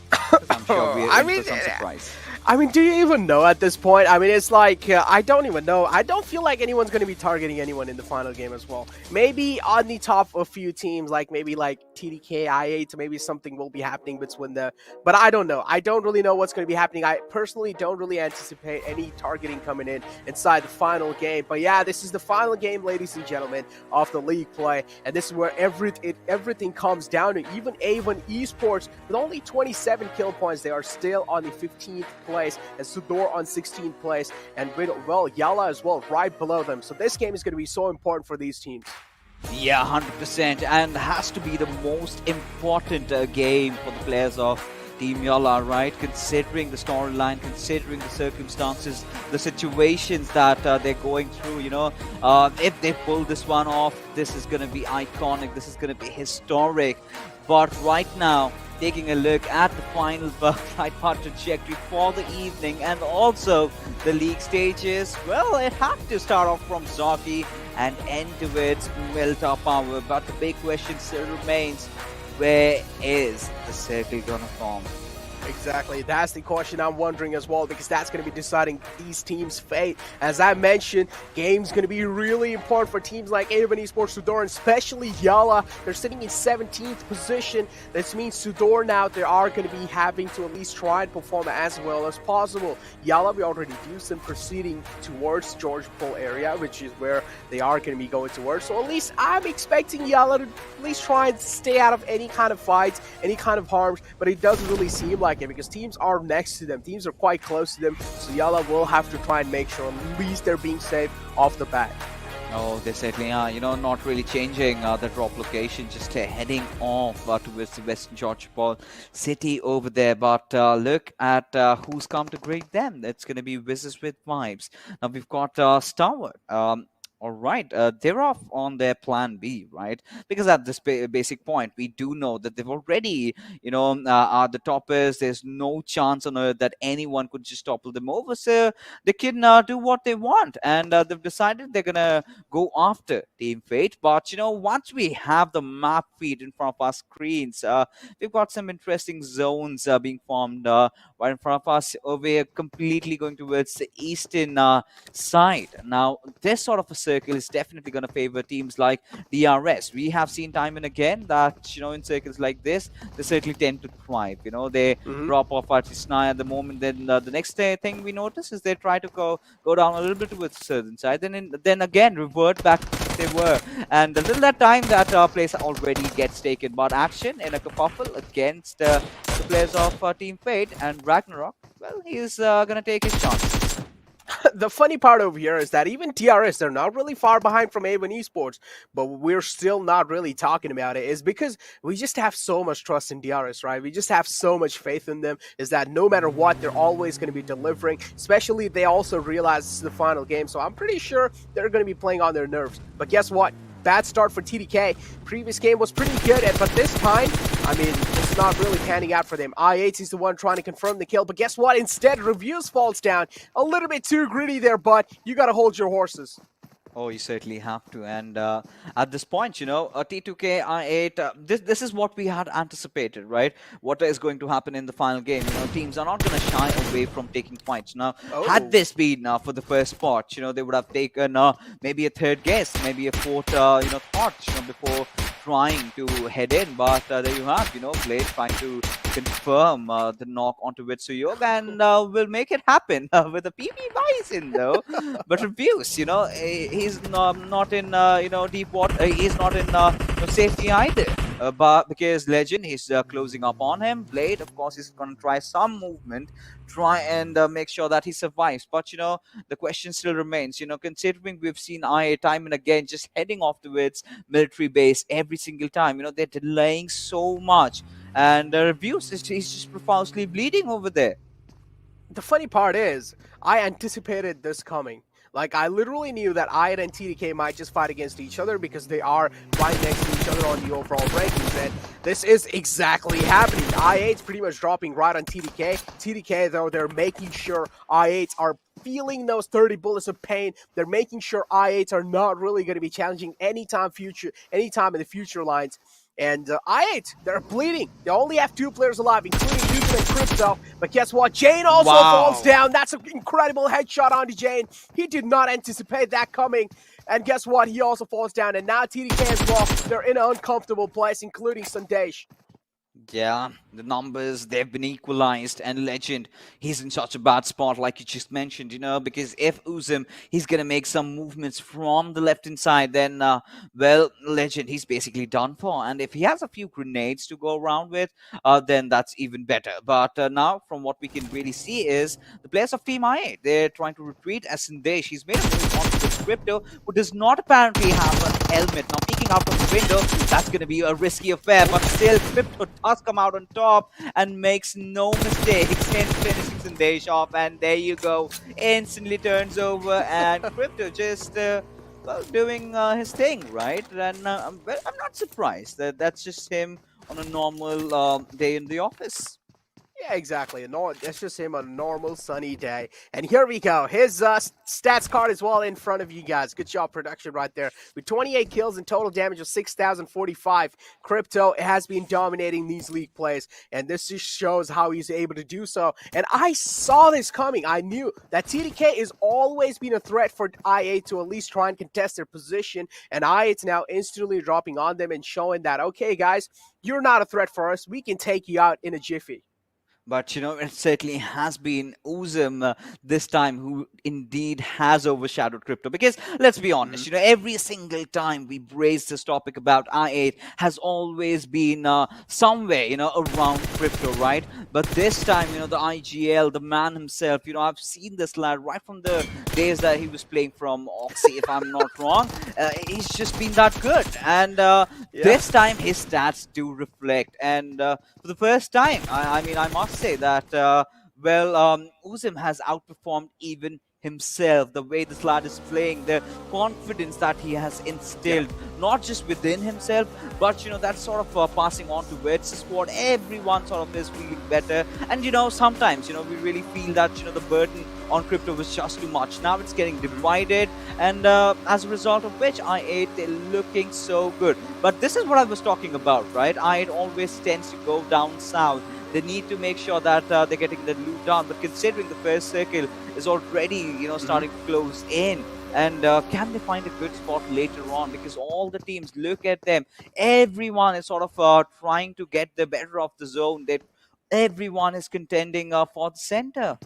'Cause I'm sure we're in for some surprise. I mean, do you even know at this point? I mean, it's like, I don't even know. I don't feel like anyone's going to be targeting anyone in the final game as well. Maybe on the top of a few teams, like maybe like TDK, I8, maybe something will be happening between the... But I don't know. I don't really know what's going to be happening. I personally don't really anticipate any targeting coming in inside the final game. But yeah, this is the final game, ladies and gentlemen, of the league play. And this is where everything comes down to. Even A1 Esports, with only 27 kill points, they are still on the 15th place, and SUDOR on 16th place, and well, YALLA as well right below them. So this game is going to be so important for these teams. Yeah, 100%, and has to be the most important game for the players of Team YALLA, right? Considering the storyline, considering the circumstances, the situations that they're going through, you know, if they pull this one off, this is going to be iconic, this is going to be historic. But right now, taking a look at the final right part trajectory for the evening and also the league stages, well, it had to start off from Zoki and end with Melta Power. But the big question still remains, where is the circle gonna form? Exactly, that's the question I'm wondering as well, because that's going to be deciding these teams' fate. As I mentioned, game's going to be really important for teams like A1 Esports, SUDOR, and especially YALLA. They're sitting in 17th position. This means SUDOR now, they are going to be having to at least try and perform as well as possible. YALLA, we already do some proceeding towards George Pool area, which is where they are going to be going towards. So at least I'm expecting YALLA to at least try and stay out of any kind of fights, any kind of harms, but it doesn't really seem like it, because teams are next to them, teams are quite close to them, so YALLA will have to try and make sure at least they're being safe off the bat. Oh, they certainly are. You know, not really changing the drop location, just heading off towards the Western George Paul city over there. But look at who's come to greet them. It's going to be Wizzes with Vibes. Now we've got Starward. All right, they're off on their plan B, right? Because at this basic point, we do know that they've already, you know, are the toppers. There's no chance on earth that anyone could just topple them over. So they can do what they want. And they've decided they're going to go after Team Fate. But, you know, once we have the map feed in front of our screens, we've got some interesting zones being formed right in front of us. We're completely going towards the eastern side. Now, this sort of a circle is definitely going to favor teams like DRS. We have seen time and again that, you know, in circles like this, they certainly tend to thrive. You know, they drop off Artisnai at the moment. Then the next thing we notice is they try to go down a little bit towards the southern side. Then again, revert back to they were. And until that time, that place already gets taken. But action in a kerfuffle against the players of Team Fate, and Ragnarok, well, he's going to take his chance. The funny part over here is that even DRS, they're not really far behind from A1 Esports, but we're still not really talking about it, is because we just have so much trust in DRS, right? We just have so much faith in them, is that no matter what, they're always going to be delivering, especially they also realize this is the final game, so I'm pretty sure they're going to be playing on their nerves. But guess what? Bad start for TDK. Previous game was pretty good, but this time, I mean, it's not really panning out for them. I8 is the one trying to confirm the kill, but guess what? Instead, Reviews falls down. A little bit too greedy there, but you got to hold your horses. Oh, you certainly have to. And at this point, you know, T2K, I8, this is what we had anticipated, right? What is going to happen in the final game? You know, teams are not going to shy away from taking fights. Now, had this been for the first spot, you know, they would have taken maybe a third guess, maybe a fourth, you know, thought, you know, before trying to head in. But there you have, you know, Blade trying to confirm the knock onto Witsuyog, and will make it happen with a PB Bison, though. But Reviews, you know, he's not in you know, deep water. He's not in safety either. But because Legend, he's closing up on him. Blade, of course, is going to try some movement, try and make sure that he survives. But, you know, the question still remains, you know, considering we've seen IA time and again just heading off towards military base every single time. You know, they're delaying so much. and reviews. He's just profusely bleeding over there. The funny part is, I anticipated this coming. Like, I literally knew that I8 and TDK might just fight against each other because they are right next to each other on the overall rankings, and this is exactly happening. I8's pretty much dropping right on TDK. TDK, though, they're making sure I8s are feeling those 30 bullets of pain. They're making sure I8s are not really going to be challenging anytime in the future lines. And I8, they're bleeding. They only have 2 players alive, including Wizzes and Crypto. But guess what? Jane also falls down. That's an incredible headshot onto Jane. He did not anticipate that coming. And guess what? He also falls down. And now TDK as well. They're in an uncomfortable place, including Sandesh. Yeah, the numbers, they've been equalized, and Legend, he's in such a bad spot like you just mentioned, you know, because if Uzum, he's going to make some movements from the left-hand side, then, well, Legend, he's basically done for. And if he has a few grenades to go around with, then that's even better. But now, from what we can really see is, the players of Team IA, they're trying to retreat as Sandesh. He's made a move onto the Crypto, who does not apparently have an helmet. Now, peeking out from the window, that's going to be a risky affair, but still, Crypto does come out on top and makes no mistakes in finishing Sandesh off, and there you go, instantly turns over, and Crypto just well, doing his thing, right? And well, I'm not surprised that that's just him on a normal day in the office. Yeah, exactly. That's just him on a normal sunny day. And here we go. His stats card is well in front of you guys. Good job, production, right there. With 28 kills and total damage of 6,045, Crypto has been dominating these league plays. And this just shows how he's able to do so. And I saw this coming. I knew that TDK has always been a threat for IA to at least try and contest their position. And IA is now instantly dropping on them and showing that, okay, guys, you're not a threat for us. We can take you out in a jiffy. But, you know, it certainly has been Uzum this time who indeed has overshadowed Crypto. Because, let's be honest, you know, every single time we raise this topic about I8 has always been somewhere, you know, around Crypto, right? But this time, you know, the IGL, the man himself, you know, I've seen this lad right from the days that he was playing from Oxy, if I'm not wrong. He's just been that good. And this time, his stats do reflect. And for the first time, I mean, I must say that, Uzum has outperformed even himself, the way this lad is playing, the confidence that he has instilled, not just within himself, but, you know, that's sort of passing on to Wizzes squad. Everyone sort of is feeling better. And, you know, sometimes, you know, we really feel that, you know, the burden on Crypto was just too much. Now it's getting divided, and as a result of which, I8, they're looking so good. But this is what I was talking about, right? I8 always tends to go down south. They need to make sure that they're getting the loot down. But considering the first circle is already, you know, starting to close in, and can they find a good spot later on? Because all the teams, look at them. Everyone is sort of trying to get the better of the zone. Everyone is contending for the center.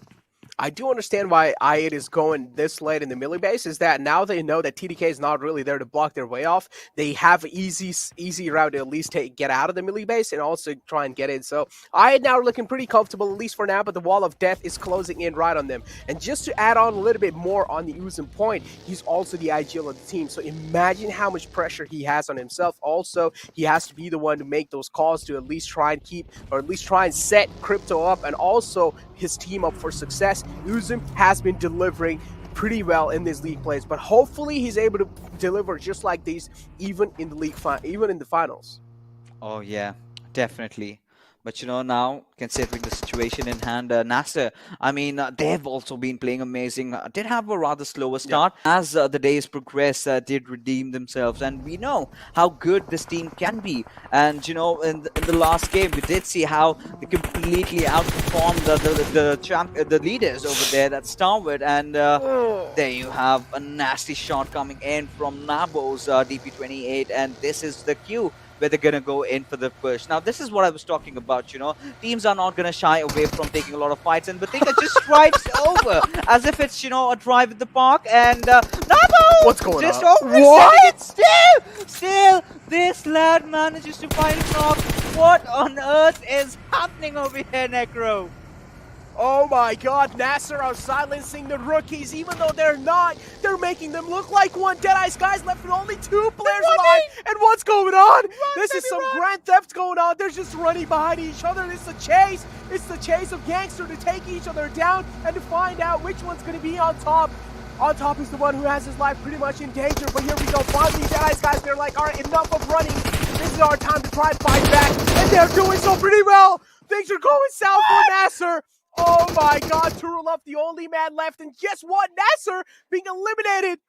I do understand why I8 is going this late in the melee base, is that now they know that TDK is not really there to block their way off. They have an easy route to at least get out of the melee base and also try and get in. So I8 now are looking pretty comfortable, at least for now, but the wall of death is closing in right on them. And just to add on a little bit more on the Uzum point, he's also the IGL of the team. So imagine how much pressure he has on himself. Also, he has to be the one to make those calls to at least try and keep, or at least try and set Crypto up and also his team up for success. Uzum has been delivering pretty well in these league plays, but hopefully he's able to deliver just like these even in the league, even in the finals. Oh yeah, definitely. But, you know, now, considering the situation in hand, NASA, I mean, they've also been playing amazing. Did have a rather slower start. Yeah. As the days progress, did redeem themselves. And we know how good this team can be. And, you know, in the last game, we did see how they completely outperformed the leaders over there, that's Starwood. And there you have a nasty shot coming in from Nabo's DP28. And this is the cue where they're going to go in for the push. Now, this is what I was talking about, you know. Teams are not going to shy away from taking a lot of fights, and Batika just drives over as if it's, you know, a drive at the park, and Nabo! What's going just on? What? Still, this lad manages to find it off. What on earth is happening over here, Necro? Oh my god, Nasser are silencing the rookies, even though they're not. They're making them look like one. Deadeye's guys left with only 2 players alive. And what's going on? This is some grand theft going on. They're just running behind each other. It's a chase. It's the chase of Gangster to take each other down and to find out which one's going to be on top. On top is the one who has his life pretty much in danger. But here we go. Finally, Deadeye's guys, they're like, all right, enough of running. This is our time to try and fight back. And they're doing so pretty well. Things are going south for Nasser. Oh my god, Turulov, the only man left, and guess what? Nasser being eliminated.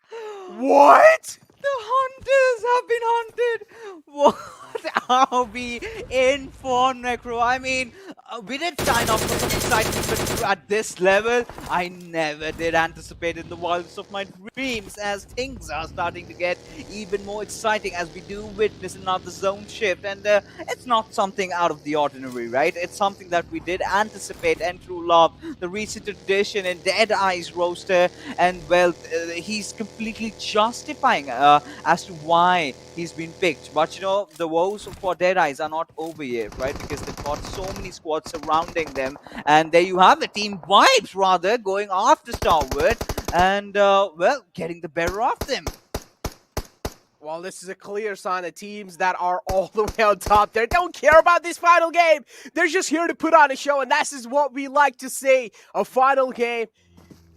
What? The hunters have been hunted. What are we in for, Necro? I mean, we did sign up for some excitement, but at this level, I never did anticipate in the wildest of my dreams as things are starting to get even more exciting as we do witness another zone shift. And it's not something out of the ordinary, right? It's something that we did anticipate, and through love, the recent addition in Deadeye's roster, and well, he's completely justifying as to why he's been picked. But you know, the woes for Deadeyes are not over yet, right? Because they've got so many squads surrounding them, and there you have the team vibes rather going after Starwood and well, getting the better of them. Well, this is a clear sign that teams that are all the way on top there don't care about this final game. They're just here to put on a show, and that's is what we like to see. A final game.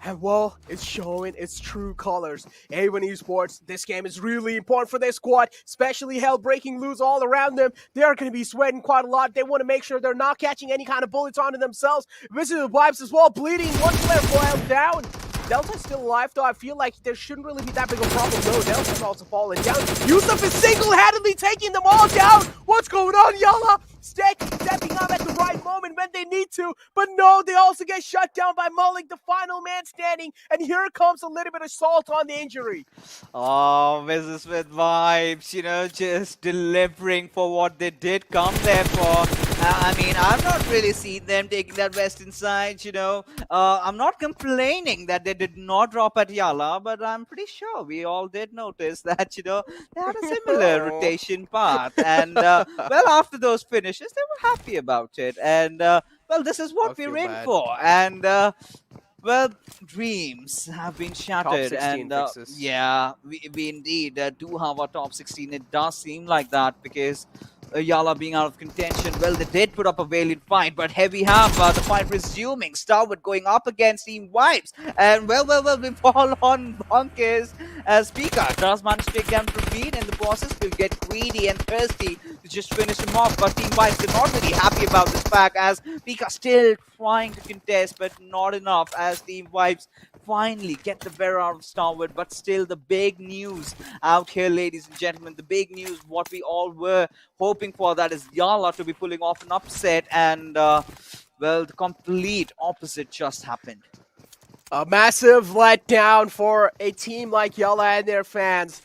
And well, it's showing its true colors. A1 Esports, this game is really important for their squad, especially hell breaking loose all around them. They are going to be sweating quite a lot. They want to make sure they're not catching any kind of bullets onto themselves. Wizzes wipes as well, bleeding. One player fell down. Delta's still alive, though. I feel like there shouldn't really be that big of a problem. No, Delta's also falling down. Yusuf is single-handedly taking them all down. What's going on, Yalla? Stepping up at the right moment when they need to. But no, they also get shut down by Malik, the final man standing. And here comes a little bit of salt on the injury. Oh, Wizzes with vibes, you know, just delivering for what they did come there for. I mean, I've not really seen them taking that western side, you know. I'm not complaining that they did not drop at Yalla, but I'm pretty sure we all did notice that, you know, they had a similar rotation path. And, well, after those finishes, they were happy about it. And, well, this is what we're in for. And, well, dreams have been shattered. Top 16 And, fixes. yeah, we indeed do have our top 16. It does seem like that because Yalla being out of contention, well, they did put up a valiant fight, but here we have the fight resuming. Starwood going up against Team Wipes, and well, we fall on bonkers as Pika does manage to take down Praveen in the process. Will get greedy and thirsty to just finish him off, but Team Wipes are not really happy about this pack as Pika still trying to contest, but not enough as Team Wipes finally get the better out of Starwood. But still, the big news out here, ladies and gentlemen, the big news, what we all were hoping for, that is Yalla to be pulling off an upset, and well, the complete opposite just happened. A massive letdown for a team like Yalla and their fans.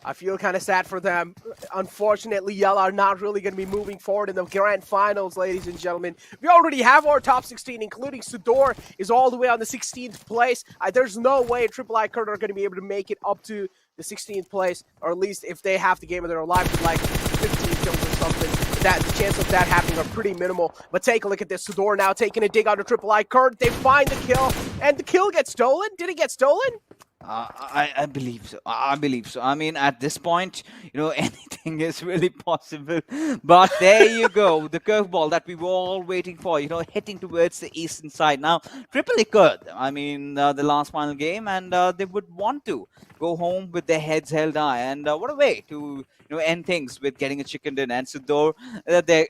I feel kind of sad for them. Unfortunately, Yalla are not really going to be moving forward in the grand finals, ladies and gentlemen. We already have our top 16, including SUDOR is all the way on the 16th place. There's no way Triple Curd are going to be able to make it up to the 16th place, or at least if they have the game of their life with like 15 kills or something, that the chance of that happening are pretty minimal. But take a look at this. SUDOR now taking a dig out of Triple Curd. They find the kill, and the kill gets stolen. Did it get stolen? I believe so. I believe so. I mean, at this point, you know, anything is really possible. But there you go, the curveball that we were all waiting for, you know, heading towards the eastern side. Now, Triple Curd, I mean, the last final game, and they would want to go home with their heads held high. And what a way to, you know, end things with getting a chicken dinner. And Sudor, they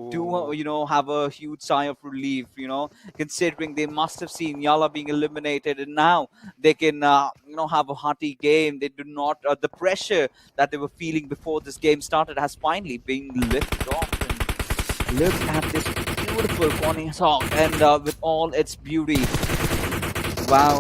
do, you know, have a huge sigh of relief, you know, considering they must have seen Yalla being eliminated, and now they can, you know, have a hearty game. They do not, the pressure that they were feeling before this game started has finally been lifted off. And look at this beautiful corny song, and with all its beauty. Wow.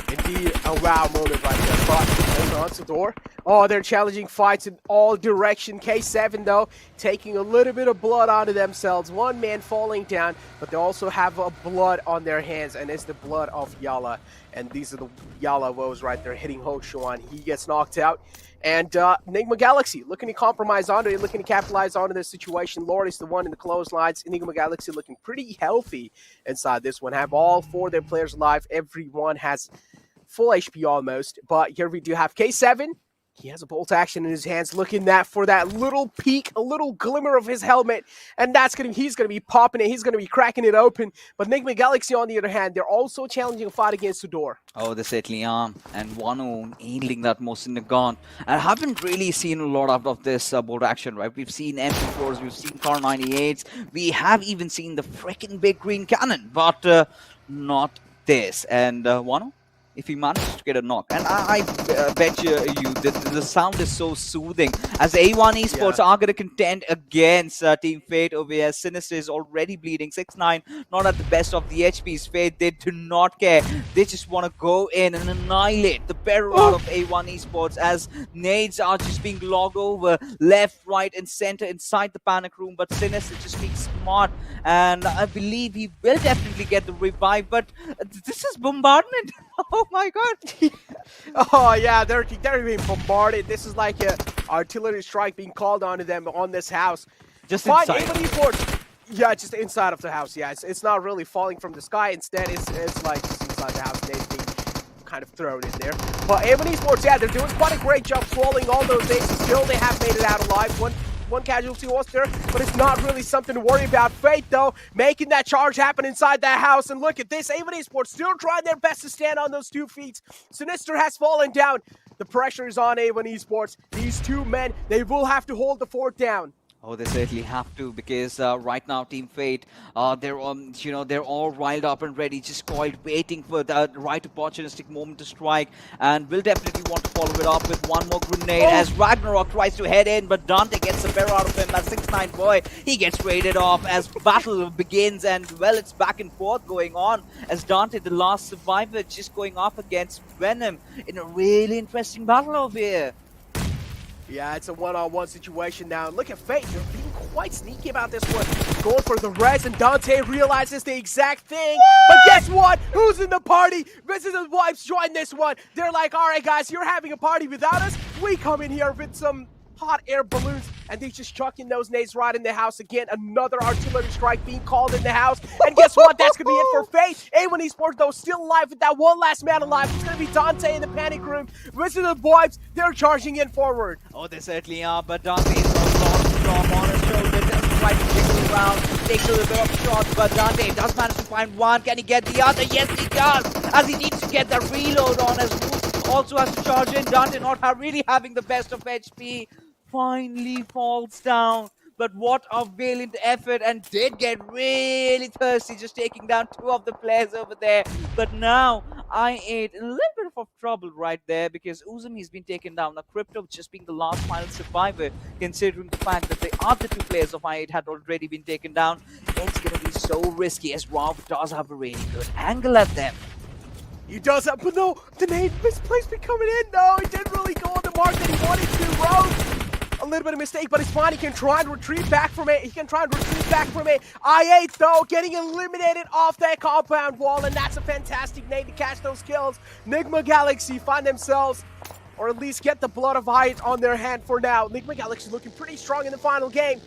Indeed, a wow moment right there. But hold on, SUDOR. Oh, they're challenging fights in all direction. K7, though, taking a little bit of blood onto themselves. One man falling down, but they also have blood on their hands, and it's the blood of Yalla. And these are the Yalla woes right there hitting Ho Chuan. He gets knocked out. And Enigma Galaxy looking to compromise onto it, looking to capitalize onto this situation. Lord is the one in the clotheslines. Enigma Galaxy looking pretty healthy inside this one. Have all 4 of their players alive. Everyone has full HP almost. But here we do have K7. He has a bolt action in his hands, looking for that little peak, a little glimmer of his helmet, and he's gonna be popping it. He's gonna be cracking it open. But Enigma Galaxy, on the other hand, they're also challenging a fight against SUDOR. Oh, they certainly are, and Wano handling that most in the gun. I haven't really seen a lot out of this bolt action, right? We've seen MP4s, we've seen Car 98s, we have even seen the freaking big green cannon, but not this. And Wano, if he manages to get a knock. And I bet you the sound is so soothing. As A1 Esports are going to contend against Team Fate over here. Sinister is already bleeding. 6-9, not at the best of the HPs. Fate, they do not care. They just want to go in and annihilate the better out of A1 Esports as nades are just being logged over left, right, and center inside the panic room. But Sinister just being smart, and I believe he will definitely get the revive. But this is bombardment. Oh my god. Oh yeah, they're being bombarded. This is like a artillery strike being called onto them on this house. Just Fine, inside. A1 Esports. Yeah, just inside of the house. Yeah, it's not really falling from the sky. Instead, it's like just inside the house. They've been kind of thrown in there. But A1 Esports, yeah, they're doing quite a great job swallowing all those nades. Still, they have made it out alive. One casualty was there, but it's not really something to worry about. Fate, though, making that charge happen inside that house. And look at this, A1 Esports still trying their best to stand on those 2 feet. Sinister has fallen down. The pressure is on A1 Esports. These 2 men, they will have to hold the fort down. Oh, they certainly have to, because right now Team Fate, they're they're all riled up and ready, just coiled, waiting for the right opportunistic moment to strike, and will definitely want to follow it up with one more grenade as Ragnarok tries to head in, but Dante gets the better out of him. That 6-9 boy, he gets raided off as battle begins, and well, it's back and forth going on as Dante, the last survivor, just going up against Venom in a really interesting battle over here. Yeah, it's a one-on-one situation now. Look at Fate. They're being quite sneaky about this one. Going for the res, and Dante realizes the exact thing. But guess what? Who's in the party? Wizzes and Wipes join this one. They're like, all right, guys, you're having a party without us. We come in here with some hot air balloons, and they just chucking those nades right in the house again. Another artillery strike being called in the house. And guess what? That's going to be it for Fate. A1 Esports, though, still alive with that one last man alive. It's going to be Dante in the panic room. Wizzes and Wipes, they're charging in forward. Oh, they certainly are, but Dante is a lot of storm on his shoulder. Doesn't try to jiggle around, takes a little bit of shots, but Dante does manage to find one. Can he get the other? Yes, he does, as he needs to get the reload on, as Root also has to charge in. Dante not really having the best of HP. Finally falls down, but what a valiant effort, and did get really thirsty, just taking down 2 of the players over there. But now I8 in a little bit of trouble right there, because Uzumi has been taken down. Now Crypto just being the last final survivor, considering the fact that the other 2 players of I8 had already been taken down. It's going to be so risky, as Rob does have a really good angle at them. He does that, but no, the nade misplaced me coming in. No, he didn't really go on the mark that he wanted to. Rogue, a little bit of mistake, but it's fine. He can try and retreat back from it. I8, though, getting eliminated off that compound wall, and that's a fantastic nade to catch those kills. Enigma Galaxy find themselves, or at least get the blood of I8 on their hand for now. Enigma Galaxy looking pretty strong in the final game.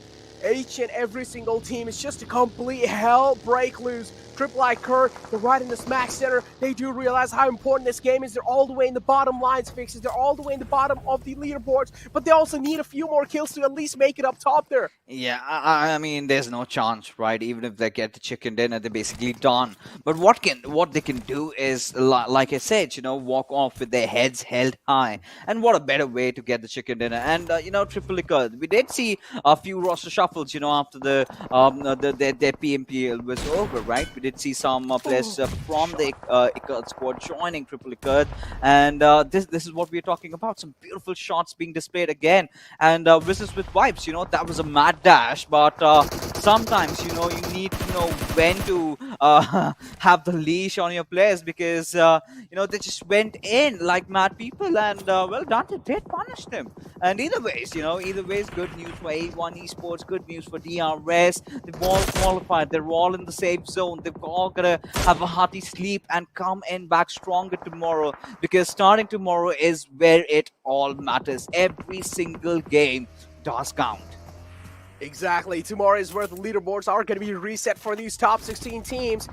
Each and every single team is just a complete hell break loose. Triple I Kurt, they're right in the smack center. They do realize how important this game is. They're all the way in the bottom lines fixes. They're all the way in the bottom of the leaderboards, but they also need a few more kills to at least make it up top there. Yeah, I mean, there's no chance, right? Even if they get the chicken dinner, they're basically done. But what they can do is, like I said, walk off with their heads held high. And what a better way to get the chicken dinner. And Triple Liquor, we did see a few roster shuffles, after their PMPL was over, right? We did see some players from the Ikat squad joining Triple Ikat, and this is what we're talking about. Some beautiful shots being displayed again, and Wizzes with Wipes. That was a mad dash, but sometimes, you know, you need to know when to have the leash on your players because, you know, they just went in like mad people and, well, Dante did punish them. And either ways, you know, good news for A1 Esports, good news for DRS. They've all qualified. They're all in the safe zone. They've all got to have a hearty sleep and come in back stronger tomorrow because starting tomorrow is where it all matters. Every single game does count. Exactly. Tomorrow is where the leaderboards are going to be reset for these top 16 teams.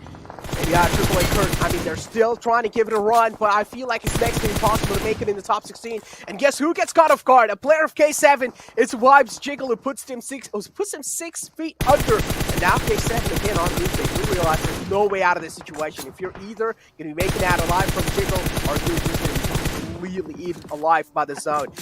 And yeah, AAA Kurt, I mean, they're still trying to give it a run, but I feel like it's next to impossible to make it in the top 16. And guess who gets caught off guard? A player of K7. It's Vibes Jiggle who puts him 6 feet under. And now K7 again on move. They do realize there's no way out of this situation. If you're either going to be making out alive from Jiggle or you're just going to be completely eaten alive by the zone.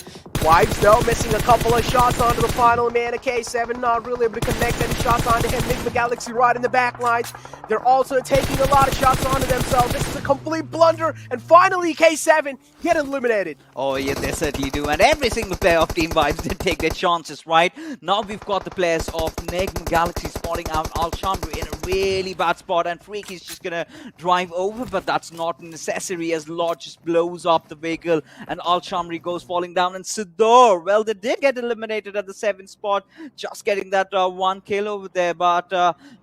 Vibes, though, missing a couple of shots onto the final man. K7 not really able to connect any shots onto him. Enigma Galaxy right in the back lines. They're also taking a lot of shots onto themselves. This is a complete blunder. And finally, K7 get eliminated. Oh, yeah, they certainly do. And every single player of Team Vibes did take their chances, right? Now we've got the players of Enigma Galaxy spotting out Alchambre in a really bad spot. And Freak is just going to drive over, but that's not necessary as Lord just blows up the vehicle. And Alchambre goes falling down. And SUDOR, well, they did get eliminated at the 7th spot, just getting that 1 kill over there, but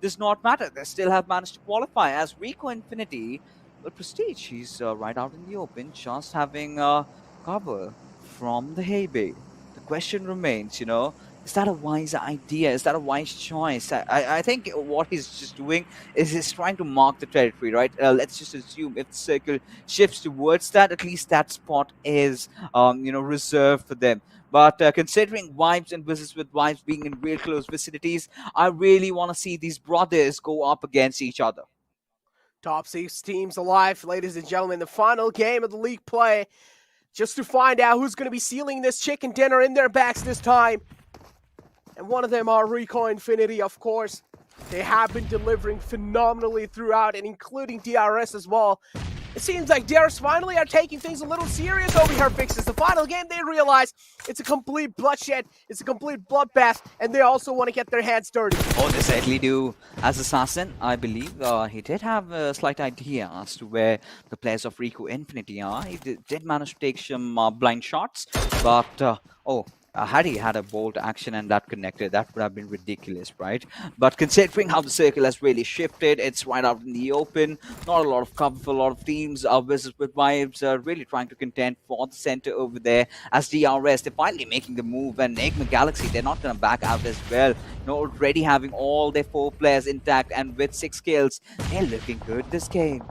does not matter. They still have managed to qualify as Rico Infinity. But Prestige, he's right out in the open, just having cover from the hay bale. The question remains, you know, is that a wise idea? Is that a wise choice? I think what he's just doing is he's trying to mark the territory, right? Let's just assume if the circle shifts towards that, at least that spot is, you know, reserved for them. But considering Vibes and Wizzes with Vibes being in real close vicinities, I really want to see these brothers go up against each other. Top 6 teams alive, ladies and gentlemen. The final game of the league play, just to find out who's going to be sealing this chicken dinner in their backs this time. And one of them are Rico Infinity, of course. They have been delivering phenomenally throughout, and including DRS as well. It seems like DRS finally are taking things a little serious over here, Fixes. The final game, they realize it's a complete bloodshed, it's a complete bloodbath, and they also want to get their hands dirty. Oh, they certainly do. As Assassin, I believe he did have a slight idea as to where the players of Rico Infinity are. He did manage to take some blind shots, but had he had a bolt action and that connected, that would have been ridiculous, right? But considering how the circle has really shifted, it's right out in the open. Not a lot of cover for a lot of teams. Wizzes with Vibes are really trying to contend for the center over there. As DRS, they're finally making the move. And Enigma Galaxy, they're not going to back out as well. You know, already having all their 4 players intact and with 6 kills, they're looking good this game.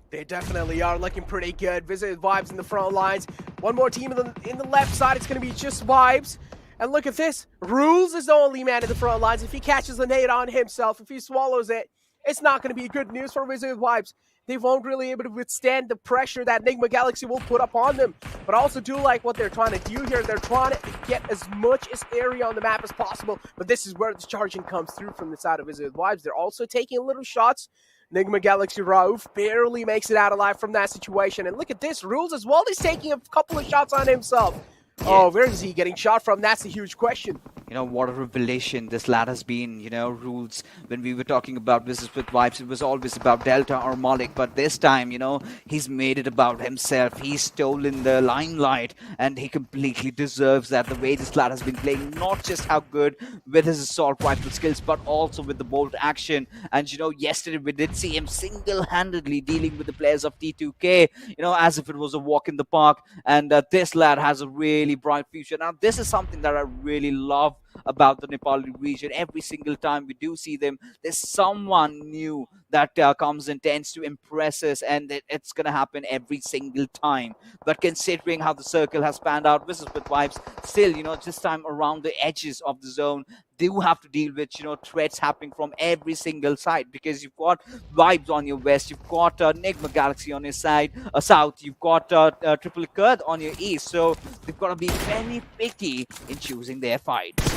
They definitely are looking pretty good. Visit Vibes in the front lines. One more team in the left side. It's going to be just Vibes. And look at this. Rules is the only man in the front lines. If he catches the nade on himself, if he swallows it, it's not going to be good news for Visit Vibes. They won't really be able to withstand the pressure that Enigma Galaxy will put up on them. But I also do like what they're trying to do here. They're trying to get as much area on the map as possible. But this is where the charging comes through from the side of Visit Vibes. They're also taking little shots. Enigma Galaxy Rauf barely makes it out alive from that situation. And look at this, Rules as well. He's taking a couple of shots on himself. Yeah. Oh, where is he getting shot from? That's a huge question. You know, what a revelation this lad has been. You know, Rules, when we were talking about Wizzes with Vibes, it was always about Delta or Malik. But this time, you know, he's made it about himself. He's stolen the limelight, and he completely deserves that. The way this lad has been playing, not just how good with his assault rifle skills, but also with the bolt action. And, you know, yesterday we did see him single-handedly dealing with the players of T2K, you know, as if it was a walk in the park. And this lad has a really bright future. Now, this is something that I really love about the Nepali region. Every single time we do see them, there's someone new that comes and tends to impress us, and it's going to happen every single time. But considering how the circle has panned out, Wizzes with Vibes, still, you know, this time around the edges of the zone, do have to deal with, you know, threats happening from every single side, because you've got Vibes on your west, you've got Enigma Galaxy on your side, south, you've got Triple Kurd on your east, so they've got to be very picky in choosing their fights.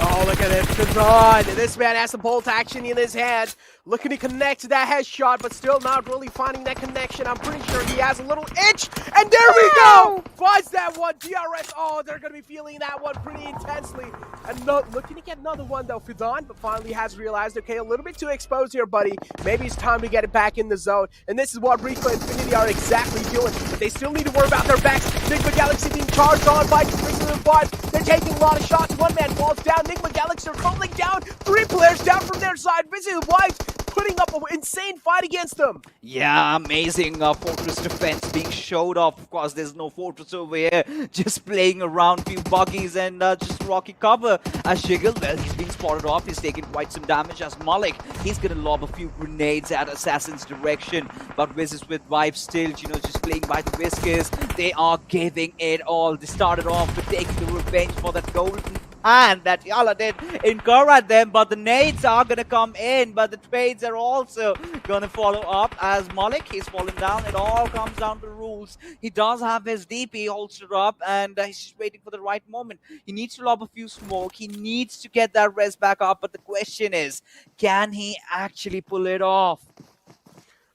Oh, look at it. Kazan. This man has some bolt action in his hand. Looking to connect to that headshot, but still not really finding that connection. I'm pretty sure he has a little itch. And there we go! Finds that one. DRS. Oh, they're going to be feeling that one pretty intensely. And looking to get another one, though. Fidan, but finally has realized, okay, a little bit too exposed here, buddy. Maybe it's time to get it back in the zone. And this is what Rico Infinity are exactly doing. But they still need to worry about their backs. Nigma Galaxy being charged on by Prison 5. They're taking a lot of shots. One man falls down. Nigma Galaxy are crumbling down. 3 players down from their side. Visit White putting up an insane fight against them. Yeah, amazing fortress defense being showed off. Of course, there's no fortress over here. Just playing around, few buggies and just rocky cover. As Shiggle, well, he's being spotted off. He's taking quite some damage. As Malik, he's going to lob a few grenades at Assassin's direction. But Wizzes with Vibe still, just playing by the whiskers. They are giving it all. They started off with taking the revenge for that golden hand that YALLA did incur at them, but the nades are gonna come in, but the trades are also gonna follow up. As Malik, he's fallen down. It all comes down to rules. He does have his DP holstered up, and he's just waiting for the right moment. He needs to lob a few smoke. He needs to get that res back up, but the question is, can he actually pull it off?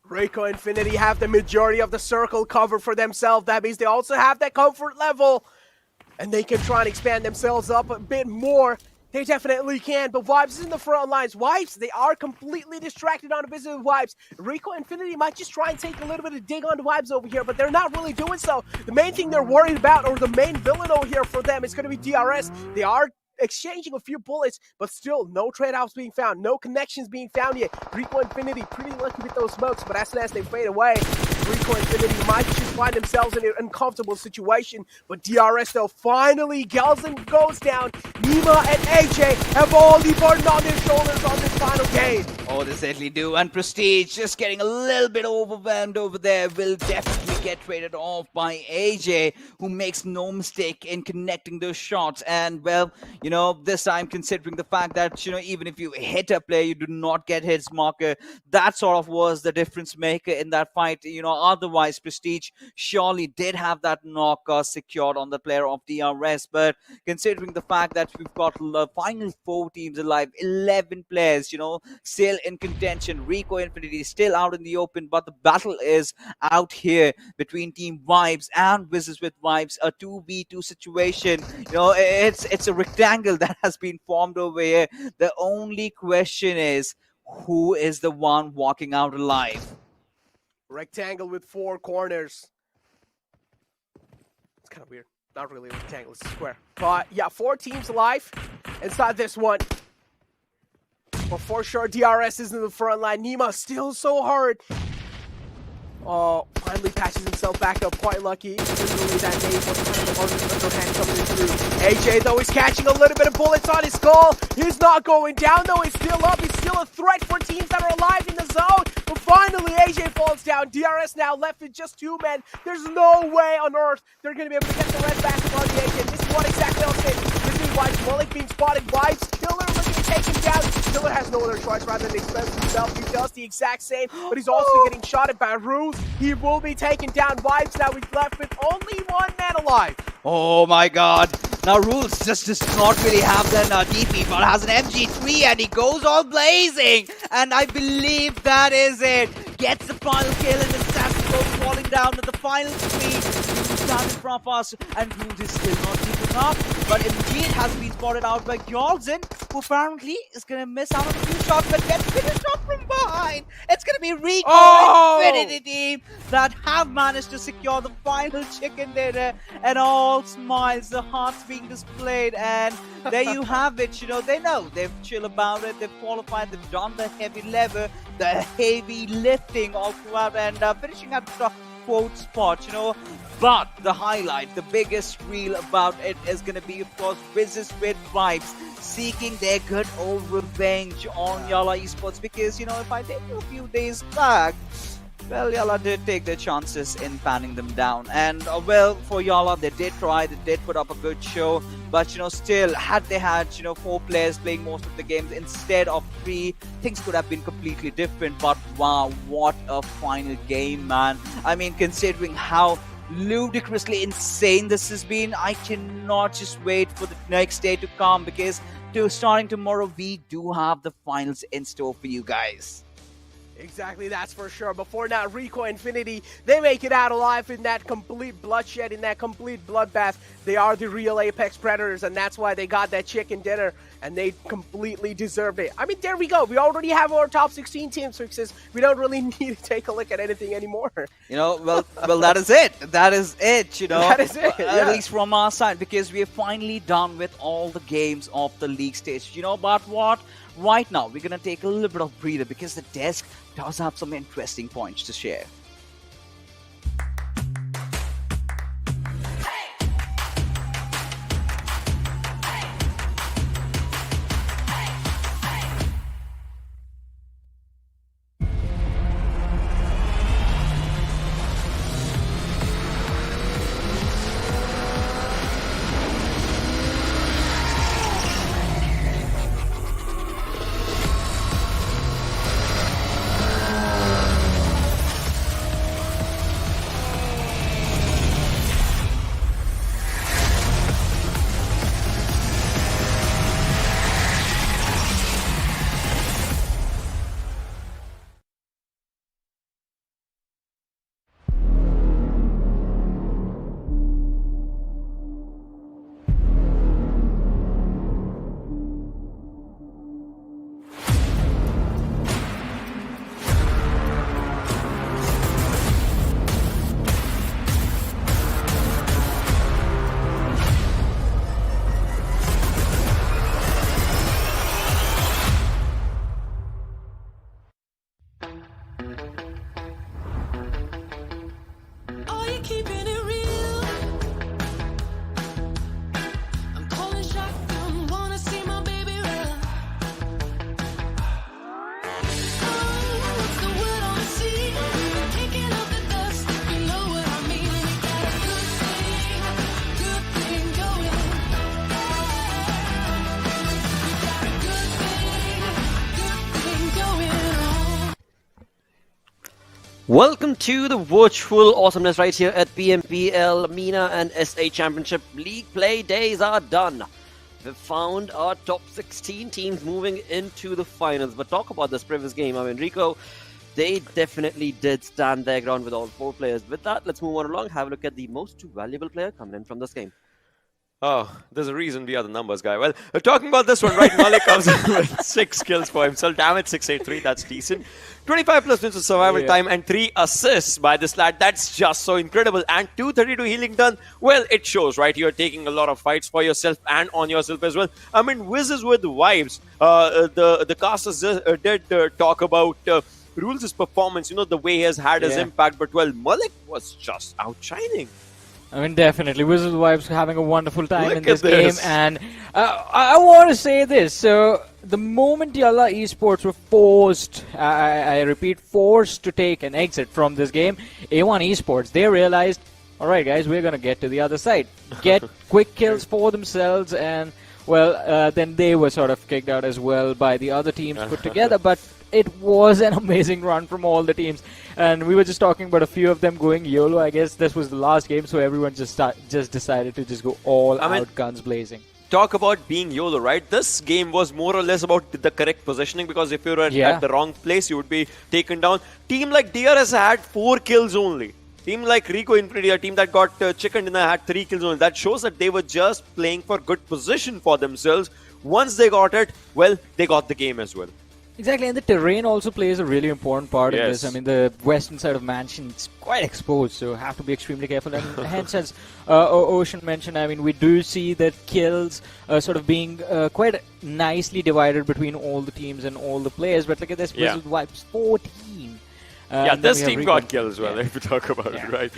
Reiko Infinity have the majority of the circle covered for themselves. That means they also have that comfort level. And they can try and expand themselves up a bit more. They definitely can, but Vibes is in the front lines. Vibes, they are completely distracted on the business with Vibes. Rico Infinity might just try and take a little bit of dig on the Vibes over here, but they're not really doing so. The main thing they're worried about, or the main villain over here for them, is going to be DRS. They are exchanging a few bullets, but still no trade-offs being found, no connections being found yet. Rico Infinity pretty lucky with those smokes, but as soon as they fade away, Rico Infinity might just find themselves in an uncomfortable situation. But DRS though, finally Gelson goes down. Nima and AJ have all the burden on their shoulders on this final game. Oh, they certainly do. And Prestige just getting a little bit overwhelmed over there, will definitely get traded off by AJ, who makes no mistake in connecting those shots. And well, this time, considering the fact that, even if you hit a player, you do not get hits marker, that sort of was the difference maker in that fight. Otherwise, Prestige surely did have that knock secured on the player of DRS. But considering the fact that we've got the final 4 teams alive, 11 players, still in contention, Rico Infinity is still out in the open, but the battle is out here between Team Vibes and Wizzes with Vibes, a 2v2 situation. It's a rectangle that has been formed over here. The only question is, who is the one walking out alive? Rectangle with 4 corners. It's kind of weird. Not really a rectangle, it's a square. But yeah, 4 teams alive inside this one. But for sure, DRS is in the front line. Nima still so hard. Oh, finally patches himself back up. Quite lucky. Literally that nade was kind of underhand coming through. AJ, though, is catching a little bit of bullets on his skull. He's not going down, though. He's still up. He's still a threat for teams that are alive in the zone. But finally, AJ falls down. DRS now left with just 2 men. There's no way on earth they're going to be able to get the red back on the AJ. This is what exactly I'll say. This is why Malik being spotted. Vibes, Killer looking to take him down. Killer has no other choice rather than expose himself. He does the exact same, but he's also getting shot at by Rules. He will be taken down. Vibes now he's left with only 1 man alive. Oh my god. Now Rules just does not really have the DP, but has an MG3 and he goes all blazing. And I believe that is it. Gets the final kill and the Assassin goes falling down to the final 3. Down in front of us, and Rules is still not keeping up. But indeed has been spotted out by Gelson, who apparently is going to miss out on a few shots, but gets finished off from behind. It's going to be Rico Infinity team that have managed to secure the final chicken dinner, and all smiles, the hearts being displayed. And there you have it. They know they've chill about it, they've qualified, they've done the heavy lever, the heavy lifting all throughout, and finishing at the top 4th spot, But the highlight, the biggest reel about it is going to be, of course, Wizzes with Vibes seeking their good old revenge on YALLA Esports. Because, if I take you a few days back, well, YALLA did take their chances in panning them down. And, well, for YALLA, they did try, they did put up a good show. But, still, had they had, 4 players playing most of the games instead of 3, things could have been completely different. But, wow, what a final game, man. I mean, considering how ludicrously insane this has been, I cannot just wait for the next day to come, because starting tomorrow, we do have the finals in store for you guys. Exactly, that's for sure. Before now, Rico Infinity, they make it out alive in that complete bloodshed, in that complete bloodbath. They are the real Apex Predators, and that's why they got that chicken dinner, and they completely deserved it. I mean, there we go. We already have our top 16 teams fixes. We don't really need to take a look at anything anymore. You know, well, that is it. That is it, you know. That is it, yeah. At least from our side, because we are finally done with all the games of the league stage. You know about what? Right now, we're going to take a little bit of breather because the desk does have some interesting points to share. Are you keeping it real? I'm calling shotgun, wanna see my baby run. Oh, what's the word on the sea? Kicking up the dust, if you know what I mean. We got a good thing going. We got a good thing going on. Welcome to the virtual awesomeness right here at PMPL MENA and SA Championship. League play days are done. We've found our top 16 teams moving into the finals. But talk about this previous game. I mean, Rico, they definitely did stand their ground with all 4 players. With that, let's move on along. Have a look at the most valuable player coming in from this game. Oh, there's a reason we are the numbers guy. Well, talking about this one, right? Malik comes in with 6 kills for himself. Damage 683, that's decent. 25 plus minutes of survival time and 3 assists by this lad. That's just so incredible. And 232 healing done. Well, it shows, right? You're taking a lot of fights for yourself and on yourself as well. I mean, Wizzes with vibes. The casters did talk about Ruthless' performance, you know, the way he has had his impact. But, well, Malik was just outshining. I mean, definitely. Wizzes Vibes having a wonderful time Look in this at this. game. And I want to say this. So, the moment YALLA Esports were forced, I repeat, forced to take an exit from this game, A1 Esports, they realized, all right, guys, we're going to get to the other side. Get quick kills for themselves. And, well, then they were sort of kicked out as well by the other teams put together. But it was an amazing run from all the teams. And we were just talking about a few of them going YOLO. I guess this was the last game, so everyone just decided to just go all out, guns blazing. Talk about being YOLO, right? This game was more or less about the correct positioning, because if you were at the wrong place, you would be taken down. Team like DRS had 4 kills only. Team like Rico Infinity, a team that got chicken dinner, had 3 kills only. That shows that they were just playing for good position for themselves. Once they got it, well, they got the game as well. Exactly, and the terrain also plays a really important part in this. I mean, the western side of Mansion is quite exposed, so have to be extremely careful. And hence, as Ocean mentioned, I mean, we do see that kills sort of being quite nicely divided between all the teams and all the players. But look at this, Wizzes Vibes, 14. This team got kills, well, if we talk about it, right?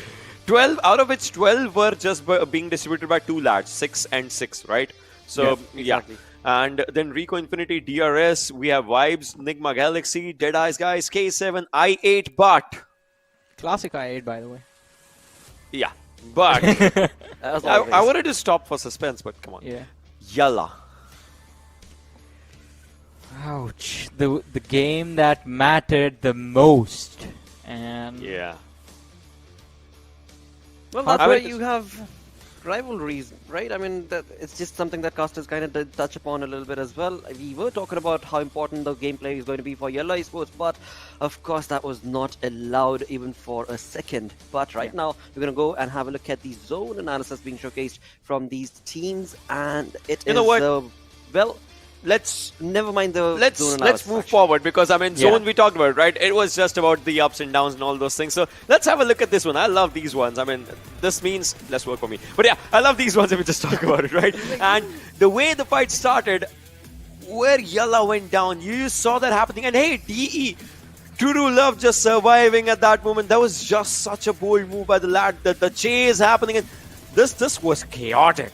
12, out of which 12 were just being distributed by 2 lads, 6 and 6, right? So, exactly. And then Rico Infinity, DRS, we have Vibes, Nigma Galaxy, Dead Eyes Guys, K7, I8, but... Classic I8, by the way. Yeah, but... I wanted to stop for suspense, but come on. Yeah. YALLA. Ouch. The game that mattered the most. And... Well, that's where you have rivalries, right? I mean, it's just something that casters kind of did touch upon a little bit as well. We were talking about how important the gameplay is going to be for YALLA Esports, but of course that was not allowed even for a second. But right now, we're going to go and have a look at the zone analysis being showcased from these teams, and it You know what? well, let's never mind the zone let's analysis, move actually. forward, because I mean, zone we talked about, right? It was just about the ups and downs and all those things. So let's have a look at this one. I love these ones. I mean, this means less work for me. But yeah, I love these ones if we just talk about it, right? And the way the fight started, where YALLA went down, you saw that happening. And hey, DE, True Love just surviving at that moment. That was just such a bold move by the lad. The chase happening, and this was chaotic.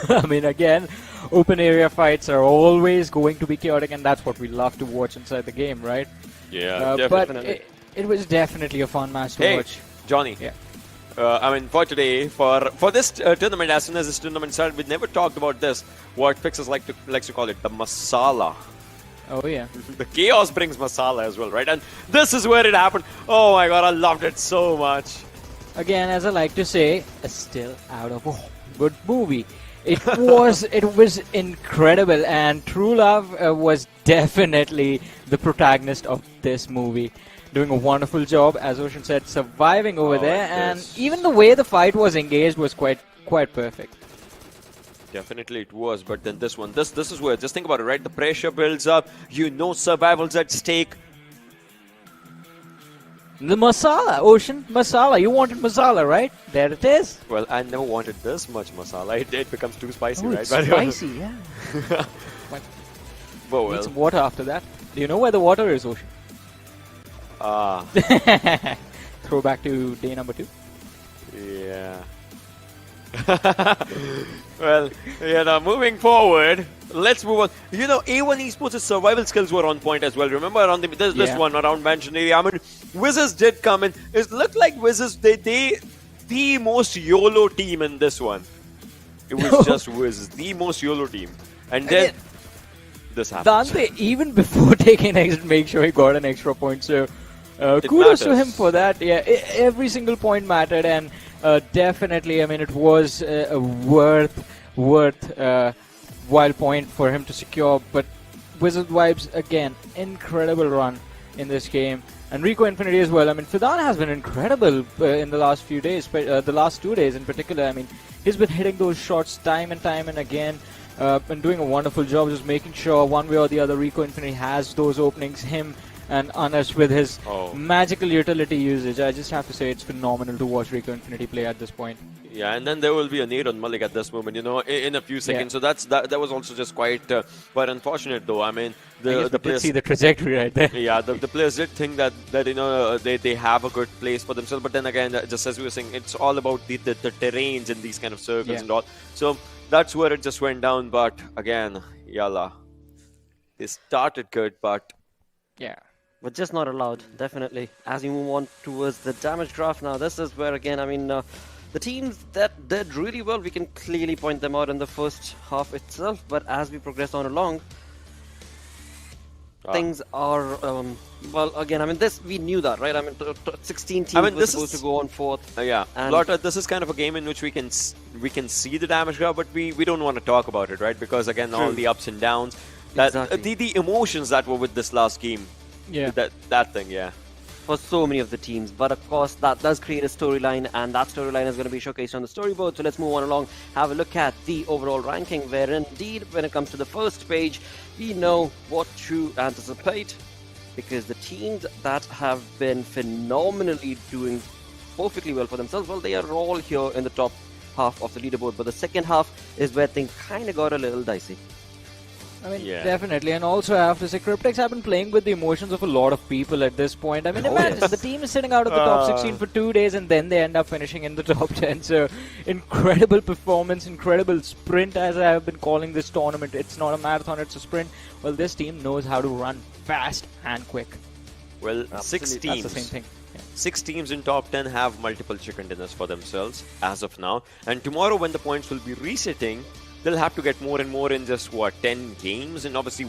I mean, again, open area fights are always going to be chaotic, and that's what we love to watch inside the game, right? Yeah, but definitely. it was definitely a fun match to Hey, watch. Johnny. Yeah. I mean, for today, for this tournament, as soon as this tournament started, we never talked about this. What Fixers likes to call it, the masala. Oh yeah. The chaos brings masala as well, right? And this is where it happened. Oh my god, I loved it so much. Again, as I like to say, a still out of a good movie. It was incredible, and True Love was definitely the protagonist of this movie, doing a wonderful job, as Ocean said, surviving over there, and even the way the fight was engaged was quite perfect. Definitely it was, but then this one, this is where, just think about it, right? The pressure builds up, you know survival's at stake. The masala, Ocean, masala. You wanted masala, right? There it is. Well, I never wanted this much masala. It becomes too spicy, right? It's spicy, yeah. But well. need some water after that. Do you know where the water is, Ocean? Throw back to day number 2. Yeah. Well, moving forward, let's move on. You know, A1 Esports' survival skills were on point as well. Remember around this one around mentioned area. I mean, Wizzes did come in. It looked like Wizzes, they the most YOLO team in this one. It was just Wizzes, the most YOLO team. And then this happened. Dante, even before taking exit, make sure he got an extra point. So kudos to him for that. Yeah, every single point mattered, and definitely, I mean, it was a worthwhile point for him to secure. But Wizard Vibes, again, incredible run in this game. And Rico Infinity as well. I mean, Fidan has been incredible in the last few days, the last 2 days in particular. I mean, he's been hitting those shots time and time and again, and doing a wonderful job, just making sure one way or the other Rico Infinity has those openings. Him and Anas with his magical utility usage. I just have to say it's phenomenal to watch Rico Infinity play at this point. Yeah, and then there will be a nade on Malik at this moment, you know, in a few seconds. So that was also just quite unfortunate, though. I mean, the players see the trajectory right there. Yeah, the players did think that you know they have a good place for themselves, but then again, just as we were saying, it's all about the terrains in these kind of circles and all. So that's where it just went down. But again, YALLA, they started good, but but just not allowed, definitely. As we move on towards the damage graph now, this is where, again, I mean, the teams that did really well, we can clearly point them out in the first half itself. But as we progress on along, things are, well, again, I mean, we knew that, right? I mean, 16 teams were supposed to go on fourth. Lotta, this is kind of a game in which we can see the damage graph, but we don't want to talk about it, right? Because, again, all the ups and downs, the emotions that were with this last game. Yeah, that thing, for so many of the teams. But of course, that does create a storyline, and that storyline is going to be showcased on the storyboard. So let's move on along, have a look at the overall ranking, where indeed, when it comes to the first page, we know what to anticipate, because the teams that have been phenomenally doing perfectly well for themselves, well, they are all here in the top half of the leaderboard. But the second half is where things kind of got a little dicey. I mean, definitely. And also, I have to say, Cryptics have been playing with the emotions of a lot of people at this point. I mean, imagine the team is sitting out of the top 16 for 2 days, and then they end up finishing in the top 10. So, incredible performance, incredible sprint, as I have been calling this tournament. It's not a marathon, it's a sprint. Well, this team knows how to run fast and quick. Well, Absolutely. 6 teams. That's the same thing. 6 teams in top 10 have multiple chicken dinners for themselves as of now. And tomorrow, when the points will be resetting, they'll have to get more and more in just 10 games, and obviously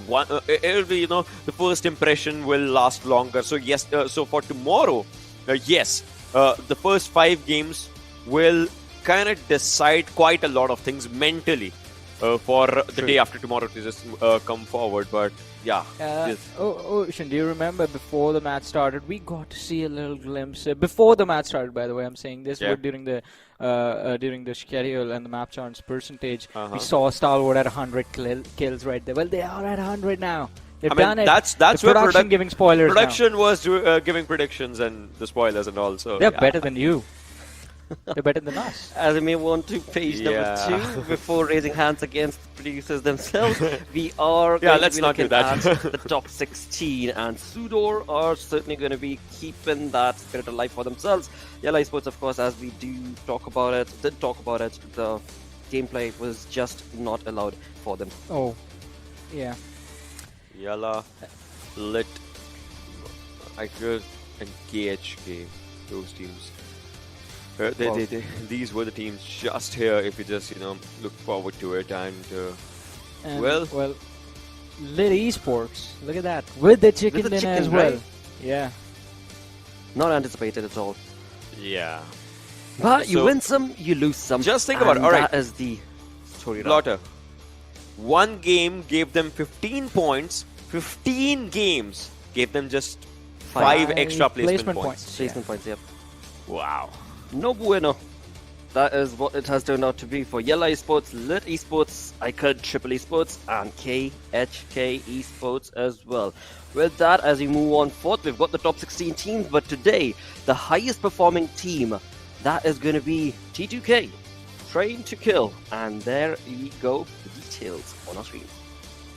it'll be, you know, the first impression will last longer. So yes, so for tomorrow, the first 5 games will kind of decide quite a lot of things mentally for the day after tomorrow to just come forward. But yeah. Ocean, do you remember before the match started, we got to see a little glimpse before the match started, by the way, I'm saying this, but during the schedule and the map chance percentage, we saw Stalwart at 100 kills right there. Well, they are at 100 now. They've done it. That's the where production giving spoilers production now. was giving predictions and the spoilers and all. So they're better than you. They're better than us. As we move on to page number 2, before raising hands against the producers themselves, we are going to be looking at the top 16, and SUDOR are certainly going to be keeping that spirit alive for themselves. YALLA Esports, of course, as we did talk about it, the gameplay was just not allowed for them. Oh, yeah. YALLA, Lit, ICRIS, and KHK, those teams. These were the teams just here. If you just look forward to it, and well, Lit Esports, look at that with the chicken dinner as well. Right? Yeah, not anticipated at all. Yeah, but you win some, you lose some. Just think about it. All right, that is the story. Blotter. One game gave them 15 points. 15 games gave them just 5 extra placement points. Placement points, yep. Wow. No bueno. That is what it has turned out to be for YALLA Esports, Lit Esports, ICRIS Triple Esports, and KHK Esports as well. With that, as we move on forth, we've got the top 16 teams, but today, the highest performing team, that is going to be T2K, Train to Kill, and there we go, the details on our screen.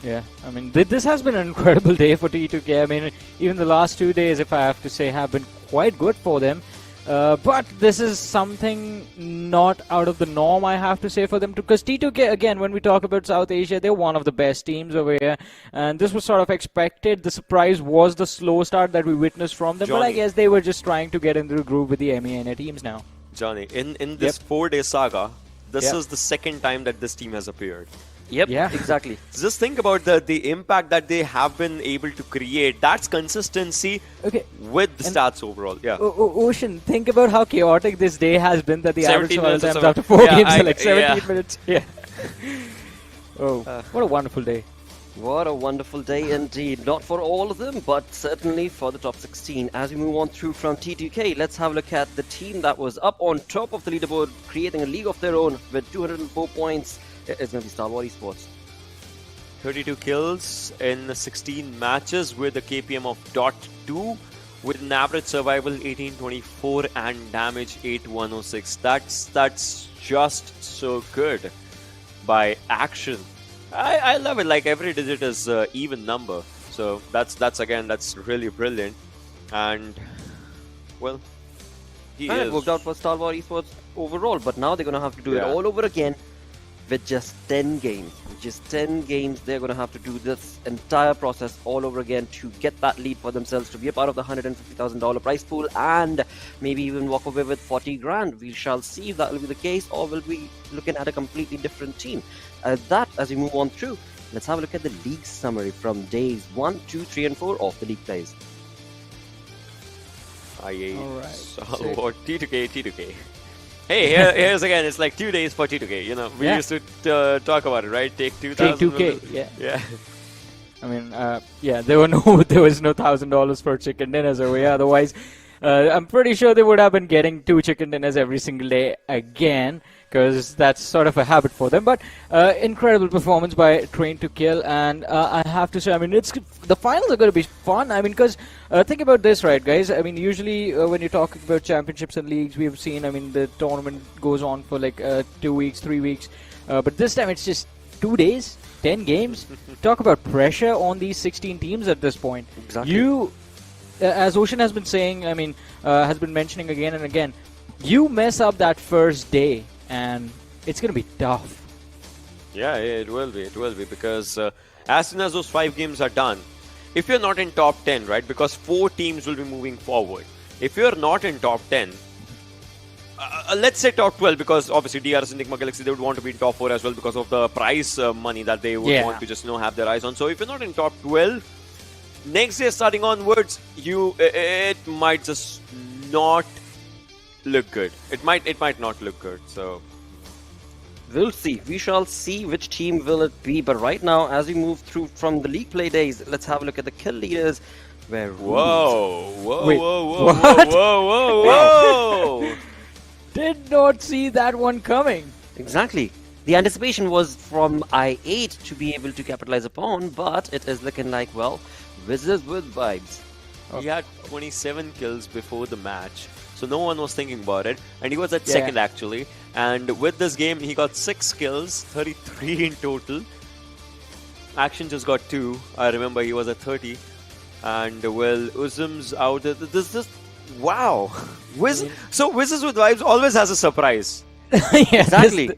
Yeah, I mean, this has been an incredible day for T2K. I mean, even the last 2 days, if I have to say, have been quite good for them. But this is something not out of the norm, I have to say, for them. Because T2K, again, when we talk about South Asia, they're one of the best teams over here. And this was sort of expected. The surprise was the slow start that we witnessed from them. But I guess they were just trying to get into the groove with the MENA teams now. Johnny, in this 4-day saga, this is the second time that this team has appeared. Yep, exactly. Just think about the impact that they have been able to create. That's consistency with the stats overall. Yeah. Ocean, think about how chaotic this day has been, that the average survival times after 4 games are like 17 minutes. Yeah. Oh, what a wonderful day. What a wonderful day indeed. Not for all of them, but certainly for the top 16. As we move on through from T2K, let's have a look at the team that was up on top of the leaderboard, creating a league of their own with 204 points. It's going to be Stalwart Esports. 32 kills in 16 matches with a KPM of .2 with an average survival 1824 and damage 8106. That's just so good by Action. I love it. Like, every digit is even number. So that's really brilliant. And well, it worked out for Stalwart Esports overall, but now they're going to have to do it all over again. With just 10 games. With just 10 games, they're going to have to do this entire process all over again to get that lead for themselves, to be a part of the $150,000 prize pool, and maybe even walk away with 40 grand. We shall see if that will be the case, or will we be looking at a completely different team. As we move on through, let's have a look at the league summary from days 1, 2, 3, and 4 of the league plays. Stalwart, T2K. Hey, here's again, it's like 2 days for T2K. We used to talk about it, right? Take 2,000. K2K, yeah. I mean, there was no $1,000 for chicken dinners over here. Otherwise, I'm pretty sure they would have been getting 2 chicken dinners every single day again, because that's sort of a habit for them. But incredible performance by Train to Kill, and I have to say, I mean, the finals are going to be fun. I mean, because think about this, right, guys? I mean, usually when you talk about championships and leagues, we've seen, I mean, the tournament goes on for like 2 weeks, 3 weeks, but this time it's just 2 days, 10 games. Talk about pressure on these 16 teams at this point. Exactly. As Ocean has been saying, I mean, has been mentioning again and again, you mess up that first day, and it's going to be tough. Yeah, it will be, because as soon as those 5 games are done, if you're not in top 10, right, because 4 teams will be moving forward. If you're not in top 10, let's say top 12, because obviously DRS and Enigma Galaxy, they would want to be in top 4 as well because of the prize money that they would want to just have their eyes on. So if you're not in top 12, next year starting onwards, it might just not look good. It might not look good. So we'll see. We shall see which team will it be. But right now, as we move through from the league play days, let's have a look at the kill leaders. Where Wait, whoa, what? whoa. Did not see that one coming. Exactly. The anticipation was from I8 to be able to capitalize upon, but it is looking like, well, Wizzes with vibes. He had 27 kills before the match, so no one was thinking about it, and he was at Yeah. second actually. And with this game, he got 6 kills, 33 in total. Action just got 2. I remember he was at 30. And well, Uzum's out there. This wow. So Wizzes with vibes always has a surprise. Yeah, Exactly.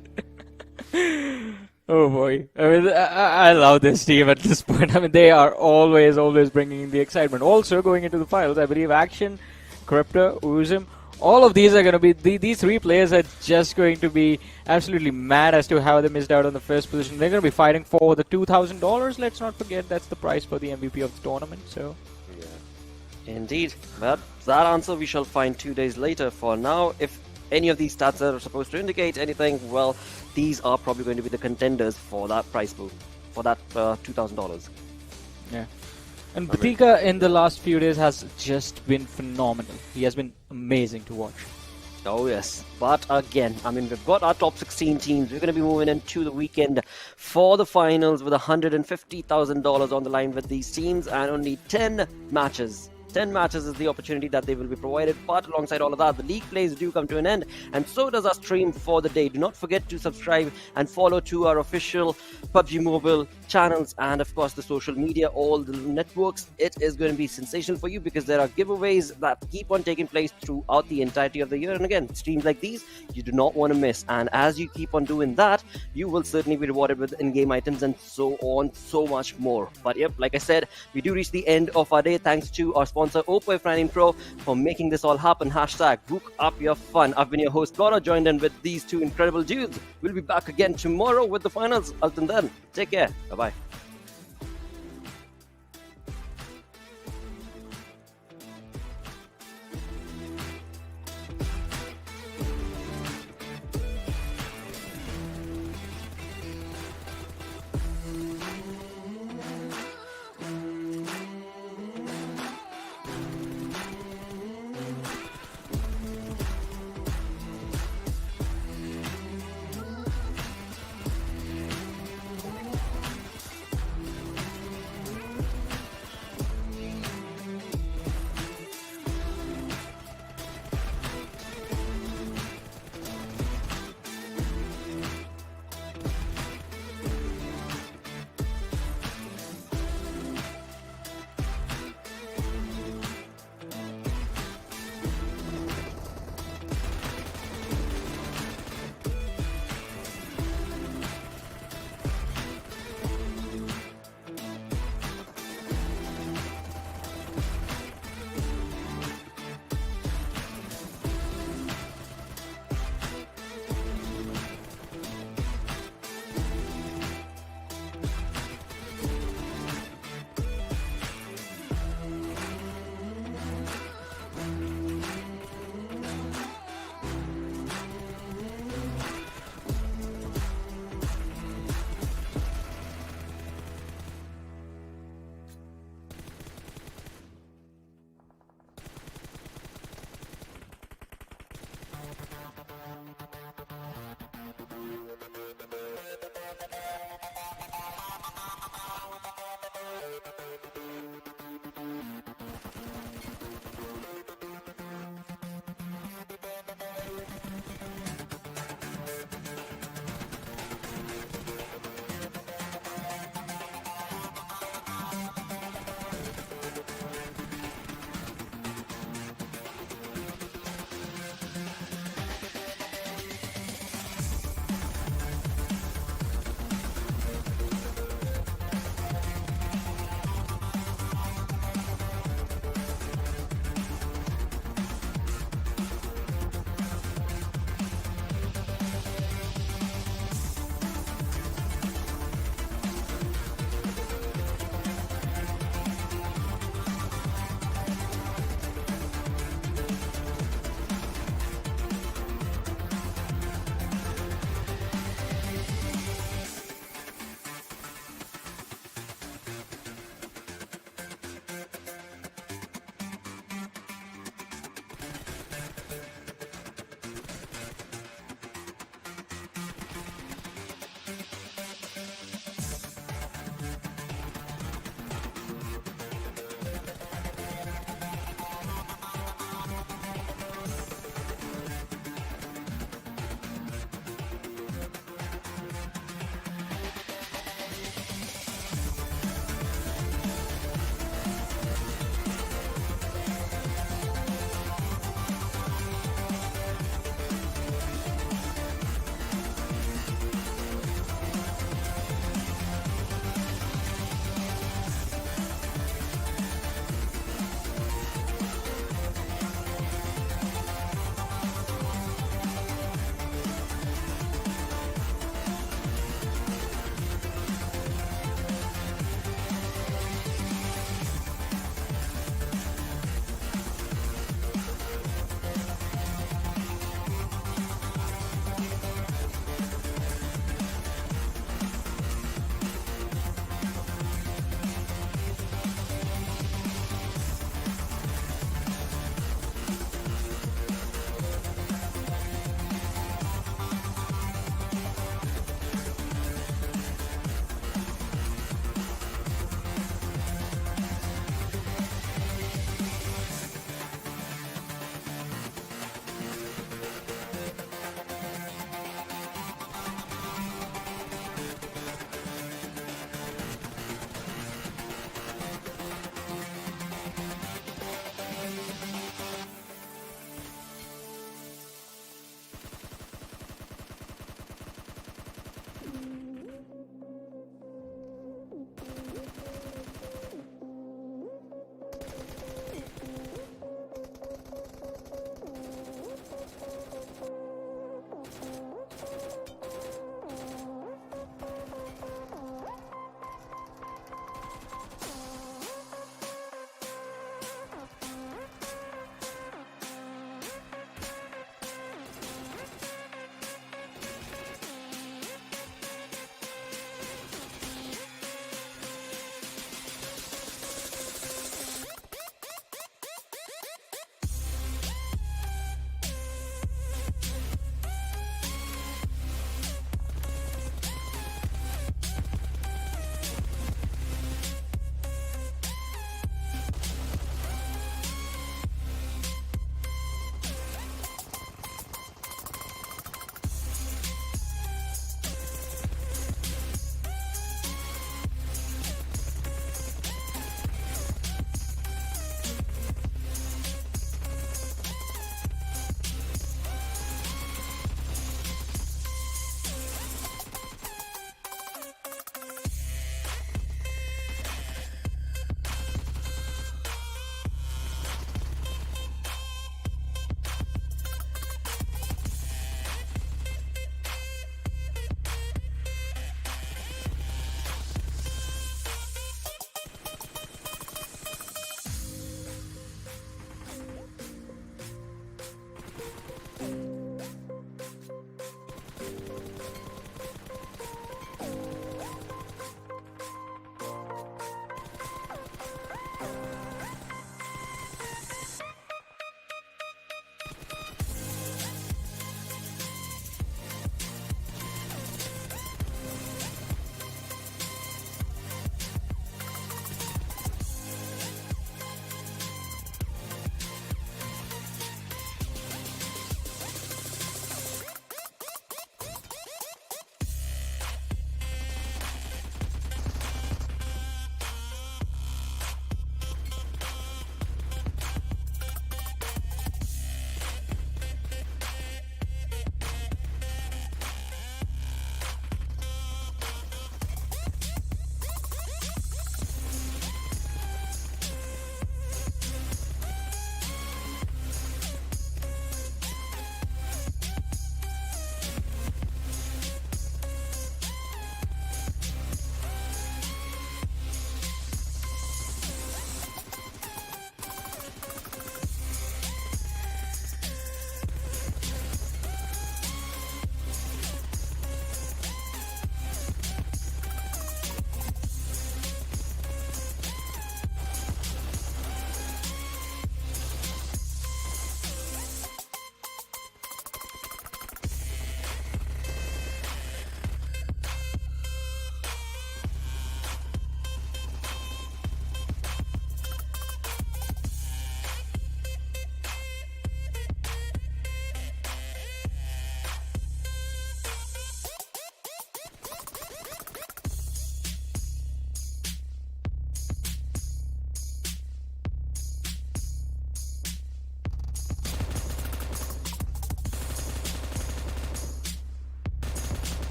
Oh boy. I mean, I love this team at this point. I mean, they are always bringing in the excitement. Also, going into the finals, I believe Action, Crypto, Uzum, all of these are going to be, these three players are just going to be absolutely mad as to how they missed out on the first position. They're going to be fighting for the $2,000. Let's not forget that's the prize for the MVP of the tournament. So, Indeed. But that answer we shall find 2 days later. For now, if any of these stats are supposed to indicate anything, well, these are probably going to be the contenders for that prize pool, for that $2,000. yeah. And Batika in the last few days has just been phenomenal. He has been amazing to watch. Oh yes, but again, I mean, we've got our top 16 teams. We're going to be moving into the weekend for the finals with $150,000 on the line with these teams and only 10 matches. 10 matches is the opportunity that they will be provided, but alongside all of that, the league plays do come to an end, and so does our stream for the day. Do not forget to subscribe and follow to our official PUBG Mobile channels and of course the social media, all the networks. It is going to be sensational for you because there are giveaways that keep on taking place throughout the entirety of the year, and again, streams like these you do not want to miss, and as you keep on doing that, you will certainly be rewarded with in-game items and so on, so much more. But yep, like I said, we do reach the end of our day thanks to our sponsor Oppo F19 Pro for making this all happen. Hashtag book up your fun. I've been your host Gaurav, joined in with these two incredible dudes. We'll be back again tomorrow with the finals. Until then, take care. Bye bye.